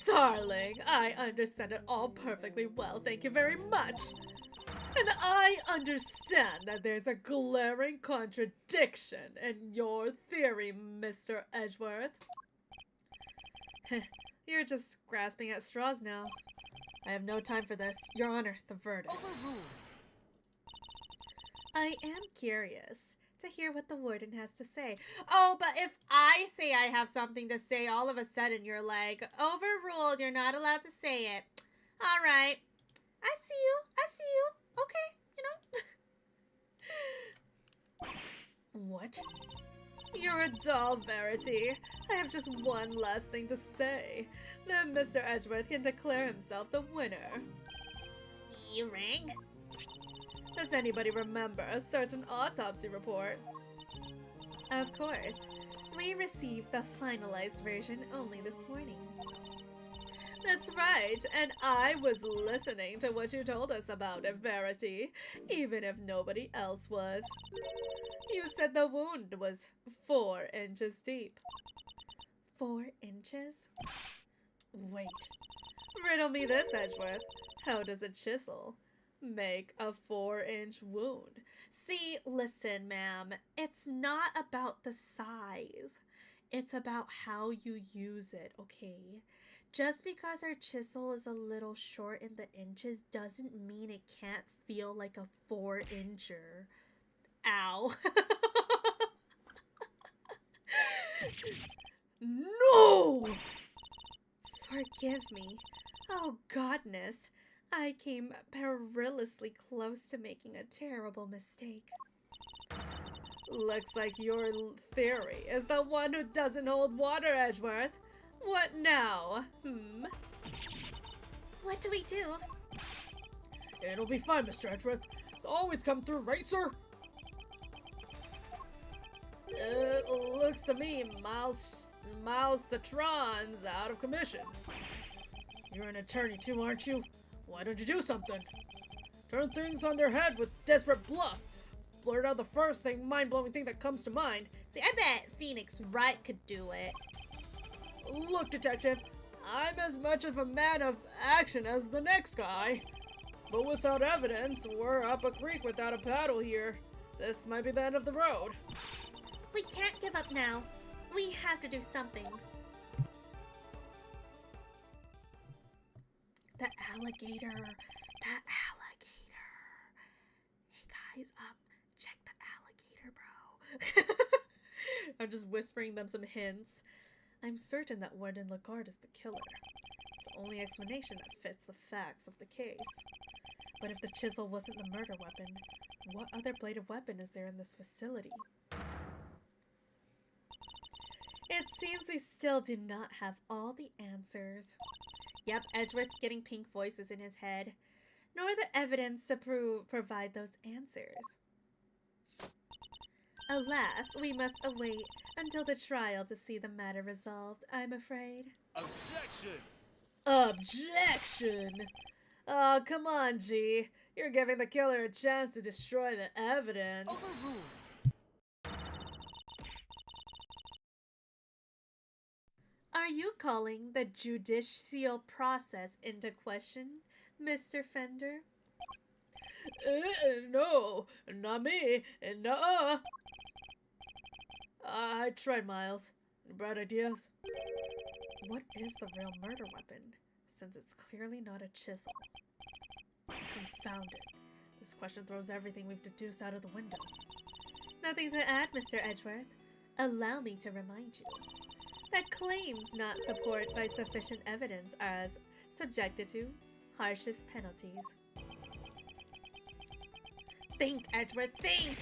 E: Darling, I understand it all perfectly well, thank you very much. And I understand that there's a glaring contradiction in your theory, Mr. Edgeworth. You're just grasping at straws now. I have no time for this. Your Honor, the verdict.
D: Overruled.
E: I am curious to hear what the warden has to say. Oh, but if I say I have something to say, all of a sudden you're like, overruled, you're not allowed to say it. All right. I see you. Okay, What? You're a doll, Verity. I have just one last thing to say. Then Mr. Edgeworth can declare himself the winner.
B: You rang?
E: Does anybody remember a certain autopsy report? Of course. We received the finalized version only this morning. That's right, and I was listening to what you told us about it, Verity, even if nobody else was. You said the wound was 4 inches deep. 4 inches? Wait. Riddle me this, Edgeworth. How does a chisel make a 4-inch wound? See, listen, ma'am. It's not about the size. It's about how you use it, okay? Just because our chisel is a little short in the inches doesn't mean it can't feel like a 4-incher. Ow. No! Forgive me. Oh, godness. I came perilously close to making a terrible mistake. Looks like your theory is the one who doesn't hold water, Edgeworth. What now?
B: What do we do?
C: It'll be fine, Mr. Edgeworth. It's always come through, right, sir?
A: Looks to me, Miles Citron's out of commission.
C: You're an attorney too, aren't you? Why don't you do something? Turn things on their head with desperate bluff. Blurt out the first mind-blowing thing that comes to mind.
B: See, I bet Phoenix Wright could do it.
C: Look, detective, I'm as much of a man of action as the next guy. But without evidence, we're up a creek without a paddle here. This might be the end of the road.
B: We can't give up now. We have to do something.
E: The alligator. That alligator. Hey guys, check the alligator, bro. I'm just whispering them some hints. I'm certain that Warden Lagarde is the killer. It's the only explanation that fits the facts of the case. But if the chisel wasn't the murder weapon, What other bladed weapon is there in this facility? It seems we still do not have all the answers. Yep, Edgeworth getting pink voices in his head, nor the evidence to provide those answers. Alas, we must await until the trial to see the matter resolved, I'm afraid.
D: Objection!
C: Objection! Oh, come on, G. You're giving the killer a chance to destroy the evidence.
D: Overruled!
E: Are you calling the judicial process into question, Mr. Fender?
C: No, not me. Nuh-uh. I tried, Miles. Bright ideas?
E: What is the real murder weapon, since it's clearly not a chisel? Confound it. This question throws everything we've deduced out of the window. Nothing to add, Mr. Edgeworth. Allow me to remind you that claims not supported by sufficient evidence are subjected to harshest penalties. Think, Edgeworth, think!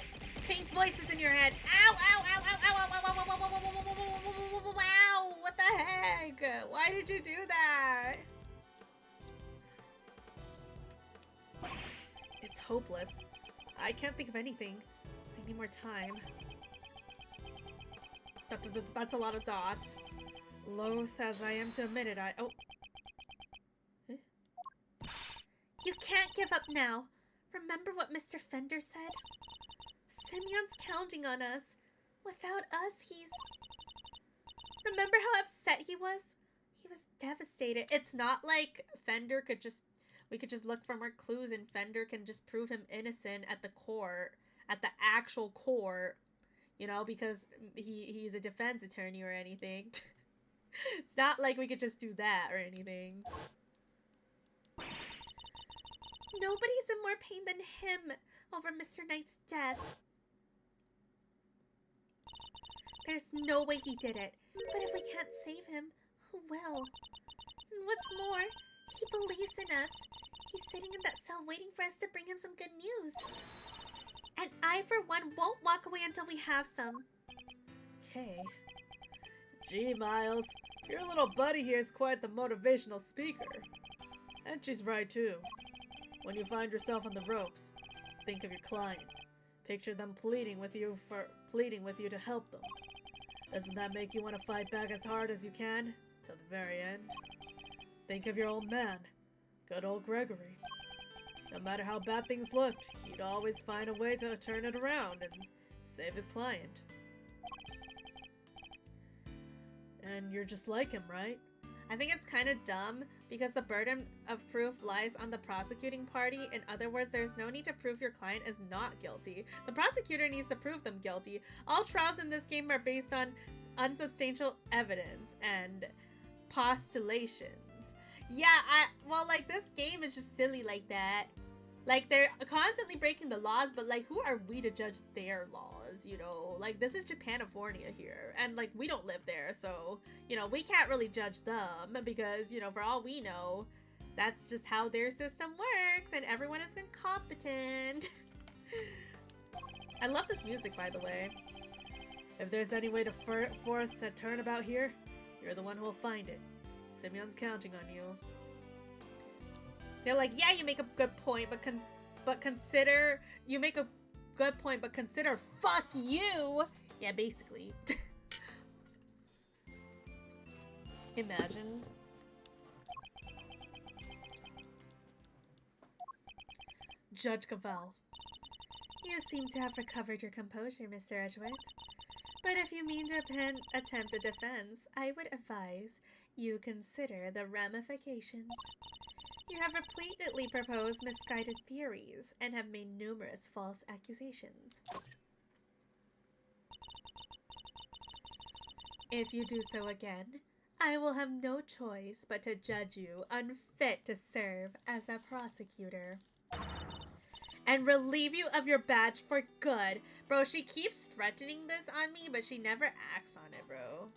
E: Pink voices in your head. Ow, ow, ow, ow, ow, ow, ow, ow, ow, ow, ow, ow, ow, ow, wow! What the heck? Why did you do that? It's hopeless. I can't think of anything. I need more time. That's a lot of dots. Loath as I am to admit it, oh. Huh? You can't give up now. Remember what Mr. Fender said? Simeon's counting on us. Without us, he's... Remember how upset he was? He was devastated. It's not like Fender could just... We could just look for more clues and Fender can just prove him innocent at the court. At the actual court. You know, because he's a defense attorney or anything. It's not like we could just do that or anything. Nobody's in more pain than him over Mr. Knight's death. There's no way he did it. But if we can't save him, who will? And what's more, he believes in us. He's sitting in that cell waiting for us to bring him some good news. And I, for one, won't walk away until we have some.
C: Okay. Gee, Miles, your little buddy here is quite the motivational speaker. And she's right, too. When you find yourself on the ropes, think of your client. Picture them pleading with you to help them. Doesn't that make you want to fight back as hard as you can, till the very end? Think of your old man, good old Gregory. No matter how bad things looked, he'd always find a way to turn it around and save his client. And you're just like him, right?
E: I think it's kind of dumb because the burden of proof lies on the prosecuting party. In other words, there's no need to prove your client is not guilty. The prosecutor needs to prove them guilty. All trials in this game are based on unsubstantial evidence and postulations. Yeah, well, like, this game is just silly like that. Like, they're constantly breaking the laws, but, like, who are we to judge their laws, you know? Like, this is Japanifornia here, and, like, we don't live there, so, you know, we can't really judge them, because, you know, for all we know, that's just how their system works, and everyone is incompetent. I love this music, by the way.
C: If there's any way to force a turnabout here, you're the one who will find it. Simeon's counting on you.
E: They're like, yeah, you make a good point, but consider, you make a good point, but consider fuck you. Yeah, basically.
C: Imagine.
E: Judge Cavell. You seem to have recovered your composure, Mr. Edgeworth. But if you mean to attempt a defense, I would advise you consider the ramifications. You have repeatedly proposed misguided theories and have made numerous false accusations. If you do so again, I will have no choice but to judge you unfit to serve as a prosecutor. And relieve you of your badge for good. Bro, she keeps threatening this on me, but she never acts on it, bro.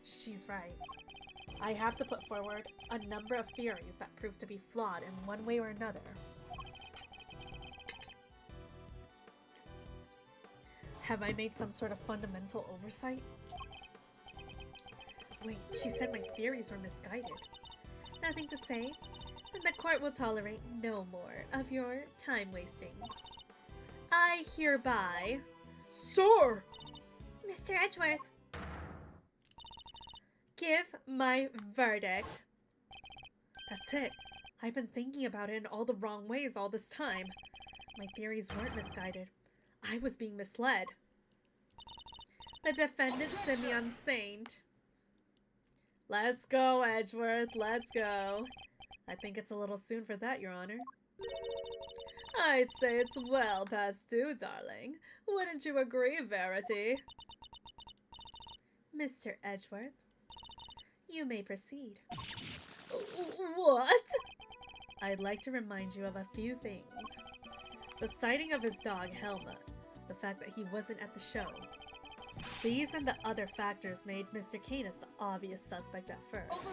E: She's right. I have to put forward a number of theories that prove to be flawed in one way or another. Have I made some sort of fundamental oversight? Wait, she said my theories were misguided. Nothing to say, and the court will tolerate no more of your time wasting. I hereby...
C: Sir!
B: Mr. Edgeworth,
E: give my verdict. That's it. I've been thinking about it in all the wrong ways all this time. My theories weren't misguided. I was being misled. The defendant Simeon Saint. Let's go, Edgeworth. Let's go. I think it's a little soon for that, Your Honor. I'd say it's well past due, darling. Wouldn't you agree, Verity? Mr. Edgeworth, you may proceed. What? I'd like to remind you of a few things. The sighting of his dog, Helma. The fact that he wasn't at the show. These and the other factors made Mr. Canis the obvious suspect at first.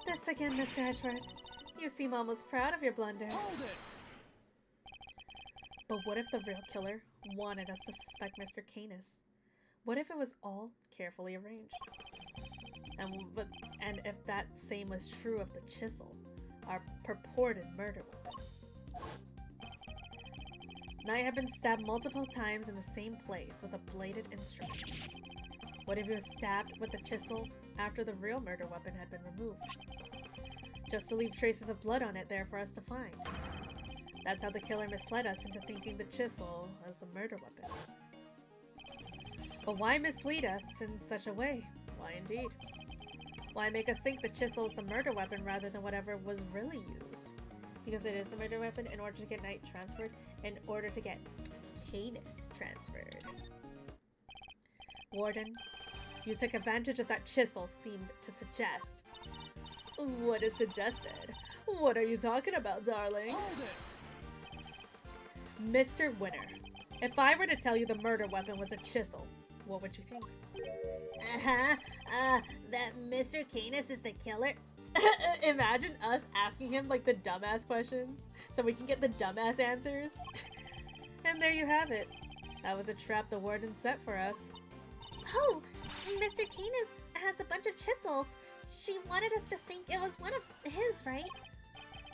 E: This again, Mr. Edgeworth. You seem almost proud of your blunder.
D: Hold it!
E: But what if the real killer wanted us to suspect Mr. Canis? What if it was all carefully arranged? And if that same was true of the chisel, our purported murder weapon? Knight had been stabbed multiple times in the same place with a bladed instrument. What if he was stabbed with the chisel after the real murder weapon had been removed? Just to leave traces of blood on it there for us to find. That's how the killer misled us into thinking the chisel was the murder weapon. But why mislead us in such a way? Why indeed? Why make us think the chisel was the murder weapon rather than whatever was really used? Because it is a murder weapon in order to get Knight transferred, in order to get Canis transferred. Warden, you took advantage of that chisel seemed to suggest. What is suggested? What are you talking about, darling?
D: Hold it!
E: Mr. Winner, if I were to tell you the murder weapon was a chisel, what would you think?
B: that Mr. Canis is the killer?
E: Imagine us asking him like the dumbass questions so we can get the dumbass answers. And there you have it. That was a trap the warden set for us.
B: Oh, Mr. Canis has a bunch of chisels. She wanted us to think it was one of his, right?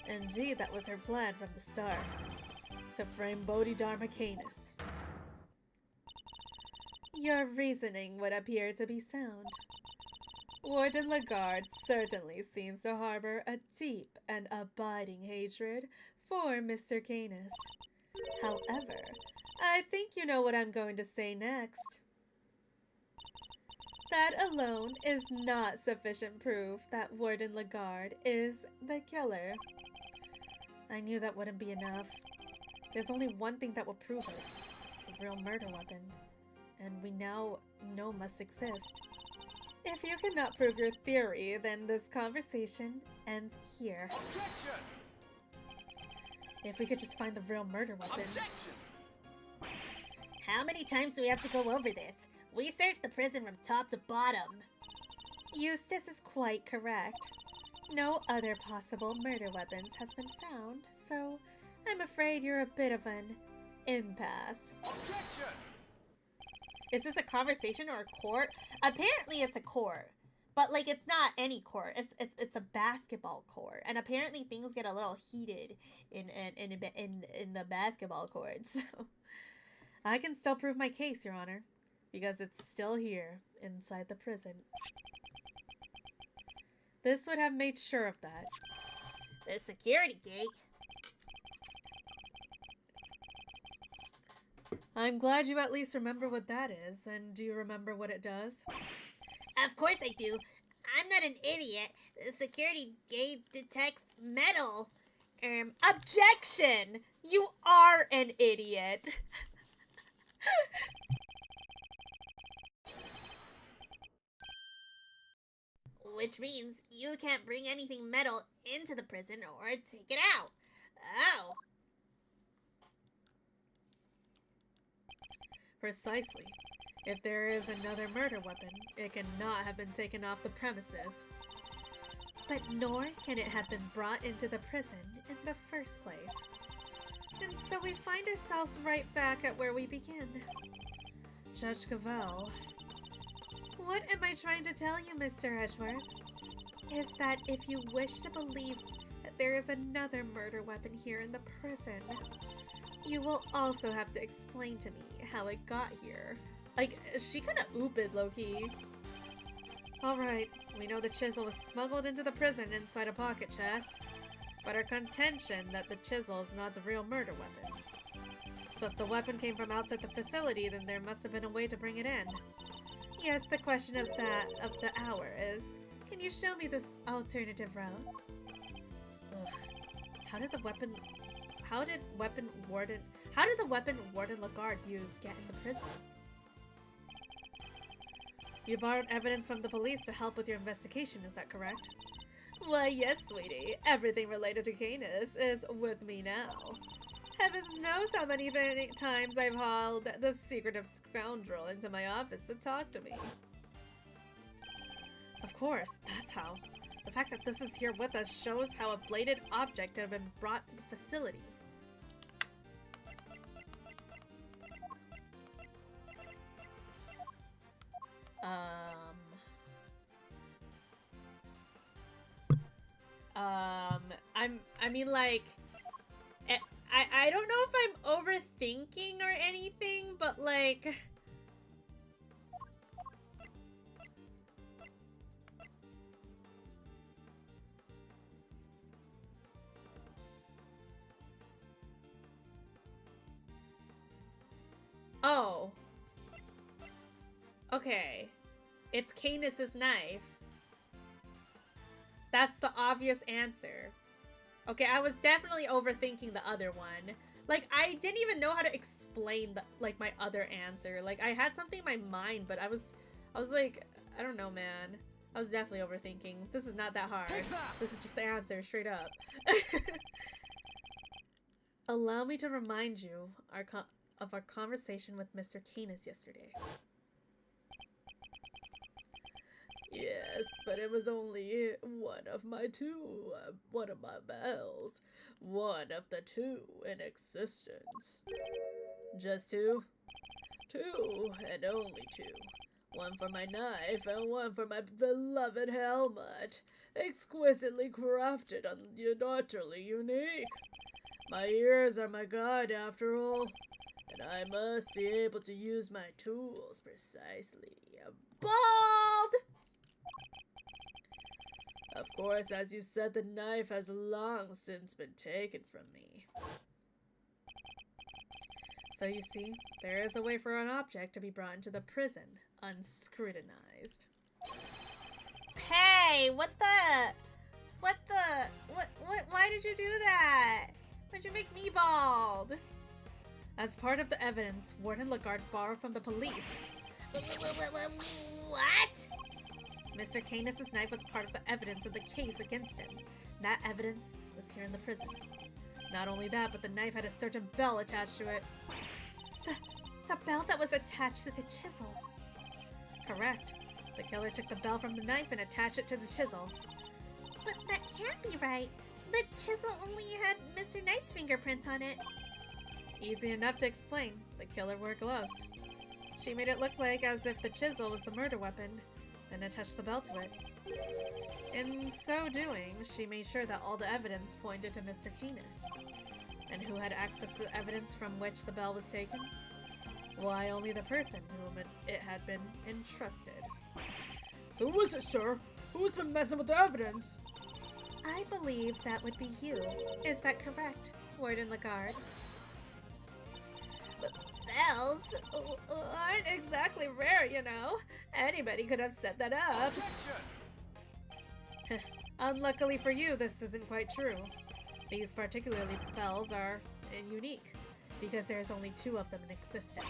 E: Indeed, that was her plan from the start. To frame Bodhidharma Canis. Your reasoning would appear to be sound. Warden Lagarde certainly seems to harbor a deep and abiding hatred for Mr. Canis. However, I think you know what I'm going to say next. That alone is not sufficient proof that Warden Lagarde is the killer. I knew that wouldn't be enough. There's only one thing that will prove it. The real murder weapon. And we now know must exist. If you cannot prove your theory, then this conversation ends here.
D: Objection!
E: If we could just find the real murder weapon.
D: Objection!
B: How many times do we have to go over this? We searched the prison from top to bottom.
E: Eustace is quite correct. No other possible murder weapons has been found, so I'm afraid you're a bit of an impasse.
D: Objection!
E: Is this a conversation or a court? Apparently it's a court. But like it's not any court. It's a basketball court. And apparently things get a little heated in the basketball court. So I can still prove my case, Your Honor. Because it's still here, inside the prison. This would have made sure of that.
B: The security gate?
E: I'm glad you at least remember what that is, and do you remember what it does?
B: Of course I do. I'm not an idiot. The security gate detects metal.
E: Objection! You are an idiot!
B: Which means you can't bring anything metal into the prison or take it out. Oh.
E: Precisely. If there is another murder weapon, it cannot have been taken off the premises. But nor can it have been brought into the prison in the first place. And so we find ourselves right back at where we begin. Judge Cavell, what am I trying to tell you, Mr. Edgeworth? Is that if you wish to believe that there is another murder weapon here in the prison, you will also have to explain to me how it got here.
A: Like, she kinda ooped, low-key.
E: Alright, we know the chisel was smuggled into the prison inside a pocket chest, but our contention that the chisel is not the real murder weapon. So if the weapon came from outside the facility, then there must have been a way to bring it in. Yes, the question of the hour is, can you show me this alternative route?
A: Ugh.
E: How did the weapon Warden Lagarde use get in the prison? You borrowed evidence from the police to help with your investigation, is that correct?
A: Why, yes, sweetie. Everything related to Canis is with me now. Heavens knows how many times I've hauled the secretive scoundrel into my office to talk to me.
E: Of course, that's how. The fact that this is here with us shows how a bladed object had been brought to the facility.
A: I mean, like, I don't know if I'm overthinking or anything, but like, oh, okay, it's Canis's knife. That's the obvious answer. Okay, I was definitely overthinking the other one. Like, I didn't even know how to explain my other answer. Like, I had something in my mind, but I was like, I don't know, man. I was definitely overthinking. This is not that hard. This is just the answer, straight up.
E: Allow me to remind you of our conversation with Mr. Canis yesterday.
A: Yes, but it was only one of my bells. One of the two in existence. Just two? Two, and only two. One for my knife, and one for my beloved helmet. Exquisitely crafted and utterly unique. My ears are my guide, after all. And I must be able to use my tools precisely. Bald! Of course, as you said, the knife has long since been taken from me.
E: So you see, there is a way for an object to be brought into the prison, unscrutinized.
B: Hey, what, why did you do that? Why'd you make me bald?
E: As part of the evidence, Warden Lagarde borrowed from the police.
B: What?
E: Mr. Canis' knife was part of the evidence of the case against him. That evidence was here in the prison. Not only that, but the knife had a certain bell attached to it.
B: The bell that was attached to the chisel.
E: Correct. The killer took the bell from the knife and attached it to the chisel.
B: But that can't be right. The chisel only had Mr. Knight's fingerprints on it.
E: Easy enough to explain. The killer wore gloves. She made it look like as if the chisel was the murder weapon, then attached the bell to it. In so doing, she made sure that all the evidence pointed to Mr. Canis. And who had access to the evidence from which the bell was taken? Why, only the person whom it had been entrusted.
C: Who was it, sir? Who's been messing with the evidence?
E: I believe that would be you. Is that correct, Warden Lagarde?
B: Bells?
A: Aren't exactly rare, you know. Anybody could have set that up.
E: Unluckily for you, this isn't quite true. These particularly bells are unique, because there's only 2 of them in existence.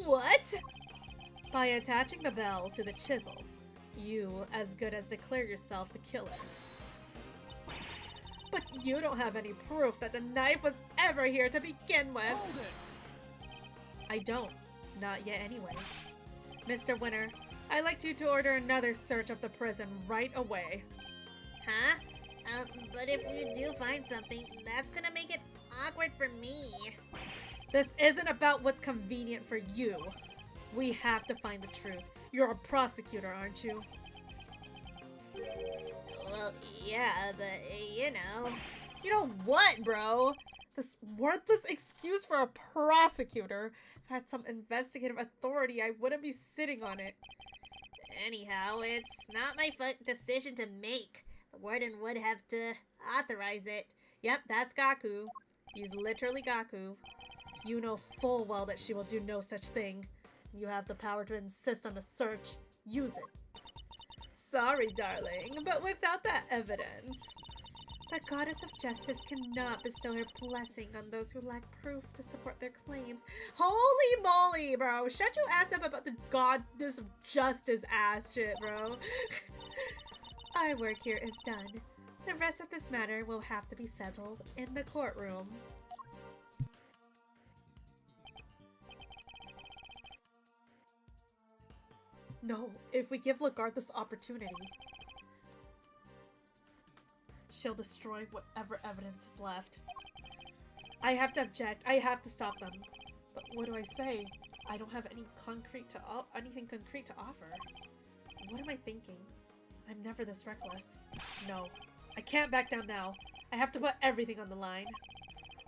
A: What?
E: By attaching the bell to the chisel, you as good as declare yourself the killer.
A: But you don't have any proof that the knife was ever here to begin with.
E: I don't. Not yet anyway. Mr. Winter, I'd like you to order another search of the prison right away.
B: Huh? But if we do find something, that's gonna make it awkward for me.
E: This isn't about what's convenient for you. We have to find the truth. You're a prosecutor, aren't you?
B: Well, yeah, but, you know...
E: You know what, bro? This worthless excuse for a prosecutor. If I had some investigative authority, I wouldn't be sitting on it.
B: Anyhow, it's not my decision to make. The warden would have to authorize it.
E: Yep, that's Gaku. He's literally Gaku. You know full well that she will do no such thing. You have the power to insist on a search. Use it. Sorry, darling, but without that evidence, the goddess of justice cannot bestow her blessing on those who lack proof to support their claims. Holy moly, bro! Shut your ass up about the goddess of justice ass shit, bro. Our work here is done. The rest of this matter will have to be settled in the courtroom. No, if we give Lagarde this opportunity, she'll destroy whatever evidence is left. I have to object. I have to stop them. But what do I say? I don't have anything concrete to offer. What am I thinking? I'm never this reckless. No, I can't back down now. I have to put everything on the line.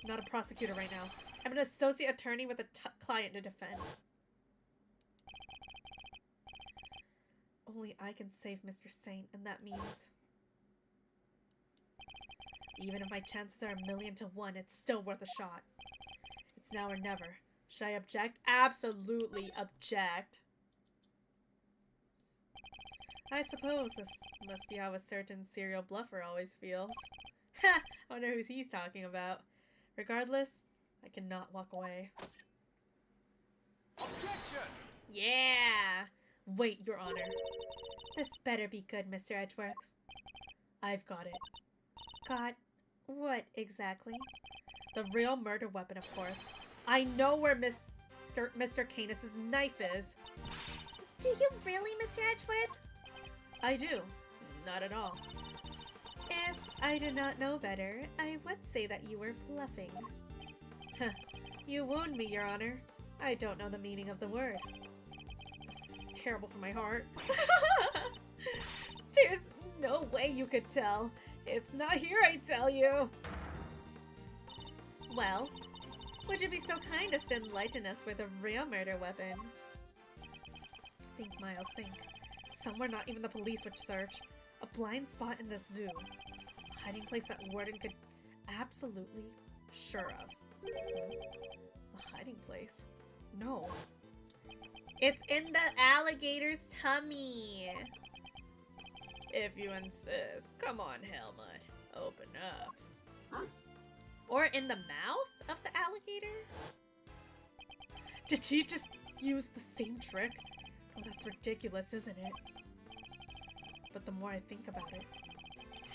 E: I'm not a prosecutor right now. I'm an associate attorney with a client to defend. Only I can save Mr. Saint, and that means... even if my chances are 1,000,000 to 1, it's still worth a shot. It's now or never. Should I object? Absolutely object. I suppose this must be how a certain serial bluffer always feels. Ha! I wonder who he's talking about. Regardless, I cannot walk away.
D: Objection!
E: Yeah! Wait, Your Honor. This better be good, Mr. Edgeworth. I've got it. Got what exactly? The real murder weapon, of course. I know where Mr. Canis's knife is.
B: Do you really, Mr. Edgeworth?
E: I do. Not at all. If I did not know better, I would say that you were bluffing. Huh. You wound me, Your Honor. I don't know the meaning of the word. This is terrible for my heart. There's no way you could tell. It's not here, I tell you. Well, would you be so kind as to enlighten us with a real murder weapon? Think, Miles, think. Somewhere not even the police would search. A blind spot in this zoo. A hiding place that Warden could absolutely sure of. A hiding place? No.
B: It's in the alligator's tummy.
A: If you insist. Come on, Helmut. Open up.
B: Huh? Or in the mouth of the alligator?
E: Did she just use the same trick? Oh, that's ridiculous, isn't it? But the more I think about it,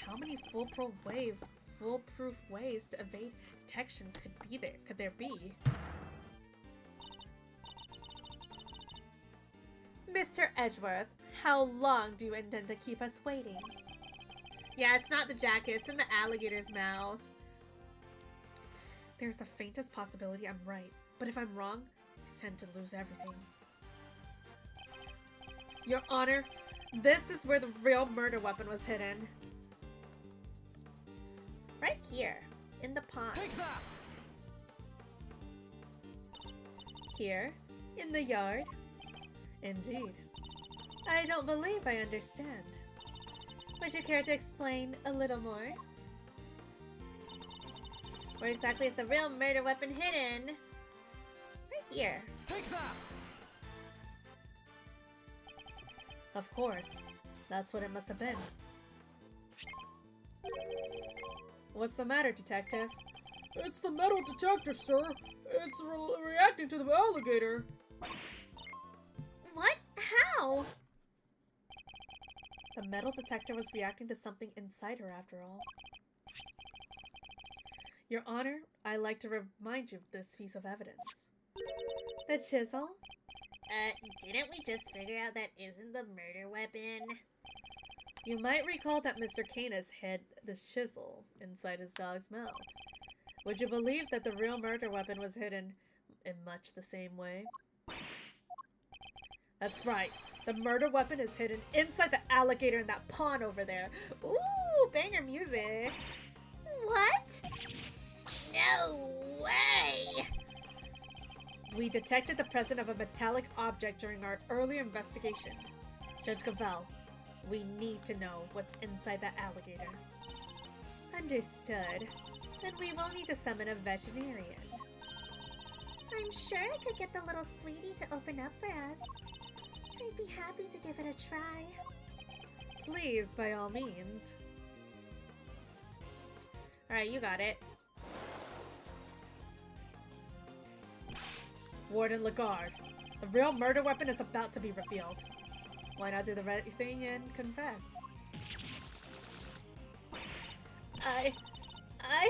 E: how many foolproof ways to evade detection could there be? Mr. Edgeworth, how long do you intend to keep us waiting?
B: Yeah, it's not the jacket, it's in the alligator's mouth.
E: There's the faintest possibility I'm right, but if I'm wrong, we stand to lose everything. Your Honor, this is where the real murder weapon was hidden.
B: Right here, in the pond.
D: Take that!
E: Here, in the yard. Indeed. I don't believe I understand. Would you care to explain a little more?
B: Where exactly is the real murder weapon hidden? Right here.
D: Take that!
E: Of course. That's what it must have been. What's the matter, Detective?
C: It's the metal detector, sir. It's reacting to the alligator.
B: What? How?
E: The metal detector was reacting to something inside her after all. Your Honor, I'd like to remind you of this piece of evidence. The chisel?
B: Didn't we just figure out that isn't the murder weapon?
E: You might recall that Mr. Canis hid this chisel inside his dog's mouth. Would you believe that the real murder weapon was hidden in much the same way? That's right. The murder weapon is hidden inside the alligator in that pond over there.
B: Ooh, banger music. What? No way!
E: We detected the presence of a metallic object during our earlier investigation. Judge Cavell, we need to know what's inside that alligator. Understood. Then we will need to summon a veterinarian.
B: I'm sure I could get the little sweetie to open up for us. I'd be happy to give it a try.
E: Please, by all means.
A: Alright, you got it.
E: Warden Lagarde, the real murder weapon is about to be revealed. Why not do the right thing and confess?
B: I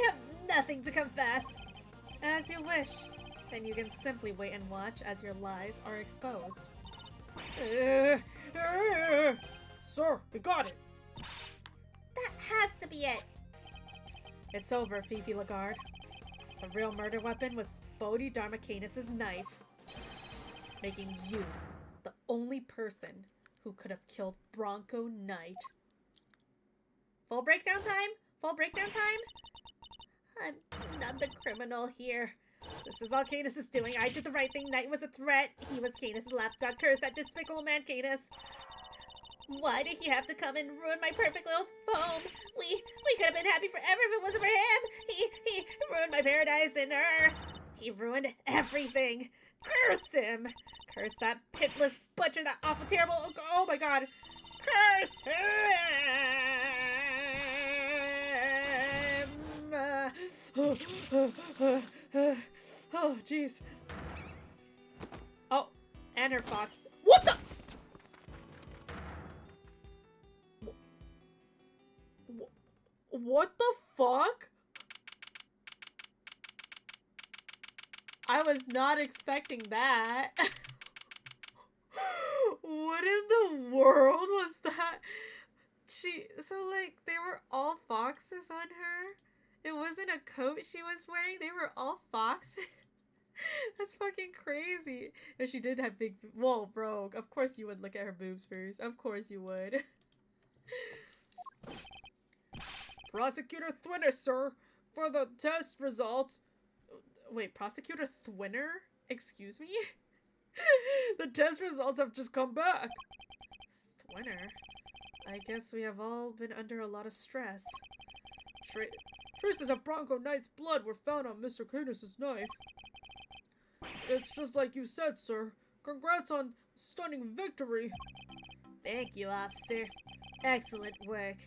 B: have nothing to confess.
E: As you wish. Then you can simply wait and watch as your lies are exposed.
C: Sir, we got it.
B: That has to be it.
E: It's over, Fifi Lagarde. The real murder weapon was Bodhi Dharmacanis' knife, making you the only person who could have killed Bronco Knight.
B: Full breakdown time? Full breakdown time? I'm the criminal here. This is all Canis is doing. I did the right thing. Knight was a threat. He was Canis' lapdog curse. That despicable man, Canis. Why did he have to come and ruin my perfect little home? We could have been happy forever if it wasn't for him. He ruined my paradise and earth. He ruined everything. Curse him. Curse that pitless butcher, that awful, terrible. Oh my god. Curse him.
E: Oh, jeez. Oh, and her fox. What the? What the fuck? I was not expecting that. What in the world was that? So like, they were all foxes on her? It wasn't a coat she was wearing? They were all foxes? That's fucking crazy. If she did have big... Whoa, bro. Of course you would look at her boobs first. Of course you would.
C: Prosecutor Thwinner, sir, for the test results.
E: Wait, Prosecutor Thwinner? Excuse me?
C: The test results have just come back.
E: Thwinner? I guess we have all been under a lot of stress.
C: Traces of Bronco Knight's blood were found on Mr. Canis' knife. It's just like you said, sir. Congrats on stunning victory.
B: Thank you, officer. Excellent work.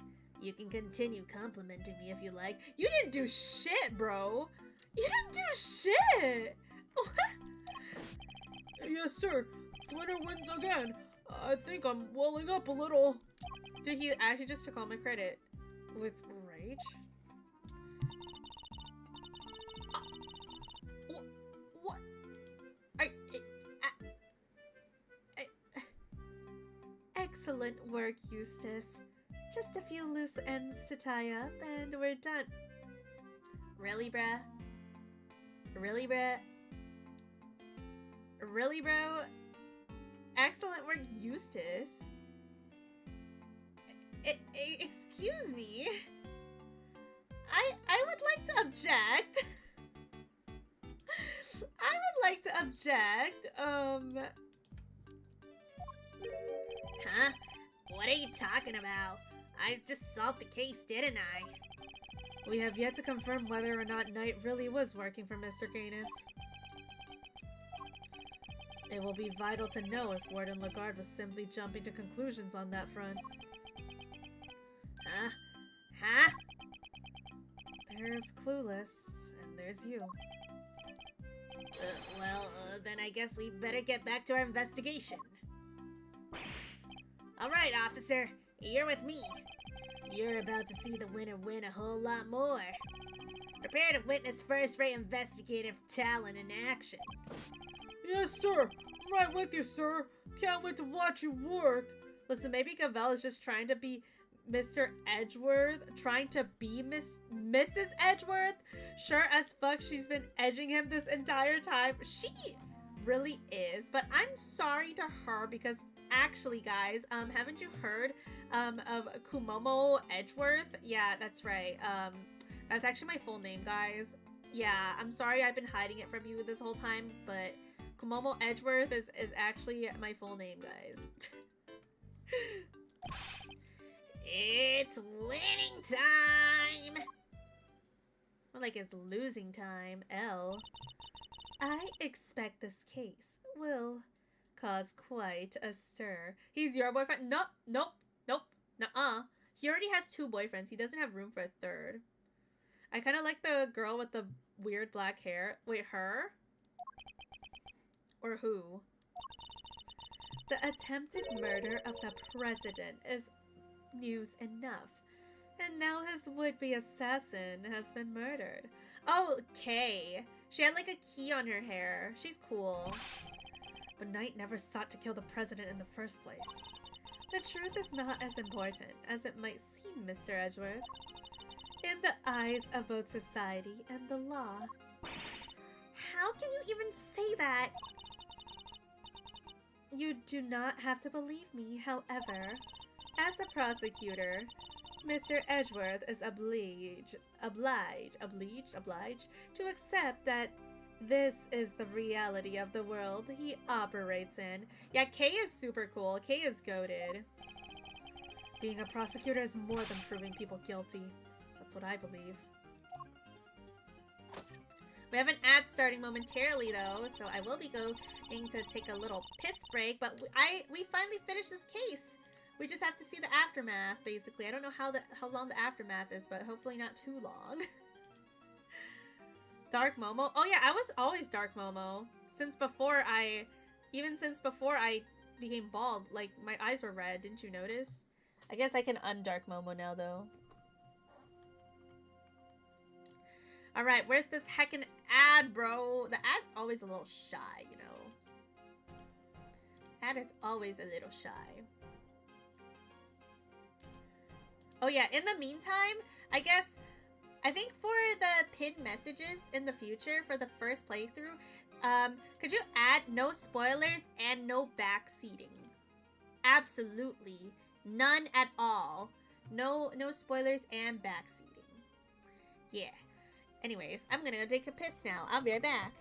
B: You can continue complimenting me if you like.
E: You didn't do shit, bro. You didn't do shit. What?
C: Yes, sir. Thwinner wins again. I think I'm welling up a little.
A: Dude, he actually just took all my credit.
E: With rage?
B: What?
E: Excellent work, Eustace. Just a few loose ends to tie up, and we're done.
B: Really, bruh? Really, bruh?
A: Really, bro? Excellent work, Eustace.
B: Excuse me? I would like to object.
A: I would like to object.
B: Huh? What are you talking about? I just solved the case, didn't I?
E: We have yet to confirm whether or not Knight really was working for Mr. Canis. It will be vital to know if Warden Lagarde was simply jumping to conclusions on that front.
B: Huh? Huh?
E: There's Clueless, and there's you.
B: Then I guess we better get back to our investigation. Alright, officer. You're with me. You're about to see the winner win a whole lot more. Prepare to witness first-rate investigative talent in action.
C: Yes, sir. right with you, sir. Can't wait to watch you work.
E: Listen, maybe Gavel is just trying to be Mr. Edgeworth, trying to be Mrs. Edgeworth. Sure as fuck she's been edging him this entire time. She really is, but I'm sorry to her because actually, guys, haven't you heard of Kumomo Edgeworth? Yeah, that's right. That's actually my full name, guys. Yeah, I'm sorry I've been hiding it from you this whole time, but Kumomo Edgeworth is actually my full name, guys.
B: It's winning time!
E: More like it's losing time, L. I expect this case will cause quite a stir. He's your boyfriend? Nope, nope, nope, nuh-uh. He already has 2 boyfriends. He doesn't have room for a third. I kind of like the girl with the weird black hair. Wait, her? Or who? The attempted murder of the president is news enough. And now his would-be assassin has been murdered. Oh, Kei. She had like a key on her hair. She's cool. But Knight never sought to kill the president in the first place. The truth is not as important as it might seem, Mr. Edgeworth. In the eyes of both society and the law.
B: How can you even say that?
E: You do not have to believe me, however. As a prosecutor, Mr. Edgeworth is obliged to accept that this is the reality of the world he operates in. Yeah, Kei is super cool. Kei is goated. Being a prosecutor is more than proving people guilty. That's what I believe. We have an ad starting momentarily though, so I will be going to take a little piss break, but we finally finished this case. We just have to see the aftermath, basically. I don't know how long the aftermath is, but hopefully not too long. Dark Momo? Oh yeah, I was always Dark Momo. Since before I became bald, like my eyes were red, didn't you notice? I guess I can undark Momo now though. Alright, where's this heckin' ad, bro? The ad's always a little shy, you know. Ad is always a little shy. Oh yeah, in the meantime, I think for the pinned messages in the future for the first playthrough, could you add no spoilers and no backseating? Absolutely. None at all. No spoilers and backseating. Yeah. Anyways, I'm gonna go take a piss now. I'll be right back.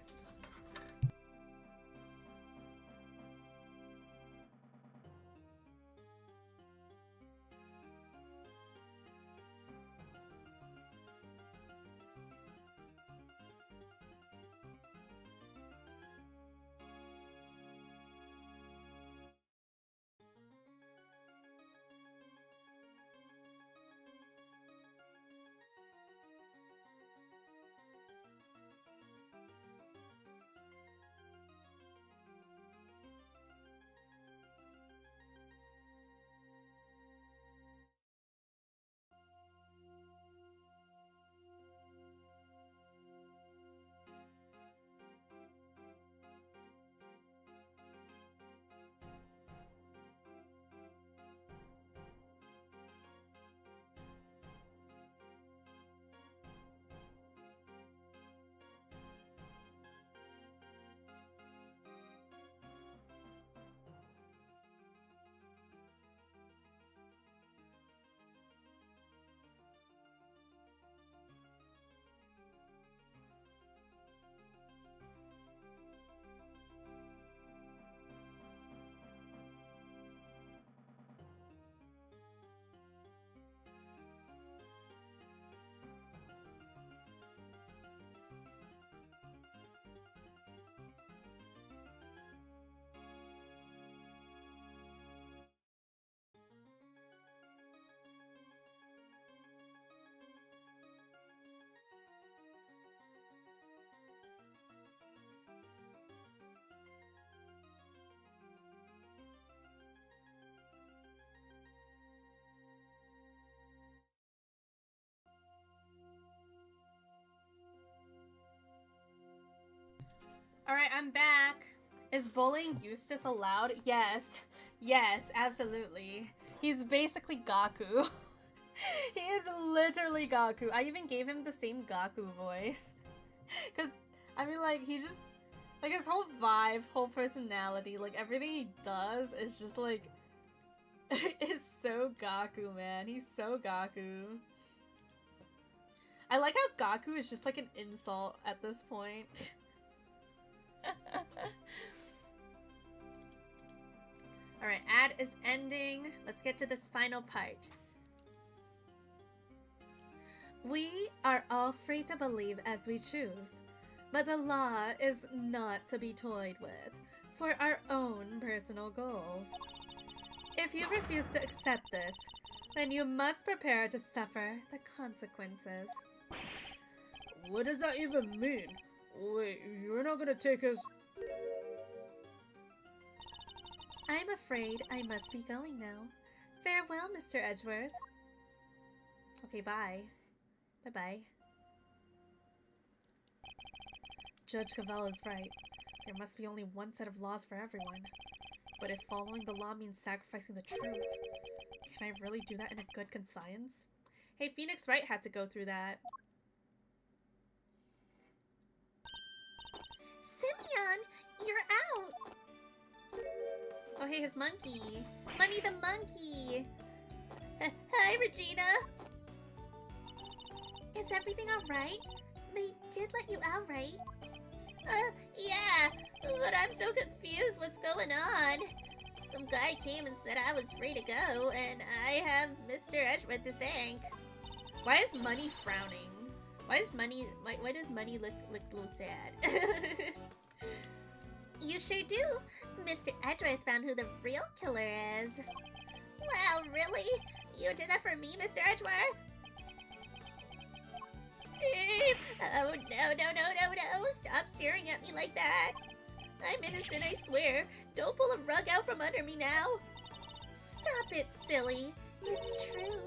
E: Alright, I'm back. Is bullying Eustace allowed? Yes. Yes, absolutely. He's basically Gaku. He is literally Gaku. I even gave him the same Gaku voice. Because, I mean, like, he just... Like, his whole vibe, whole personality, like, everything he does is just, like... It's so Gaku, man. He's so Gaku. I like how Gaku is just, like, an insult at this point. Alright, ad is ending. Let's get to this final part. We are all free to believe as we choose, but the law is not to be toyed with for our own personal goals. If you refuse to accept this, then you must prepare to suffer the consequences.
C: What does that even mean? Wait, you're not gonna take us...
E: I'm afraid I must be going now. Farewell, Mr. Edgeworth. Okay, bye. Bye-bye. Judge Cavell is right. There must be only one set of laws for everyone. But if following the law means sacrificing the truth, can I really do that in a good conscience? Hey, Phoenix Wright had to go through that.
B: Simeon, you're out.
E: Oh, hey, his monkey.
B: Money the monkey. Hi, Regina. Is everything alright? They did let you out, right? Yeah, but I'm so confused what's going on. Some guy came and said I was free to go, and I have Mr. Edgeworth to thank.
E: Why is Money frowning? Why does Money look a little sad?
B: You sure do. Mr. Edgeworth found who the real killer is. Wow, really? You did that for me, Mr. Edgeworth? Oh, no. Stop staring at me like that. I'm innocent, I swear. Don't pull a rug out from under me now. Stop it, silly. It's true.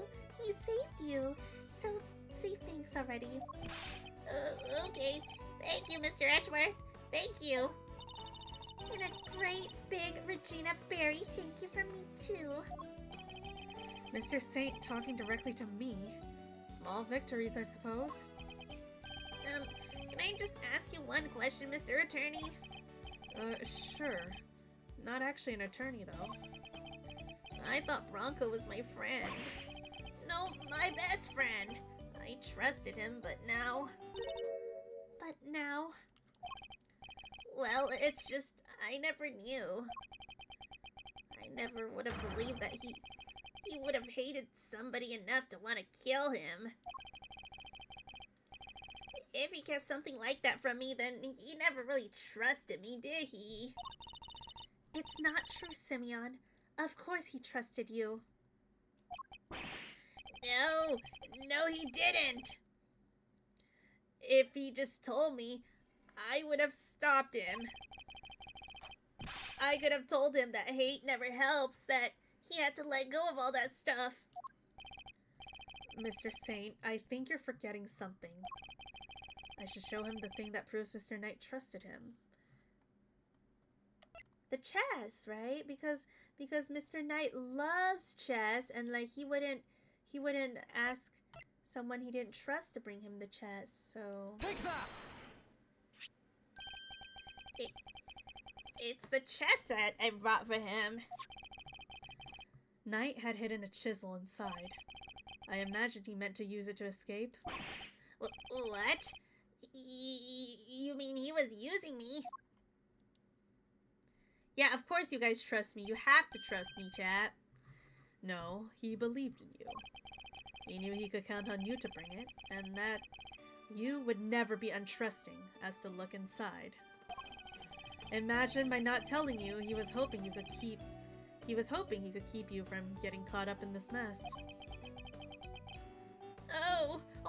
B: He saved you. So, say thanks already. Okay. Thank you, Mr. Edgeworth. Thank you. And a great big Regina Berry thank you from me, too.
E: Mr. Saint talking directly to me. Small victories, I suppose.
B: Can I just ask you one question, Mr. Attorney?
E: Sure. Not actually an attorney, though.
B: I thought Bronco was my friend. No, my best friend. I trusted him, but now... Well, it's just, I never knew. I never would have believed that he would have hated somebody enough to want to kill him. If he kept something like that from me, then he never really trusted me, did he?
E: It's not true, Simeon. Of course he trusted you.
B: No, he didn't. If he just told me, I would have stopped him. I could have told him that hate never helps, that he had to let go of all that stuff.
E: Mr. Saint, I think you're forgetting something. I should show him the thing that proves Mr. Knight trusted him. The chess, right? Because Mr. Knight loves chess, and like he wouldn't ask someone he didn't trust to bring him the chess. So
D: Take that!
B: It's the chess set I brought for him.
E: Knight had hidden a chisel inside. I imagined he meant to use it to escape.
B: What? You mean he was using me?
E: Yeah, of course you guys trust me. You have to trust me, chat. No, he believed in you. He knew he could count on you to bring it, and that you would never be untrusting as to look inside. Imagine by not telling you, he was hoping he could keep you from getting caught up in this mess.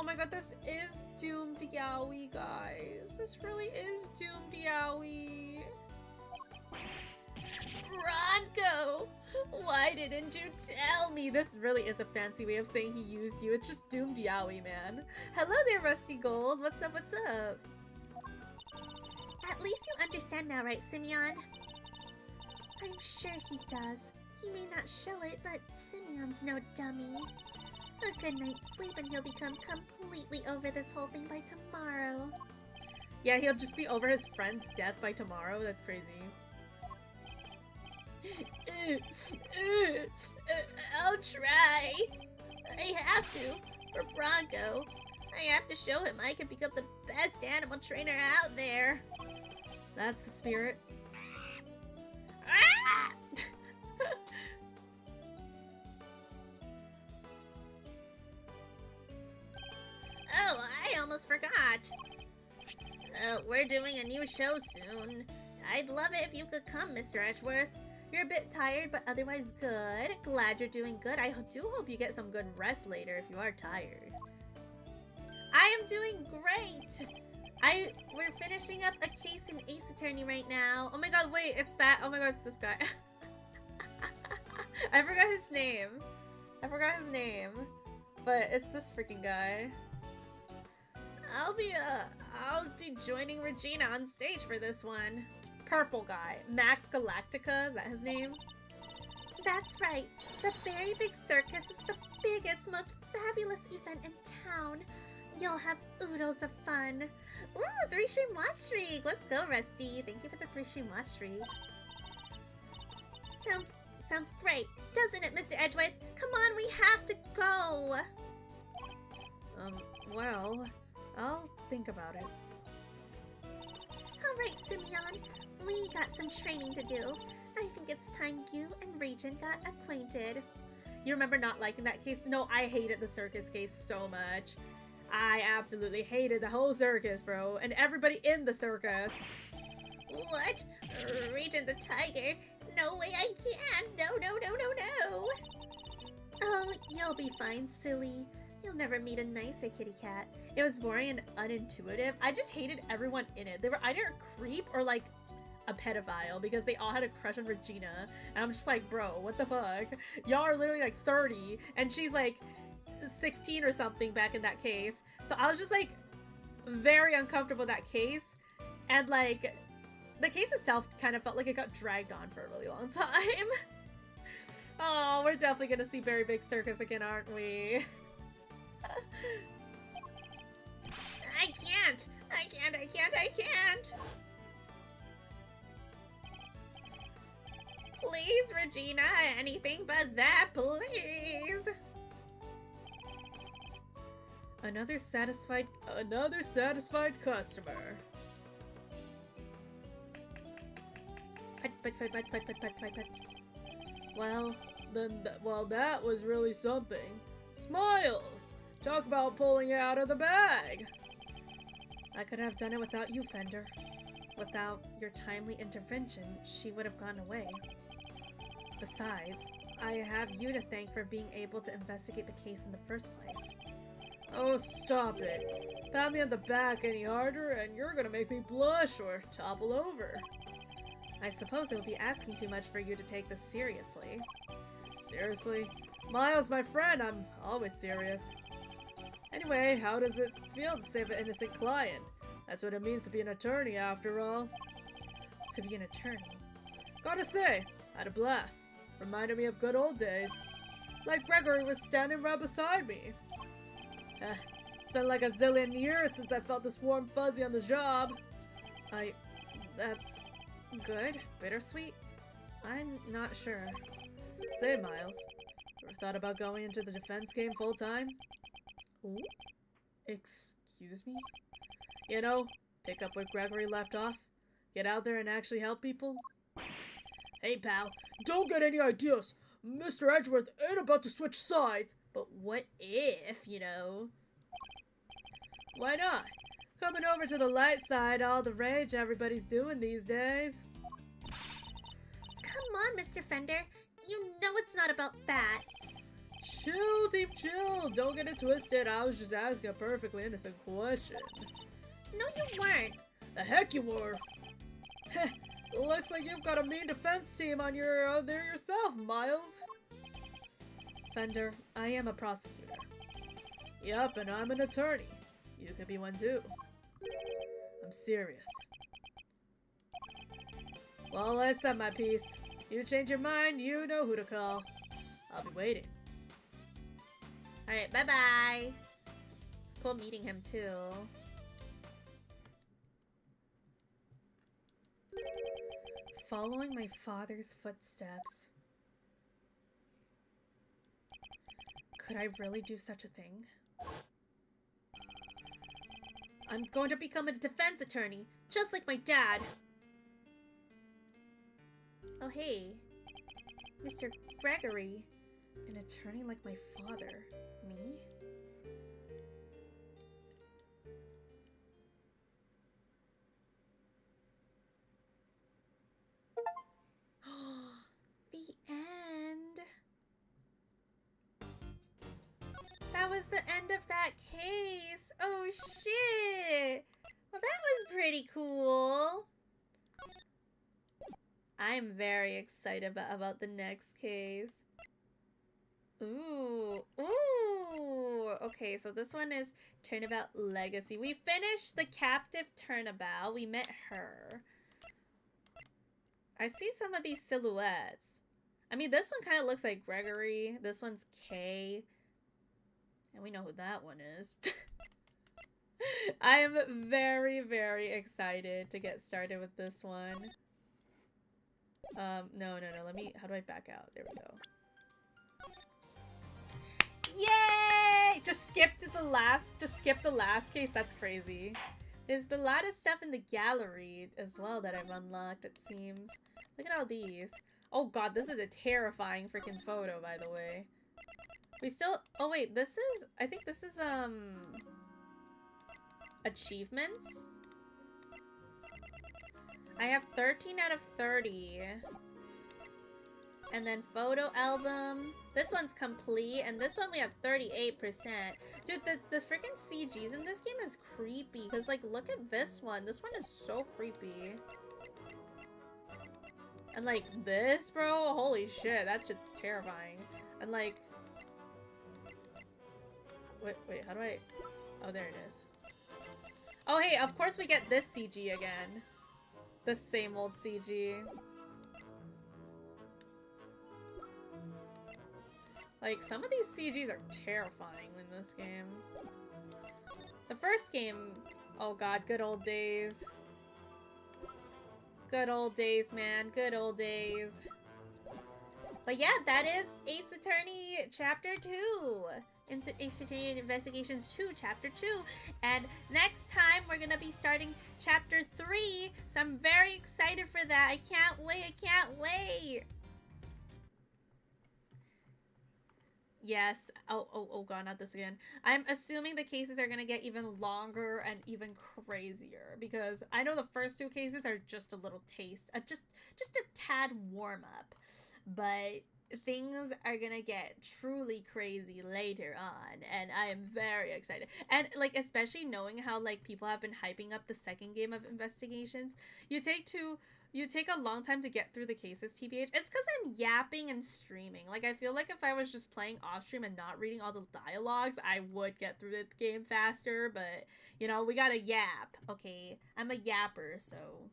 E: Oh my god, this is doomed yaoi, guys. This really is doomed yaoi.
B: Bronco! Why didn't you tell me?
E: This really is a fancy way of saying he used you. It's just doomed yaoi, man. Hello there, Rusty Gold. What's up, what's up?
B: At least you understand now, right, Simeon? I'm sure he does. He may not show it, but Simeon's no dummy. A good night's sleep and he'll become completely over this whole thing by tomorrow.
E: Yeah, he'll just be over his friend's death by tomorrow. That's crazy.
B: I'll try. I have to. For Bronco. I have to show him I can become the best animal trainer out there.
E: That's the spirit.
B: Ah! Oh, I almost forgot. We're doing a new show soon. I'd love it if you could come, Mr. Edgeworth. You're a bit tired, but otherwise good. Glad you're doing good. I do hope you get some good rest later if you are tired. I am doing great. We're finishing up a case in Ace Attorney right now. Oh my god, wait, it's that. Oh my god, it's this guy.
E: I forgot his name. But it's this freaking guy.
B: I'll be joining Regina on stage for this one.
E: Purple guy. Max Galactica, is that his name?
B: That's right. The Very Big Circus is the biggest, most fabulous event in town. You'll have oodles of fun. Ooh, 3-stream watch streak. Let's go, Rusty. Thank you for the 3-stream watch streak. Sounds great, doesn't it, Mr. Edgeworth? Come on, we have to go.
E: Well, I'll think about it.
B: All right, Simeon. We got some training to do. I think it's time you and Regent got acquainted.
E: You remember not liking that case? No, I hated the circus case so much. I absolutely hated the whole circus, bro. And everybody in the circus.
B: What? Regent the tiger? No way I can! No. Oh, you'll be fine, silly. You'll never meet a nicer kitty cat.
E: It was boring and unintuitive. I just hated everyone in it. They were either a creep or like a pedophile because they all had a crush on Regina. And I'm just like, bro, what the fuck? Y'all are literally like 30 and she's like 16 or something back in that case. So I was just like very uncomfortable with that case. And like the case itself kind of felt like it got dragged on for a really long time. Oh, we're definitely gonna see Very Big Circus again, aren't we?
B: I can't! Please, Regina, anything but that, please!
E: Another satisfied customer. Well, that was really something. Smiles! Talk about pulling it out of the bag! I could have done it without you, Fender. Without your timely intervention, she would have gone away. Besides, I have you to thank for being able to investigate the case in the first place. Oh, stop it. Pat me on the back any harder and you're gonna make me blush or topple over. I suppose it would be asking too much for you to take this seriously. Seriously? Miles, my friend, I'm always serious. Anyway, how does it feel to save an innocent client? That's what it means to be an attorney, after all. To be an attorney? Gotta say, had a blast. Reminded me of good old days. Like Gregory was standing right beside me. It's been like a zillion years since I felt this warm fuzzy on the job. That's good? Bittersweet? I'm not sure. Say, Miles, ever thought about going into the defense game full time? Ooh? Excuse me? You know, pick up where Gregory left off. Get out there and actually help people. Hey, pal, don't get any ideas. Mr. Edgeworth ain't about to switch sides. But what if, you know? Why not? Coming over to the light side, all the rage everybody's doing these days.
B: Come on, Mr. Fender. You know it's not about that.
C: Chill, Team Chill. Don't get it twisted. I was just asking a perfectly innocent question.
B: No, you weren't.
C: The heck you were. Looks like you've got a mean defense team on your there yourself, Miles.
E: Fender, I am a prosecutor.
C: Yep, and I'm an attorney.
E: You could be one too.
C: I'm serious.
E: Well, I said my piece.
C: You change your mind, you know who to call. I'll be waiting.
B: Alright, bye-bye. It's cool meeting him, too.
E: Following my father's footsteps. Could I really do such a thing? I'm going to become a defense attorney, just like my dad.
B: Oh, hey.
E: Mr. Gregory. An attorney like my father. Me?
B: The end.
E: That was the end of that case. Oh shit.
B: Well, that was pretty cool.
E: I'm very excited about the next case. Ooh. Ooh. Okay, so this one is Turnabout Legacy. We finished the captive Turnabout. We met her. I see some of these silhouettes. I mean, this one kind of looks like Gregory. This one's Kei. And we know who that one is. I am very, very excited to get started with this one. No. Let me, how do I back out? There we go. Yay! Just skip the last case. That's crazy. There's a lot of stuff in the gallery as well that I've unlocked, it seems. Look at all these. Oh god, this is a terrifying freaking photo, by the way. We still, oh wait, this is, I think this is, achievements? I have 13 out of 30. And then photo album. This one's complete, and this one we have 38%. Dude, the freaking CGs in this game is creepy. Because, like, look at this one. This one is so creepy. And, like, this, bro? Holy shit, that's just terrifying. And, like... Wait, how do I... Oh, there it is. Oh, hey, of course we get this CG again. The same old CG. Like, some of these CGs are terrifying in this game. The first game, oh god, good old days. Good old days, man. Good old days. But yeah, that is Ace Attorney Chapter 2. Into Ace Attorney Investigations 2, Chapter 2. And next time, we're gonna be starting Chapter 3. So I'm very excited for that. I can't wait. I can't wait. Yes. Oh god, not this again. I'm assuming the cases are gonna get even longer and even crazier because I know the first two cases are just a little taste, just a tad warm up, but things are gonna get truly crazy later on, and I am very excited. And like, especially knowing how like people have been hyping up the second game of Investigations, you take a long time to get through the cases, TBH. It's because I'm yapping and streaming. Like, I feel like if I was just playing off-stream and not reading all the dialogues, I would get through the game faster, but, you know, we gotta yap, okay? I'm a yapper, so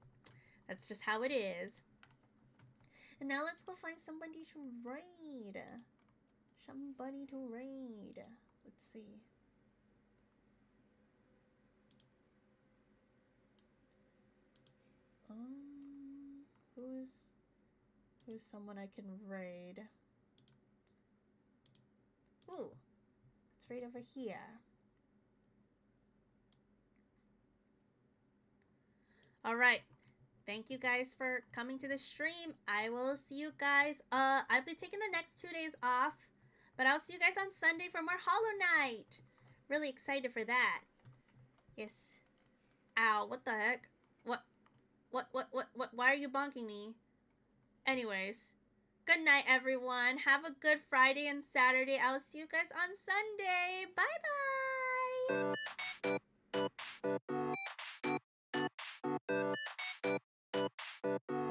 E: that's just how it is.
B: And now let's go find somebody to raid. Somebody to raid.
E: Let's see. Who's someone I can raid? Ooh, it's right over here. All right. Thank you guys for coming to the stream. I will see you guys. I'll be taking the next 2 days off, but I'll see you guys on Sunday for more Hollow Knight. Really excited for that. Yes. Ow, what the heck? What? Why are you bonking me? Anyways, good night, everyone. Have a good Friday and Saturday. I'll see you guys on Sunday. Bye-bye.